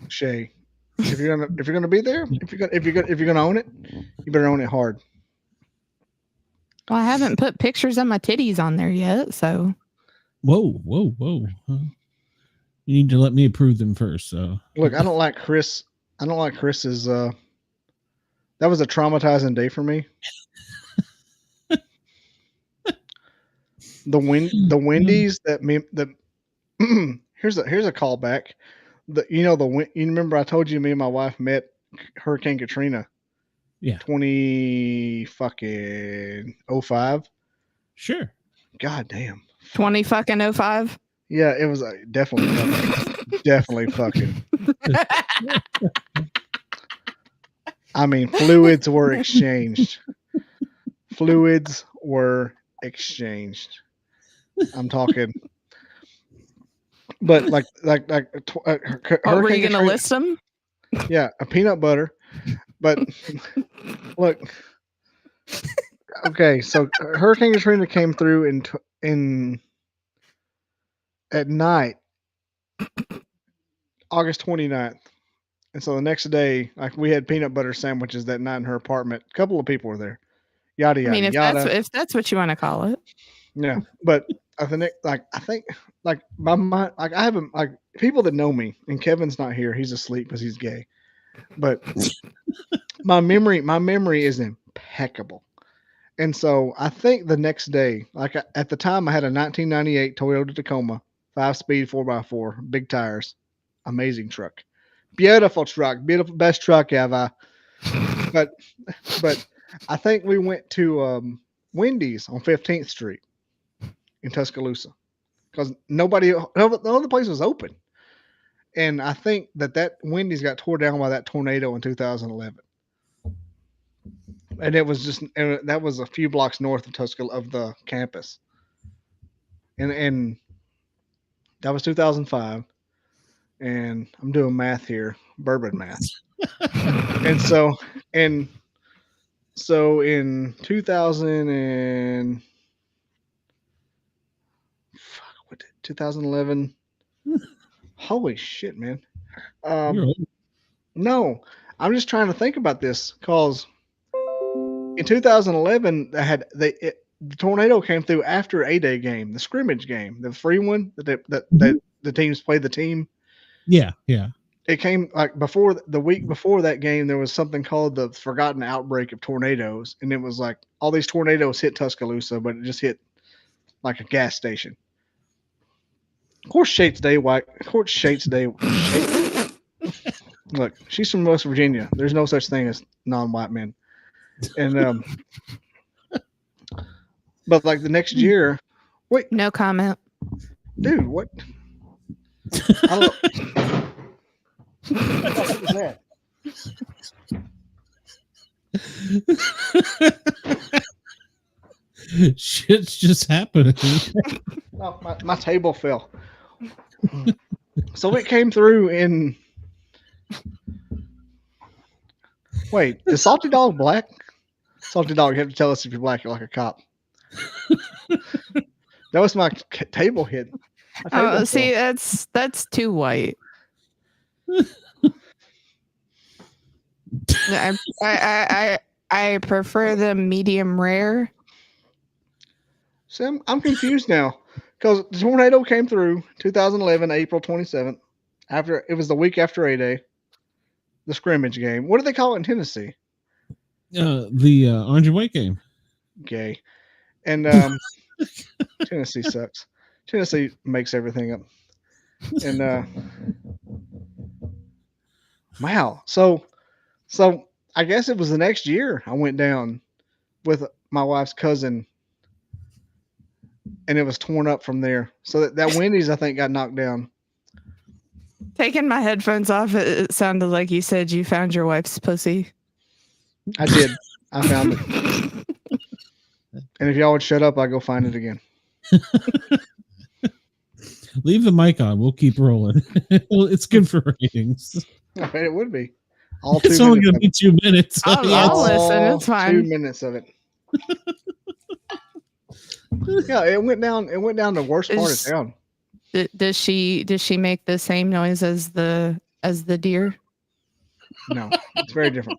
Shay, if you're gonna be there, if you're gonna own it, you better own it hard. Well, I haven't put pictures of my titties on there yet, so. Whoa. You need to let me approve them first. So look, I don't like Chris. I don't like Chris's. That was a traumatizing day for me. The Wendy's here's a callback. You remember I told you me and my wife met Hurricane Katrina. Yeah. 2005. Sure. God damn. 2005. Yeah, it was definitely fucking. I mean, fluids were exchanged. I'm talking. But like were you going to list them? Yeah, a peanut butter. But look, okay, so Hurricane Katrina came through in at night, August 29th. And so the next day, like we had peanut butter sandwiches that night in her apartment. A couple of people were there. Yada yada. I mean, if that's what you want to call it. Yeah, but I think my mind, like I haven't like people that know me, and Kevin's not here. He's asleep because he's gay. But my memory is impeccable. And so I think the next day, like at the time I had a 1998 Toyota Tacoma, 5-speed 4x4, big tires, amazing truck. Beautiful truck, beautiful, best truck ever. But I think we went to Wendy's on 15th Street in Tuscaloosa because no other place was open. And I think that Wendy's got tore down by that tornado in 2011. And that was a few blocks north of Tuscaloosa of the campus. And that was 2005. And I'm doing math here, bourbon math. and so in 2011. Holy shit, man. No, I'm just trying to think about this because in 2011, the tornado came through after A-Day game, the scrimmage game, the free one that the teams played the team. Yeah. it came like before the week before that game, there was something called the forgotten outbreak of tornadoes, and it was like all these tornadoes hit Tuscaloosa, but it just hit like a gas station. Of course, Shate's Day white. Of course, Shate's Day. Look, she's from West Virginia. There's no such thing as non-white men, and but like the next year, wait, No comment. dude, what? I don't, what was that? Shit's just happening. Oh, my table fell. So it came through in. Wait, is Salty Dog black? Salty Dog, you have to tell us if you're black. You're like a cop. That was my table hit. Oh, see, that's too white. I prefer the medium rare. Sam, I'm confused now because the tornado came through 2011, April 27th. After it was the week after A-Day, the scrimmage game. What do they call it in Tennessee? The orange and white game. Gay. And Tennessee sucks. Tennessee makes everything up. And wow. So I guess it was the next year I went down with my wife's cousin, and it was torn up from there. So that Wendy's, I think, got knocked down. Taking my headphones off, it sounded like you said you found your wife's pussy. I did. I found it. And if y'all would shut up, I'd go find it again. Leave the mic on. We'll keep rolling. Well, it's good for ratings. I bet it would be. All It's only going to be 2 minutes. I'll listen. It's fine. 2 minutes of it. Yeah, it went down the worst part of town. Does she make the same noise as the deer? No, it's very different.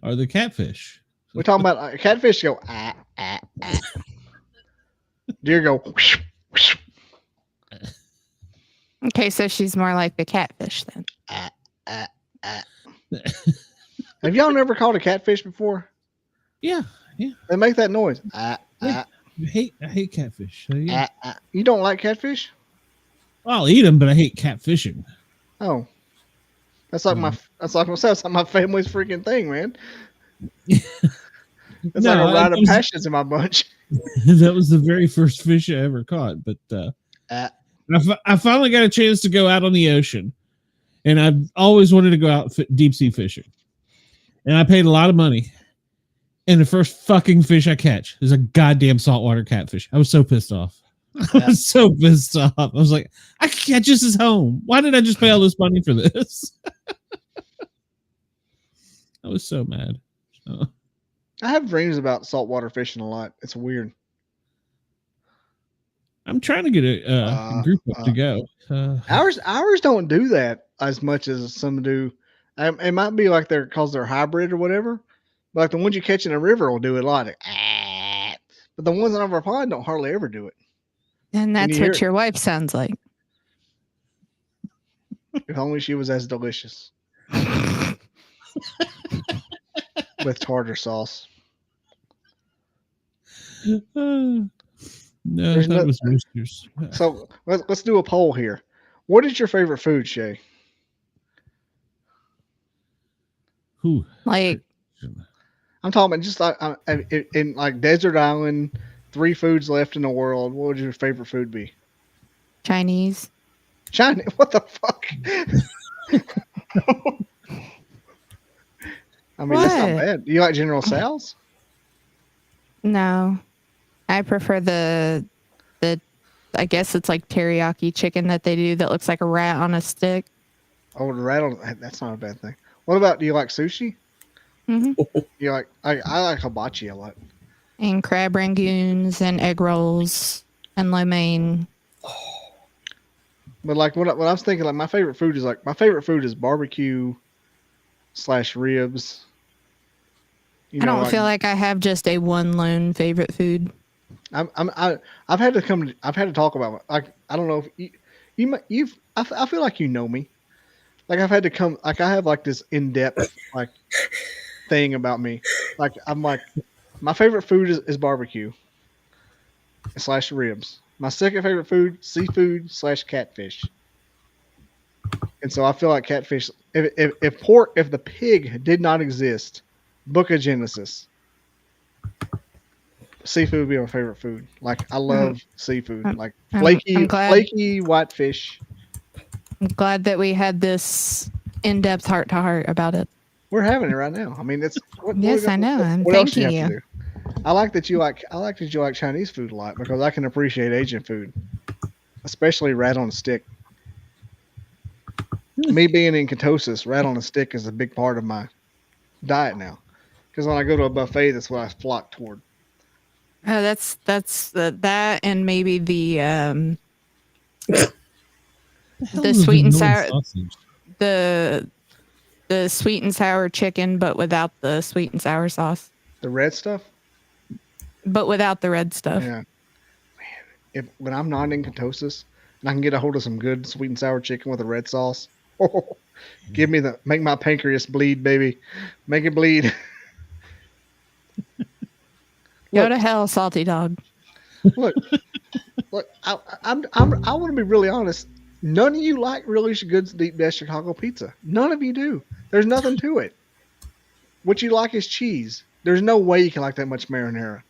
Are the catfish? We're talking about catfish go ah ah ah. Deer go whoosh, whoosh. Okay, so she's more like the catfish then. Have y'all never caught a catfish before? Yeah. They make that noise. I hate catfish. So yeah. You don't like catfish? I'll eat them, but I hate catfishing. Oh, that's like my family's freaking thing, man. It's like a rite of passions in my bunch. That was the very first fish I ever caught, but I finally got a chance to go out on the ocean, and I've always wanted to go out deep sea fishing, and I paid a lot of money. And the first fucking fish I catch is a goddamn saltwater catfish. I was so pissed off. I was so pissed off. I was like, I can catch this at home. Why did I just pay all this money for this? I was so mad. I have dreams about saltwater fishing a lot. It's weird. I'm trying to get a group up to go. Ours don't do that as much as some do. It might be like because they're hybrid or whatever. Like the ones you catch in a river will do it a lot. But the ones on our pond don't hardly ever do it. And that's what your wife sounds like. If only she was as delicious. With tartar sauce. No, that was roosters. So let's do a poll here. What is your favorite food, Shay? Who? Like, I'm talking about just like in like desert island, 3 foods left in the world. What would your favorite food be? Chinese. Chinese? What the fuck? I mean, that's not bad. You like General Tso's? No, I prefer the I guess it's like teriyaki chicken that they do that looks like a rat on a stick. Oh, the rat that's not a bad thing. What about, do you like sushi? Mm-hmm. You like I like hibachi a lot. And crab rangoons and egg rolls and lo mein. But like what I was thinking, like my favorite food is barbecue / ribs. I don't feel like I have just a one lone favorite food. I've had to talk about, like, I don't know if I feel like you know me. Like I've had to come. Like I have like this in depth like thing about me. Like I'm like my favorite food is barbecue / ribs. My second favorite food, seafood / catfish. And so I feel like catfish. If the pig did not exist, Book of Genesis, seafood would be my favorite food. Like I love seafood, like flaky whitefish. I'm glad that we had this in-depth heart-to-heart about it. We're having it right now. I mean, it's yes, I know. I'm what else thanking you have you. to do? I like that you like Chinese food a lot because I can appreciate Asian food, especially rat on a stick. Me being in ketosis, rat on a stick is a big part of my diet now. Because when I go to a buffet, that's what I flock toward. That's that, and maybe the sweet and sour, the sweet and sour chicken, but without the sweet and sour sauce. The red stuff. But without the red stuff. Yeah, man. When I'm not in ketosis and I can get a hold of some good sweet and sour chicken with a red sauce, make my pancreas bleed, baby, make it bleed. Go to hell, salty dog. Look, I want to be really honest. None of you like really good deep dish Chicago pizza. None of you do. There's nothing to it. What you like is cheese. There's no way you can like that much marinara.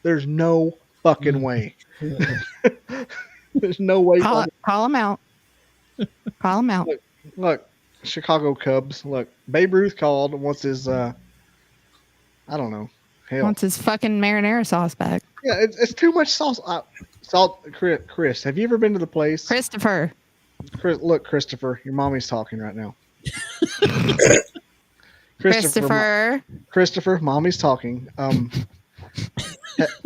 There's no fucking way. There's no way. Call them out. Call them out. Look, Chicago Cubs. Look, Babe Ruth called and wants his. I don't know. Hell. Wants his fucking marinara sauce back. Yeah, it's too much sauce. Chris, have you ever been to the place? Christopher. Christopher, your mommy's talking right now. Christopher, mommy's talking.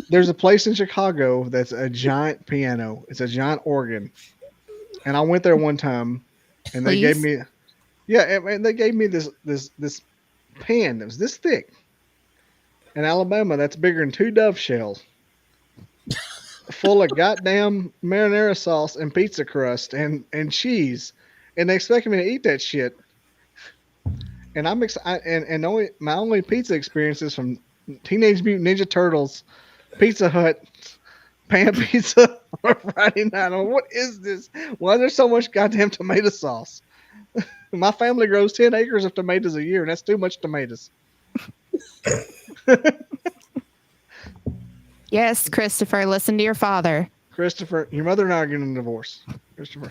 There's a place in Chicago that's a giant piano. It's a giant organ, and I went there one time, and they gave me, they gave me this pan that was this thick. In Alabama, that's bigger than 2 Dove shells, full of goddamn marinara sauce and pizza crust and cheese, and they expected me to eat that shit. And I'm excited. And my only pizza experience is from Teenage Mutant Ninja Turtles, Pizza Hut, pan pizza on Friday night. What is this? Why is there so much goddamn tomato sauce? My family grows 10 acres of tomatoes a year, and that's too much tomatoes. Yes, Christopher, listen to your father. Christopher, your mother and I are getting a divorce. Christopher.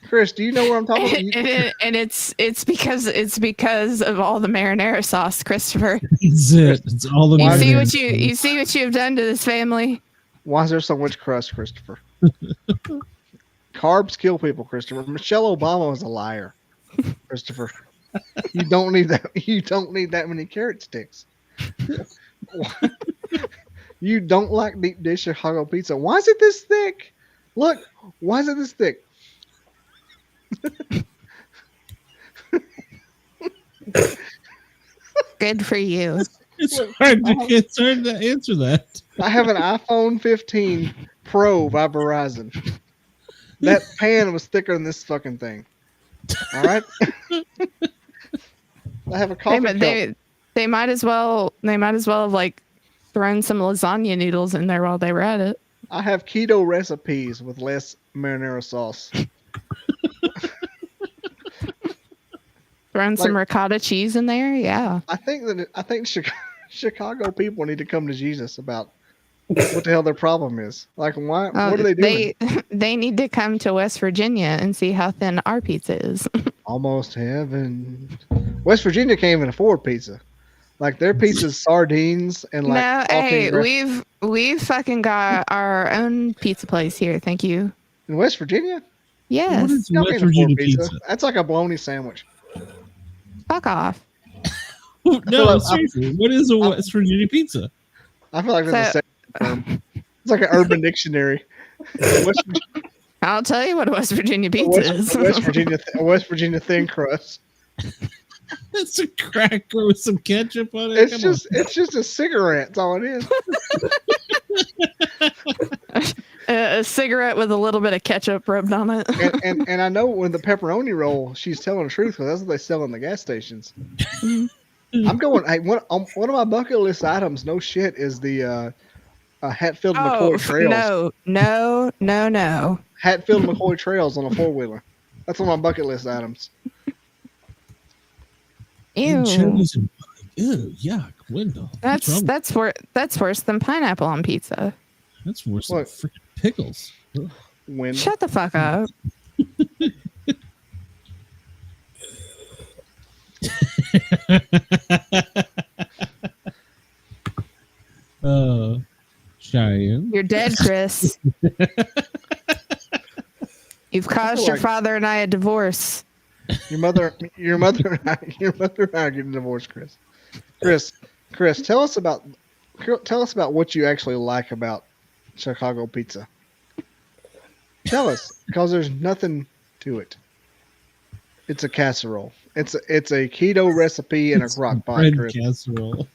Chris, do you know where I'm talking about? And it's because of all the marinara sauce, Christopher. It's all the you see what you've done to this family. Why is there so much crust, Christopher? Carbs kill people, Christopher. Michelle Obama was a liar, Christopher. You don't need that. You don't need that many carrot sticks. You don't like deep dish Chicago pizza. Why is it this thick? Look, why is it this thick? Good for you. It's hard to answer that. I have an iPhone 15 Pro by Verizon. That pan was thicker than this fucking thing. All right. I have a coffee cup. They might as well have like thrown some lasagna noodles in there while they were at it. I have keto recipes with less marinara sauce. Thrown some ricotta cheese in there. Yeah. I think Chicago people need to come to Jesus about what the hell their problem is. Like, why? What are they doing? They need to come to West Virginia and see how thin our pizza is. Almost heaven. West Virginia can't even afford pizza. Like their pizza's sardines and like. No, hey, we've fucking got our own pizza place here. Thank you. In West Virginia? Yes. What is West Virginia pizza? That's like a bologna sandwich. Fuck off. No, seriously. What is a West Virginia pizza? I feel like that's a term. It's like an Urban Dictionary. I'll tell you what a West Virginia pizza is. West Virginia thin crust. It's a cracker with some ketchup on it. It's just a cigarette. That's all it is. A cigarette with a little bit of ketchup rubbed on it. and I know when the pepperoni roll, she's telling the truth because that's what they sell in the gas stations. I'm going. Hey, one of my bucket list items, no shit, is the Hatfield McCoy Trails. No. Hatfield McCoy Trails on a 4-wheeler. That's one of my bucket list items. Ew. Ew, yuck, Wendell. That's worse than pineapple on pizza. That's worse than freaking pickles. When Shut the fuck up. Cheyenne. You're dead, Chris. You've caused your father and I a divorce. Your mother and I are getting divorced, Chris. Chris, tell us about what you actually like about Chicago pizza. Tell us, because there's nothing to it. It's a casserole. It's a keto recipe in a crock pot, bread Chris. Casserole.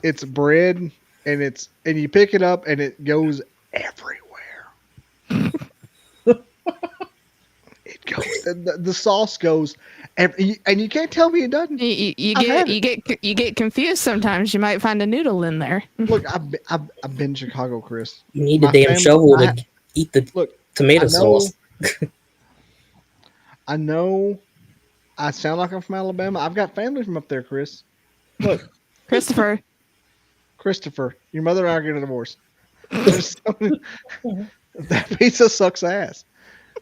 It's bread, and you pick it up, and it goes everywhere. It goes. The sauce goes, and you can't tell me it doesn't. You get confused sometimes. You might find a noodle in there. Look, I've been to Chicago, Chris. You need a damn shovel to eat the tomato sauce. I know. I sound like I'm from Alabama. I've got family from up there, Chris. Look, Christopher, your mother and I are getting a divorce. That pizza sucks ass.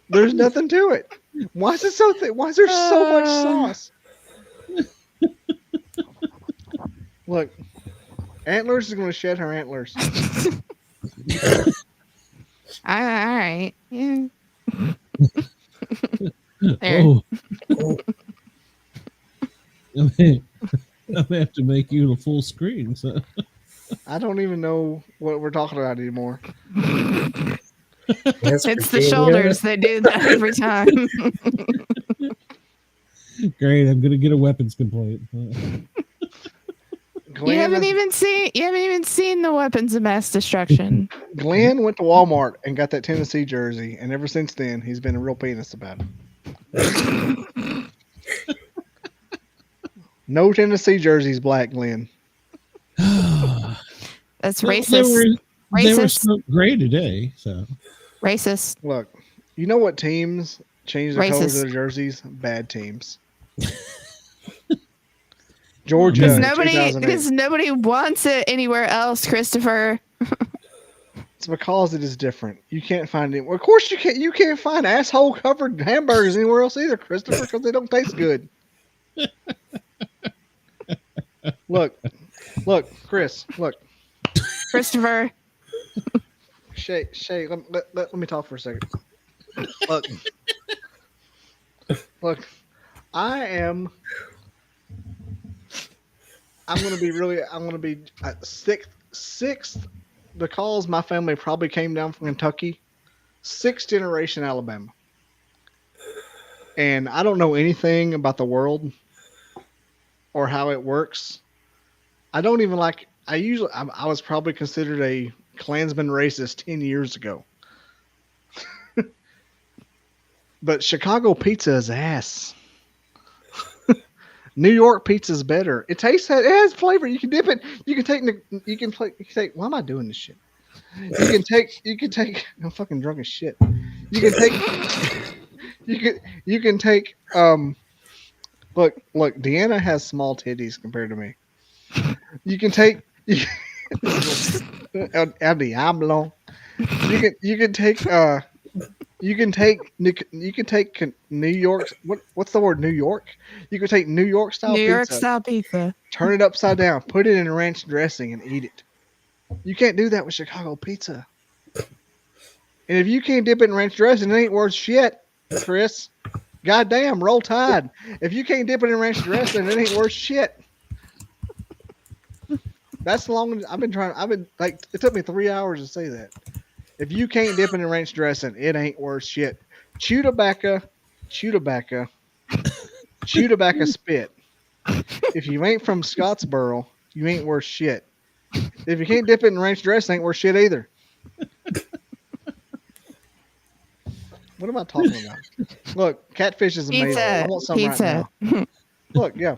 There's nothing to it. Why is it so thick? Why is there so much sauce? Look, Antlers is going to shed her antlers. all right. Yeah. Oh. I'm going to have to make you a full screen. So. I don't even know what we're talking about anymore. It's the shoulders. They do that every time. Great. I'm going to get a weapons complaint. You haven't even seen the weapons of mass destruction. Glenn went to Walmart and got that Tennessee jersey, and ever since then, he's been a real penis about it. No Tennessee jerseys black, Glenn. That's racist. They were so great today. So racist. Look, you know what teams change the colors of their jerseys? Bad teams. Georgia, because nobody wants it anywhere else, Christopher. It's because it is different. You can't find it. Well, of course you can't. You can't find asshole covered hamburgers anywhere else either, Christopher, because they don't taste good. Look, Chris, look, Christopher. Shay, let me talk for a second. Look, I'm going to be sixth because my family probably came down from Kentucky, 6th generation Alabama. And I don't know anything about the world or how it works. I don't even like, I was probably considered a Klansman racist 10 years ago. But Chicago pizza is ass. New York pizza is better. It has flavor. You can dip it. Why am I doing this shit? You can take, I'm fucking drunk as shit. You can take, look, Deanna has small titties compared to me. You can take, El Diablo. You can take New York. What's the word? New York. You can take New York style pizza. Turn it upside down. Put it in ranch dressing and eat it. You can't do that with Chicago pizza. And if you can't dip it in ranch dressing, it ain't worth shit, Chris. Goddamn, roll tide. If you can't dip it in ranch dressing, it ain't worth shit. That's the long. It took me 3 hours to say that. If you can't dip it in ranch dressing, it ain't worth shit. Chew tobacco spit. If you ain't from Scottsboro, you ain't worth shit. If you can't dip it in ranch dressing, ain't worth shit either. What am I talking about? Look, catfish is amazing. I want some right now. Look, yeah.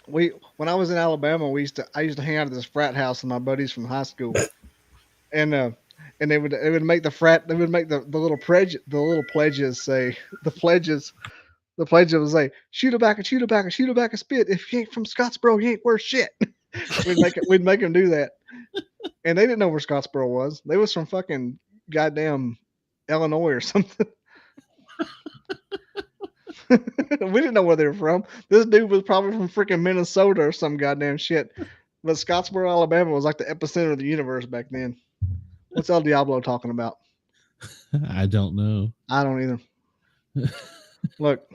When I was in Alabama, I used to hang out at this frat house with my buddies from high school, and they would make the little pledges say the pledges would say shoot a back a spit. If you ain't from Scottsboro, you ain't worth shit. we'd make them do that, and they didn't know where Scottsboro was. They was from fucking goddamn Illinois or something. We didn't know where they were from. This dude was probably from freaking Minnesota or some goddamn shit. But Scottsboro, Alabama was like the epicenter of the universe back then. What's El Diablo talking about? I don't know. I don't either. Look.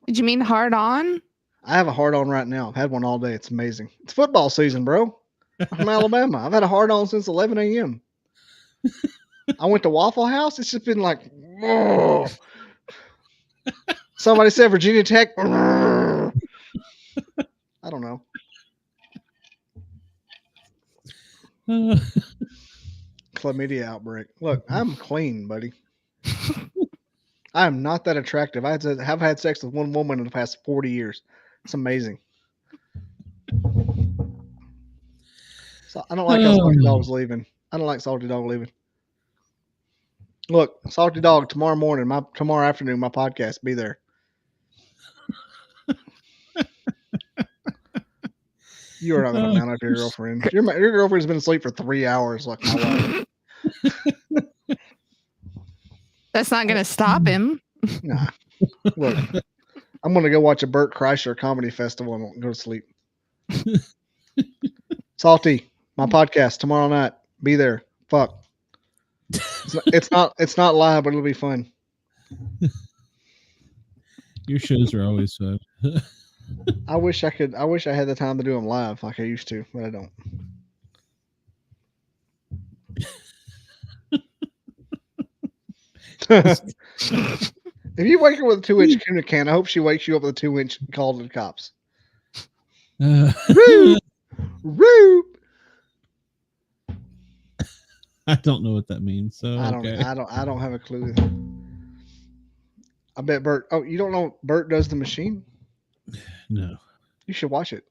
Did you mean hard on? I have a hard on right now. I've had one all day. It's amazing. It's football season, bro. I'm from Alabama. I've had a hard on since 11 a.m. I went to Waffle House. It's just been like, oh. Somebody said Virginia Tech. I don't know. Chlamydia outbreak. Look, I'm clean, buddy. I am not that attractive. I have had sex with one woman in the past 40 years. It's amazing. So I don't like how Salty Dog's leaving. I don't like Salty Dog leaving. Look, Salty Dog, tomorrow afternoon, my podcast, be there. You are not going to mount up your girlfriend. Your girlfriend's been asleep for 3 hours like my wife. That's not going to stop him. Nah. Look, I'm going to go watch a Burt Kreischer comedy festival and go to sleep. Salty, my podcast tomorrow night. Be there. Fuck. It's not live, but it'll be fun. Your shows are always fun. I wish I had the time to do them live like I used to, but I don't. If you wake her with a 2-inch tuna can, I hope she wakes you up with a 2-inch call to the cops. Rube! I don't know what that means. So I don't have a clue. I bet Bert. Oh, you don't know Bert does the machine? No. You should watch it.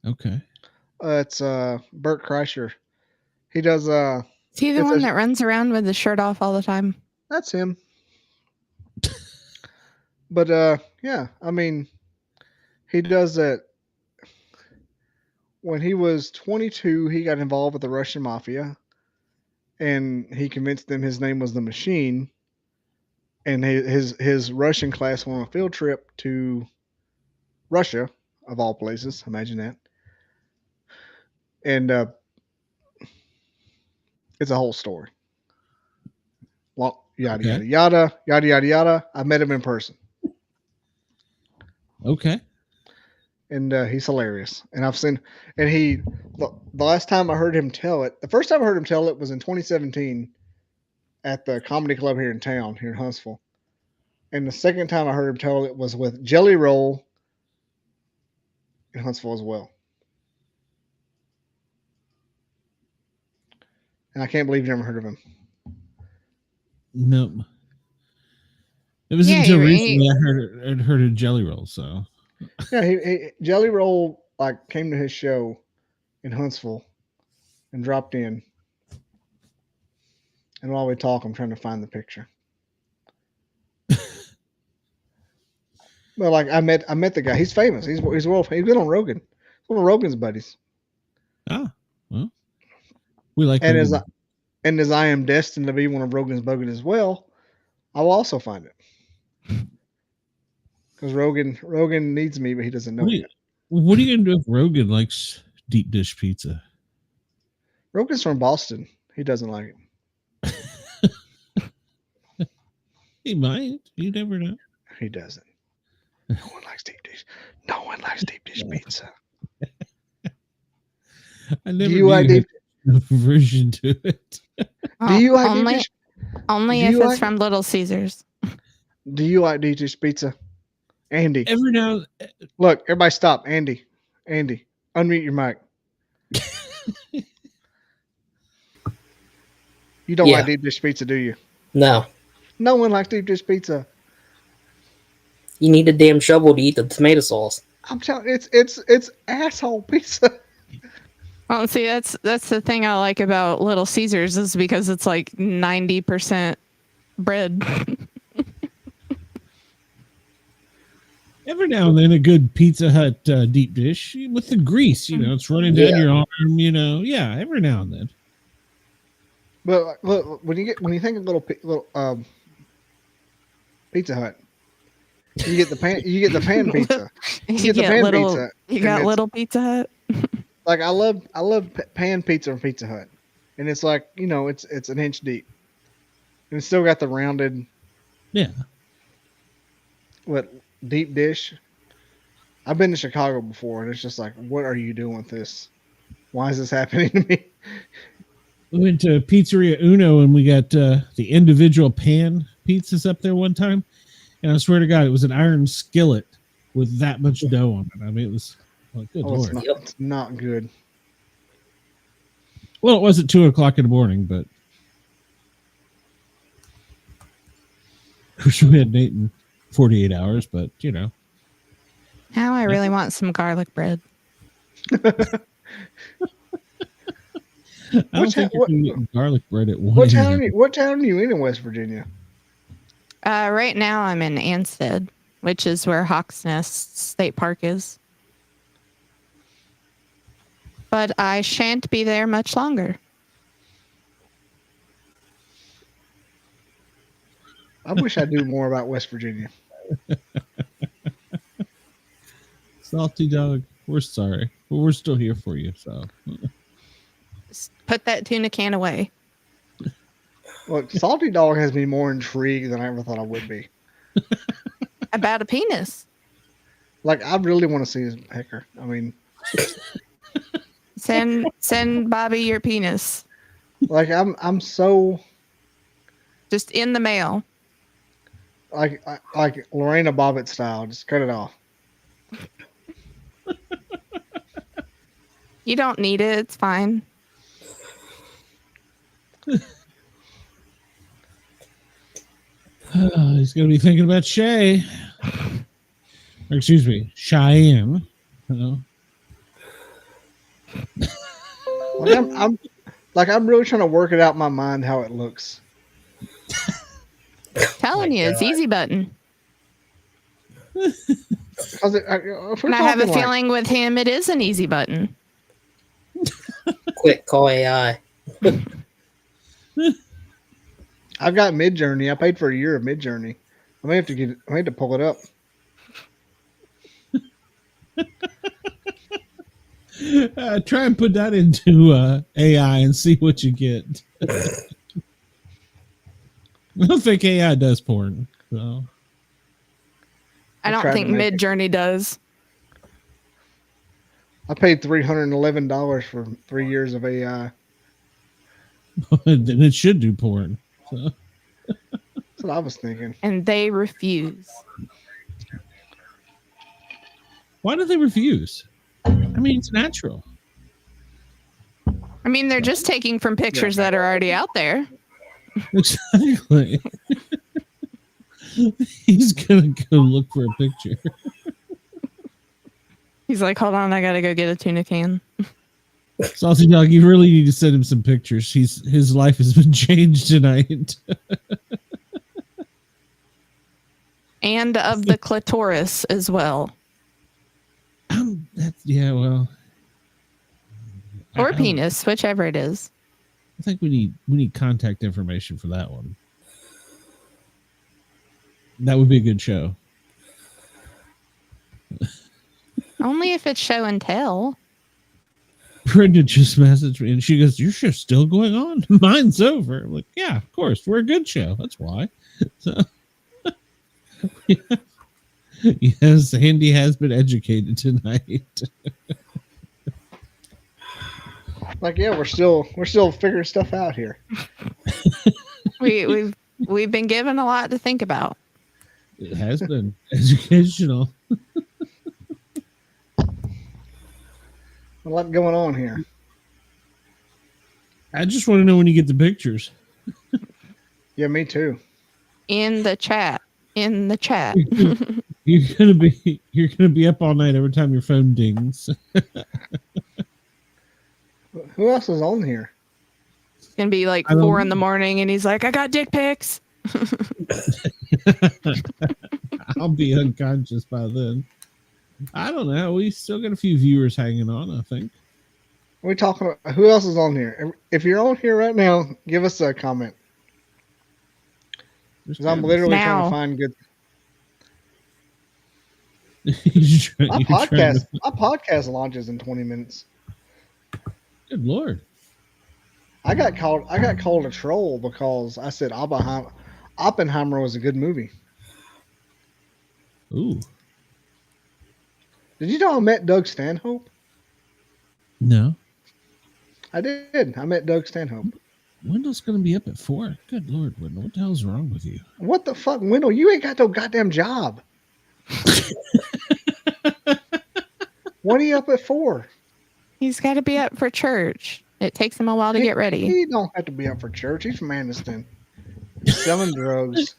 Okay. It's Bert Kreischer. He does. Is he the one that runs around with his shirt off all the time? That's him. But yeah, I mean, he does that. When he was 22, he got involved with the Russian mafia, and he convinced them his name was the Machine. And his Russian class went on a field trip to Russia, of all places. Imagine that. And it's a whole story. Well, yada yada yada yada yada yada. I met him in person. Okay. And he's hilarious. And I've seen, and the last time I heard him tell it, the first time I heard him tell it was in 2017 at the comedy club here in town, here in Huntsville. And the second time I heard him tell it was with Jelly Roll in Huntsville as well. And I can't believe you never heard of him. No. It was until recently I heard of Jelly Roll, so. Yeah, he Jelly Roll like came to his show in Huntsville and dropped in. And while we talk, I'm trying to find the picture. Well, like I met the guy. He's famous. He's world. He's been on Rogan. He's one of Rogan's buddies. Ah, well, we like. And as I am destined to be one of Rogan's buddies as well, I will also find it. Because Rogan needs me, but he doesn't know it. What are you gonna do if Rogan likes deep dish pizza? Rogan's from Boston. He doesn't like it. He might. You never know. He doesn't. No one likes deep dish. No one likes deep dish pizza. I never knew you had aversion to it. Do you like deep dish? Only if it's from Little Caesars. Do you like deep dish pizza? Andy. Every now. Look, everybody stop. Andy, unmute your mic. You don't like deep dish pizza, do you? No. No one likes deep dish pizza. You need a damn shovel to eat the tomato sauce. I'm telling you, it's asshole pizza. Well, see, that's the thing I like about Little Caesars is because it's like 90% bread. Every now and then, a good Pizza Hut deep dish with the grease. It's running down your arm. Yeah, every now and then. But look, when you think of little Pizza Hut, you get the pan pizza. You get little Pizza Hut. Like I love pan pizza from Pizza Hut, and it's like it's an inch deep, and it's still got the rounded. Yeah. What deep dish? I've been to Chicago before, and it's just like, what are you doing with this? Why is this happening to me? We went to Pizzeria Uno, and we got the individual pan pizzas up there one time, and I swear to God, it was an iron skillet with that much dough on it. I mean, it was good Lord. It's not good. Well, it wasn't 2:00 in the morning, but we hadn't eaten 48 hours, but Now I really want some garlic bread. I don't think you can get garlic bread at one. What town are you in West Virginia? Right now I'm in Ansted, which is where Hawks Nest State Park is. But I shan't be there much longer. I wish I knew more about West Virginia. Salty dog, we're sorry, but we're still here for you. So put that tuna can away. Look, Salty Dog has me more intrigued than I ever thought I would be. About a penis. Like, I really want to see his pecker. I mean, send Bobby your penis. Like, I'm so just in the mail. Like Lorena Bobbitt style. Just cut it off. You don't need it. It's fine. He's going to be thinking about Shay. Or excuse me, Cheyenne. Like I'm really trying to work it out in my mind how it looks. Telling you, it's easy button. And I have a feeling with him, it is an easy button. Quick, call AI. I've got Midjourney. I paid for a year of Midjourney. I may have to pull it up. Try and put that into AI and see what you get. I don't think AI does porn. So. I don't think Midjourney does. I paid $311 for 3 years of AI. Then it should do porn. So. That's what I was thinking. And they refuse. Why do they refuse? I mean, it's natural. I mean, they're just taking from pictures that are already out there. Exactly. He's going to go look for a picture. He's like, hold on, I got to go get a tuna can. Saucy Dog, you really need to send him some pictures. His life has been changed tonight. And of the clitoris as well. Well. Or penis, whichever it is. I think we need contact information for that one. That would be a good show. Only if it's show and tell. Brenda just messaged me and she goes, "Your show's still going on? Mine's over." I'm like, yeah, of course. We're a good show. That's why. So, yes, Andy has been educated tonight. Like, yeah, we're still figuring stuff out here. We've been given a lot to think about. It has been educational. A lot going on here. I just want to know when you get the pictures. Yeah, me too. In the chat. In the chat. You're gonna be up all night every time your phone dings. Who else is on here? It's gonna be like I don't 4 in the know. morning, and he's like, "I got dick pics." I'll be unconscious by then. I don't know. We still got a few viewers hanging on, I think. We're talking about who else is on here. If you're on here right now, give us a comment. Because I'm literally trying to find good. My podcast launches in 20 minutes. Good Lord. I got called a troll because I said Oppenheimer was a good movie. Ooh. Did you know I met Doug Stanhope? No. I did. I met Doug Stanhope. Wendell's going to be up at 4. Good Lord, Wendell. What the hell's wrong with you? What the fuck, Wendell? You ain't got no goddamn job. What are you up at 4? He's got to be up for church. It takes him a while to get ready. He don't have to be up for church. He's from Anniston. He's selling drugs.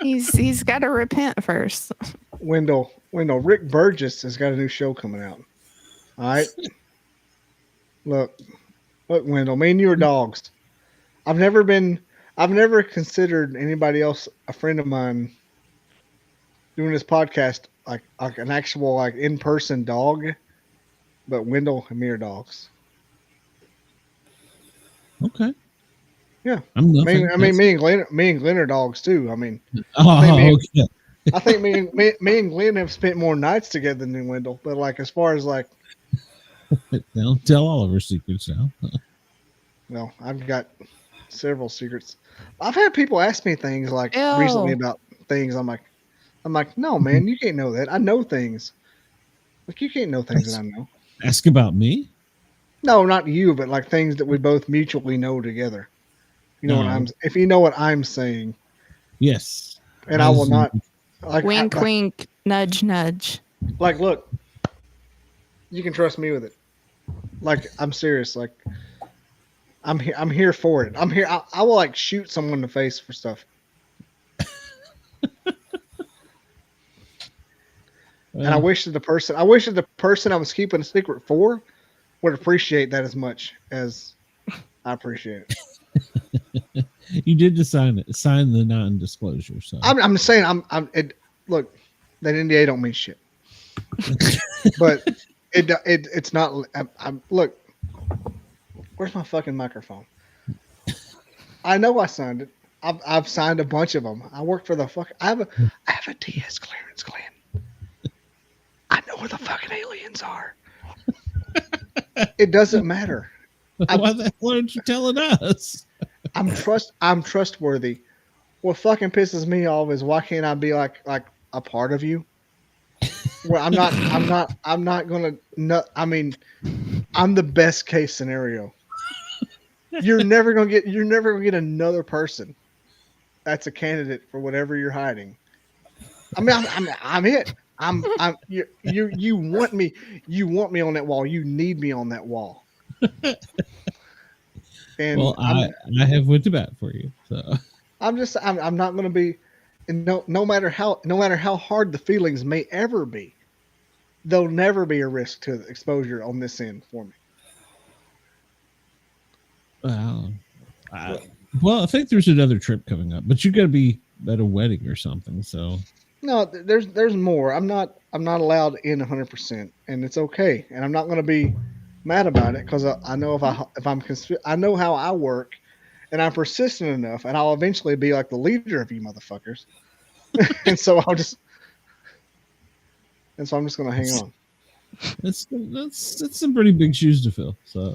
He's got to repent first. Wendell, Rick Burgess has got a new show coming out. All right. Look, Wendell, me and you are dogs. I've never considered anybody else a friend of mine doing this podcast like an actual like in-person dog, but Wendell and me are dogs. Okay. Yeah. I mean, me and Glenn are dogs too. I mean, okay. I think me and Glenn have spent more nights together than Wendell, but like as far as like, don't tell all of our secrets now. No, I've got several secrets. I've had people ask me things like Ew. recently about things. I'm like, no, man, you can't know that. I know things. Like you can't know things that I know. Ask about me? No, not you, but like things that we both mutually know together. You know if you know what I'm saying. Yes. And I will not like wink, wink, nudge, nudge. Like, look, you can trust me with it. Like, I'm serious. Like, I'm here for it. I'm here. I will like shoot someone in the face for stuff. And I wish that the person I was keeping a secret for would appreciate that as much as I appreciate it. You did sign the non-disclosure. So I'm saying look, that NDA don't mean shit. But it's not. Look. Where's my fucking microphone? I know I signed it. I've signed a bunch of them. I work for the fuck. I have a DS clearance, Glenn. I know where the fucking aliens are. It doesn't matter. Why aren't you telling us? I'm trustworthy. What fucking pisses me off is why can't I be like a part of you? Well, I'm not gonna. No, I mean, I'm the best case scenario. You're never gonna get another person that's a candidate for whatever you're hiding. I mean, I'm it. You want me on that wall. You need me on that wall. And well, I have went to bat for you. So I'm not going to be, and no matter how hard the feelings may ever be, there'll never be a risk to exposure on this end for me. Well, I think there's another trip coming up, but you got to be at a wedding or something. So no, there's more. I'm not allowed in 100%, and it's okay. And I'm not going to be mad about it because I know I know how I work, and I'm persistent enough, and I'll eventually be like the leader of you motherfuckers. and so I'm just going to hang on. That's some pretty big shoes to fill. So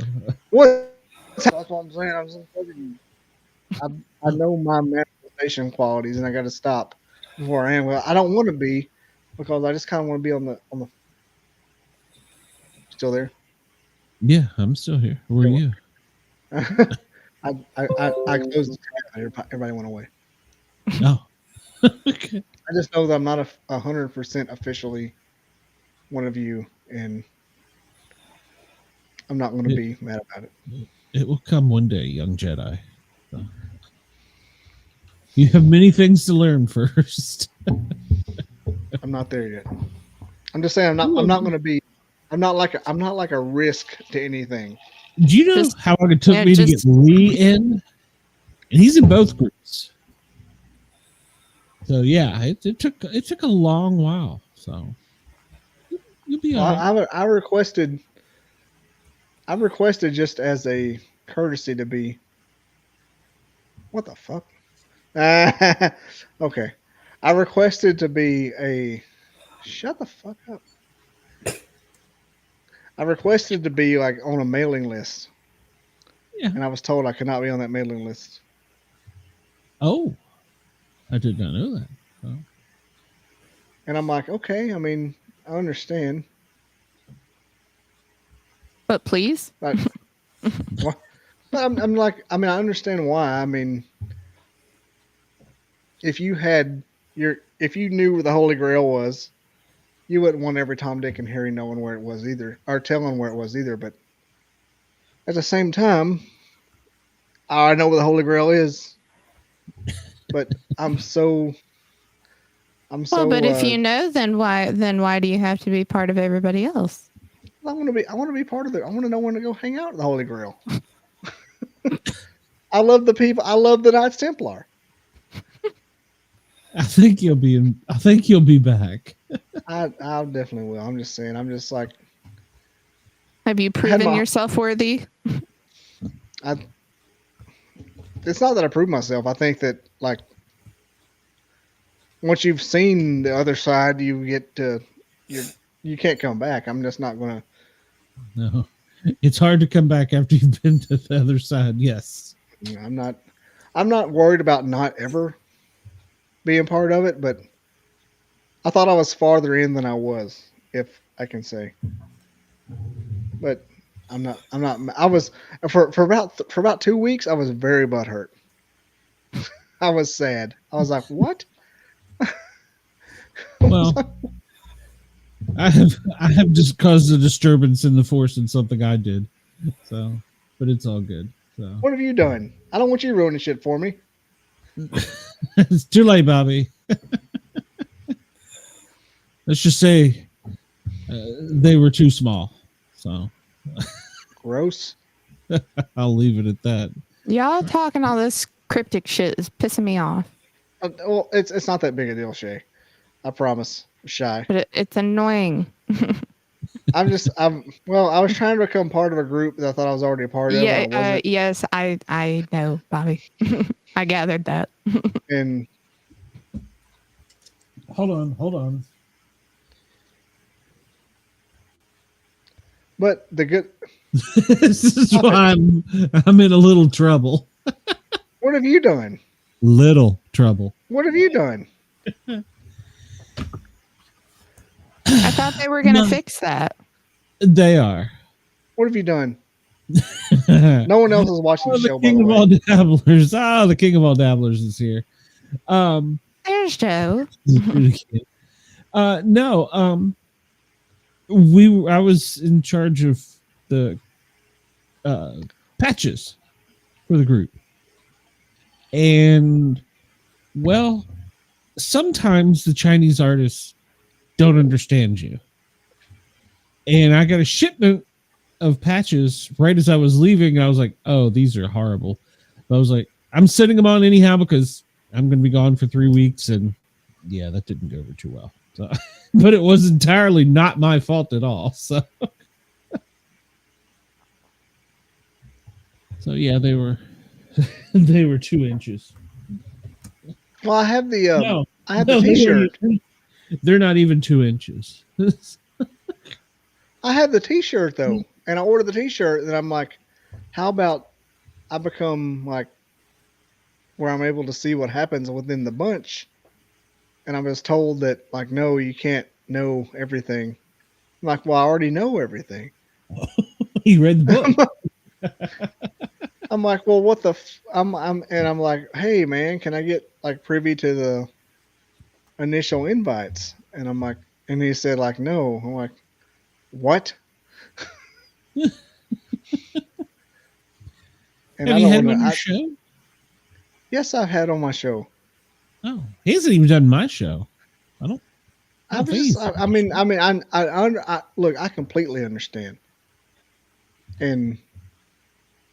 what? That's what I'm saying. I'm just telling you. I know my manifestation qualities, and I got to stop before I am. Well, I don't want to be because I just kind of want to be on the. Still there? Yeah, I'm still here. Where are you? I closed the tab. Everybody went away. No. Okay. I just know that I'm not 100% officially one of you, and I'm not going to be mad about it. It will come one day, young Jedi. So. You have many things to learn first. I'm not there yet. I'm just saying I'm not going to be. I'm not like a risk to anything. Do you know how long it took me to get Lee in? And he's in both groups. So yeah, it took a long while. So you'll be all right. I requested just as a courtesy to be. What the fuck? Okay. I requested to be a. Shut the fuck up. I requested to be like on a mailing list. Yeah. And I was told I could not be on that mailing list. Oh, I did not know that. Oh. And I'm like, okay, I mean, I understand. But please? But I'm like, I mean, I understand why. I mean, if you knew where the Holy Grail was, you wouldn't want every Tom, Dick, and Harry knowing where it was either, or telling where it was either. But at the same time, I know where the Holy Grail is. But I'm so. Well, but if you know, then why do you have to be part of everybody else? I want to be part of it. I want to know when to go hang out at the Holy Grail. I love the people. I love the Knights Templar. I think you'll be back. I definitely will. I'm just saying. I'm just like. Have you proven yourself worthy? It's not that I proved myself. I think that like once you've seen the other side, you get to you can't come back. I'm just not gonna. No, it's hard to come back after you've been to the other side. Yes, I'm not worried about not ever being part of it, but I thought I was farther in than I was, if I can say. But I'm not. I was for about 2 weeks. I was very butthurt. I was sad. I was like, "What?" Well, I have just caused a disturbance in the force in something I did. So, but it's all good. So, what have you done? I don't want you ruining shit for me. It's too late, Bobby. Let's just say they were too small. So gross. I'll leave it at that. Y'all talking all this cryptic shit is pissing me off. Well, it's not that big a deal, Shay. I promise. I'm shy. But it's annoying. I was trying to become part of a group that I thought I was already a part of. Yes, I know, Bobby. I gathered that. And hold on. But the good. This is why I'm in a little trouble. What have you done? Little trouble. What have you done? I thought they were going to fix that. They are. What have you done? No one else is watching the show. The King of all dabblers. The King of all dabblers is here. There's Joe. No. I was in charge of the patches for the group, and well, sometimes the Chinese artists don't understand you. And I got a shipment of patches right as I was leaving. I was like, oh, these are horrible. But I was like, I'm sending them on anyhow because I'm going to be gone for 3 weeks. And yeah, that didn't go over too well. So, but it was entirely not my fault at all. So yeah, they were 2 inches. Well, I have the t-shirt. They're not even 2 inches. I have the t-shirt though, and I ordered the t-shirt, and I'm like, how about I become like where I'm able to see what happens within the bunch? And I was told that like, no, you can't know everything. I'm like, well, I already know everything. You read the book. I'm like, well, what the? I'm like, hey man, can I get like privy to the initial invites? And I'm like, and he said like, no. I'm like, what? And have you had on your show? Yes, I've had on my show. Oh, he hasn't even done my show. I don't think he's- I look, I completely understand, and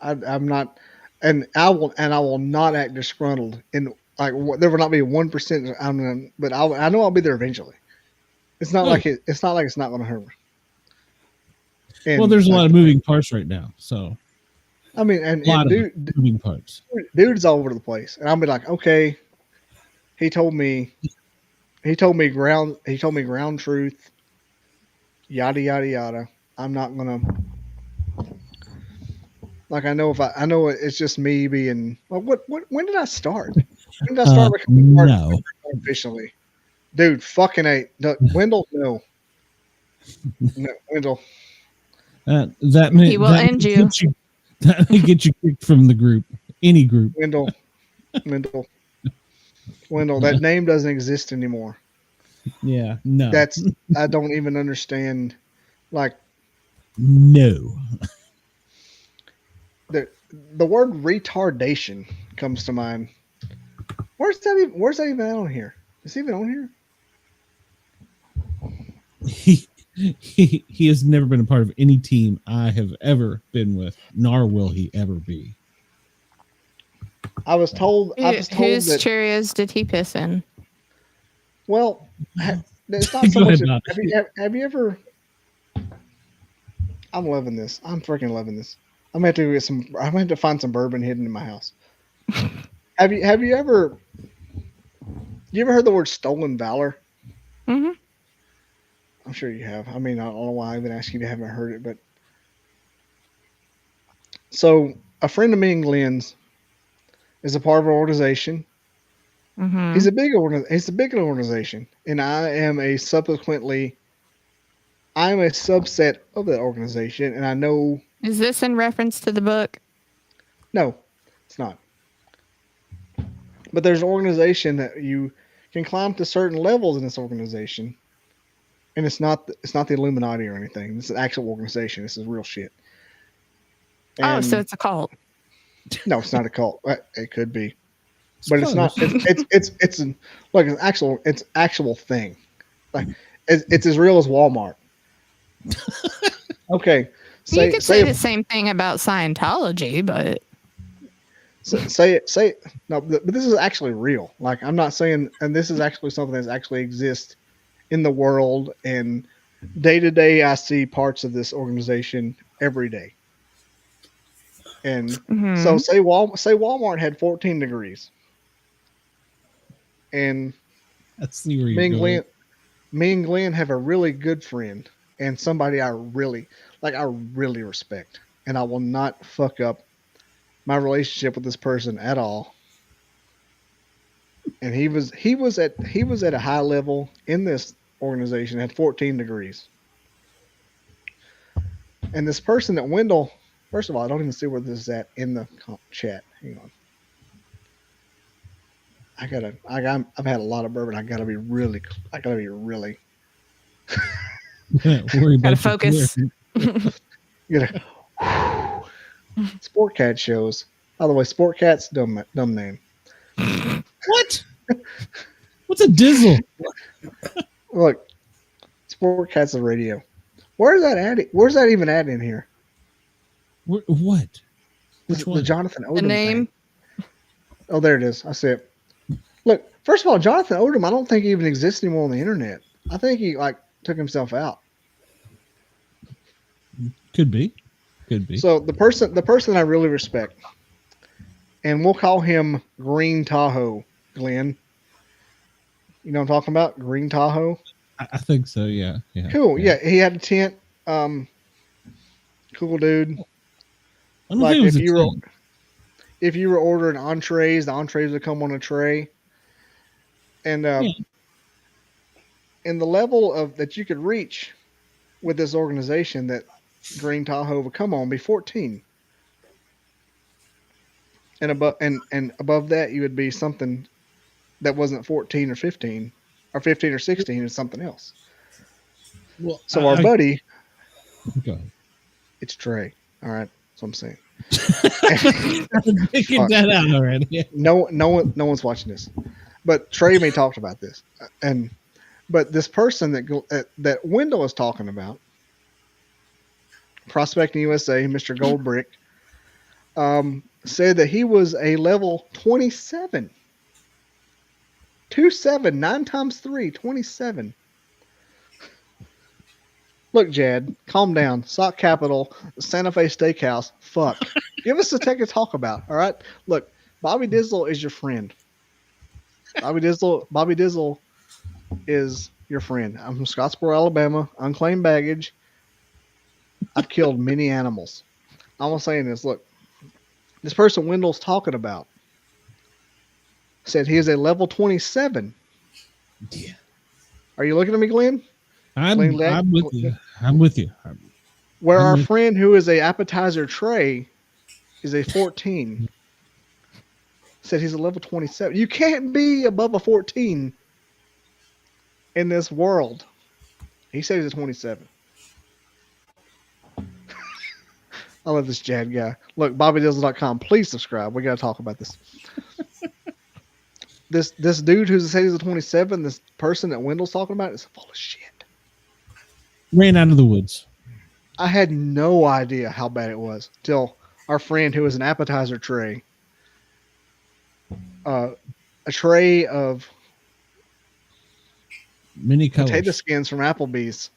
I'm not, and I will not act disgruntled, and like there will not be 1%. But I know I'll be there eventually. It's not like it's not going to hurt me. And, well, there's a lot of moving parts right now, so I mean, and moving parts. Dude's all over the place, and I'll be like, okay. He told me ground truth. Yada yada yada. I'm not gonna. Like I know it's just me being. Well, when did I start? When did I start recording no. officially? Dude, fucking A. No, Wendell, no. No, Wendell. That may, He will that end may you. get that may get you kicked from the group, any group. Wendell, that name doesn't exist anymore. Yeah, no. I don't even understand. Like, no. The word retardation comes to mind. Where's that even on here? Is he even on here? He has never been a part of any team I have ever been with, nor will he ever be. I was told Whose that. Cheerios did he piss in? Well, it's not so much. Have you ever? I'm loving this. I'm freaking loving this. I'm gonna have to get some. I'm gonna have to find some bourbon hidden in my house. Have you ever? You ever heard the word stolen valor? Mm-hmm. I'm sure you have. I mean, I don't know why I even asked you if you haven't heard it, but so a friend of me and Glenn's is a part of our organization. Mm-hmm. He's a big organization, and I am a subset of that organization, and I know. Is this in reference to the book? No, it's not. But there's an organization that you can climb to certain levels in this organization, and it's not the Illuminati or anything. This is an actual organization. This is real shit. And so it's a cult. No, it's not a cult. It could be, but it's not. It's like an actual thing. Like it's as real as Walmart. Okay. You could say the same thing about Scientology, but say no. But this is actually real. Like I'm not saying, and this is actually something that actually exists in the world. And day to day, I see parts of this organization every day. And so say Walmart had 14 degrees, and that's the where me and Glenn have a really good friend and somebody I really respect, and I will not fuck up my relationship with this person at all. And he was at a high level in this organization at 14 degrees. And this person that Wendell, first of all, I don't even see where this is at in the chat. Hang on. I've had a lot of bourbon. I gotta be really. Gotta focus. Sportcat shows. By the way, Sportcats, dumb name. What? What's a Dizzle? Look, Sportcats the radio. Where's that at? Where's that even at in here? What? Which one? The Jonathan Odom. The name? Thing. Oh, there it is. I see it. Look, first of all, Jonathan Odom, I don't think he even exists anymore on the internet. I think he took himself out. Could be. So the person I really respect, and we'll call him Green Tahoe, Glenn. You know what I'm talking about? Green Tahoe? I think so, yeah. Cool. Yeah, he had a tent. Cool dude. Like if you were ordering entrees, the entrees would come on a tray. And and the level of that you could reach with this organization that Green Tahoe would come on be 14. And above that you would be something that wasn't 14 or 15 or 15 or 16 is something else. Well, so our buddy, go. It's Trey. All right, that's what I'm saying. Get that out already. No one's watching this. but Trey may talked about this, but this person that Wendell is talking about, Prospecting USA, Mr. Goldbrick, said that he was a level 27. 27, 9 times 3, 27. Look, Jad, calm down. Sock Capital, Santa Fe Steakhouse. Fuck. Give us a thing to talk about, all right? Look, Bobby Dizzle is your friend. Bobby Dizzle is your friend. I'm from Scottsboro, Alabama. Unclaimed baggage. I've killed many animals. All I'm saying is, look, this person Wendell's talking about said he is a level 27. Yeah. Are you looking at me, Glenn? I'm with you. I'm with you. Where our friend who is a appetizer Trey is a 14. Said he's a level 27. You can't be above a 14 in this world. He said he's a 27. I love this Jad guy. Look, BobbyDizzle.com. Please subscribe. We got to talk about this. This dude who's said he's a 27, this person that Wendell's talking about is full of shit. Ran out of the woods. I had no idea how bad it was till our friend who was an appetizer tray, a tray of mini colors. Potato skins from Applebee's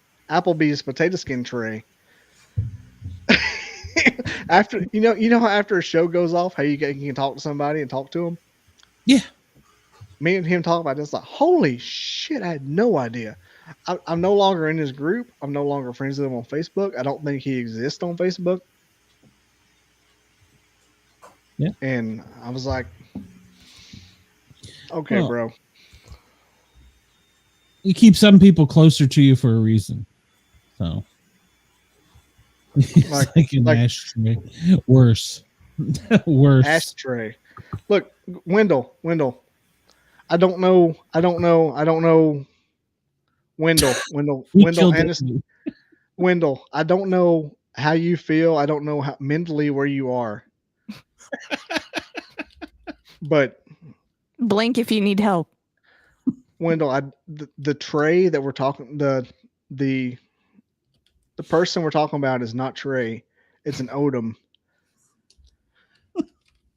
potato skin tray. After you know how after a show goes off, how you can talk to somebody and talk to them. Yeah. Me and him talk about this, like, holy shit, I had no idea. I'm no longer in his group. I'm no longer friends with him on Facebook. I don't think he exists on Facebook. Yeah. And I was like, okay, bro. You keep some people closer to you for a reason. So it's like an ashtray. Worse. Worse. Ashtray. Look, Wendell. I don't know. Wendell, I don't know how you feel. I don't know how mentally where you are. But blink if you need help. Wendell, the tray that we're talking the person we're talking about is not Trey. It's an Odom.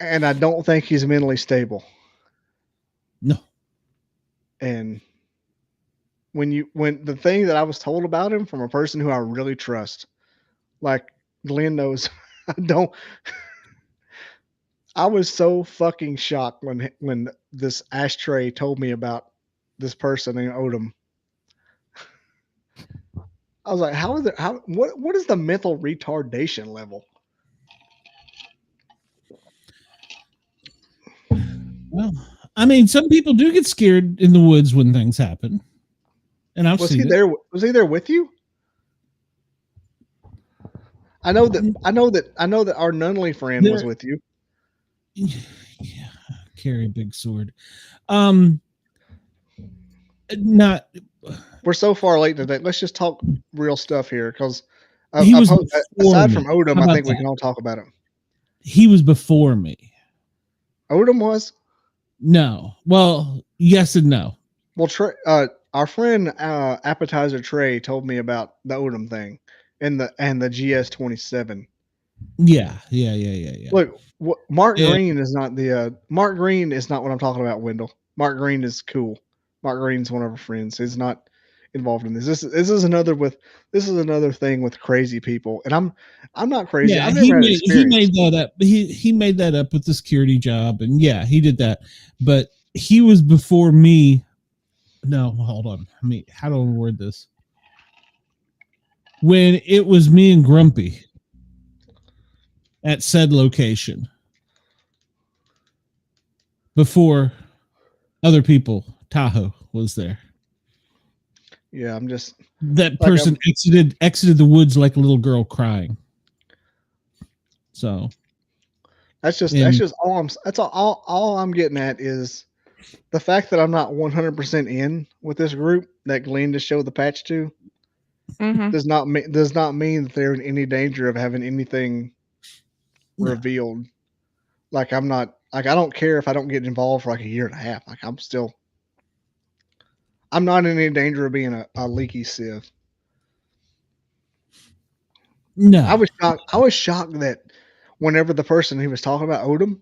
And I don't think he's mentally stable. No. And when the thing that I was told about him from a person who I really trust, like Glenn knows, I was so fucking shocked when this ashtray told me about this person named Odom. I was like, what is the mental retardation level? Well, I mean, some people do get scared in the woods when things happen. And I've seen there. Was he there with you? I know that our Nunley friend was with you. Yeah, carry a big sword. Not. We're so far late today. Let's just talk real stuff here, because aside from Odom, I think we can all talk about him. He was before me. Odom was? No. Well, yes and no. Well, our friend Appetizer Trey told me about the Odom thing and the GS27. Yeah. Look, Mark Green is not Mark Green is not what I'm talking about, Wendell. Mark Green is cool. Mark Green's one of our friends. He's not involved in this. This is another thing with crazy people, and I'm not crazy. Yeah, I've never had he made that up. He made that up with the security job, and yeah, he did that. But he was before me. No, hold on. I mean, how do I word this? When it was me and Grumpy at said location, before other people, Tahoe was there. Yeah, I'm just that person exited the woods like a little girl crying. So that's all I'm getting at is the fact that I'm not 100% in with this group that Glenn just showed the patch to. Mm-hmm. does not mean that they're in any danger of having anything revealed. Like I don't care if I don't get involved for like a year and a half. Like I'm still I'm not in any danger of being a leaky sieve. No, I was shocked that whenever the person he was talking about, Odom,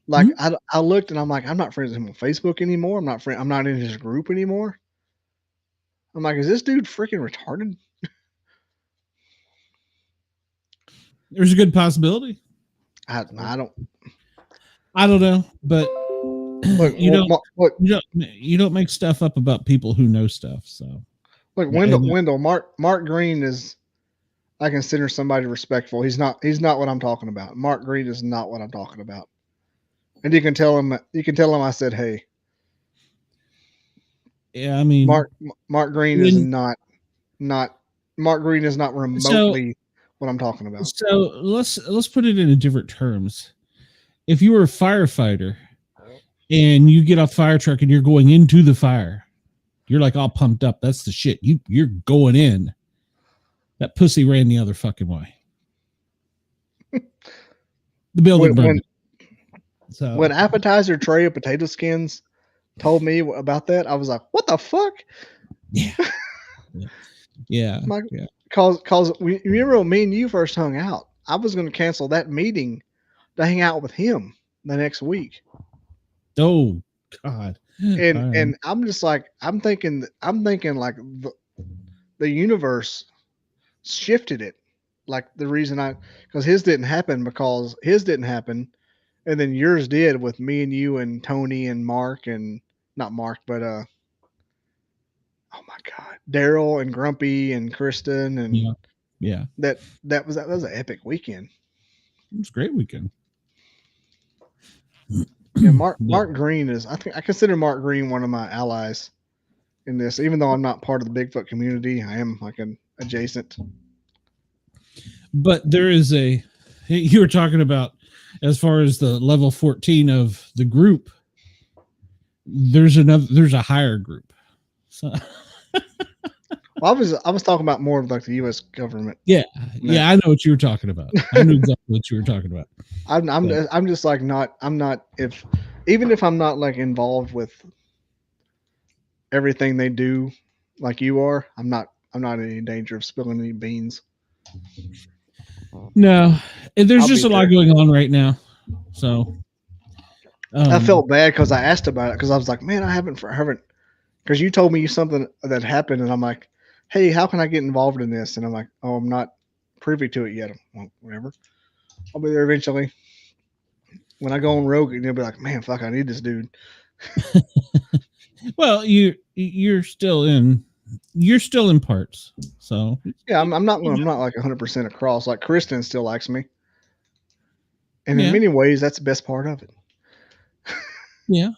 like I looked and I'm like, I'm not friends with him on Facebook anymore. I'm not in his group anymore. I'm like, is this dude freaking retarded? There's a good possibility. I don't know, but look, you don't make stuff up about people who know stuff. So look, Wendell, Mark Green is, I consider somebody respectful. He's not what I'm talking about. Mark Green is not what I'm talking about. And you can tell him I said, hey. Yeah, I mean, Mark Green is not Mark Green is not remotely what I'm talking about. So let's put it in different terms. If you were a firefighter and you get off fire truck and you're going into the fire, you're like all pumped up. That's the shit. You're going in. That pussy ran the other fucking way. The building burned. When appetizer tray of potato skins told me about that, I was like, what the fuck? Yeah. Cause we remember when me and you first hung out, I was going to cancel that meeting to hang out with him the next week. Oh God. And I'm just like, I'm thinking like the universe shifted it. Like the reason because his didn't happen, and then yours did with me and you and Tony and Mark, and not Mark, but oh my God, Daryl and Grumpy and Kristen, and yeah, that was an epic weekend. It was a great weekend. Yeah, Mark Green is, I consider Mark Green one of my allies in this, even though I'm not part of the Bigfoot community. I am like an adjacent. But there is you were talking about as far as the level 14 of the group, there's a higher group. So well, I was talking about more of like the U.S. government. Yeah, I know what you were talking about. I knew exactly what you were talking about. I'm just like even if I'm not like involved with everything they do, like you are, I'm not in any danger of spilling any beans. No, there's just a lot going on right now. So I felt bad because I asked about it because I was like, man, I haven't because you told me something that happened, and I'm like, hey, how can I get involved in this? And I'm like, oh, I'm not privy to it yet. Well, whatever. I'll be there eventually. When I go on Rogue, and you'll be like, man, fuck, I need this dude. Well, you're still in parts. So yeah, I'm not like 100% across. Like Kristen still likes me, and in many ways, that's the best part of it. Yeah,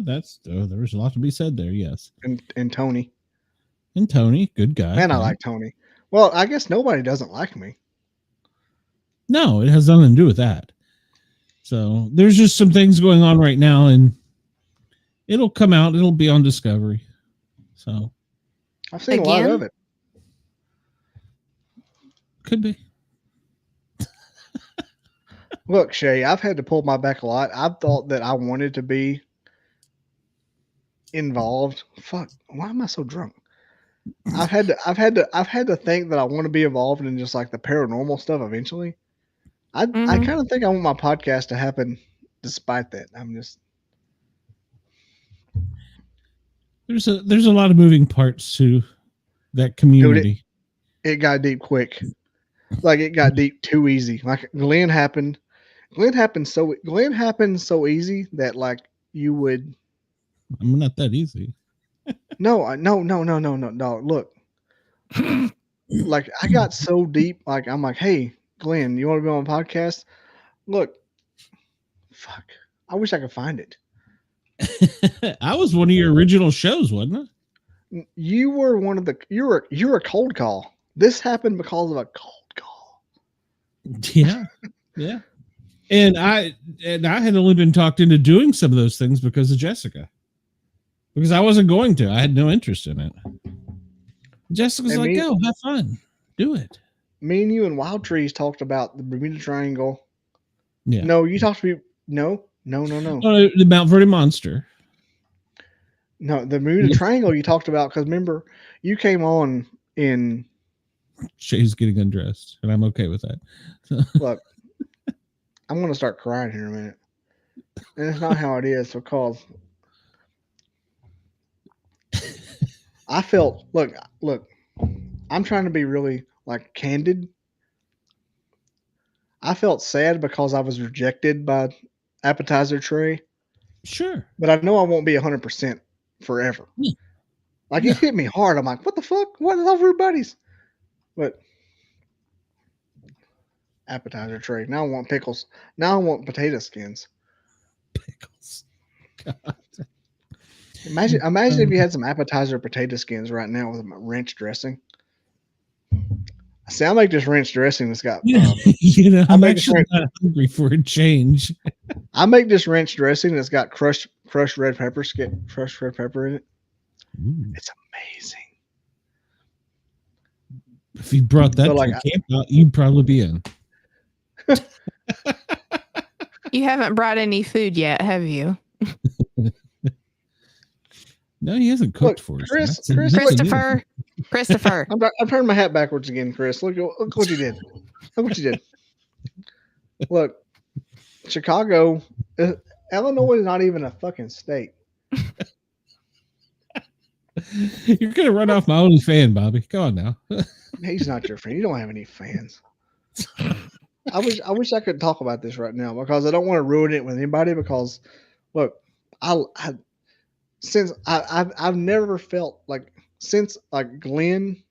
that's there was a lot to be said there. Yes, and Tony, good guy. Man, I like Tony. Well, I guess nobody doesn't like me. No, it has nothing to do with that. So there's just some things going on right now, and it'll come out. It'll be on Discovery. So I've seen a lot of it. Could be. Look, Shay, I've had to pull my back a lot. I've thought that I wanted to be involved. Fuck, why am I so drunk? I've had to think that I want to be involved in just like the paranormal stuff eventually. I kind of think I want my podcast to happen despite that. There's a lot of moving parts to that community. Dude, it got deep quick. Like it got deep too easy. Like Glenn happened so easy that like you would. I'm not that easy. No. Look, like I got so deep. Like I'm like, hey, Glenn, you want to be on my podcast? Look, fuck. I wish I could find it. I was one of your original shows, wasn't I? You were one of the. You're a cold call. This happened because of a cold call. Yeah, yeah. And I had only been talked into doing some of those things because of Jessica. Because I wasn't going to. I had no interest in it. Jessica's like, go, have fun. Do it. Me and you and Wild Trees talked about the Bermuda Triangle. Yeah. No, you talked to me. No. The Mount Vernon Monster. No, the Bermuda Triangle you talked about, because remember, you came on in. Shay's getting undressed, and I'm okay with that. Look, I'm going to start crying here in a minute. And it's not how it is, because I felt, look, I'm trying to be really, like, candid. I felt sad because I was rejected by Appetizer Tray. Sure. But I know I won't be 100% forever. Yeah. Like, it hit me hard. I'm like, what the fuck? What is everybody's? But Appetizer Tray. Now I want pickles. Now I want potato skins. Pickles. God. Imagine if you had some appetizer potato skins right now with ranch dressing. See, I make this ranch dressing that's got. I'm actually not hungry for a change. I make this ranch dressing that's got crushed red pepper in it. Ooh. It's amazing. If you brought that to a camp out, you'd probably be in. You haven't brought any food yet, have you? No, he hasn't cooked for us. Christopher. I'm turning my hat backwards again, Chris. Look what you did. Look what you did. Look, Chicago, Illinois is not even a fucking state. You're gonna run off my only fan, Bobby. Come on now. He's not your fan. You don't have any fans. I wish I could talk about this right now because I don't want to ruin it with anybody. Because look, I've never felt like since like Glenn.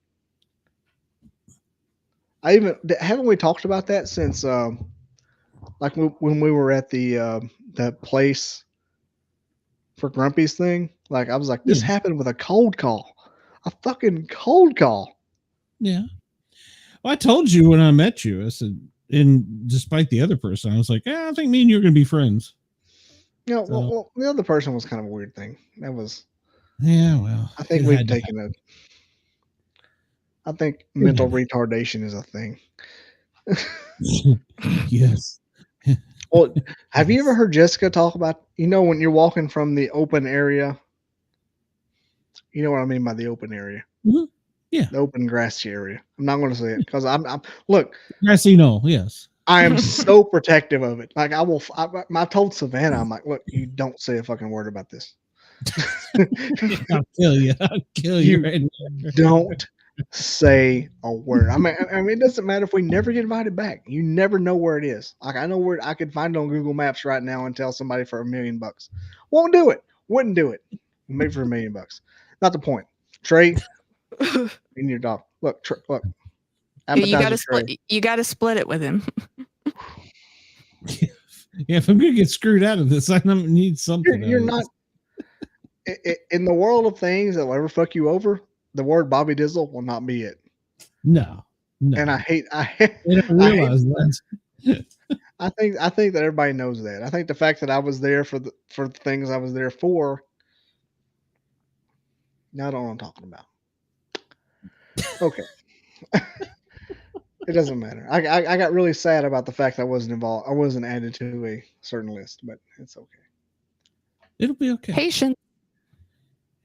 Haven't we talked about that since like when we were at the place for Grumpy's thing? Like I was like, this happened with a cold call, a fucking cold call. Yeah. Well, I told you when I met you, I said, and despite the other person, I was like, I think me and you are gonna be friends. Yeah, well, the other person was kind of a weird thing. That was. Yeah, well, I think we've taken a. I think mental retardation is a thing. Yes. Well, have you ever heard Jessica talk about, when you're walking from the open area? You know what I mean by the open area? Mm-hmm. Yeah. The open grassy area. I'm not going to say it because I'm look. Grassy, no, yes. I am so protective of it. Like I told Savannah, I'm like, look, you don't say a fucking word about this. I'll kill you. I'll kill you right now. Don't say a word. I mean, it doesn't matter if we never get invited back. You never know where it is. Like I know where I could find it on Google Maps right now and tell somebody for $1 million. Won't do it. Wouldn't do it. Maybe for $1 million. Not the point. Trey, and your dog. Look. You got to split it with him. Yeah, if I'm gonna get screwed out of this, I need something. You're not. In the world of things that will ever fuck you over, the word Bobby Dizzle will not be it. No. And I realize that. I think that everybody knows that. I think the fact that I was there for the things I was there for. Now I don't know what I'm talking about. Okay. It doesn't matter. I got really sad about the fact that I wasn't involved. I wasn't added to a certain list, but it's okay. It'll be okay. Patience.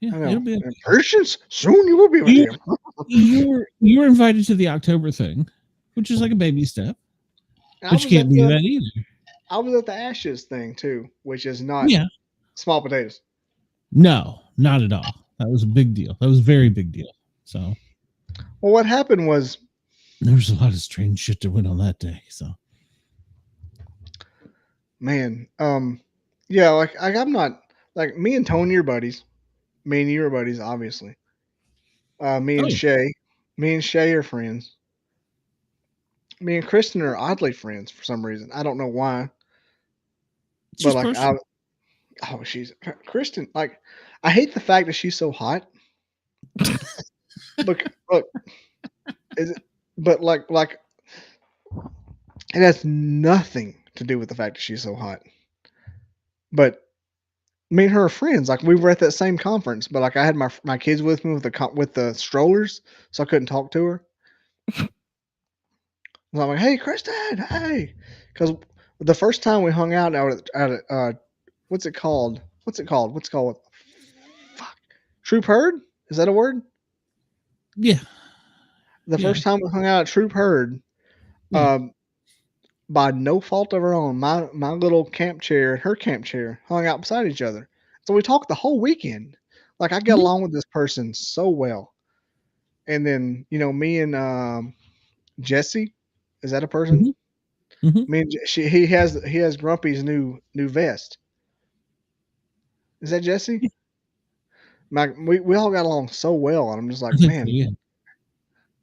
Yeah, it'll be okay. Patience. Soon you will be with him. You were invited to the October thing, which is like a baby step. But you can't do that either. I was at the Ashes thing too, which is not small potatoes. No, not at all. That was a big deal. That was a very big deal. So, well, what happened was there was a lot of strange shit that went on that day. So, man, yeah, like I'm not like me and Tony are buddies. Me and you are buddies, obviously. Me and Shay are friends. Me and Kristen are oddly friends for some reason. I don't know why. But like she's Kristen. Like I hate the fact that she's so hot. look, is it? But like it has nothing to do with the fact that she's so hot. But me and her are friends. Like we were at that same conference, but like I had my kids with me with the strollers, so I couldn't talk to her. So I'm like, "Hey, Kristen, hey," because the first time we hung out at what's it called? Fuck. Troop Herd? Is that a word? Yeah. The first time we hung out at Troop Herd, by no fault of our own, my little camp chair and her camp chair hung out beside each other. So we talked the whole weekend. Like I get along with this person so well. And then, me and Jesse, is that a person? Me and he has Grumpy's new vest. Is that Jesse? We all got along so well, and I'm just like, man.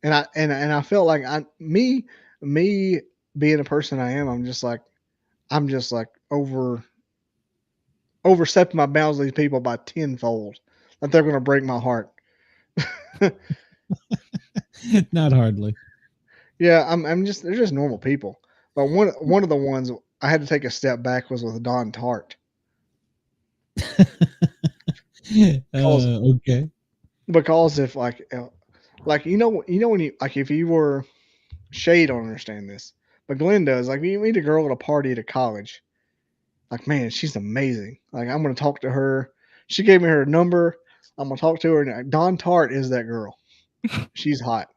And I felt like me being a person I am, I'm just like overstepping my bounds with these people by tenfold. That they're gonna break my heart. Not hardly. Yeah, they're just normal people. But one of the ones I had to take a step back was with Don Tart. Okay. Because if when you if you were Shay don't understand this, but Glenn does. Like you meet a girl at a party at a college, like man, she's amazing. Like I'm gonna talk to her. She gave me her number. I'm gonna talk to her. And Don Tart is that girl. She's hot.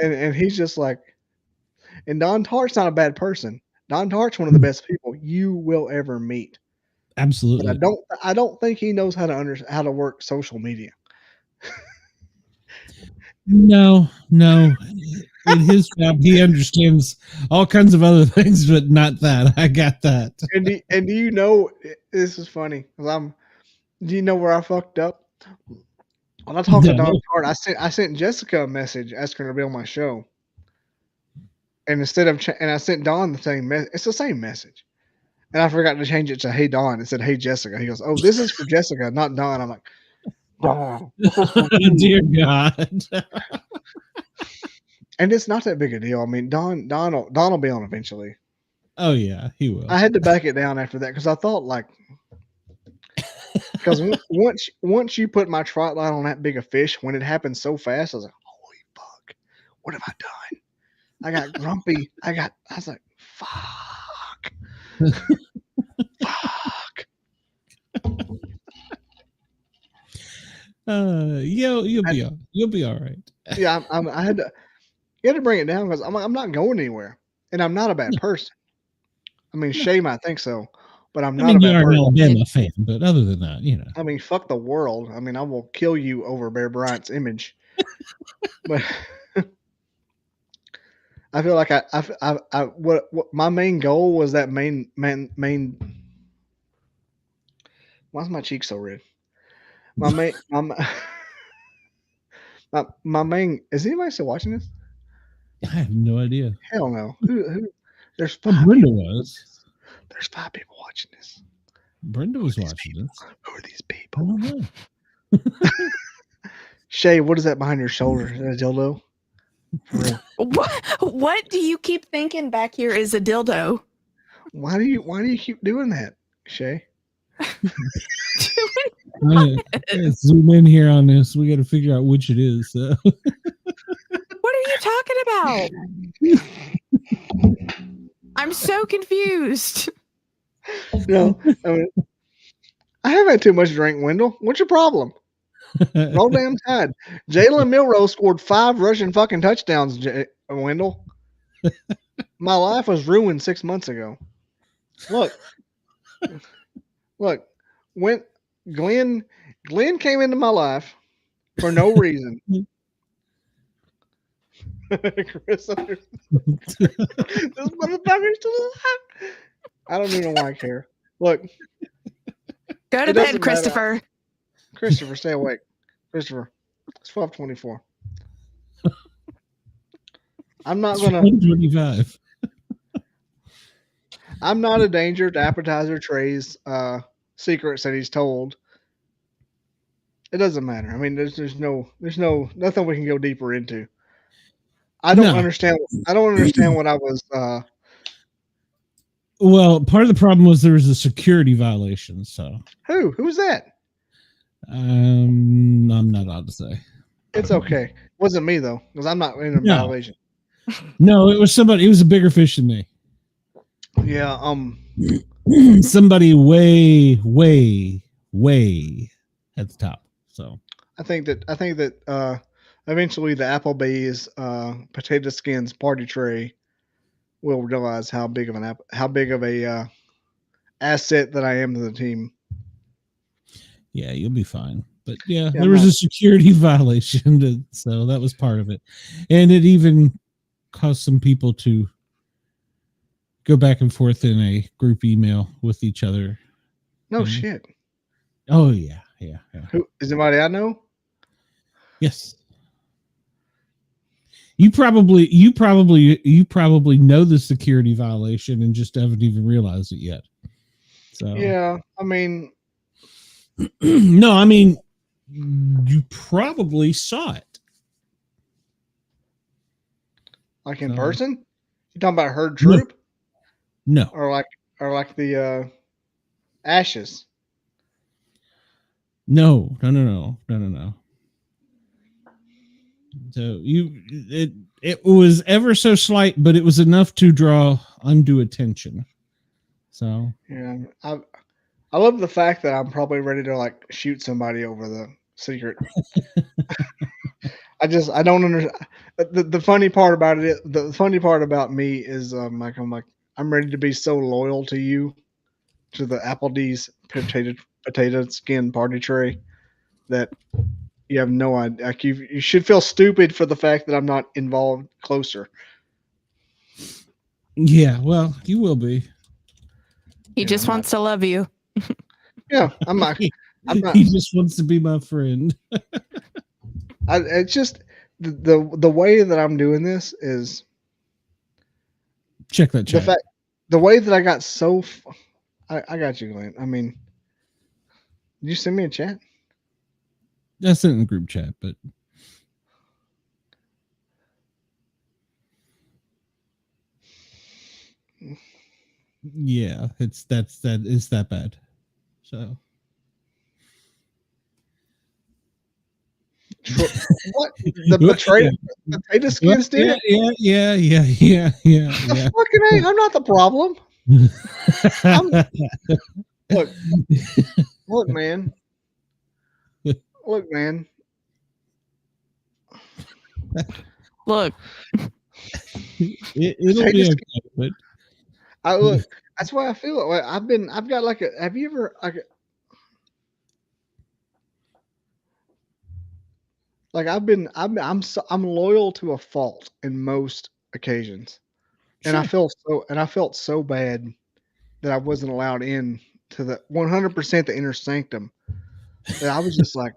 and he's just like, and Don Tart's not a bad person. Don Tart's one of the best people you will ever meet. Absolutely. But I don't think he knows how to work social media. No. In his job, he understands all kinds of other things, but not that. I got that. And do you know, this is funny because do you know where I fucked up? When I talked to Don Tart, I sent Jessica a message asking her to be on my show, and and I sent Don the same message. It's the same message, and I forgot to change it to "Hey Don." It said "Hey Jessica." He goes, "Oh, this is for Jessica, not Don." I'm like, Don. Dear God. And it's not that big a deal. I mean, Don will be on eventually. Oh yeah, he will. I had to back it down after that because I thought because once you put my trot line on that big a fish, when it happened so fast, I was like, holy fuck, what have I done? I got grumpy. I was like, fuck. Fuck. You'll be all right. Yeah, you had to bring it down because I'm not going anywhere, and I'm not a bad person. I mean, Shay might think so, but I'm not a bad person. You're an Alabama fan, but other than that, I mean, fuck the world. I mean, I will kill you over Bear Bryant's image. But I feel like what my main goal was that main. Why's my cheek so red? My main. Is anybody still watching this? I have no idea. Hell no. Who? There's Brenda was. There's 5 people watching this. Brenda was watching this. Who are these people? Shay, what is that behind your shoulder? Is that a dildo? What do you keep thinking back here is a dildo? Why do you keep doing that, Shay? Zoom in here on this. We got to figure out which it is. So. What are you talking about? I'm so confused. No, I mean, I haven't had too much drink, Wendell. What's your problem? Roll damn tide. Jalen Milroe scored 5 rushing fucking touchdowns, Wendell. My life was ruined 6 months ago. Look, when Glenn came into my life for no reason. Chris, this motherfucker's still alive. I don't even know why I care. Look, go to bed, Christopher. Christopher, stay awake. Christopher, it's 12:24. I'm not gonna. 25. I'm not a danger to Appetizer Trey's secrets that he's told. It doesn't matter. I mean, there's nothing we can go deeper into. I don't understand. I don't understand what I was. Well, part of the problem was there was a security violation. So who was that? I'm not allowed to say. It's okay. It wasn't me though, because I'm not in a violation. No, it was somebody. It was a bigger fish than me. Yeah. Somebody way at the top. So I think that eventually the Applebee's potato skins party tray will realize how big of a asset that I am to the team. yeah, you'll be fine. But yeah, Yeah, there was a security violation, so that was part of it, and it even caused some people to go back and forth in a group email with each other. No shit. Oh yeah. Who is anybody I know? Yes. You probably know the security violation and just haven't even realized it yet. So Yeah, I mean, no, I mean you probably saw it. like in person? You talking about herd troop? No. Or like the ashes? No. So it was ever so slight, but it was enough to draw undue attention. So Yeah, I love the fact that I'm probably ready to like shoot somebody over the secret. I don't understand. The funny part about it, the funny part about me is I'm ready to be so loyal to you, to the Applebee's potato skin party tray, that you have no idea. Like you should feel stupid for the fact that I'm not involved closer. yeah, well, you will be. He just wants to love you. Yeah, I'm not. He just wants to be my friend. It's just the way that I'm doing this is check that chat. The way that I got I got you, Glenn. I mean, did you send me a chat? That's in the group chat, but yeah, it's that bad. So what the potato skins did? Yeah. Fucking A, I'm not the problem. Look, man. Look, man. Look. It'll be okay, but I look. That's why I feel it. Like I've got like a. Have you ever like I'm loyal to a fault in most occasions, and I felt so bad that I wasn't allowed in to the 100% the inner sanctum. That I was just like,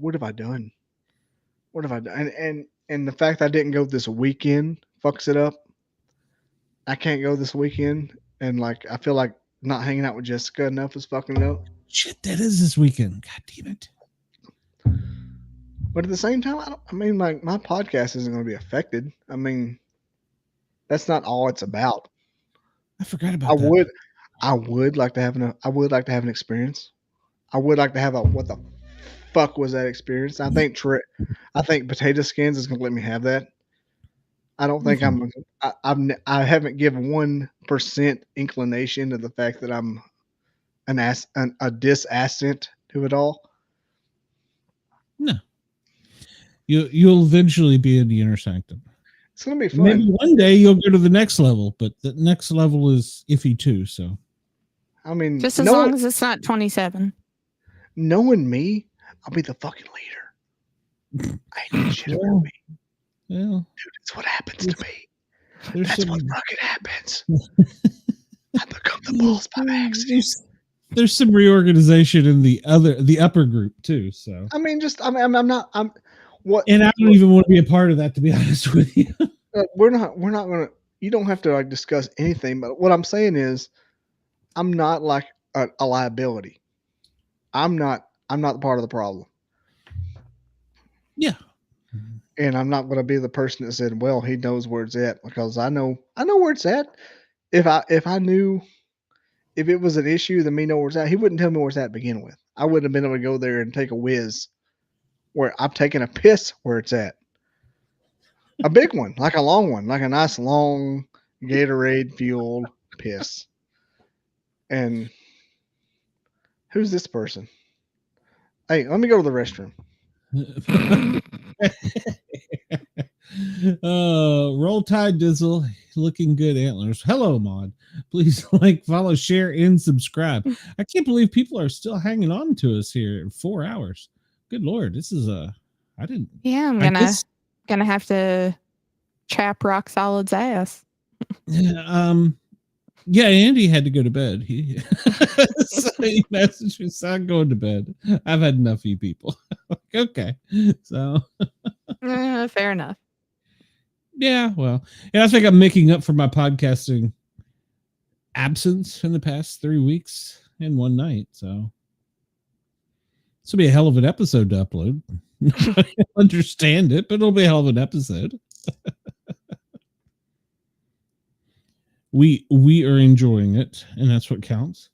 what have I done? What have I done? And the fact I didn't go this weekend fucks it up. I can't go this weekend, and like I feel like not hanging out with Jessica enough is fucking it up. Shit, that is this weekend. God damn it. But at the same time, my podcast isn't going to be affected. I mean, that's not all it's about. I forgot about that. I would like to have an experience. I would like to have what the fuck was that experience? I think potato skins is going to let me have that. I don't think I haven't given 1% inclination to the fact that I'm a disassent to it all. No. You'll eventually be in the inner sanctum. It's gonna be fun. Maybe one day you'll go to the next level, but the next level is iffy too. So, I mean, just as long as it's not 27. Knowing me, I'll be the fucking leader. I ain't doing shit about me. Well, dude, it's what happens to me. That's what fucking happens. I become the balls by accident. There's some reorganization in the upper group too. So I'm what, and I don't even want to be a part of that, to be honest with you. We're not gonna. You don't have to like discuss anything. But what I'm saying is, I'm not like a liability. I'm not the part of the problem. Yeah. And I'm not going to be the person that said, "Well, he knows where it's at," because I know where it's at. If I knew, if it was an issue, then me know where it's at. He wouldn't tell me where it's at to begin with. I wouldn't have been able to go there and take a whiz where I'm taking a piss where it's at. A big one, like a long one, like a nice long Gatorade fueled piss. And who's this person? Hey, let me go to the restroom. Roll Tide Dizzle, looking good antlers. Hello, Mod. Please like, follow, share, and subscribe. I can't believe people are still hanging on to us here in 4 hours. Good Lord, this is I didn't. Yeah, I'm gonna have to chap Rock Solid's ass. Yeah, Andy had to go to bed. He messaged me, so I'm going to bed. I've had enough of you people. Okay, so fair enough. Yeah, well, I think I'm making up for my podcasting absence in the past 3 weeks and one night. So this will be a hell of an episode to upload. I understand it, but it'll be a hell of an episode. We are enjoying it, and that's what counts.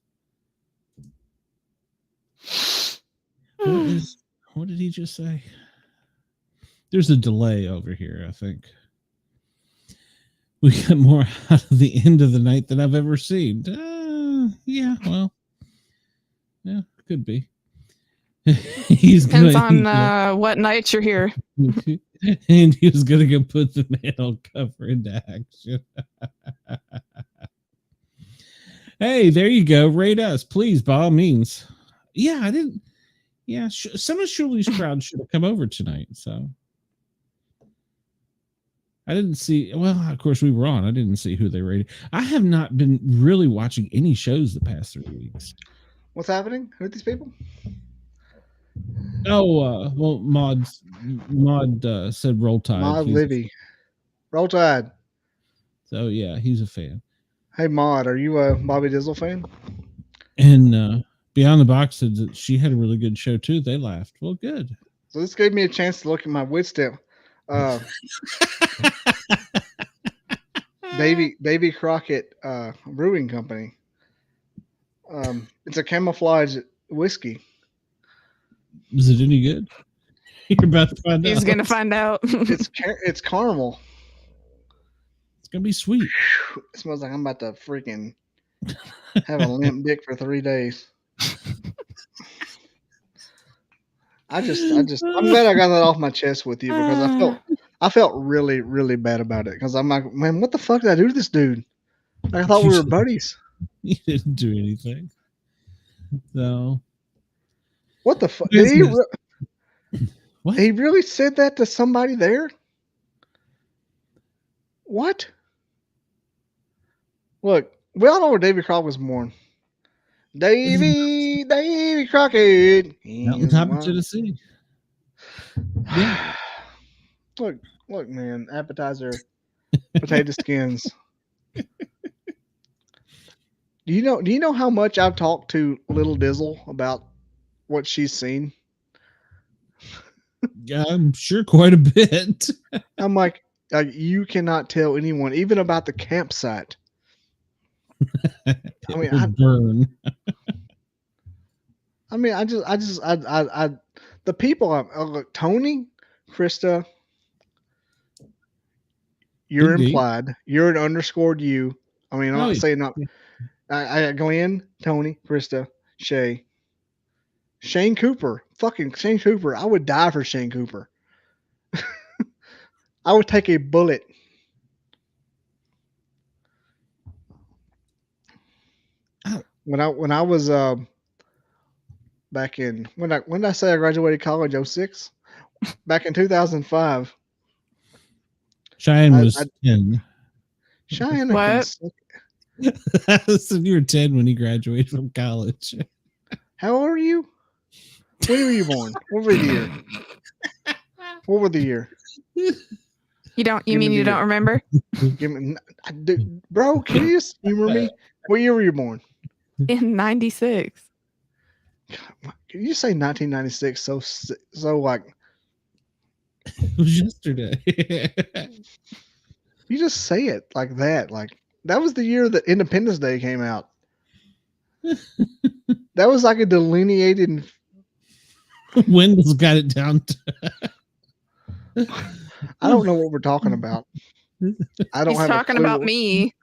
What did he just say? There's a delay over here, I think. We got more out of the end of the night than I've ever seen. Yeah, well, yeah, could be. Depends on what night you're here. And he was going to go put the manhole cover into action. Hey, there you go. Rate us, please, by all means. Yeah, I didn't. Yeah, some of Shirley's crowd should have come over tonight. So I didn't see. Well, of course, we were on. I didn't see who they rated. I have not been really watching any shows the past 3 weeks. What's happening? Who are these people? Oh, well, Mod said Roll Tide. Mod Libby. Roll Tide. So, yeah, he's a fan. Hey, Mod, are you a Bobby Dizzle fan? And Beyond the Box said that she had a really good show, too. They laughed. Well, good. So this gave me a chance to look at my wood stamp. Baby Crockett Brewing Company. It's a camouflage whiskey. Is it any good? You're about to find out. He's gonna find out. It's caramel. It's gonna be sweet. It smells like I'm about to freaking have a limp dick for 3 days. I'm glad I got that off my chest with you because I felt really, really bad about it because I'm like, man, what the fuck did I do to this dude? I thought we were buddies. You didn't do anything. So what the fuck? What? He really said that to somebody there? What? Look, we all know where Davy Crockett was born. Davy Crockett. Mountaintop of Tennessee. Yeah. Look, man. Appetizer, potato skins. Do you know how much I've talked to Little Dizzle about what she's seen? Yeah, I'm sure quite a bit. I'm like, you cannot tell anyone, even about the campsite. I mean, burn. I mean, I the people. Look, Tony, Krista, you're Indeed. implied. You're an underscored you. I mean, I'm not saying not. I Glenn, Tony, Krista, Shay, Shane Cooper. Fucking Shane Cooper. I would die for Shane Cooper. I would take a bullet. When I was back in when did I say I graduated college 06? Back in 2005. Cheyenne was 10. Cheyenne. What? So you were 10 when he graduated from college. How old are you? When were you born? What were the year? What were the year? You mean you don't remember? Give me, bro. Can you just humor me? What year were you born? In 96. Can you say 1996? So like it was yesterday. You just say it like that. Like that was the year that Independence Day came out. That was like a delineated. Wendell's got it down to. I don't know what we're talking about. I don't He's have talking a clue. about me.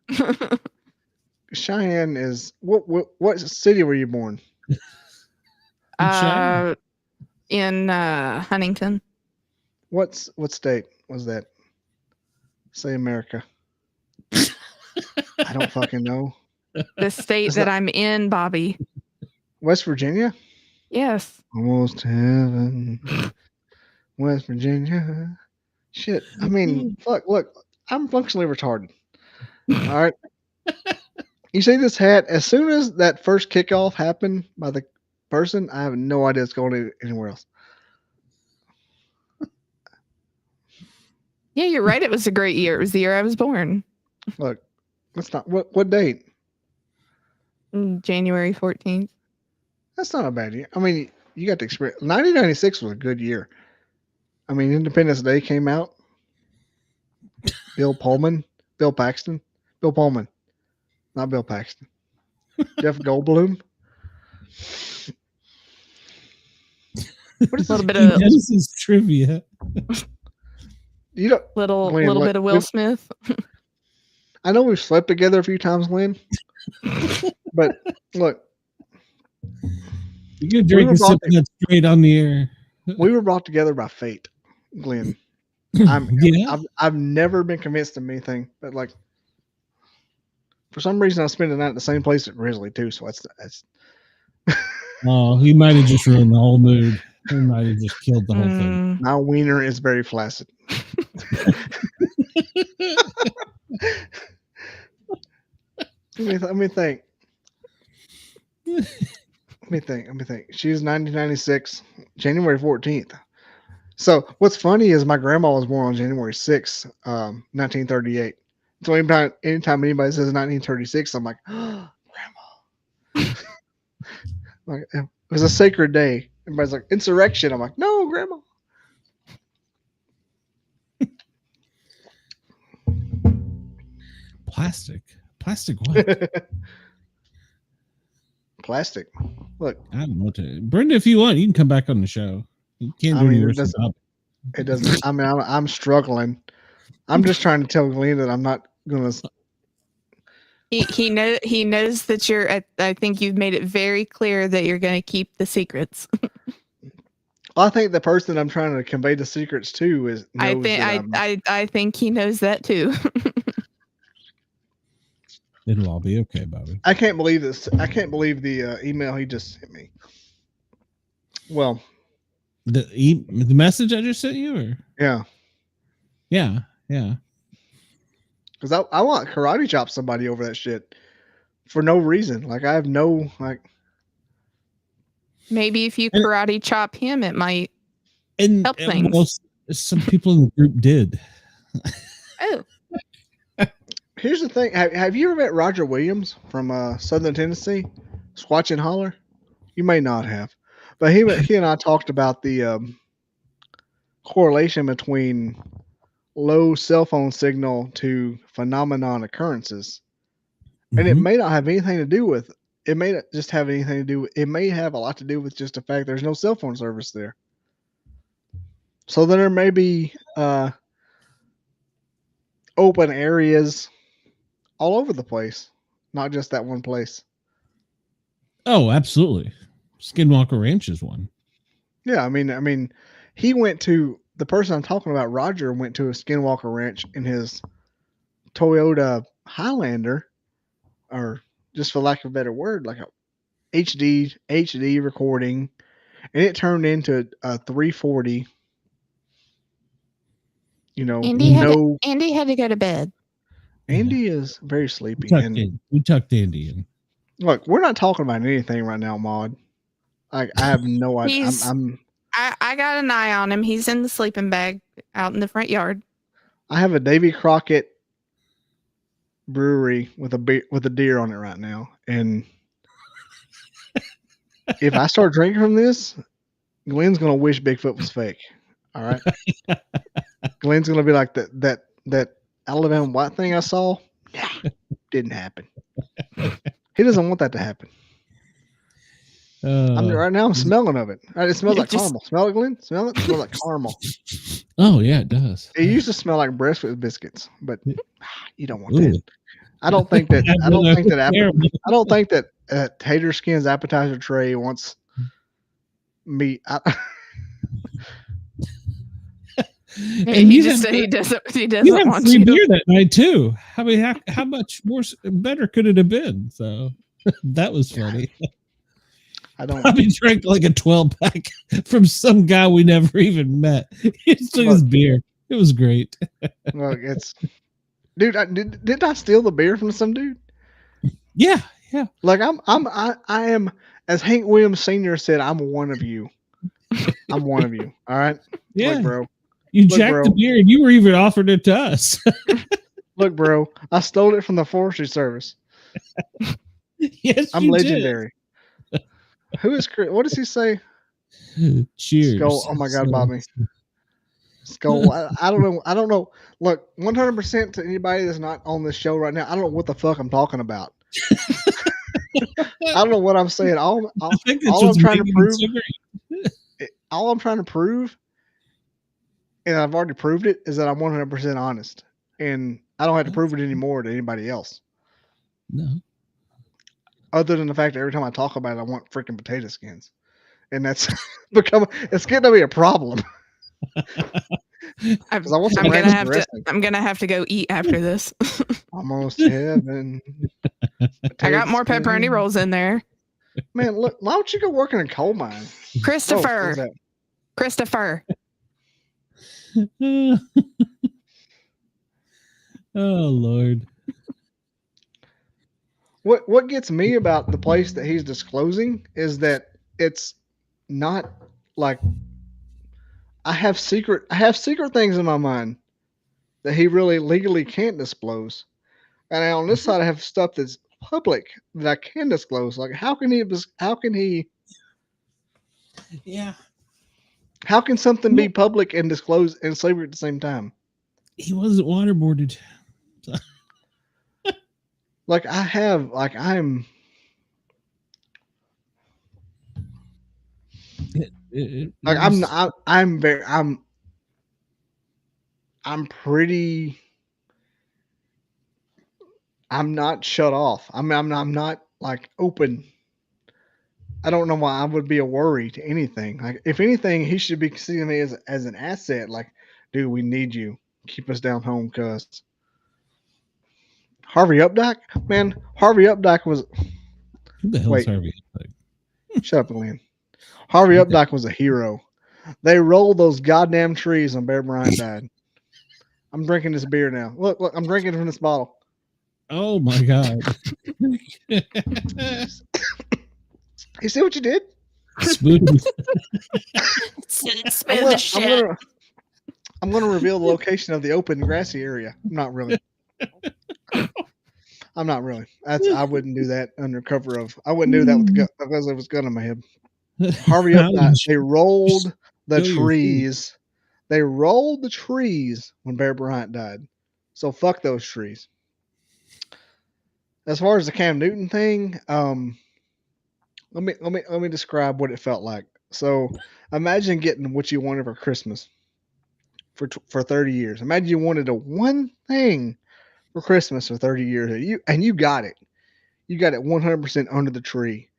Cheyenne is what city were you born? in Huntington. What state was that? Say America. I don't fucking know. The state that I'm in, Bobby. West Virginia? Yes. Almost heaven. West Virginia. Shit. I mean, fuck, look, I'm functionally retarded. All right. You see this hat? As soon as that first kickoff happened by the person, I have no idea it's going anywhere else. Yeah, you're right. It was a great year. It was the year I was born. Look, that's not what date? January 14th. That's not a bad year. I mean, you got to experience. 1996 was a good year. I mean, Independence Day came out. Bill Paxton, not Bill Paxton. Jeff Goldblum. What is a little bit of Genesis trivia? You know, little Glenn, bit of Will Smith. I know we've slept together a few times, Glenn. But look, you can drink a sip of that straight on the air. We were brought together by fate, Glenn. I've never been convinced of anything, but like for some reason I spent the night at the same place at Grizzly too. So that's. Oh, he might have just ruined the whole mood. He might have just killed the whole thing. My wiener is very flaccid. Let me think. She was 1996, January 14th. So what's funny is my grandma was born on January 6th, 1938. So anytime anybody says 1936, I'm like, oh, grandma. Like, it was a sacred day. Everybody's like, insurrection. I'm like, no, grandma. Plastic what? Plastic. Look, I don't know what to. Brenda, if you want, you can come back on the show. You can't do any worse than that. It doesn't. I mean, I'm struggling. I'm just trying to tell Glenn that I'm not gonna. He knows that you're. I think you've made it very clear that you're going to keep the secrets. I think the person I'm trying to convey the secrets to is. I think he knows that too. It'll all be okay, Bobby. I can't believe this. I can't believe the email he just sent me. Well, the message I just sent you, or yeah. Because I want karate chop somebody over that shit for no reason. Like I have no like. Maybe if you karate chop him, it might help things. Well, some people in the group did. Oh. Here's the thing. Have you ever met Roger Williams from Southern Tennessee? Squatch and Holler? You may not have. But he and I talked about the correlation between low cell phone signal to phenomenon occurrences. And it may not have anything to do with it may not just have anything to do with it may have a lot to do with just the fact there's no cell phone service there. So then there may be open areas all over the place, not just that one place. Oh, absolutely. Skinwalker Ranch is one. Yeah, I mean, he went to the person I'm talking about. Roger went to a Skinwalker Ranch in his Toyota Highlander, or just for lack of a better word, like a HD recording, and it turned into a 340. You know, Andy had to go to bed. Andy is very sleepy. We tucked Andy in. Look, we're not talking about anything right now, Maud. I have no idea. I got an eye on him. He's in the sleeping bag out in the front yard. I have a Davy Crockett brewery with a deer on it right now, and if I start drinking from this, Glenn's gonna wish Bigfoot was fake. All right, Glenn's gonna be like that Alabama white thing I saw. Nah, didn't happen. He doesn't want that to happen. Right now I'm smelling of it. It smells like caramel. Smell it, Glenn? Smell it? It smells like caramel. Oh yeah, it does. It used to smell like breakfast biscuits, but you don't want that. I don't think that Tater Skin's appetizer tray wants meat. And he you just had said he you doesn't had want free you. beer that night too. I mean, how much better could it have been? So that was funny. I don't. Bobby drank like a 12-pack from some guy we never even met. He just took his beer. It was great. Look, it's dude. Did I steal the beer from some dude? Yeah, yeah. Like I am, as Hank Williams Sr. said, I'm one of you. I'm one of you. All right. Yeah, Look, bro. You Look, jacked bro. the beer, and you were even offered it to us. Look, bro. I stole it from the Forestry Service. Yes, I'm you legendary. Who is Chris? What does he say? Cheers. Skull. Oh my God, Bobby. Skull. I don't know. I don't know. Look, 100% to anybody that's not on this show right now. I don't know what the fuck I'm talking about. I don't know what I'm saying. All I'm trying to prove. All I'm trying to prove, and I've already proved it, is that I'm 100% honest, and I don't have to prove it anymore to anybody else. No. Other than the fact that every time I talk about it, I want freaking potato skins, and that's it's getting to be a problem. I'm gonna have to go eat after this. Almost heaven. I got more pepperoni rolls in there. Man, look, why don't you go work in a coal mine? Christopher. Oh, Christopher. Oh Lord. What gets me about the place that he's disclosing is that it's not like I have secret things in my mind that he really legally can't disclose. And on this side I have stuff that's public that I can disclose. Like how can he Yeah. How can something be public and disclosed and slavery at the same time? He wasn't waterboarded. So. Like I'm not shut off. I'm not like open. I don't know why I would be a worry to anything. Like if anything, he should be seeing me as an asset. Like, dude, we need you. Keep us down home, cuz. Harvey Updike? Man, Harvey Updike was Who the hell is Harvey Updike? Shut up, Glenn. Harvey Updike was a hero. They rolled those goddamn trees when Bear Bryant died. I'm drinking this beer now. Look, I'm drinking from this bottle. Oh my God. You see what you did? Smooth. I'm gonna reveal the location of the open grassy area. I'm not really. I wouldn't do that under cover of. I wouldn't do that with the gun because there was a gun in my head. Harvey Updike. They rolled the trees. They rolled the trees when Bear Bryant died. So fuck those trees. As far as the Cam Newton thing, let me describe what it felt like. So imagine getting what you wanted for Christmas for 30 years. Imagine you wanted a one thing for Christmas for 30 years, and you got it. You got it 100% under the tree.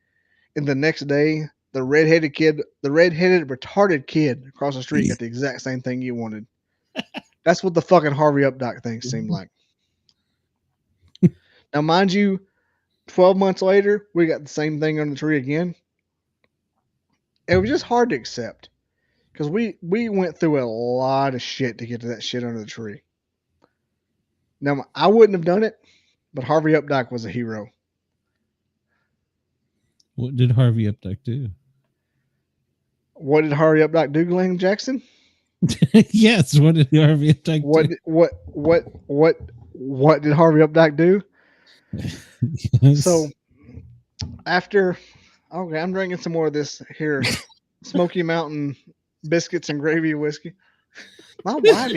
And the next day, the redheaded retarded kid across the street got the exact same thing you wanted. That's what the fucking Harvey Updike thing seemed like. Now, mind you, 12 months later, we got the same thing on the tree again. It was just hard to accept because we went through a lot of shit to get to that shit under the tree. Now, I wouldn't have done it, but Harvey Updike was a hero. What did Harvey Updike do? What did Harvey Updike do, Glenn Jackson? Yes, what did Harvey Updike do? What did Harvey Updike do? Yes. So after I'm drinking some more of this here Smoky Mountain biscuits and gravy whiskey. My wife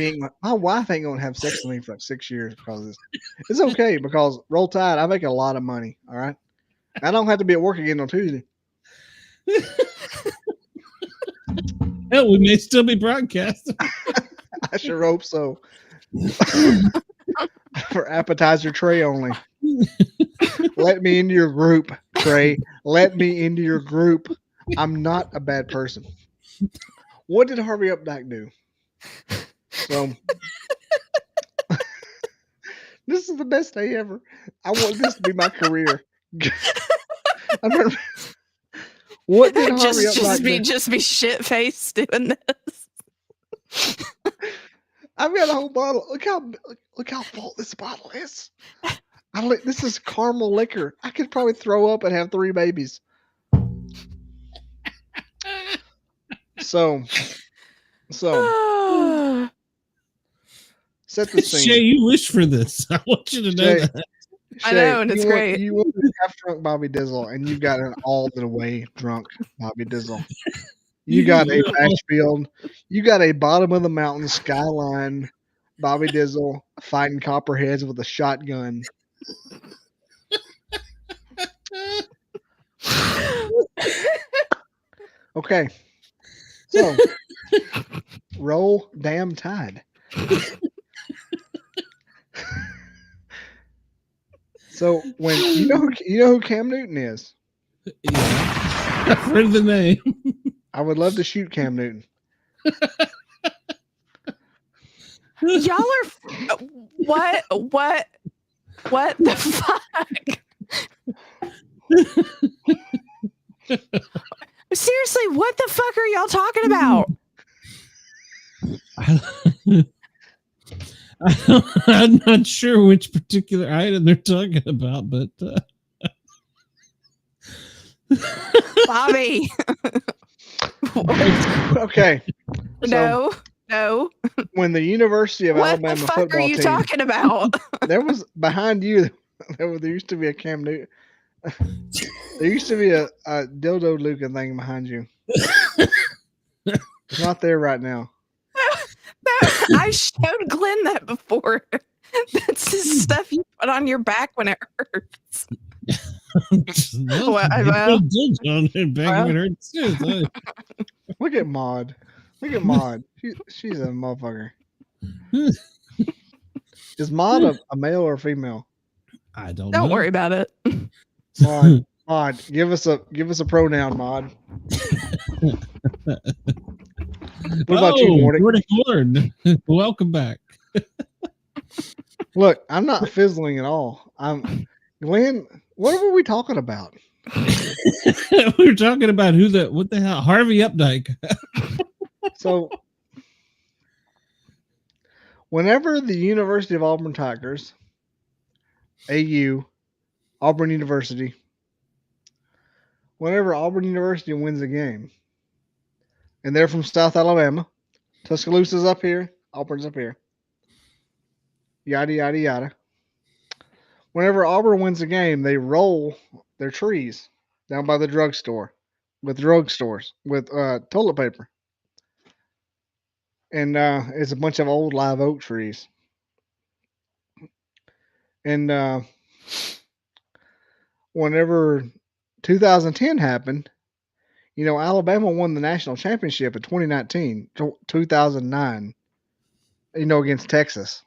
ain't gonna have sex with me for like 6 years because of this. It's okay because roll tide, I make a lot of money. All right. I don't have to be at work again on Tuesday. Hell, we may still be broadcast. I sure hope so. For appetizer tray only. Let me into your group, Trey. Let me into your group. I'm not a bad person. What did Harvey Updike do? So this is the best day ever. I want this to be my career. I don't, what did Harvey Updike do? just be shit faced doing this. I've got a whole bottle. Look how full this bottle is. This is caramel liquor. I could probably throw up and have 3 babies. So set the scene. Shay, you wish for this. I want you to know Shay, that. I know, and it's great. You want a half drunk Bobby Dizzle, and you've got an all the way drunk Bobby Dizzle. You got a backfield. You got a bottom of the mountain skyline Bobby Dizzle fighting copperheads with a shotgun. Okay. So roll damn tide. So when you know who Cam Newton is? Yeah. I've heard the name. I would love to shoot Cam Newton. Y'all are what the fuck? Seriously, what the fuck are y'all talking about? I'm not sure which particular item they're talking about, but Bobby. Okay. No. When the University of What Alabama the fuck football are you team, talking about? there was behind you. There used to be a Cam Newton. There used to be a dildo looking thing behind you. It's not there right now. I showed Glenn that before. That's the stuff you put on your back when it hurts. Look at Maud. Look at Maud. She's a motherfucker. Is Maud a male or a female? I don't know. Don't worry about it. Maud, give us a pronoun, Maud. What about you, Morty? Morty Horn. Welcome back. Look, I'm not fizzling at all. Glenn, what were we talking about? We were talking about what the hell? Harvey Updike. So whenever the University of Auburn Tigers, AU, Auburn University, whenever Auburn University wins a game, and they're from South Alabama, Tuscaloosa's up here, Auburn's up here, yada, yada, yada. Whenever Auburn wins a game, they roll their trees down by the drugstore with toilet paper. And it's a bunch of old live oak trees. And whenever 2010 happened, Alabama won the national championship in 2009, against Texas.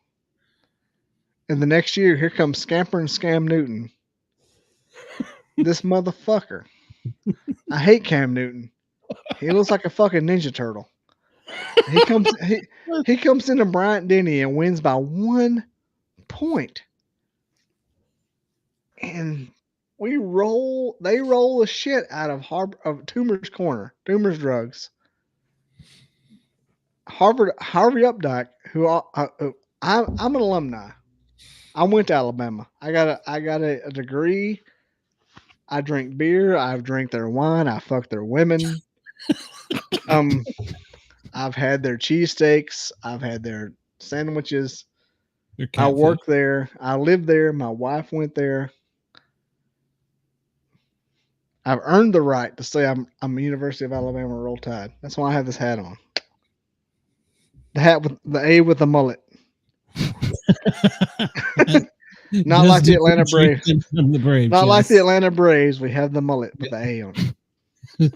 And the next year, here comes Scamper and Scam Newton. This motherfucker. I hate Cam Newton. He looks like a fucking Ninja Turtle. He comes into Bryant Denny and wins by 1 point. And they roll the shit out of Toomer's Corner, Toomer's Drugs. Harvey Updike, who I'm an alumni. I went to Alabama. I got a degree. I drink beer. I've drank their wine. I fucked their women. I've had their cheesesteaks. I've had their sandwiches. I worked there. I lived there. My wife went there. I've earned the right to say I'm a University of Alabama Roll Tide. That's why I have this hat on. The hat with the A with the mullet. Not like the Atlanta Braves. Not like the Atlanta Braves. We have the mullet with the A on it.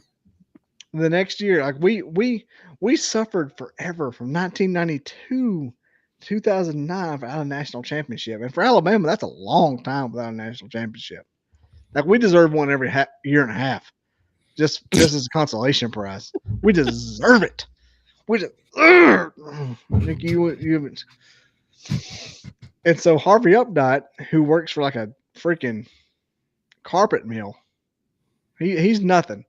The next year, like we suffered forever from 1992 to 2009 without a national championship, and for Alabama, that's a long time without a national championship. Like we deserve one every year and a half, just as a consolation prize. We deserve it. We just, Nick, you. And so Harvey Updike, who works for like a freaking carpet mill, he's nothing.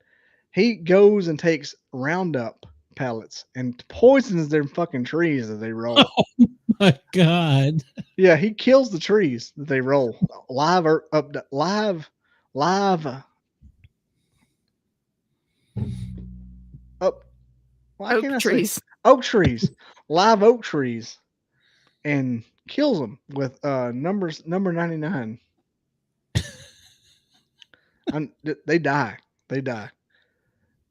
He goes and takes Roundup pellets and poisons their fucking trees that they roll. Oh my god! Yeah, he kills the trees that they roll live or live. Up. Why Oak can't I trees. say oak trees? Live oak trees, and kills them with number 99. And they die. They die.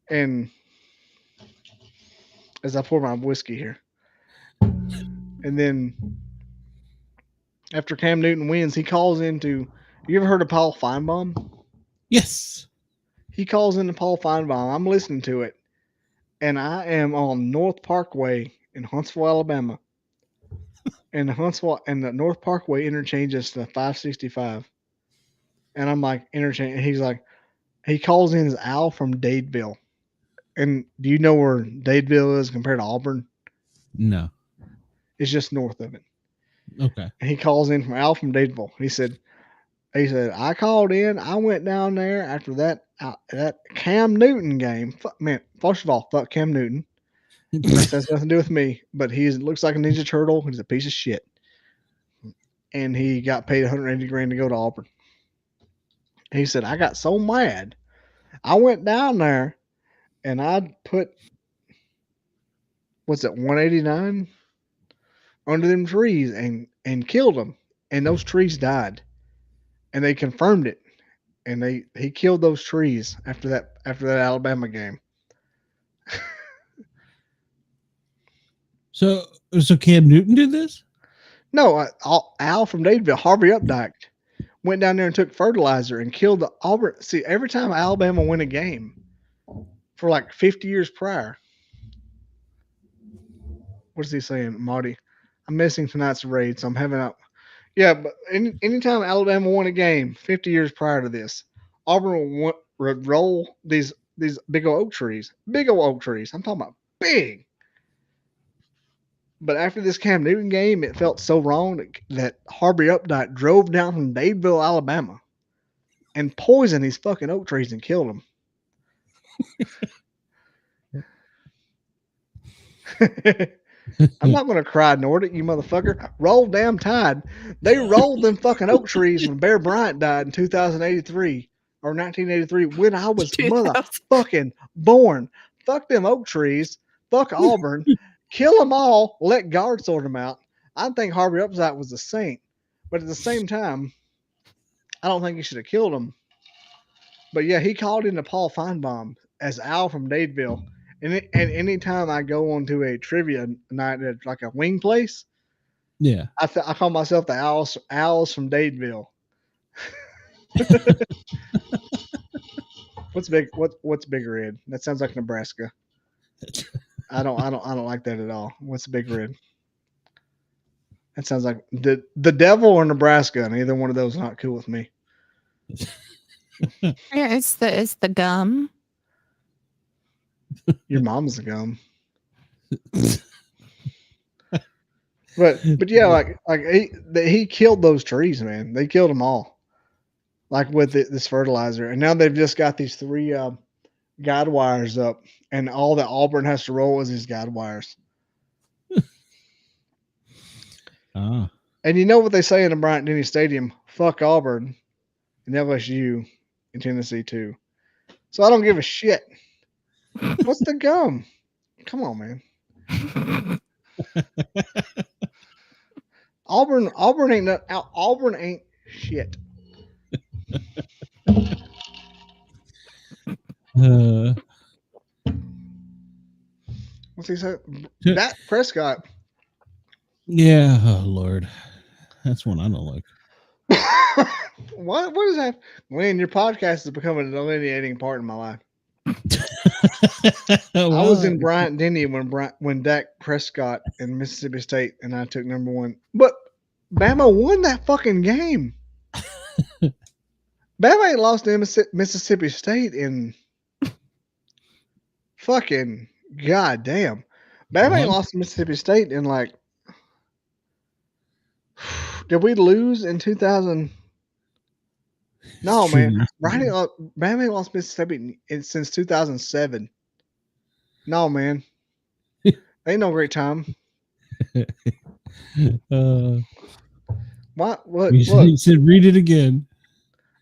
And as I pour my whiskey here, and then after Cam Newton wins, he calls into. You ever heard of Paul Feinbaum? Yes. He calls into Paul Feinbaum. I'm listening to it, and I am on North Parkway in Huntsville, Alabama. And the North Parkway interchanges to 565. And I'm like, interchange. And he's like, he calls in as Al from Dadeville. And do you know where Dadeville is compared to Auburn? No. It's just north of it. Okay. And he calls in from Al from Dadeville. He said, I called in. I went down there after that Cam Newton game. Man, first of all, fuck Cam Newton. That has nothing to do with me. But he looks like a Ninja Turtle. He's a piece of shit. And he got paid $180,000 to go to Auburn. He said, I got so mad. I went down there and I put, 189 under them trees and killed them. And those trees died. And they confirmed it. And he killed those trees after that Alabama game. So Cam Newton did this? No, Al from Dadeville, Harvey Updike, went down there and took fertilizer and killed the Auburn. See, every time Alabama win a game for like 50 years prior. What is he saying, Marty? I'm missing tonight's raid, so I'm having a. Yeah, but anytime Alabama won a game 50 years prior to this, Auburn would roll these big old oak trees. Big old oak trees. I'm talking about big. But after this Cam Newton game, it felt so wrong that Harvey Updike drove down from Dadeville, Alabama, and poisoned these fucking oak trees and killed them. I'm not going to cry, Nordic, you motherfucker. Roll damn tide. They rolled them fucking oak trees when Bear Bryant died in 2083 or 1983 when I was motherfucking born. Fuck them oak trees. Fuck Auburn. Kill them all. Let God sort them out. I think Harvey Updike was a saint. But at the same time, I don't think he should have killed him. But yeah, he called into Paul Feinbaum as Al from Dadeville. And anytime I go onto a trivia night at like a wing place, yeah, I call myself the Owls from Dadeville. What's Big Red? That sounds like Nebraska. I don't like that at all. What's Big Red? That sounds like the devil or Nebraska, and either one of those is not cool with me. Yeah, it's the gum. Your mom's a gum. But yeah, like he killed those trees, man. They killed them all, like with this fertilizer, and now they've just got these 3 guide wires up, and all that Auburn has to roll is these guide wires. And you know what they say in the Bryant-Denny Stadium? Fuck Auburn and LSU in Tennessee too. So I don't give a shit. What's the gum? Come on, man. Auburn ain't shit. What's he say? Dak Prescott. Yeah, oh Lord, that's one I don't like. What is that? When your podcast is becoming a delineating part in my life. I was in Bryant-Denny when Dak Prescott and Mississippi State and I took number 1. But Bama won that fucking game. Bama ain't lost to Mississippi State in fucking goddamn. Bama ain't lost to Mississippi State in like. Did we lose in 2000? No, man. Bama ain't lost Mississippi since 2007. No, man. Ain't no great time. What? Look. You said read it again.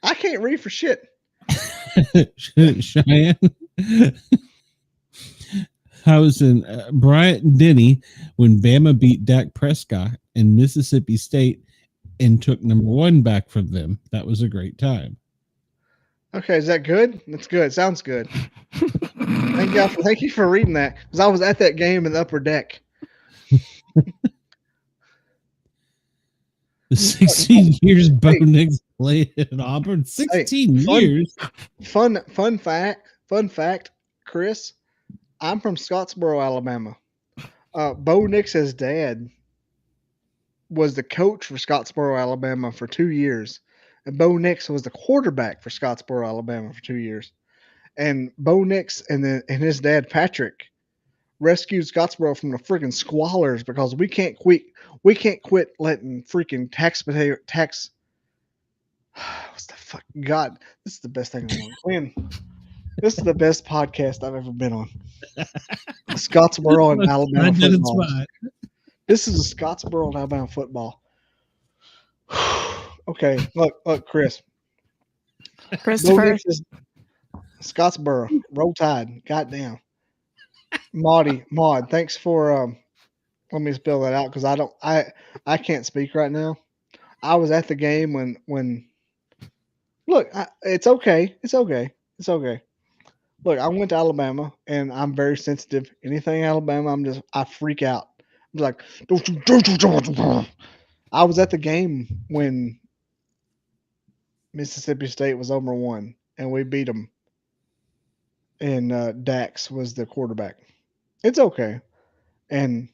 I can't read for shit. Cheyenne. I was in Bryant and Denny when Bama beat Dak Prescott in Mississippi State and took number 1 back from them. That was a great time. Okay, is that good? That's good. Sounds good. Thank you for reading that, because I was at that game in the upper deck. The 16 years Bo Nix played at Auburn. 16 years. Fun fact, Chris. I'm from Scottsboro, Alabama. Bo Nix's dad was the coach for Scottsboro, Alabama for 2 years. And Bo Nix was the quarterback for Scottsboro, Alabama for 2 years. And Bo Nix and his dad, Patrick, rescued Scottsboro from the freaking squalors because we can't quit letting freaking tax what's the fuck? God, this is the best thing in the world. This is the best podcast I've ever been on. Scottsboro and Alabama football. This is a Scottsboro and Alabama football. Okay, look, Chris. Christopher. Scottsboro, roll tide. Goddamn. Maud, thanks for let me spell that out because I can't speak right now. I was at the game when look, it's okay. Look, I went to Alabama and I'm very sensitive. Anything Alabama, I freak out. I'm like, don't you. I was at the game when Mississippi State was over 1 and we beat them. And Dax was the quarterback. It's okay. And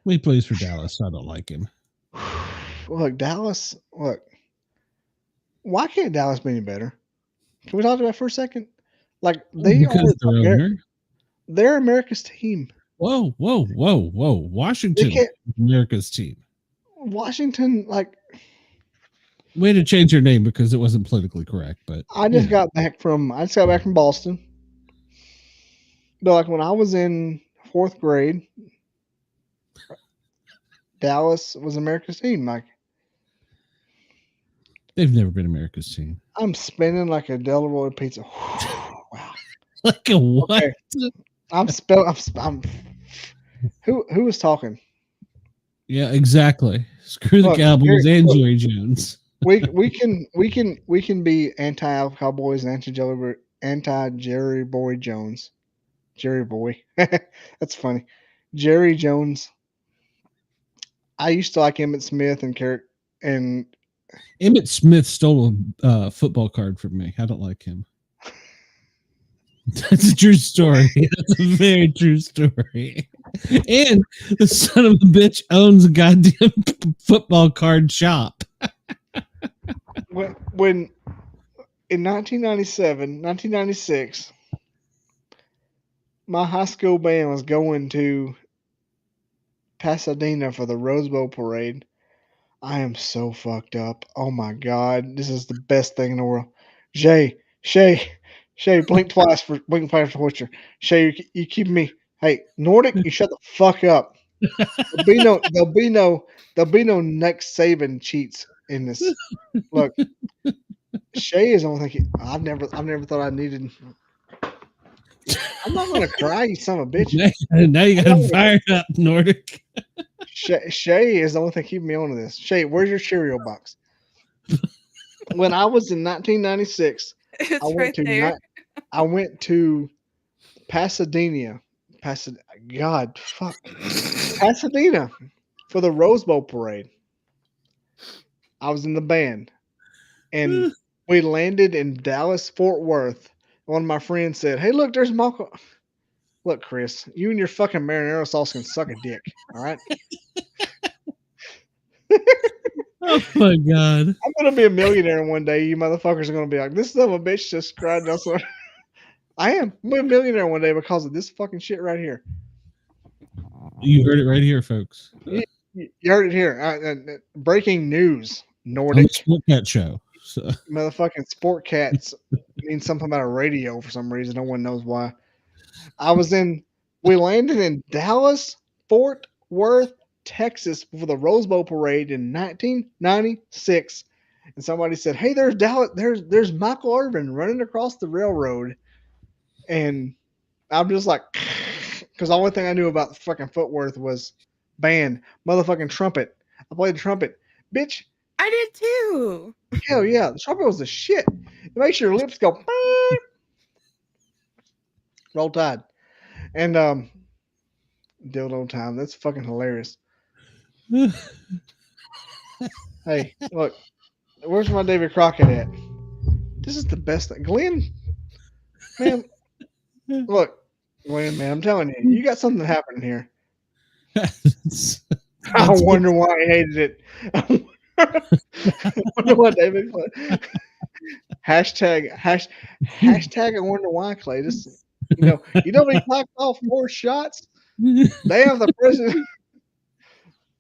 he plays for Dallas. I don't like him. Look, Dallas. Look, why can't Dallas be any better? Can we talk about that for a second? Like they're America's team. Whoa! Washington, America's team. Washington, like. Way to change your name because it wasn't politically correct, but I just got back from Boston. But like when I was in 4th grade, Dallas was America's team. Like they've never been America's team. I'm spinning like a Delaware pizza. Wow. Like a what? Okay. I'm who was talking? Yeah, exactly. Screw the Cowboys and Jerry Jones. we can be anti-Cowboys and anti-Jerry Boy Jones. Jerry Boy. That's funny. Jerry Jones. I used to like Emmitt Smith and Emmitt Smith stole a football card from me. I don't like him. That's a true story. That's a very true story. And the son of a bitch owns a goddamn football card shop. When in 1996, my high school band was going to Pasadena for the Rose Bowl parade. I am so fucked up. Oh my God. This is the best thing in the world. Shay, blink twice for torture. Shay, you keep me. Hey, Nordic, you shut the fuck up. There'll be no next Saban cheats in this. Look, Shay is the only thing I've never thought I needed. I'm not gonna cry, you son of a bitch. Now you got to fire up, Nordic. Shay is the only thing keeping me on to this. Shay, where's your Cheerio box? When I was in 1996, I went to Pasadena. Pasadena for the Rose Bowl parade. I was in the band, and we landed in Dallas, Fort Worth. One of my friends said, "Hey, look, there's Malcolm." Look, Chris, you and your fucking marinara sauce can suck a dick. All right. Oh my God! I'm gonna be a millionaire one day. You motherfuckers are gonna be like, "This son of a bitch just cried." I am. I'm a millionaire one day because of this fucking shit right here. You heard it right here, folks. You heard it here. Breaking news. On Nordic the Sportcat show. So. motherfucking Sportcats means something about a radio for some reason. No one knows why. We landed in Dallas, Fort Worth, Texas for the Rose Bowl parade in 1996. And somebody said, "Hey, there's Dallas. There's Michael Irvin running across the railroad." And I'm just like, because the only thing I knew about fucking Fort Worth was band, motherfucking trumpet. I played the trumpet, bitch. I did too. Hell yeah, the trumpet was the shit. It makes your lips go. Beep. Roll Tide, and dildo time. That's fucking hilarious. Hey, look, where's my David Crockett at? This is the best thing, Glenn. Man, look, Glenn, man, I'm telling you, you got something happening here. I wonder why I hated it. I wonder why David. Hashtag. I wonder why, Clay. This, you know, he knocked off 4 shots. They have the president.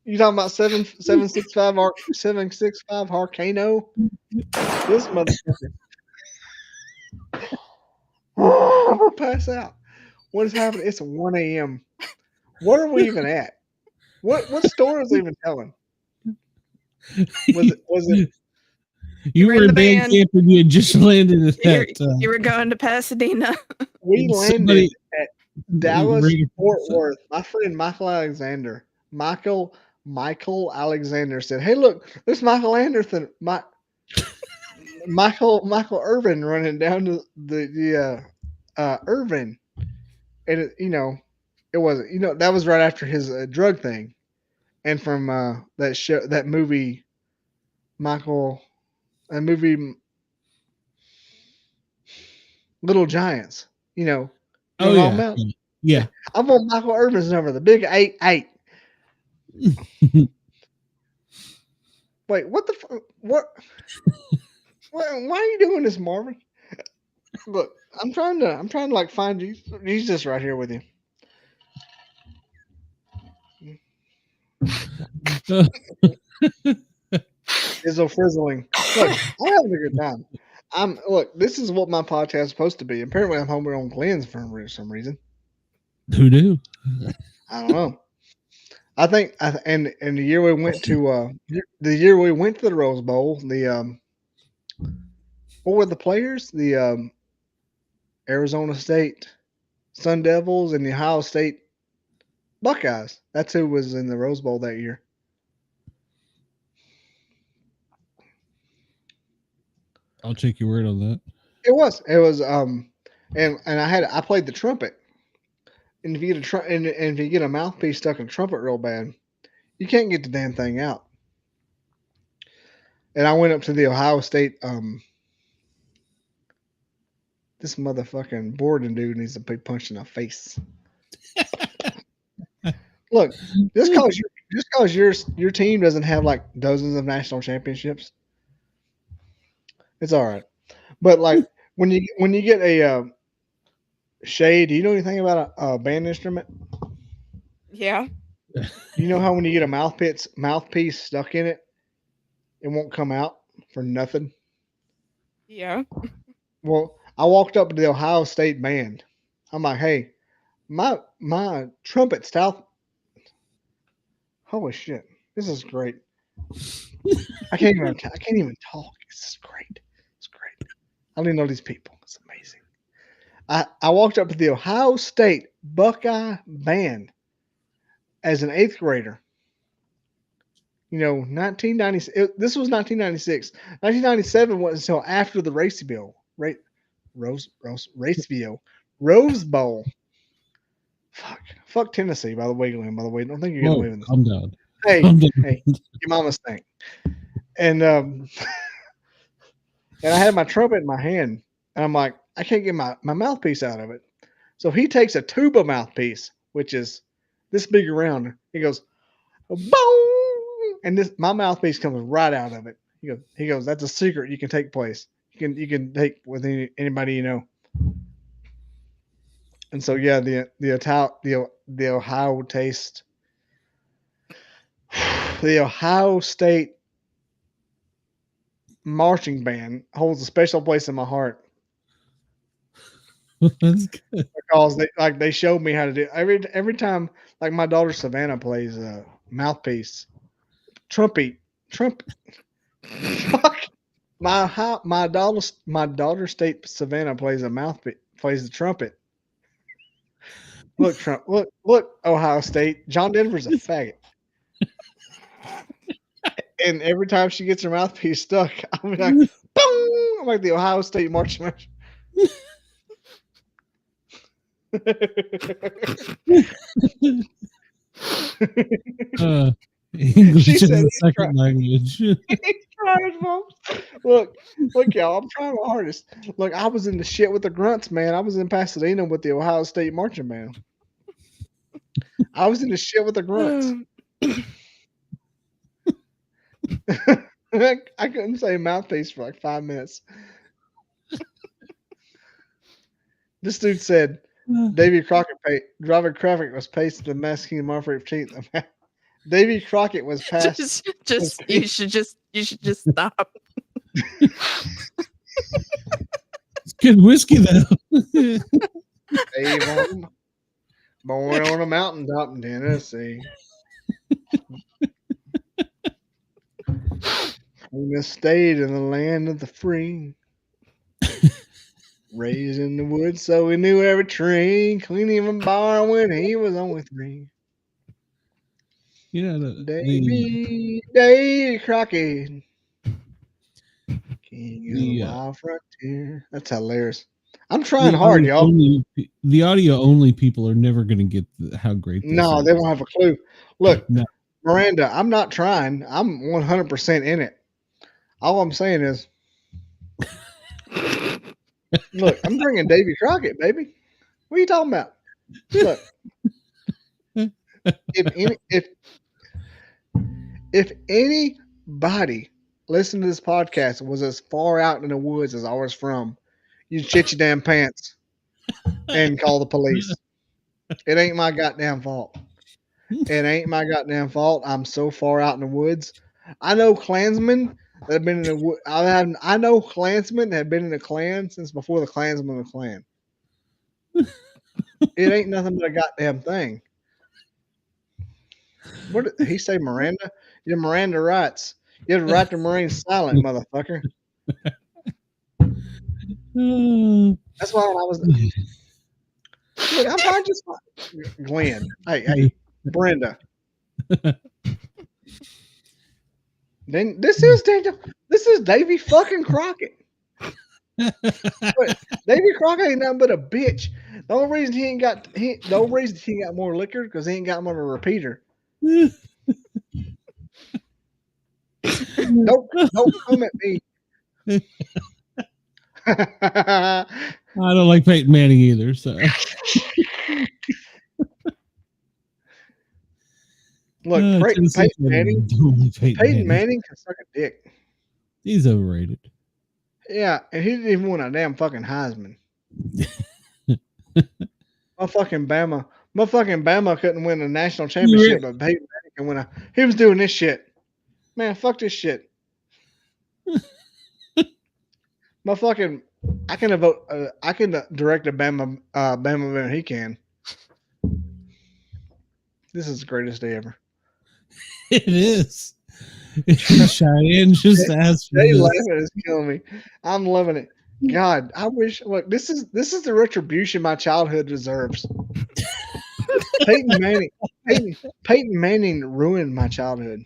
You talking about 765 Arcano? This motherfucker. I'm gonna pass out. What is happening? It's 1 a.m. What are we even at? What story is he even telling? Was it? You were in band camp and you had just landed at that. You were going to Pasadena. We landed at Dallas, Fort Worth. My friend Michael Alexander said, "Hey, look, there's Michael Anderson, Michael Irvin running down to the Irvin," and it wasn't. That was right after his drug thing, and from that movie, Little Giants. Oh yeah, yeah. I'm on Michael Irvin's number, the big 8-8. Wait, what the fuck? What? Why are you doing this, Marvin? Look, I'm trying to like find you. He's just right here with you. Dizzle frizzling. Look, I'm having a good time. Look, this is what my podcast is supposed to be. Apparently, I'm home on Glenn's for some reason. Who knew? I don't know. I think, and the year we went to the Rose Bowl, what were the players? The Arizona State Sun Devils and the Ohio State Buckeyes. That's who was in the Rose Bowl that year. I'll take your word on that. It was, and I played the trumpet. And if you get a mouthpiece stuck in a trumpet real bad, you can't get the damn thing out. And I went up to the Ohio State. This motherfucking Borden dude needs to be punched in the face. Look, just because your team doesn't have like dozens of national championships, it's all right. But like when you get a shade, do you know anything about a band instrument? Yeah. You know how when you get a mouthpiece stuck in it, it won't come out for nothing? Yeah. Well, I walked up to the Ohio State band. I'm like, "Hey, my trumpet style." Holy shit, this is great. I can't even talk. This is great. It's great. I don't even know these people. It's amazing. I walked up to the Ohio State Buckeye band as an 8th grader. 1996. This was 1996. 1997 wasn't until after the Rose Bowl. Fuck Tennessee. By the way, Glenn. By the way, I don't think you're gonna believe in this. I'm done. Hey, I'm done. hey, your mama's thing. And and I had my trumpet in my hand, and I'm like, I can't get my mouthpiece out of it. So he takes a tuba mouthpiece, which is this big around. He goes, boom, and my mouthpiece comes right out of it. He goes, that's a secret you can take place. You can take with anybody you know. And so yeah, the Ohio taste, the Ohio State marching band holds a special place in my heart. That's good. Because they showed me how to do it. Every time, like my daughter Savannah plays mouthpiece, trumpet. Fuck. My daughter State Savannah plays a mouthpiece, plays the trumpet. Look, look, Ohio State. John Denver's a faggot. And every time she gets her mouthpiece stuck, I'm like, boom! I'm like the Ohio State marching band. English She is said a he's second language. He's trying, folks. Look, y'all. I'm trying my hardest. Look, I was in the shit with the grunts, man. I was in Pasadena with the Ohio State marching band. I was in the shit with the grunts. I couldn't say mouthpiece for like 5 minutes. This dude said Davy Crockett Robert Crockett was pasted the Mass King March 15th. Davy Crockett was passed. You should just stop. It's good whiskey though. Dave born on a mountaintop in Tennessee. We stayed in the land of the free. Raised in the woods, so we knew every tree. Clean even bar when he was only 3. You know, Davy Crockett, King of the Wild Frontier. That's hilarious. I'm trying hard, y'all. The audio only people are never going to get how great this is. They won't have a clue. Look, Miranda, I'm not trying. I'm 100% in it. All I'm saying is, look, I'm bringing Davy Crockett, baby. What are you talking about? Look, if anybody listening to this podcast was as far out in the woods as I was from, you'd shit your damn pants and call the police. It ain't my goddamn fault. It ain't my goddamn fault. I'm so far out in the woods. I know Klansmen that have been in the I know Klansmen that have been in the Klan since before the Klansmen were the Klan. It ain't nothing but a goddamn thing. What did he say, Miranda? Yeah, Miranda writes. You have the right to remain silent, motherfucker. That's why when I was. Look, I'm probably just Glenn. Hey, Brenda. Then this is Daniel. This is Davy fucking Crockett. Davy Crockett ain't nothing but a bitch. The only reason he ain't got more liquor because he ain't got him on a repeater. Don't come at me. I don't like Peyton Manning either. So look, Peyton Manning can suck a dick. He's overrated. Yeah, and he didn't even win a damn fucking Heisman. My fucking Bama couldn't win a national championship, but Peyton Manning can win he was doing this shit. Man, fuck this shit. I can vote. I can direct a Bama better he can. This is the greatest day ever. It is. Cheyenne just asked me. They laughing is killing me. I'm loving it. God, I wish. Look, this is the retribution my childhood deserves. Peyton Manning ruined my childhood.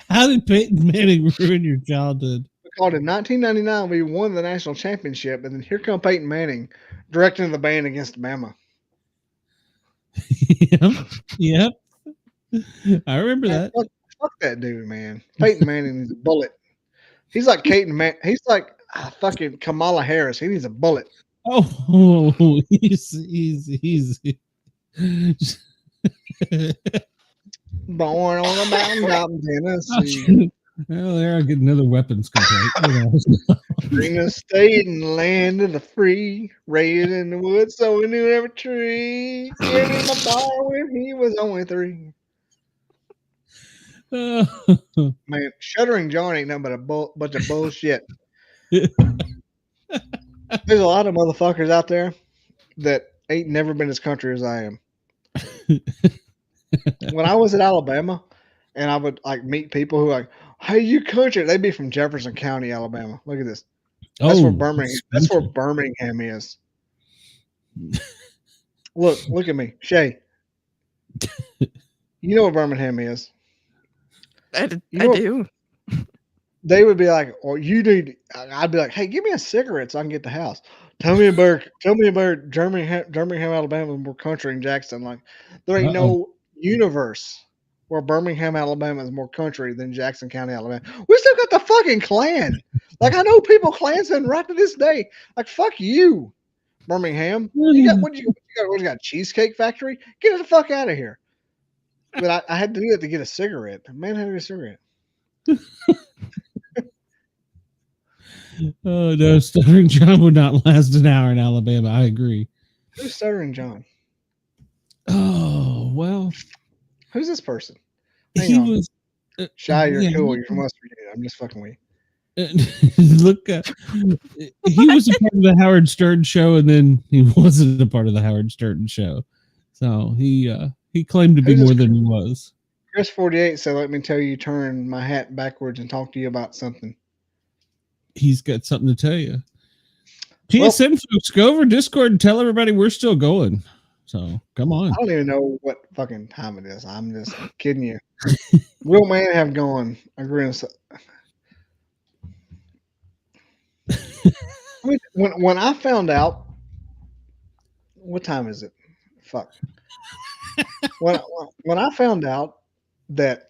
How did Peyton Manning ruin your childhood? Because in 1999 we won the national championship, and then here come Peyton Manning directing the band against Bama. Yep. I remember that. Fuck that dude, man. Peyton Manning needs a bullet. He's like he's like fucking Kamala Harris. He needs a bullet. Oh, he's born on a mountain out in Tennessee. Well, there I get another weapons complaint. Green estate and land of the free, raised in the woods, so we knew every tree. Gave me my bar when he was only 3. Man, Shuddering John ain't nothing but a bunch of bullshit. There's a lot of motherfuckers out there that ain't never been as country as I am. When I was in Alabama, and I would like meet people who like, "Hey, you country?" They'd be from Jefferson County, Alabama. Look at this. That's where Birmingham. That's where Birmingham is. Look at me, Shay. You know what Birmingham is? I know do. They would be like, "Or you need." I'd be like, "Hey, give me a cigarette so I can get the house." Tell me about Birmingham, Alabama, more country than Jackson. Like, there ain't no universe where Birmingham, Alabama is more country than Jackson County, Alabama. We still got the fucking Klan. Like, I know people Klansmen right to this day. Like, fuck you, Birmingham. You got what you got? What you got? Cheesecake Factory? Get the fuck out of here. But I had to do that to get a cigarette. Man had to get a cigarette. Oh no, Stuttering John would not last an hour in Alabama. I agree. Who's Stuttering John? Oh well, who's this person? He was Shy. You're cool. You're from West Virginia. I'm just fucking with you. Look, he was a part of the Howard Stern show, and then he wasn't a part of the Howard Stern show. So he claimed to be more than he was. Chris 48 said, "Let me tell you, turn my hat backwards and talk to you about something." He's got something to tell you. TSN folks, go over Discord and tell everybody we're still going. So come on. I don't even know what fucking time it is. I'm just kidding you. Real man have gone. Agreeing. When I found out, what time is it? Fuck. When I found out that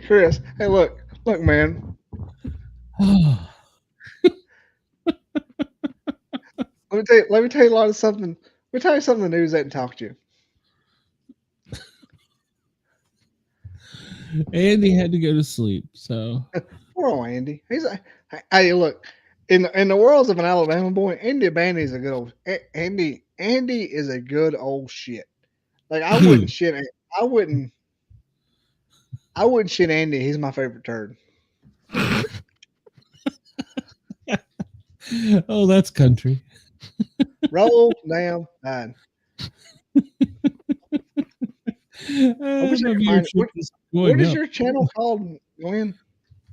Chris, hey, look, man. Let me tell you a lot of something. Let me tell you something the news didn't talk to you. Andy had to go to sleep, so poor old Andy. He's like, hey, look, in the worlds of an Alabama boy, Andy Bandy's a good old Andy. Andy is a good old shit. Like I wouldn't shit Andy. He's my favorite turd. Oh, that's country. Roll damn tide. What is your channel called, Glenn?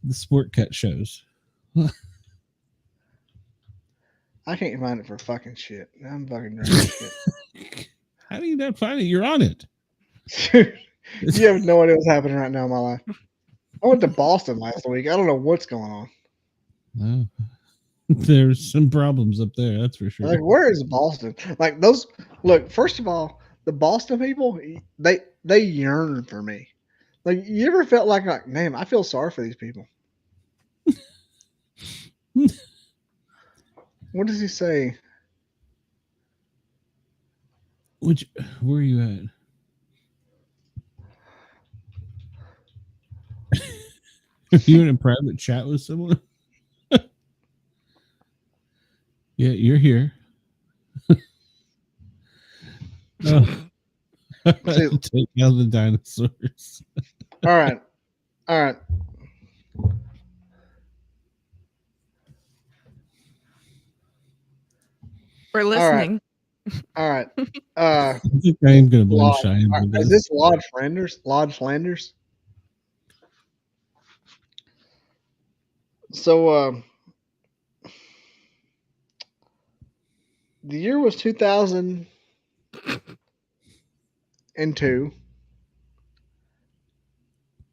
The Sportcat shows. I can't find it for fucking shit. I'm fucking drinking shit. How do you not find it? You're on it. You have no idea what's happening right now in my life. I went to Boston last week. I don't know what's going on. No. There's some problems up there, that's for sure. Like, where is Boston? Like those. Look, first of all, the Boston people, they yearn for me. Like, you ever felt like, damn, I feel sorry for these people. What does he say? Where are you at? Are you in a private chat with someone? Yeah, you're here. Oh. Take out the dinosaurs. All right. We're listening. All right. I think I am going to blame Cheyenne. Is this Lord Flanders? So, the year was 2002.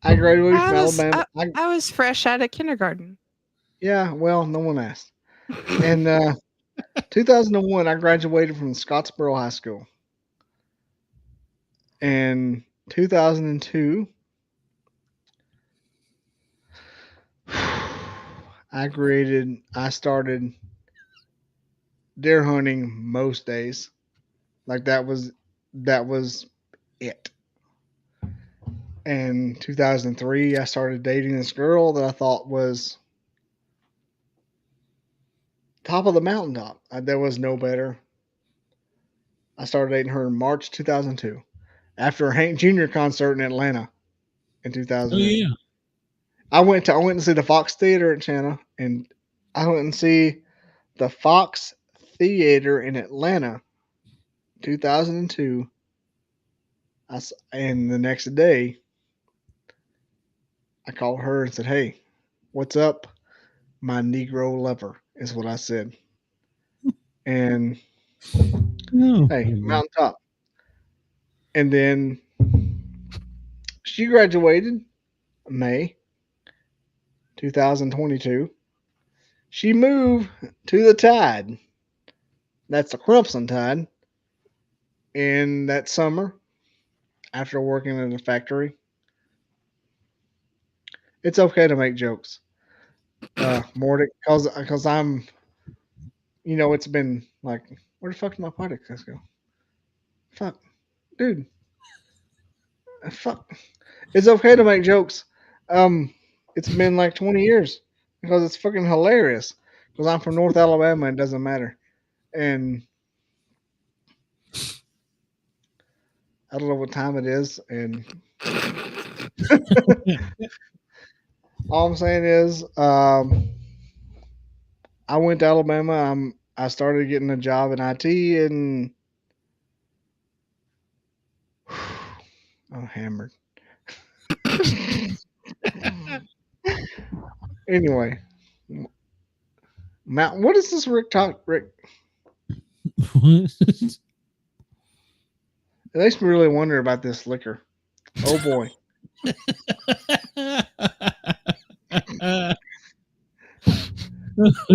I graduated from Alabama. I was fresh out of kindergarten. Yeah, well, no one asked. And 2001, I graduated from Scottsboro High School. And 2002, I started deer hunting most days. Like that was it. In 2003, I started dating this girl that I thought was top of the mountaintop. There was no better. I started dating her in March 2002 after a Hank Jr. concert in Atlanta in 2000. Oh yeah. I went to see the Fox Theater in Atlanta, and I went and see the Fox Theater in Atlanta, 2002. And the next day, I called her and said, "Hey, what's up, my Negro lover?" Is what I said. And hey, mountaintop. And then she graduated May 2022. She moved to the Tide. That's the Crimson Tide. In that summer, after working in a factory, it's okay to make jokes. More because I'm, it's been like, where the fuck did my podcast go? Fuck, dude. Fuck. It's okay to make jokes. It's been like 20 years because it's fucking hilarious. Because I'm from North Alabama, it doesn't matter. And I don't know what time it is. And all I'm saying is, I went to Alabama. I started getting a job in IT, and I'm hammered. Anyway, Matt, what is this Rick talk? Rick, What? it makes me really wonder about this liquor. Oh boy.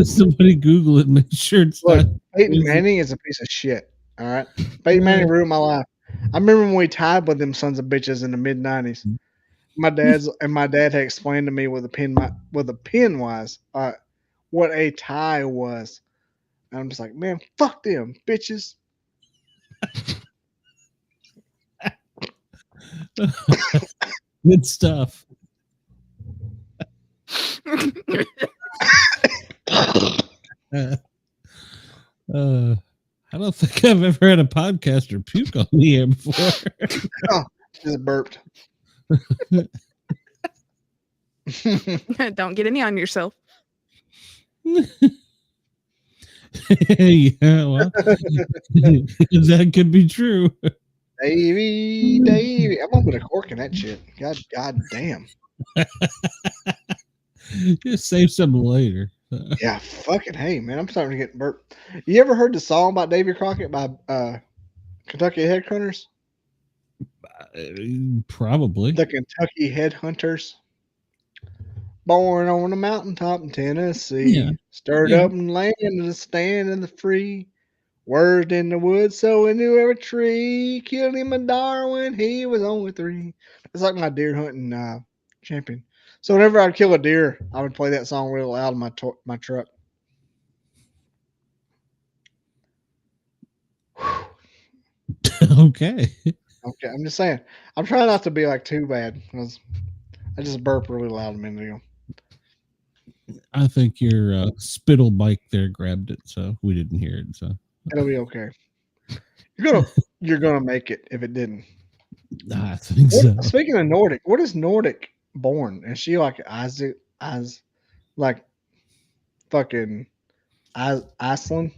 Somebody Google it. Make sure it's Look, not. Peyton Manning is a piece of shit. All right, Peyton Manning ruined my life. I remember when we tied with them sons of bitches in the mid '90s. My dad had explained to me what a pin was, what a tie was. And I'm just like, man, fuck them bitches. Good stuff. I don't think I've ever had a podcaster puke on the air before. Oh, just burped. Don't get any on yourself. Yeah, well, that could be true. Davey, I'm gonna put a cork in that shit. God damn. Just save some later. Yeah, fucking hey, man, I'm starting to get burped. You ever heard the song about Davy Crockett by Kentucky Headhunters? Probably. The Kentucky Headhunters. Born on a mountaintop in Tennessee. Yeah. Stirred up and landed to stand in the free. Worked in the woods, so he knew every tree. Killed him a Darwin, he was only 3. It's like my deer hunting champion. So whenever I'd kill a deer, I would play that song real loud in my truck. Okay. Okay, I'm just saying. I'm trying not to be like too bad because I just burped really loud a minute ago. I think your spittle bike there grabbed it, so we didn't hear it. So it'll be okay. You're gonna make it if it didn't. I think so. Speaking of Nordic, what is Nordic born? Is she like Isaac as like fucking Iceland?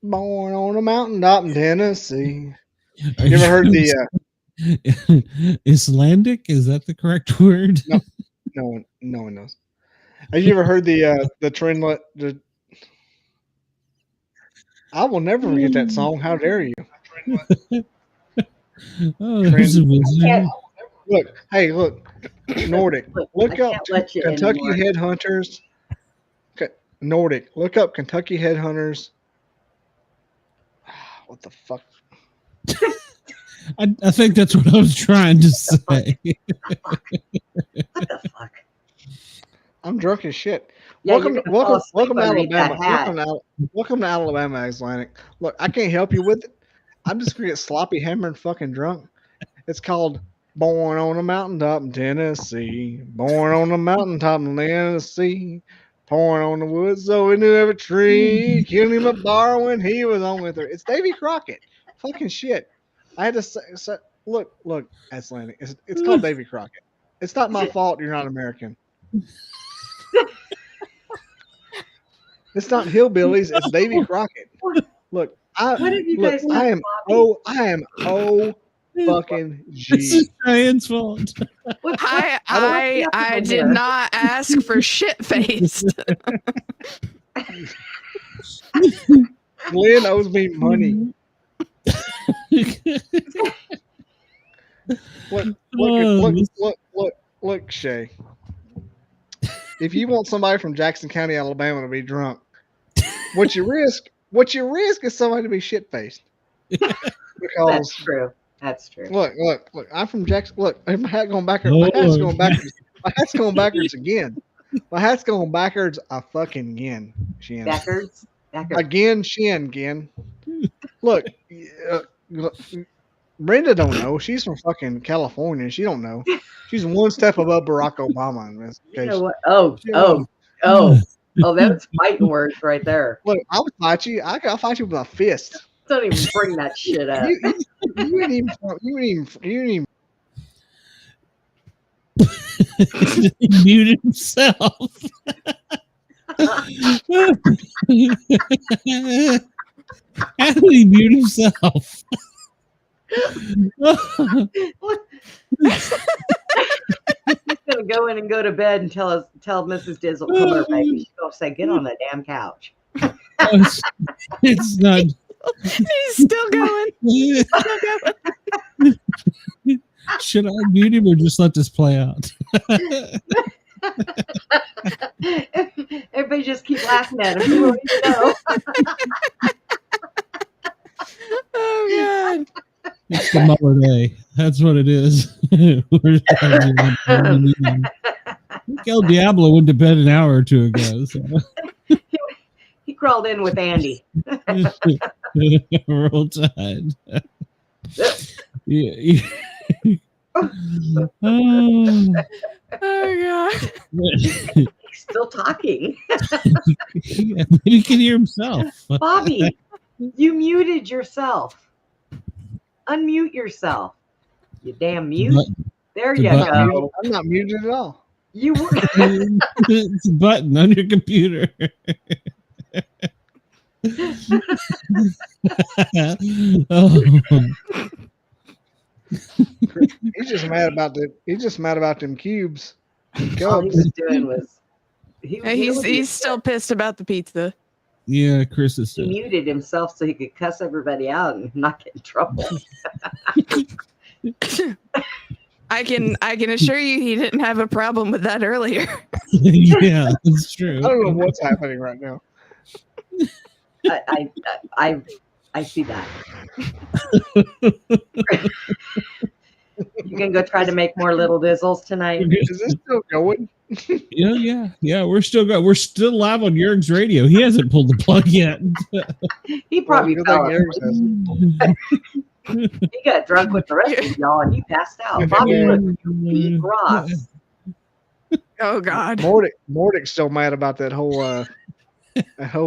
Born on a mountaintop in Tennessee. You ever heard the Icelandic? Is that the correct word? No one knows. Have you ever heard the trendlet? I will never forget that song. How dare you? Look, hey, look, Nordic. Look up Kentucky Headhunters. Nordic. Look up Kentucky Headhunters. What the fuck? I think that's what I was trying to say. What the fuck? I'm drunk as shit. Yeah, welcome to Alabama. Welcome to Alabama, Atlantic. Look, I can't help you with it. I'm just gonna get sloppy hammered fucking drunk. It's called Born on a mountaintop in Tennessee. Born on a mountaintop in Tennessee. Pouring on the woods so he knew every tree. Killed him a bar when he was on with her. It's Davy Crockett. Fucking shit. I had to say, look, Aslandy. It's called Davy Crockett. It's not my fault you're not American. It's not hillbillies. It's Davy Crockett. Look, I am fucking G. This is Cheyenne's fault. I did not ask for shit faced. Glenn owes me money. Look, Shay. If you want somebody from Jackson County, Alabama to be drunk, what you risk is somebody to be shit faced. Because That's true. That's true. Look. I'm from Jackson. Look, my hat going backwards. My hat's going backwards. My hat's going backwards again. My hat's going backwards a fucking again. Shin. Backwards. Again, Shin. Again. Look, Brenda don't know. She's from fucking California. She don't know. She's one step above Barack Obama in this case. You know what? That's fighting words right there. Look, I'll fight you. I'll fight you with my fist. Don't even bring that shit up. You ain't even. He muted himself. How did he mute himself? He's gonna go in and go to bed and tell Mrs. Dizzle, come here, baby. She's gonna say, get on that damn couch. It's not. He's still going. Should I mute him or just let this play out? Everybody just keep laughing at him. You won't even know. Oh God. It's the Muller Day. That's what it is. El Diablo went to bed an hour or two ago. So. He crawled in with Andy. Roll Tide. Yeah. Oh God. He's still talking. Yeah, he can hear himself. Bobby, you muted yourself. Unmute yourself. You damn mute. There you go. I'm not muted at all. You were. It's a button on your computer. Oh. He's just mad about them cubes. All he was doing was he's still pissed about the pizza. Yeah, Chris is. He muted himself so he could cuss everybody out and not get in trouble. I can assure you he didn't have a problem with that earlier. Yeah, that's true. I don't know what's happening right now. I see that. You can go try to make more little Dizzles tonight. Is this still going? Yeah. We're still live on Jurgen's radio. He hasn't pulled the plug yet. He probably fell asleep. He got drunk with the rest of y'all and he passed out. Bobby, look, you beat Ross. Oh God. Nordic's still mad about that whole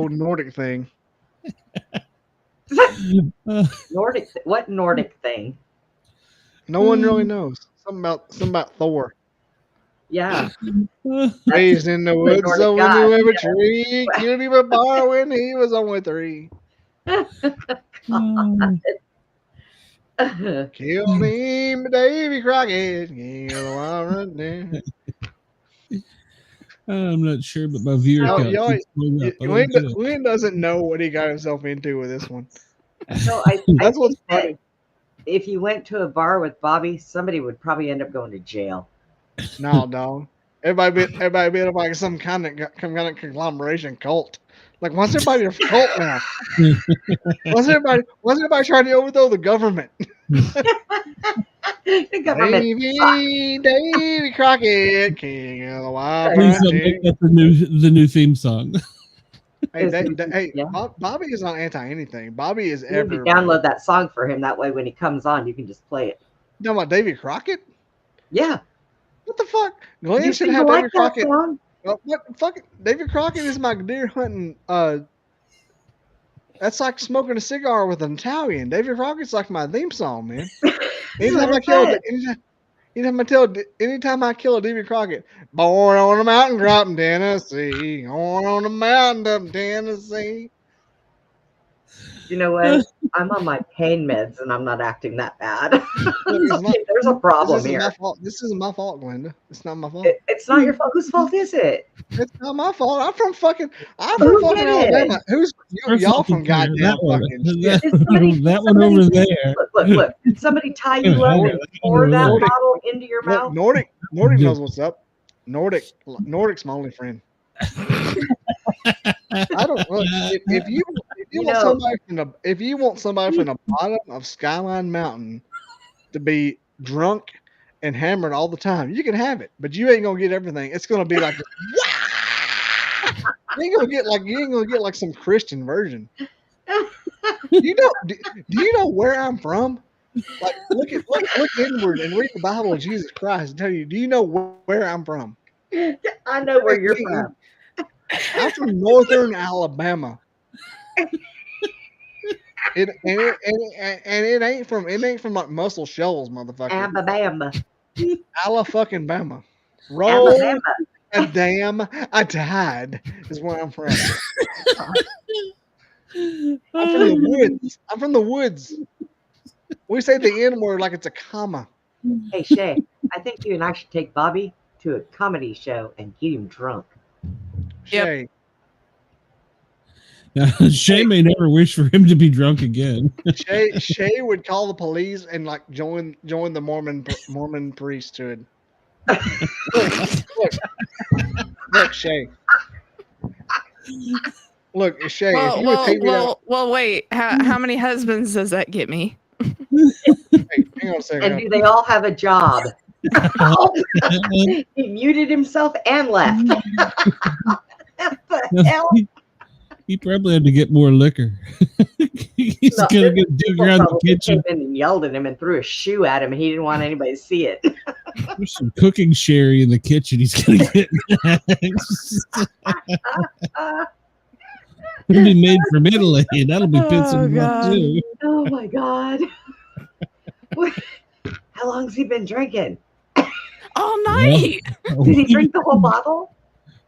Nordic thing. Nordic? What Nordic thing? No one really knows. Something about Thor. Yeah. Raised in the woods, so we knew every tree. Killed him a bar when he was only 3. Killed him, Davy Crockett. I'm not sure, but my viewer count keeps going up. Glenn doesn't know what he got himself into with this one. So that's what's funny. If you went to a bar with Bobby, somebody would probably end up going to jail. No, dog. Everybody be like some kind of conglomeration cult. Like, what's everybody a cult now? What's everybody trying to overthrow the government? The government. Davy Crockett, king of the wild. Please don't make that the new theme song. Hey, Bobby is not anti anything. Bobby is you need to download that song for him. That way, when he comes on, you can just play it. You talking about Davy Crockett? Yeah. What the fuck? Glenn You should seem have to like David that Crockett. song? What fucking David Crockett is my deer hunting. That's like smoking a cigar with an Italian. David Crockett's like my theme song, man. Anytime I kill a David Crockett, born on a mountain top in Tennessee, born on a mountain up in Tennessee. You know what? I'm on my pain meds and I'm not acting that bad. Look, There's a problem this isn't here. my fault. This isn't my fault, Glenda. It's not my fault. It's not your fault. Whose fault is it? It's not my fault. I'm from fucking Who did it? Alabama. Who's y'all from goddamn that one, fucking shit. that one over there. Look. Did somebody tie you up and pour that bottle into your mouth? Nordic knows what's up. Nordic's my only friend. I don't look if you want somebody from the bottom of Skyline Mountain to be drunk and hammered all the time, you can have it, but you ain't gonna get everything. It's gonna be like you ain't gonna get like some Christian version. Do you know where I'm from? Like look inward and read the Bible of Jesus Christ and tell you, do you know where I'm from? I know where you're from. I'm from northern Alabama. It ain't from like Muscle Shoals, motherfucker. Alabama. Fucking Bama. Roll a damn a tide is where I'm from. I'm from the woods. I'm from the woods. We say the N word like it's a comma. Hey Shay, I think you and I should take Bobby to a comedy show and get him drunk. Shay. Now, Shay may never wish for him to be drunk again. Shay would call the police and like join the Mormon priesthood. Look, Shay. Look, Shay. if you would take me down, Well, wait. How many husbands does that get me? hey, hang on a second. And do they all have a job? He muted himself and left. What the hell? He probably had to get more liquor. He's gonna get dig around the kitchen. Came in and yelled at him and threw a shoe at him. He didn't want anybody to see it. There's some cooking sherry in the kitchen. He's gonna get It'll be made from Italy. That'll be pissing him off too. Oh my god! How long's he been drinking? All night. Well, Did he drink the whole bottle?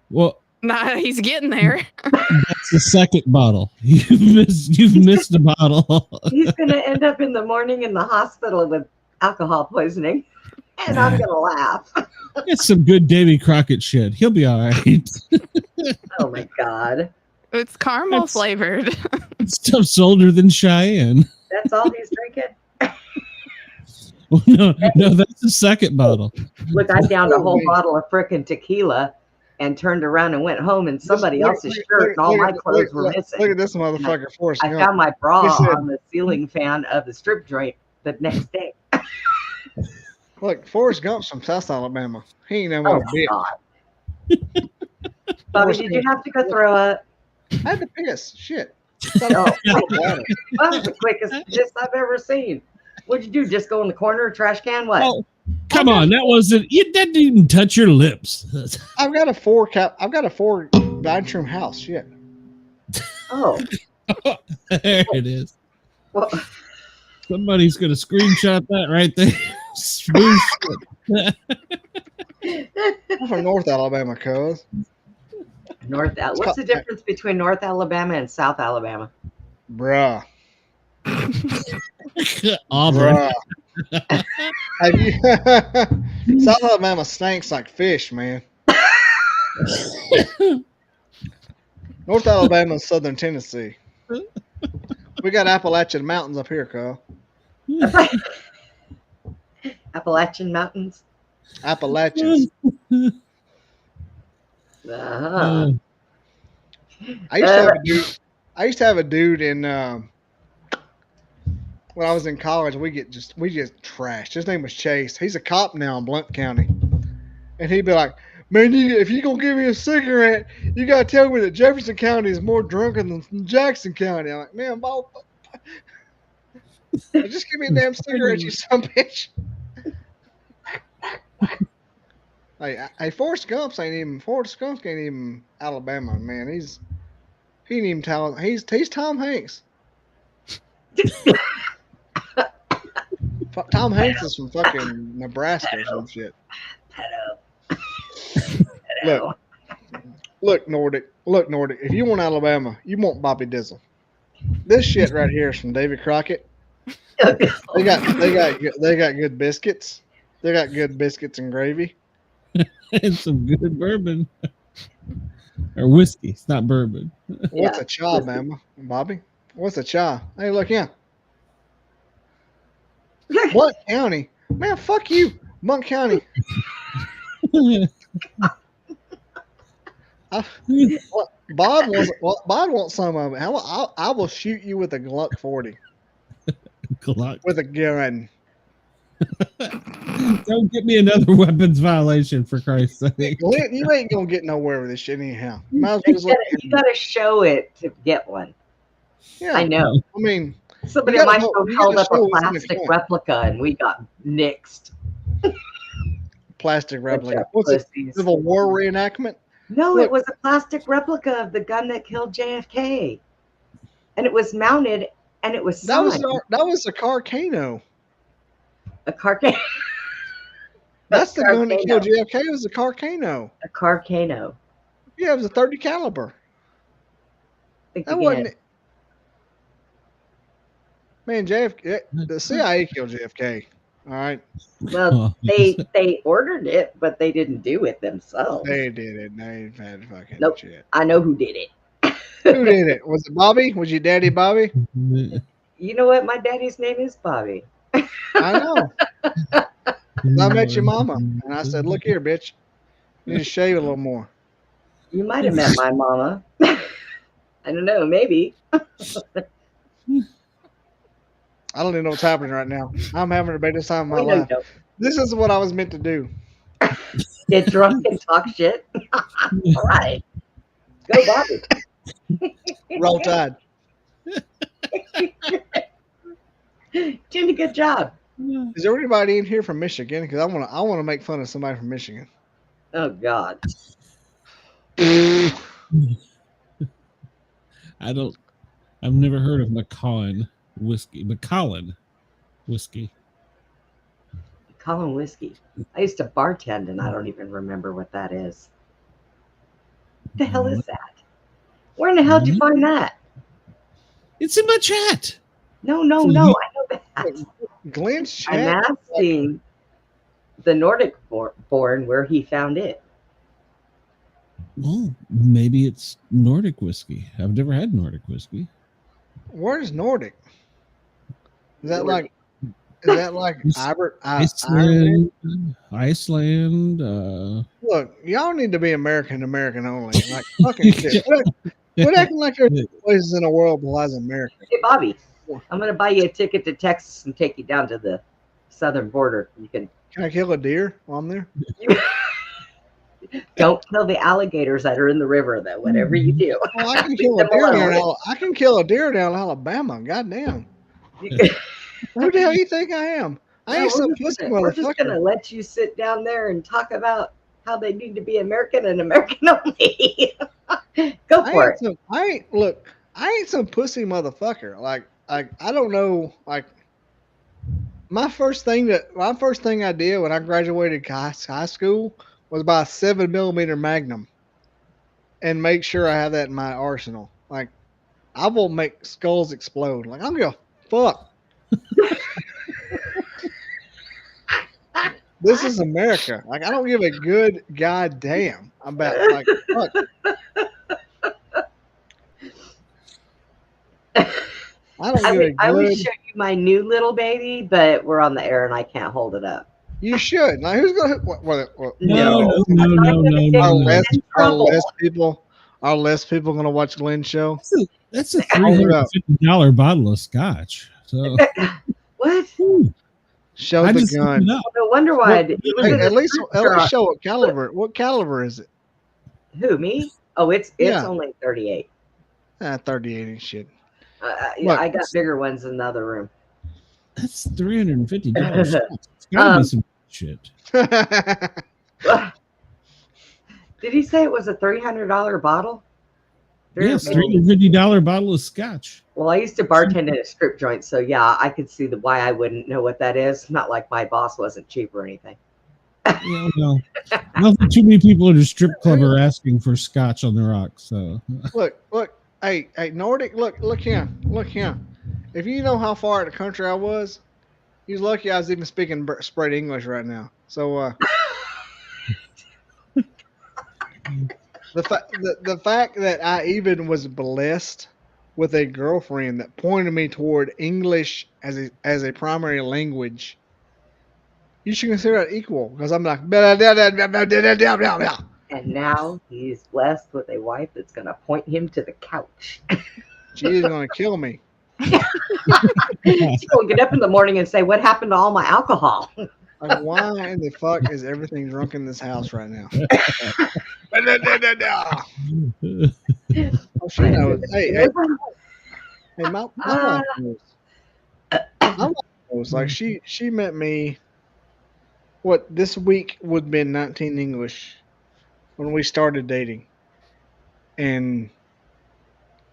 Well, nah, he's getting there. That's the second bottle. You've missed a bottle. He's gonna end up in the morning in the hospital with alcohol poisoning, and I'm gonna laugh. It's some good Davy Crockett shit. He'll be all right. Oh my god! It's caramel flavored. Stuff's older than Cheyenne. That's all he's drinking. Well, no, that's the second bottle. Look, I downed a whole bottle of frickin' tequila and turned around and went home, and somebody else's shirt and all my clothes were missing. Look at this motherfucker. I found my bra on the ceiling fan of the strip joint the next day. Look, Forrest Gump's from South Alabama. He ain't never bit. Bobby, did you have to go throw up? I had to piss. Shit. That was the quickest piss I've ever seen. What'd you do? Just go in the corner of trash can? What? Oh, come on, that didn't even touch your lips. I've got a four bedroom house. Shit. Oh. There it is. Well, somebody's gonna screenshot that right there. I'm from North Alabama, cuz. What's the difference between North Alabama and South Alabama? Bruh. Auburn. South Alabama stinks like fish, man. North Alabama and Southern Tennessee. We got Appalachian Mountains up here, Kyle. Appalachian Mountains? Appalachians. Uh-huh. I used to have a dude in when I was in college. We get trashed. His name was Chase. He's a cop now in Blount County, and he'd be like, "Man, if you gonna give me a cigarette, you gotta tell me that Jefferson County is more drunken than Jackson County." I'm like, "Man, just give me a damn cigarette, you son of a bitch." Hey, Forrest Gump ain't even Alabama, man. He ain't even talent. He's Tom Hanks. Tom Hanks is from fucking Nebraska or some shit. Look, Nordic. If you want Alabama, you want Bobby Dizzle. This shit right here is from David Crockett. They got good biscuits. They got good biscuits and gravy. And some good bourbon. Or whiskey. It's not bourbon. What's a cha, Bama? Bobby? What's a cha? Hey, look, yeah. Blunt County. Man, fuck you. Blunt County. Bob wants some of it. I will shoot you with a Glock 40. Glock. With a gun. Don't get me another weapons violation, for Christ's sake. Glenn, you ain't gonna get nowhere with this shit anyhow. You gotta show it to get one. Yeah, I know. I mean, somebody at my show held up a plastic replica and we got nixed. Plastic replica. What's it? Civil War reenactment? No, it was a plastic replica of the gun that killed JFK, and it was mounted and it was signed. That was a Carcano. A Carcano. That's the gun that killed JFK. It was a Carcano. A Carcano. Yeah, it was a 30 caliber. That wasn't it. Man, JFK. The CIA killed JFK. All right. Well, they ordered it, but they didn't do it themselves. They did it. They had fucking shit. I know who did it. Who did it? Was it Bobby? Was your daddy Bobby? You know what? My daddy's name is Bobby. I know. I met your mama, and I said, "Look here, bitch. You need to shave a little more." You might have met my mama. I don't know. Maybe. I don't even know what's happening right now. I'm having the greatest time of my life. This is what I was meant to do. Get drunk and talk shit. All right. Go, Bobby. Roll Tide. Doing a good job. Is there anybody in here from Michigan? Because I want to make fun of somebody from Michigan. Oh God. I've never heard of Macallan whiskey. Macallan whiskey. Macallan whiskey. I used to bartend and I don't even remember what that is. What the hell is that? Where in the hell did you find that? It's in my chat. No. I know that. Glenn's chat. I'm asking the Nordic born where he found it. Well, maybe it's Nordic whiskey. I've never had Nordic whiskey. Where's Nordic? Is that like Iceland? Iceland. Look, y'all need to be American only. Like fucking shit. Quit acting like there's places in the world besides America. Hey Bobby, I'm gonna buy you a ticket to Texas and take you down to the southern border. Can I kill a deer while I'm there? Don't kill the alligators that are in the river, though. Whatever you do, well, I can kill a deer. I can kill a deer down in Alabama. Goddamn. Who the hell you think I am? I ain't some pussy motherfucker. We're just gonna let you sit down there and talk about how they need to be American and American only. Go for it. I ain't some pussy motherfucker. Like I don't know. Like my first thing I did when I graduated high school was buy a 7mm Magnum and make sure I have that in my arsenal. Like I will make skulls explode. Like I'm gonna fuck. This is America. Like I don't give a good goddamn about like fuck. I would show you my new little baby, but we're on the air and I can't hold it up. You should. Now who's gonna No. Are less people gonna watch Glenn's show? That's a $350 bottle of scotch. So what? Show the gun. No wonder why. At least show what caliber. What caliber is it? Who, me? Oh, it's only 38. 38 and shit. I got bigger ones in the other room. That's $350. It's gotta be some shit. Did he say it was a $300 bottle? Yes, $350 bottle of scotch. Well, I used to bartend at a strip joint, so yeah, I could see why I wouldn't know what that is. Not like my boss wasn't cheap or anything. Yeah, well, I don't think too many people at a strip club are asking for scotch on the rocks. So Look, hey, Nordic, look here. If you know how far out of the country I was, you're lucky I was even speaking spread English right now. So the fact that I even was blessed with a girlfriend that pointed me toward English as a primary language, you should consider that equal, because I'm like, and now he's blessed with a wife that's going to point him to the couch. She is going to kill me. She'll get up in the morning and say, "What happened to all my alcohol?" Like, why in the fuck is everything drunk in this house right now? Oh, she knows. Hey, my wife knows. My wife knows. Like, she met me. What, this week would have been 19 English when we started dating, and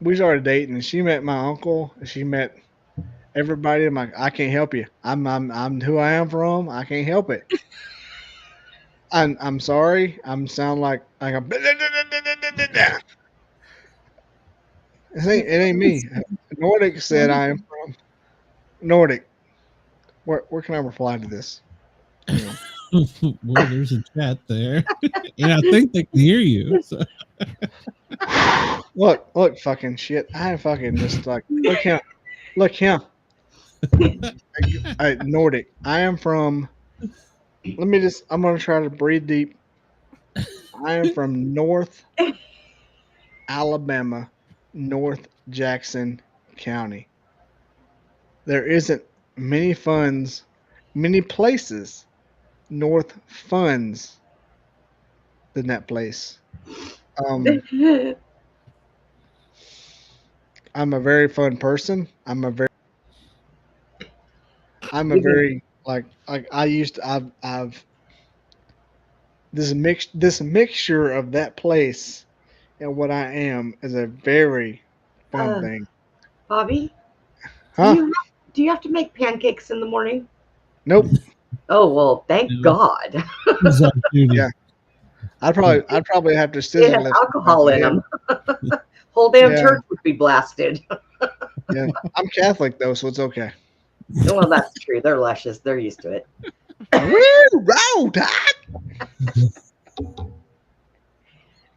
we started dating, and she met my uncle, and she met everybody. I'm like, I can't help you. I'm who I am from. I can't help it. I'm sorry. Sound like a. It ain't me. Nordic said I am from Nordic. Where can I reply to this? Well, there's a chat there, and I think they can hear you. So. Look, fucking shit. I am fucking just like look him. Nordic. I am from. I'm gonna try to breathe deep. I am from North Alabama, North Jackson County. There isn't many places North funds than that place. I'm a very fun person. I'm a very like I used to I've this mixture of that place and what I am is a very fun thing. Bobby, Huh? do you have to make pancakes in the morning? Nope. Oh well, thank God. Yeah. I'd probably have to They scissor have lift alcohol in them. Whole damn church would be blasted. Yeah, I'm Catholic though, so it's okay. Well, that's true. They're luscious. They're used to it. Woo! Roll Tide!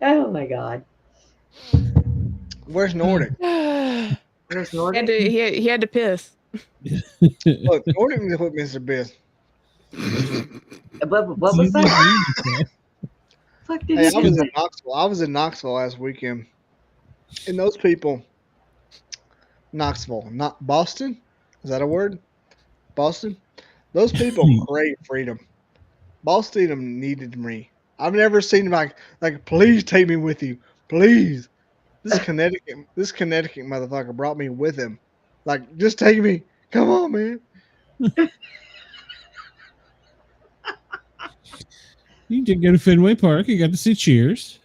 Oh my God. Where's Nordic? Where's Nordic? He had to piss. Look, Nordic needs to put Mr. Biss. What was that? Fuck did Hey, you say? I was in Knoxville last weekend, and those people, Knoxville, not Boston. Is that a word? Boston. Those people crave freedom. Boston needed me. I've never seen like please take me with you, please. This Connecticut motherfucker brought me with him. Like, just take me. Come on, man. You did go to Fenway Park. You got to see Cheers.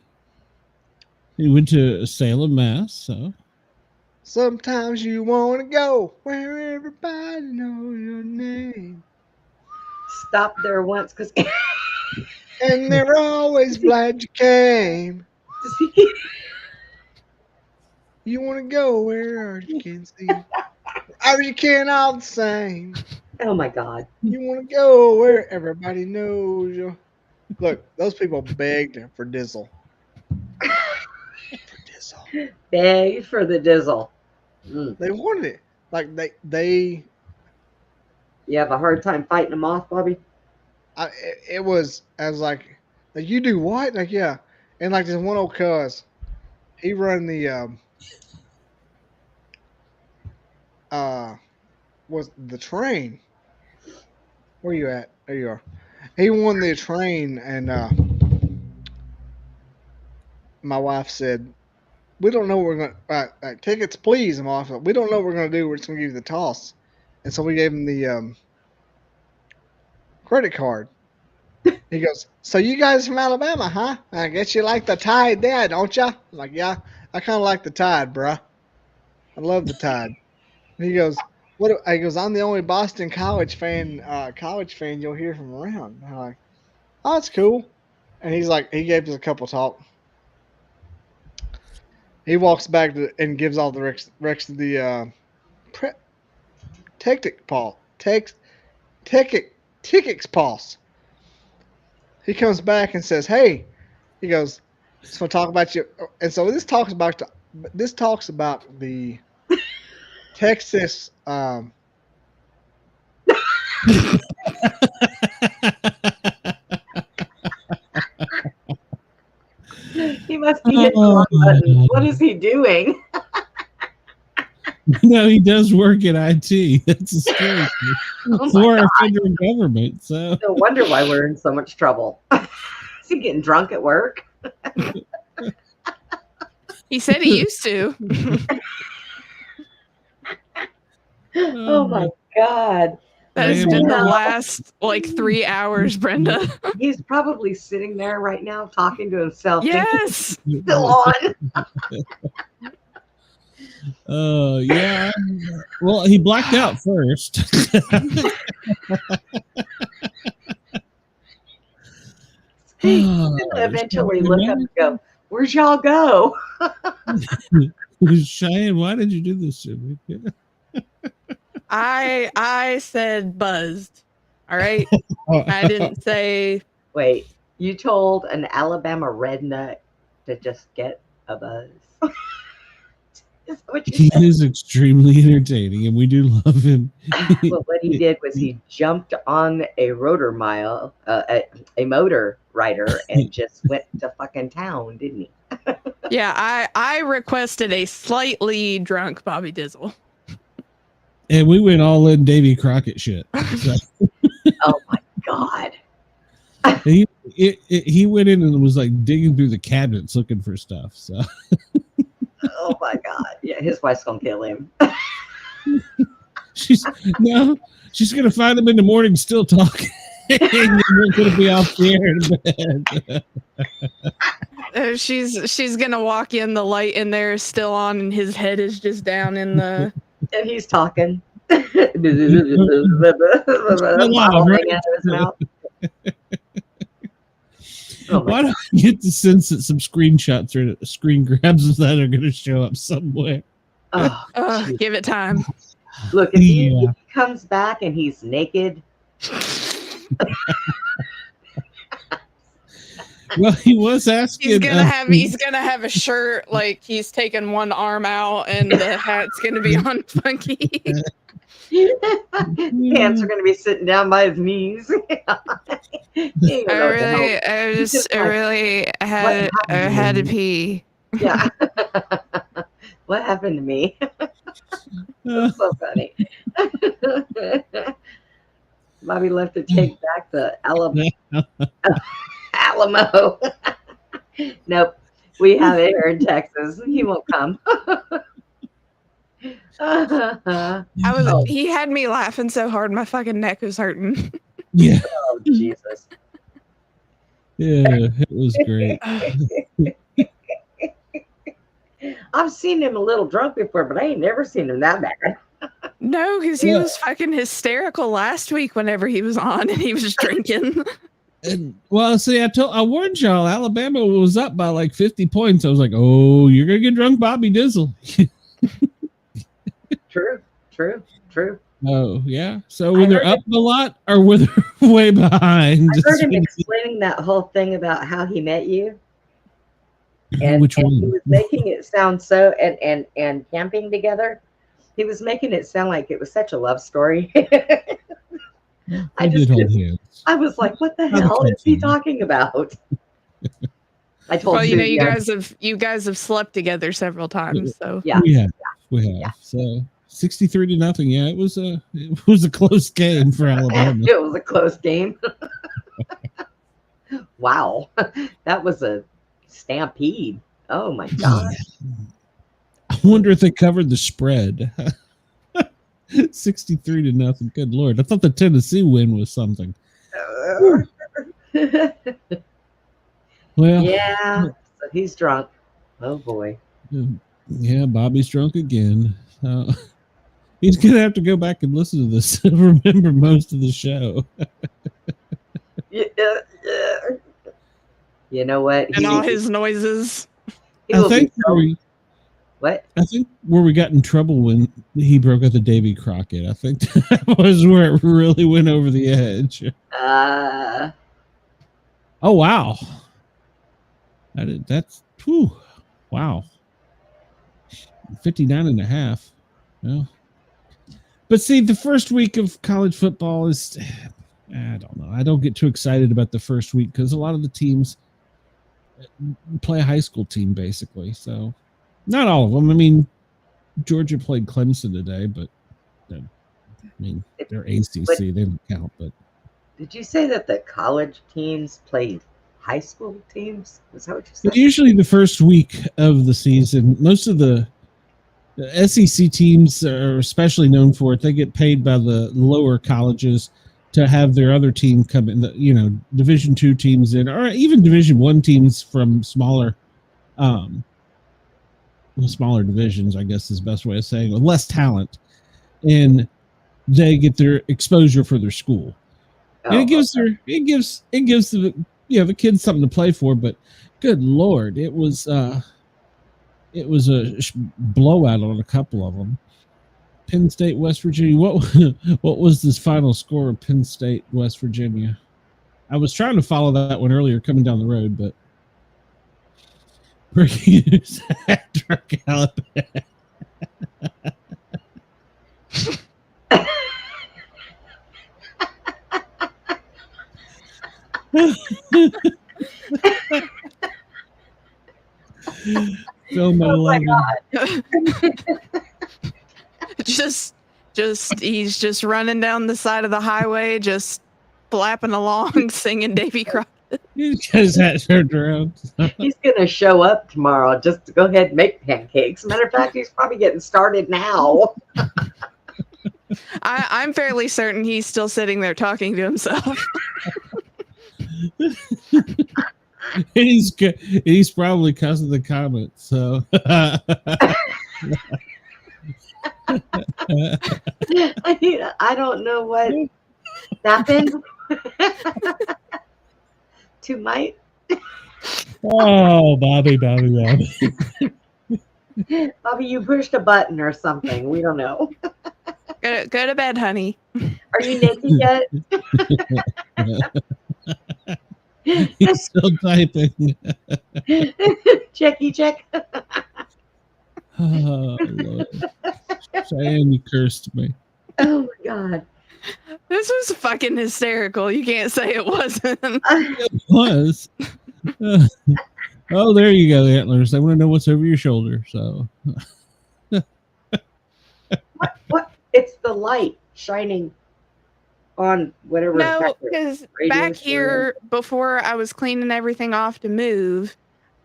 You went to Salem, Mass. So Sometimes you want to go where everybody knows your name. Stop there once, because. And they're always glad you came. You want to go where you can see, or you can all the same. Oh my God. You want to go where everybody knows you. Look, those people begged for Dizzle. Beg for the Dizzle. They wanted it. Like they. You have a hard time fighting them off, Bobby? I was like you do what? Like, yeah. And like this one old cuz, he run the was the train. Where you at? There you are. He won the train, and my wife said, "We don't know what we're gonna tickets, please." And my wife said, "We don't know what we're gonna do. We're just gonna give you the toss." And so we gave him the credit card. He goes, so you guys from Alabama, huh? I guess you like the Tide there, don't ya? I'm like, yeah, I kind of like the Tide, bruh. I love the Tide. And he goes, what? He goes, I'm the only Boston college fan you'll hear from around. I'm like, oh, that's cool. And he's like, he gave us a couple talk. He walks back and gives all the Rex the tickets pulse. He comes back and says, "Hey," he goes, "Just want to talk about you." And so this talks about the Texas. He must be hitting the wrong button. What is he doing? No, he does work at IT. That's a scary thing. For our federal government. So no wonder why we're in so much trouble. Is he getting drunk at work? He said he used to. Oh my God. That has been the last 3 hours, Brenda. He's probably sitting there right now talking to himself. Yes. Thinking, still on. Yeah. Well, he blacked out first. Eventually look up and go, where'd y'all go? Cheyenne, why did you do this to me? I said buzzed. All right. I didn't say. Wait, you told an Alabama redneck to just get a buzz. Is that what you said? He is extremely entertaining, and we do love him. Well, what he did was he jumped on a motor rider, and just went to fucking town, didn't he? Yeah, I requested a slightly drunk Bobby Dizzle. And we went all in Davy Crockett shit. So. Oh my God. He went in and was like digging through the cabinets looking for stuff. So. Oh my God. Yeah, his wife's gonna kill him. She's gonna find him in the morning still talking. And we're gonna be off the air in bed. She's gonna walk in, the light in there is still on, and his head is just down in the. And he's talking. Why do I get the sense that some screenshots or screen grabs of that are going to show up somewhere? Give it time. Look, if he comes back and he's naked. Well, he was asking. He's gonna have a shirt like he's taking one arm out, and the hat's gonna be on funky. Pants are gonna be sitting down by his knees. I had to pee. Yeah. What happened to me? That's so funny. Bobby left to take back the Alamo. Nope. We have it here in Texas. He won't come. He had me laughing so hard my fucking neck was hurting. Yeah. Oh Jesus. Yeah, it was great. I've seen him a little drunk before, but I ain't never seen him that bad. No, because he was fucking hysterical last week whenever he was on and he was drinking. And, well, see, I warned y'all, Alabama was up by like 50 points. I was like, oh, you're going to get drunk, Bobby Dizzle. True. Oh, yeah. So when they're up a lot or when they're way behind? I heard him explaining that whole thing about how he met you. And, Which one? He was making it sound so, and camping together, he was making it sound like it was such a love story. I was like, what the hell is he talking about? I told you guys have slept together several times, so yeah. We have. So 63-0. Yeah, it was a close game for Alabama. It was a close game. Wow. That was a stampede. Oh my God. I wonder if they covered the spread. 63-0. Good Lord. I thought the Tennessee win was something. Well, Yeah. So he's drunk. Oh boy. yeah, Bobby's drunk again. He's gonna have to go back and listen to this to remember most of the show. Yeah. You know what? And all his noises. He will be so. What? I think where we got in trouble when he broke out the Davy Crockett. I think that was where it really went over the edge. Oh wow. That's whew, wow. 59.5. Well, but see, the first week of college football is, I don't know. I don't get too excited about the first week because a lot of the teams play a high school team basically. So not all of them. I mean, Georgia played Clemson today, but I mean, they're ACC. They don't count. But did you say that the college teams played high school teams? Is that what you said? Usually the first week of the season, most of the SEC teams are especially known for it. They get paid by the lower colleges to have their other team come in, Division II teams in, or even Division I teams from smaller divisions, I guess is the best way of saying it, with less talent, and they get their exposure for their school. And it gives the kids something to play for. But good Lord, it was a blowout on a couple of them. Penn State, West Virginia. What was this final score of Penn State, West Virginia? I was trying to follow that one earlier coming down the road, but drunk Alabama. Film at 11. Just he's just running down the side of the highway, just flapping along, singing Davy Crockett. His hat turned around. He's gonna show up tomorrow just to go ahead and make pancakes. Matter of fact, he's probably getting started now. I'm fairly certain he's still sitting there talking to himself. He's probably cussing the comments. So I don't know what happened to Mike. Oh, Bobby. Bobby, you pushed a button or something. We don't know. Go to bed, honey. Are you naked yet? He's still typing. Check. Oh, Lord. Cheyenne, you cursed me. Oh, my God. This was fucking hysterical. You can't say it wasn't. It was. Oh, there you go, the antlers. They want to know what's over your shoulder. So, What? It's the light shining on whatever. No, because back here, before I was cleaning everything off to move,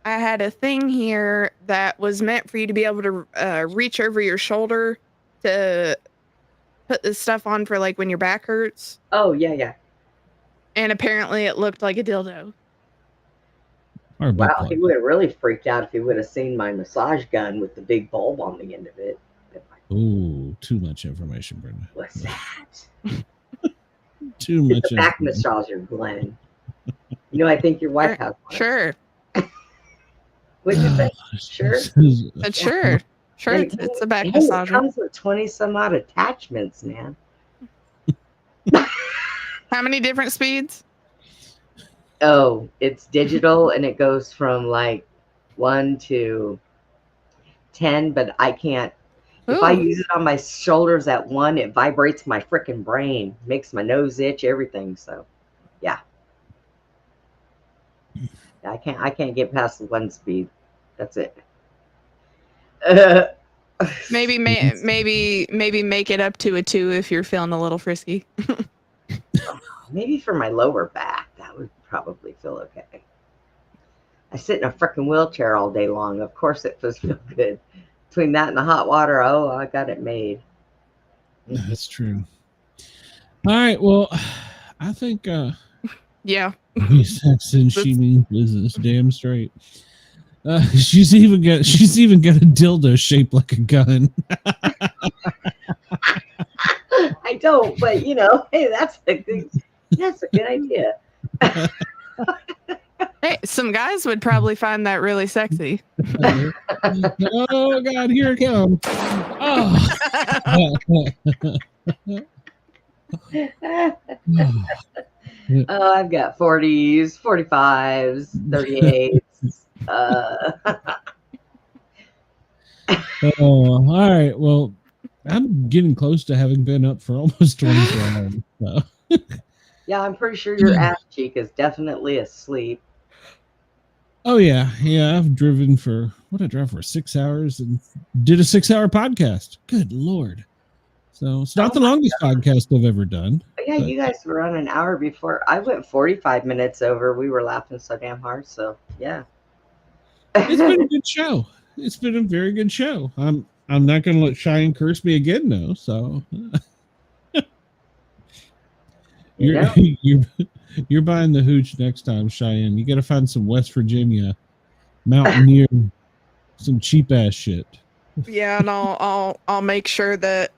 I had a thing here that was meant for you to be able to reach over your shoulder to put this stuff on for like when your back hurts. Oh, yeah. And apparently it looked like a dildo. Wow, he would have really freaked out if he would have seen my massage gun with the big bulb on the end of it. Oh, too much information, Brenda. What's that? Too much. It's a back massager, Glenn. I think your wife has one. Sure. What'd you say? Sure. Sure. It's a back massager. It comes with 20 some odd attachments, man. How many different speeds? Oh, it's digital and it goes from like 1 to 10, but I can't. If I use it on my shoulders at 1, it vibrates my freaking brain, makes my nose itch, everything. So, yeah. I can't get past the 1 speed. That's it. Maybe make it up to a 2 if you're feeling a little frisky. Maybe for my lower back, that would probably feel okay. I sit in a freaking wheelchair all day long. Of course it feels good. Between that and the hot water, I got it made. That's true. All right, well, I think Yeah. Sex and she means business. Damn straight. She's even got a dildo shaped like a gun. I don't, but hey, that's a good idea. Hey, some guys would probably find that really sexy. Oh God, here it comes. Oh. I've got 40s, 45s, 38s. All right. Well, I'm getting close to having been up for almost 24 hours. So. Yeah, I'm pretty sure your ass cheek is definitely asleep. Oh yeah. I've driven for 6 hours and did a 6-hour podcast. Good Lord. So it's not the longest podcast I've ever done. Yeah, you guys were on an hour before. I went 45 minutes over. We were laughing so damn hard. So yeah. It's been a good show. It's been a very good show. I'm not going to let Cheyenne curse me again, though. So you're buying the hooch next time, Cheyenne. You got to find some West Virginia mountaineer, some cheap ass shit. Yeah, and I'll make sure that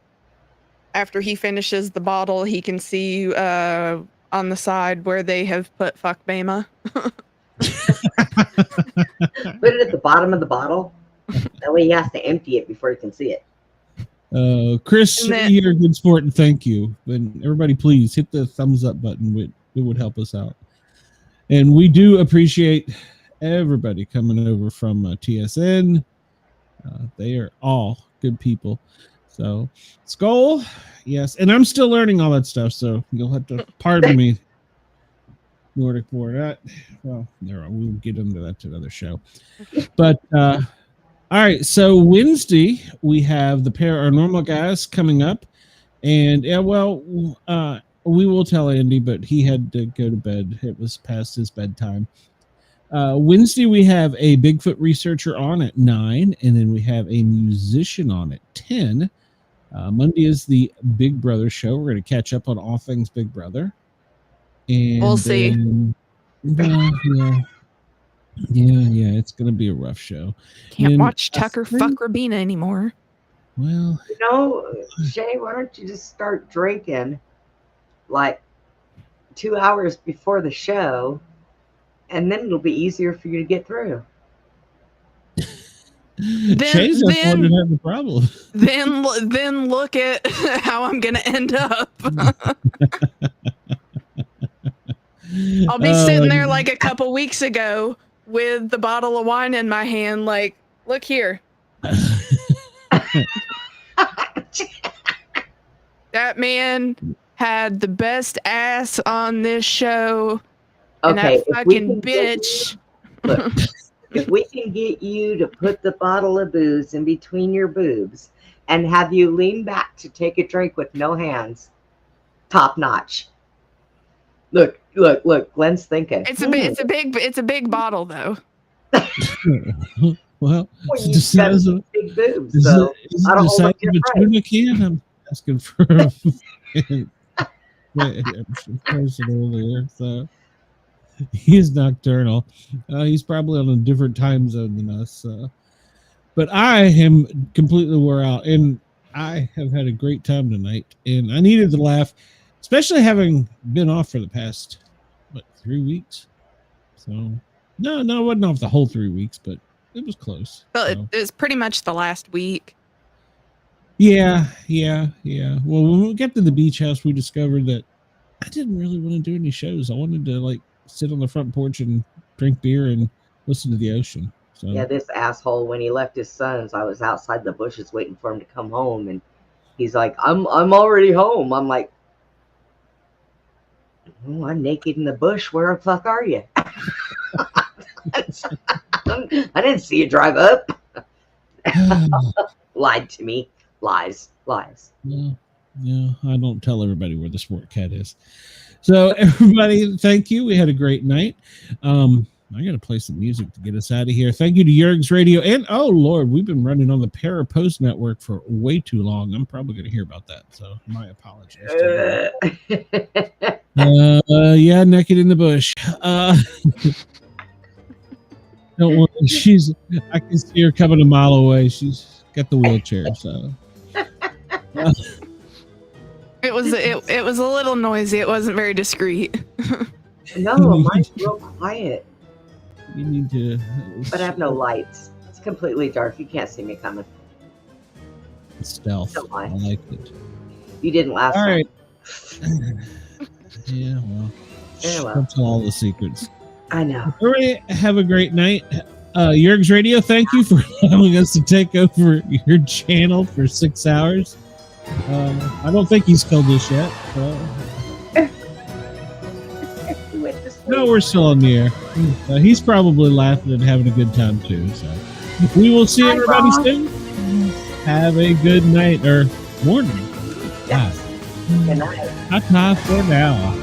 after he finishes the bottle, he can see on the side where they have put "fuck Bama." Put it at the bottom of the bottle. That way he has to empty it before he can see it. Chris, you're a good sport, and thank you. And everybody, please hit the thumbs up button. It would help us out. And we do appreciate everybody coming over from TSN. They are all good people. So, Skull, yes. And I'm still learning all that stuff, so you'll have to pardon me. Nordic War. We'll get into that to another show. But, all right, so Wednesday, we have the our normal guys coming up. And, we will tell Andy, but he had to go to bed. It was past his bedtime. Wednesday, we have a Bigfoot researcher on at 9, and then we have a musician on at 10. Monday is the Big Brother show. We're going to catch up on all things Big Brother. And we'll see. Yeah, it's going to be a rough show. Can't watch Tucker fuck Rabina anymore. Well, Shay, why don't you just start drinking like 2 hours before the show, and then it'll be easier for you to get through. Shay's the one that had the problem. Then look at how I'm gonna end up. I'll be sitting there like a couple weeks ago with the bottle of wine in my hand, like, look here. That man had the best ass on this show. And that fucking bitch. Look, if we can get you to put the bottle of booze in between your boobs and have you lean back to take a drink with no hands, top notch. Look, Glenn's thinking. It's a big bottle though. Well, you've got big boobs, so I don't hold up your tuna can. I'm asking for a person earlier, so he's nocturnal. He's probably on a different time zone than us. But I am completely wore out, and I have had a great time tonight, and I needed to laugh, especially having been off for the past 3 weeks. So no, I wasn't off the whole 3 weeks, but it was close. Well, it was pretty much the last week. Yeah. Well, when we got to the beach house, we discovered that I didn't really want to do any shows. I wanted to sit on the front porch and drink beer and listen to the ocean. So yeah, this asshole, when he left his sons, I was outside the bushes waiting for him to come home, and he's like, I'm already home. I'm like, oh, I'm naked in the bush. Where the fuck are you? I didn't see you drive up. Lied to me. Lies. Yeah, I don't tell everybody where the Sport Cat is. So everybody, thank you. We had a great night. I got to play some music to get us out of here. Thank you to Yerg's Radio. And, oh, Lord, we've been running on the Parapost Network for way too long. I'm probably going to hear about that. So my apologies. Yeah, naked in the bush. Don't worry, I can see her coming a mile away. She's got the wheelchair, so. It was a little noisy. It wasn't very discreet. No, mine's real quiet. You need to. But I have no lights. It's completely dark. You can't see me coming. Stealth. I like it. You didn't last All time. right. Yeah, well. Don't tell all the secrets. I know. All right. Have a great night. Jurg's Radio, thank you for allowing us to take over your channel for 6 hours. I don't think he's killed us yet. No, we're still on the air. He's probably laughing and having a good time too. So we will see everybody soon. Have a good night or morning. Yes. Good night. Ta-ta for now.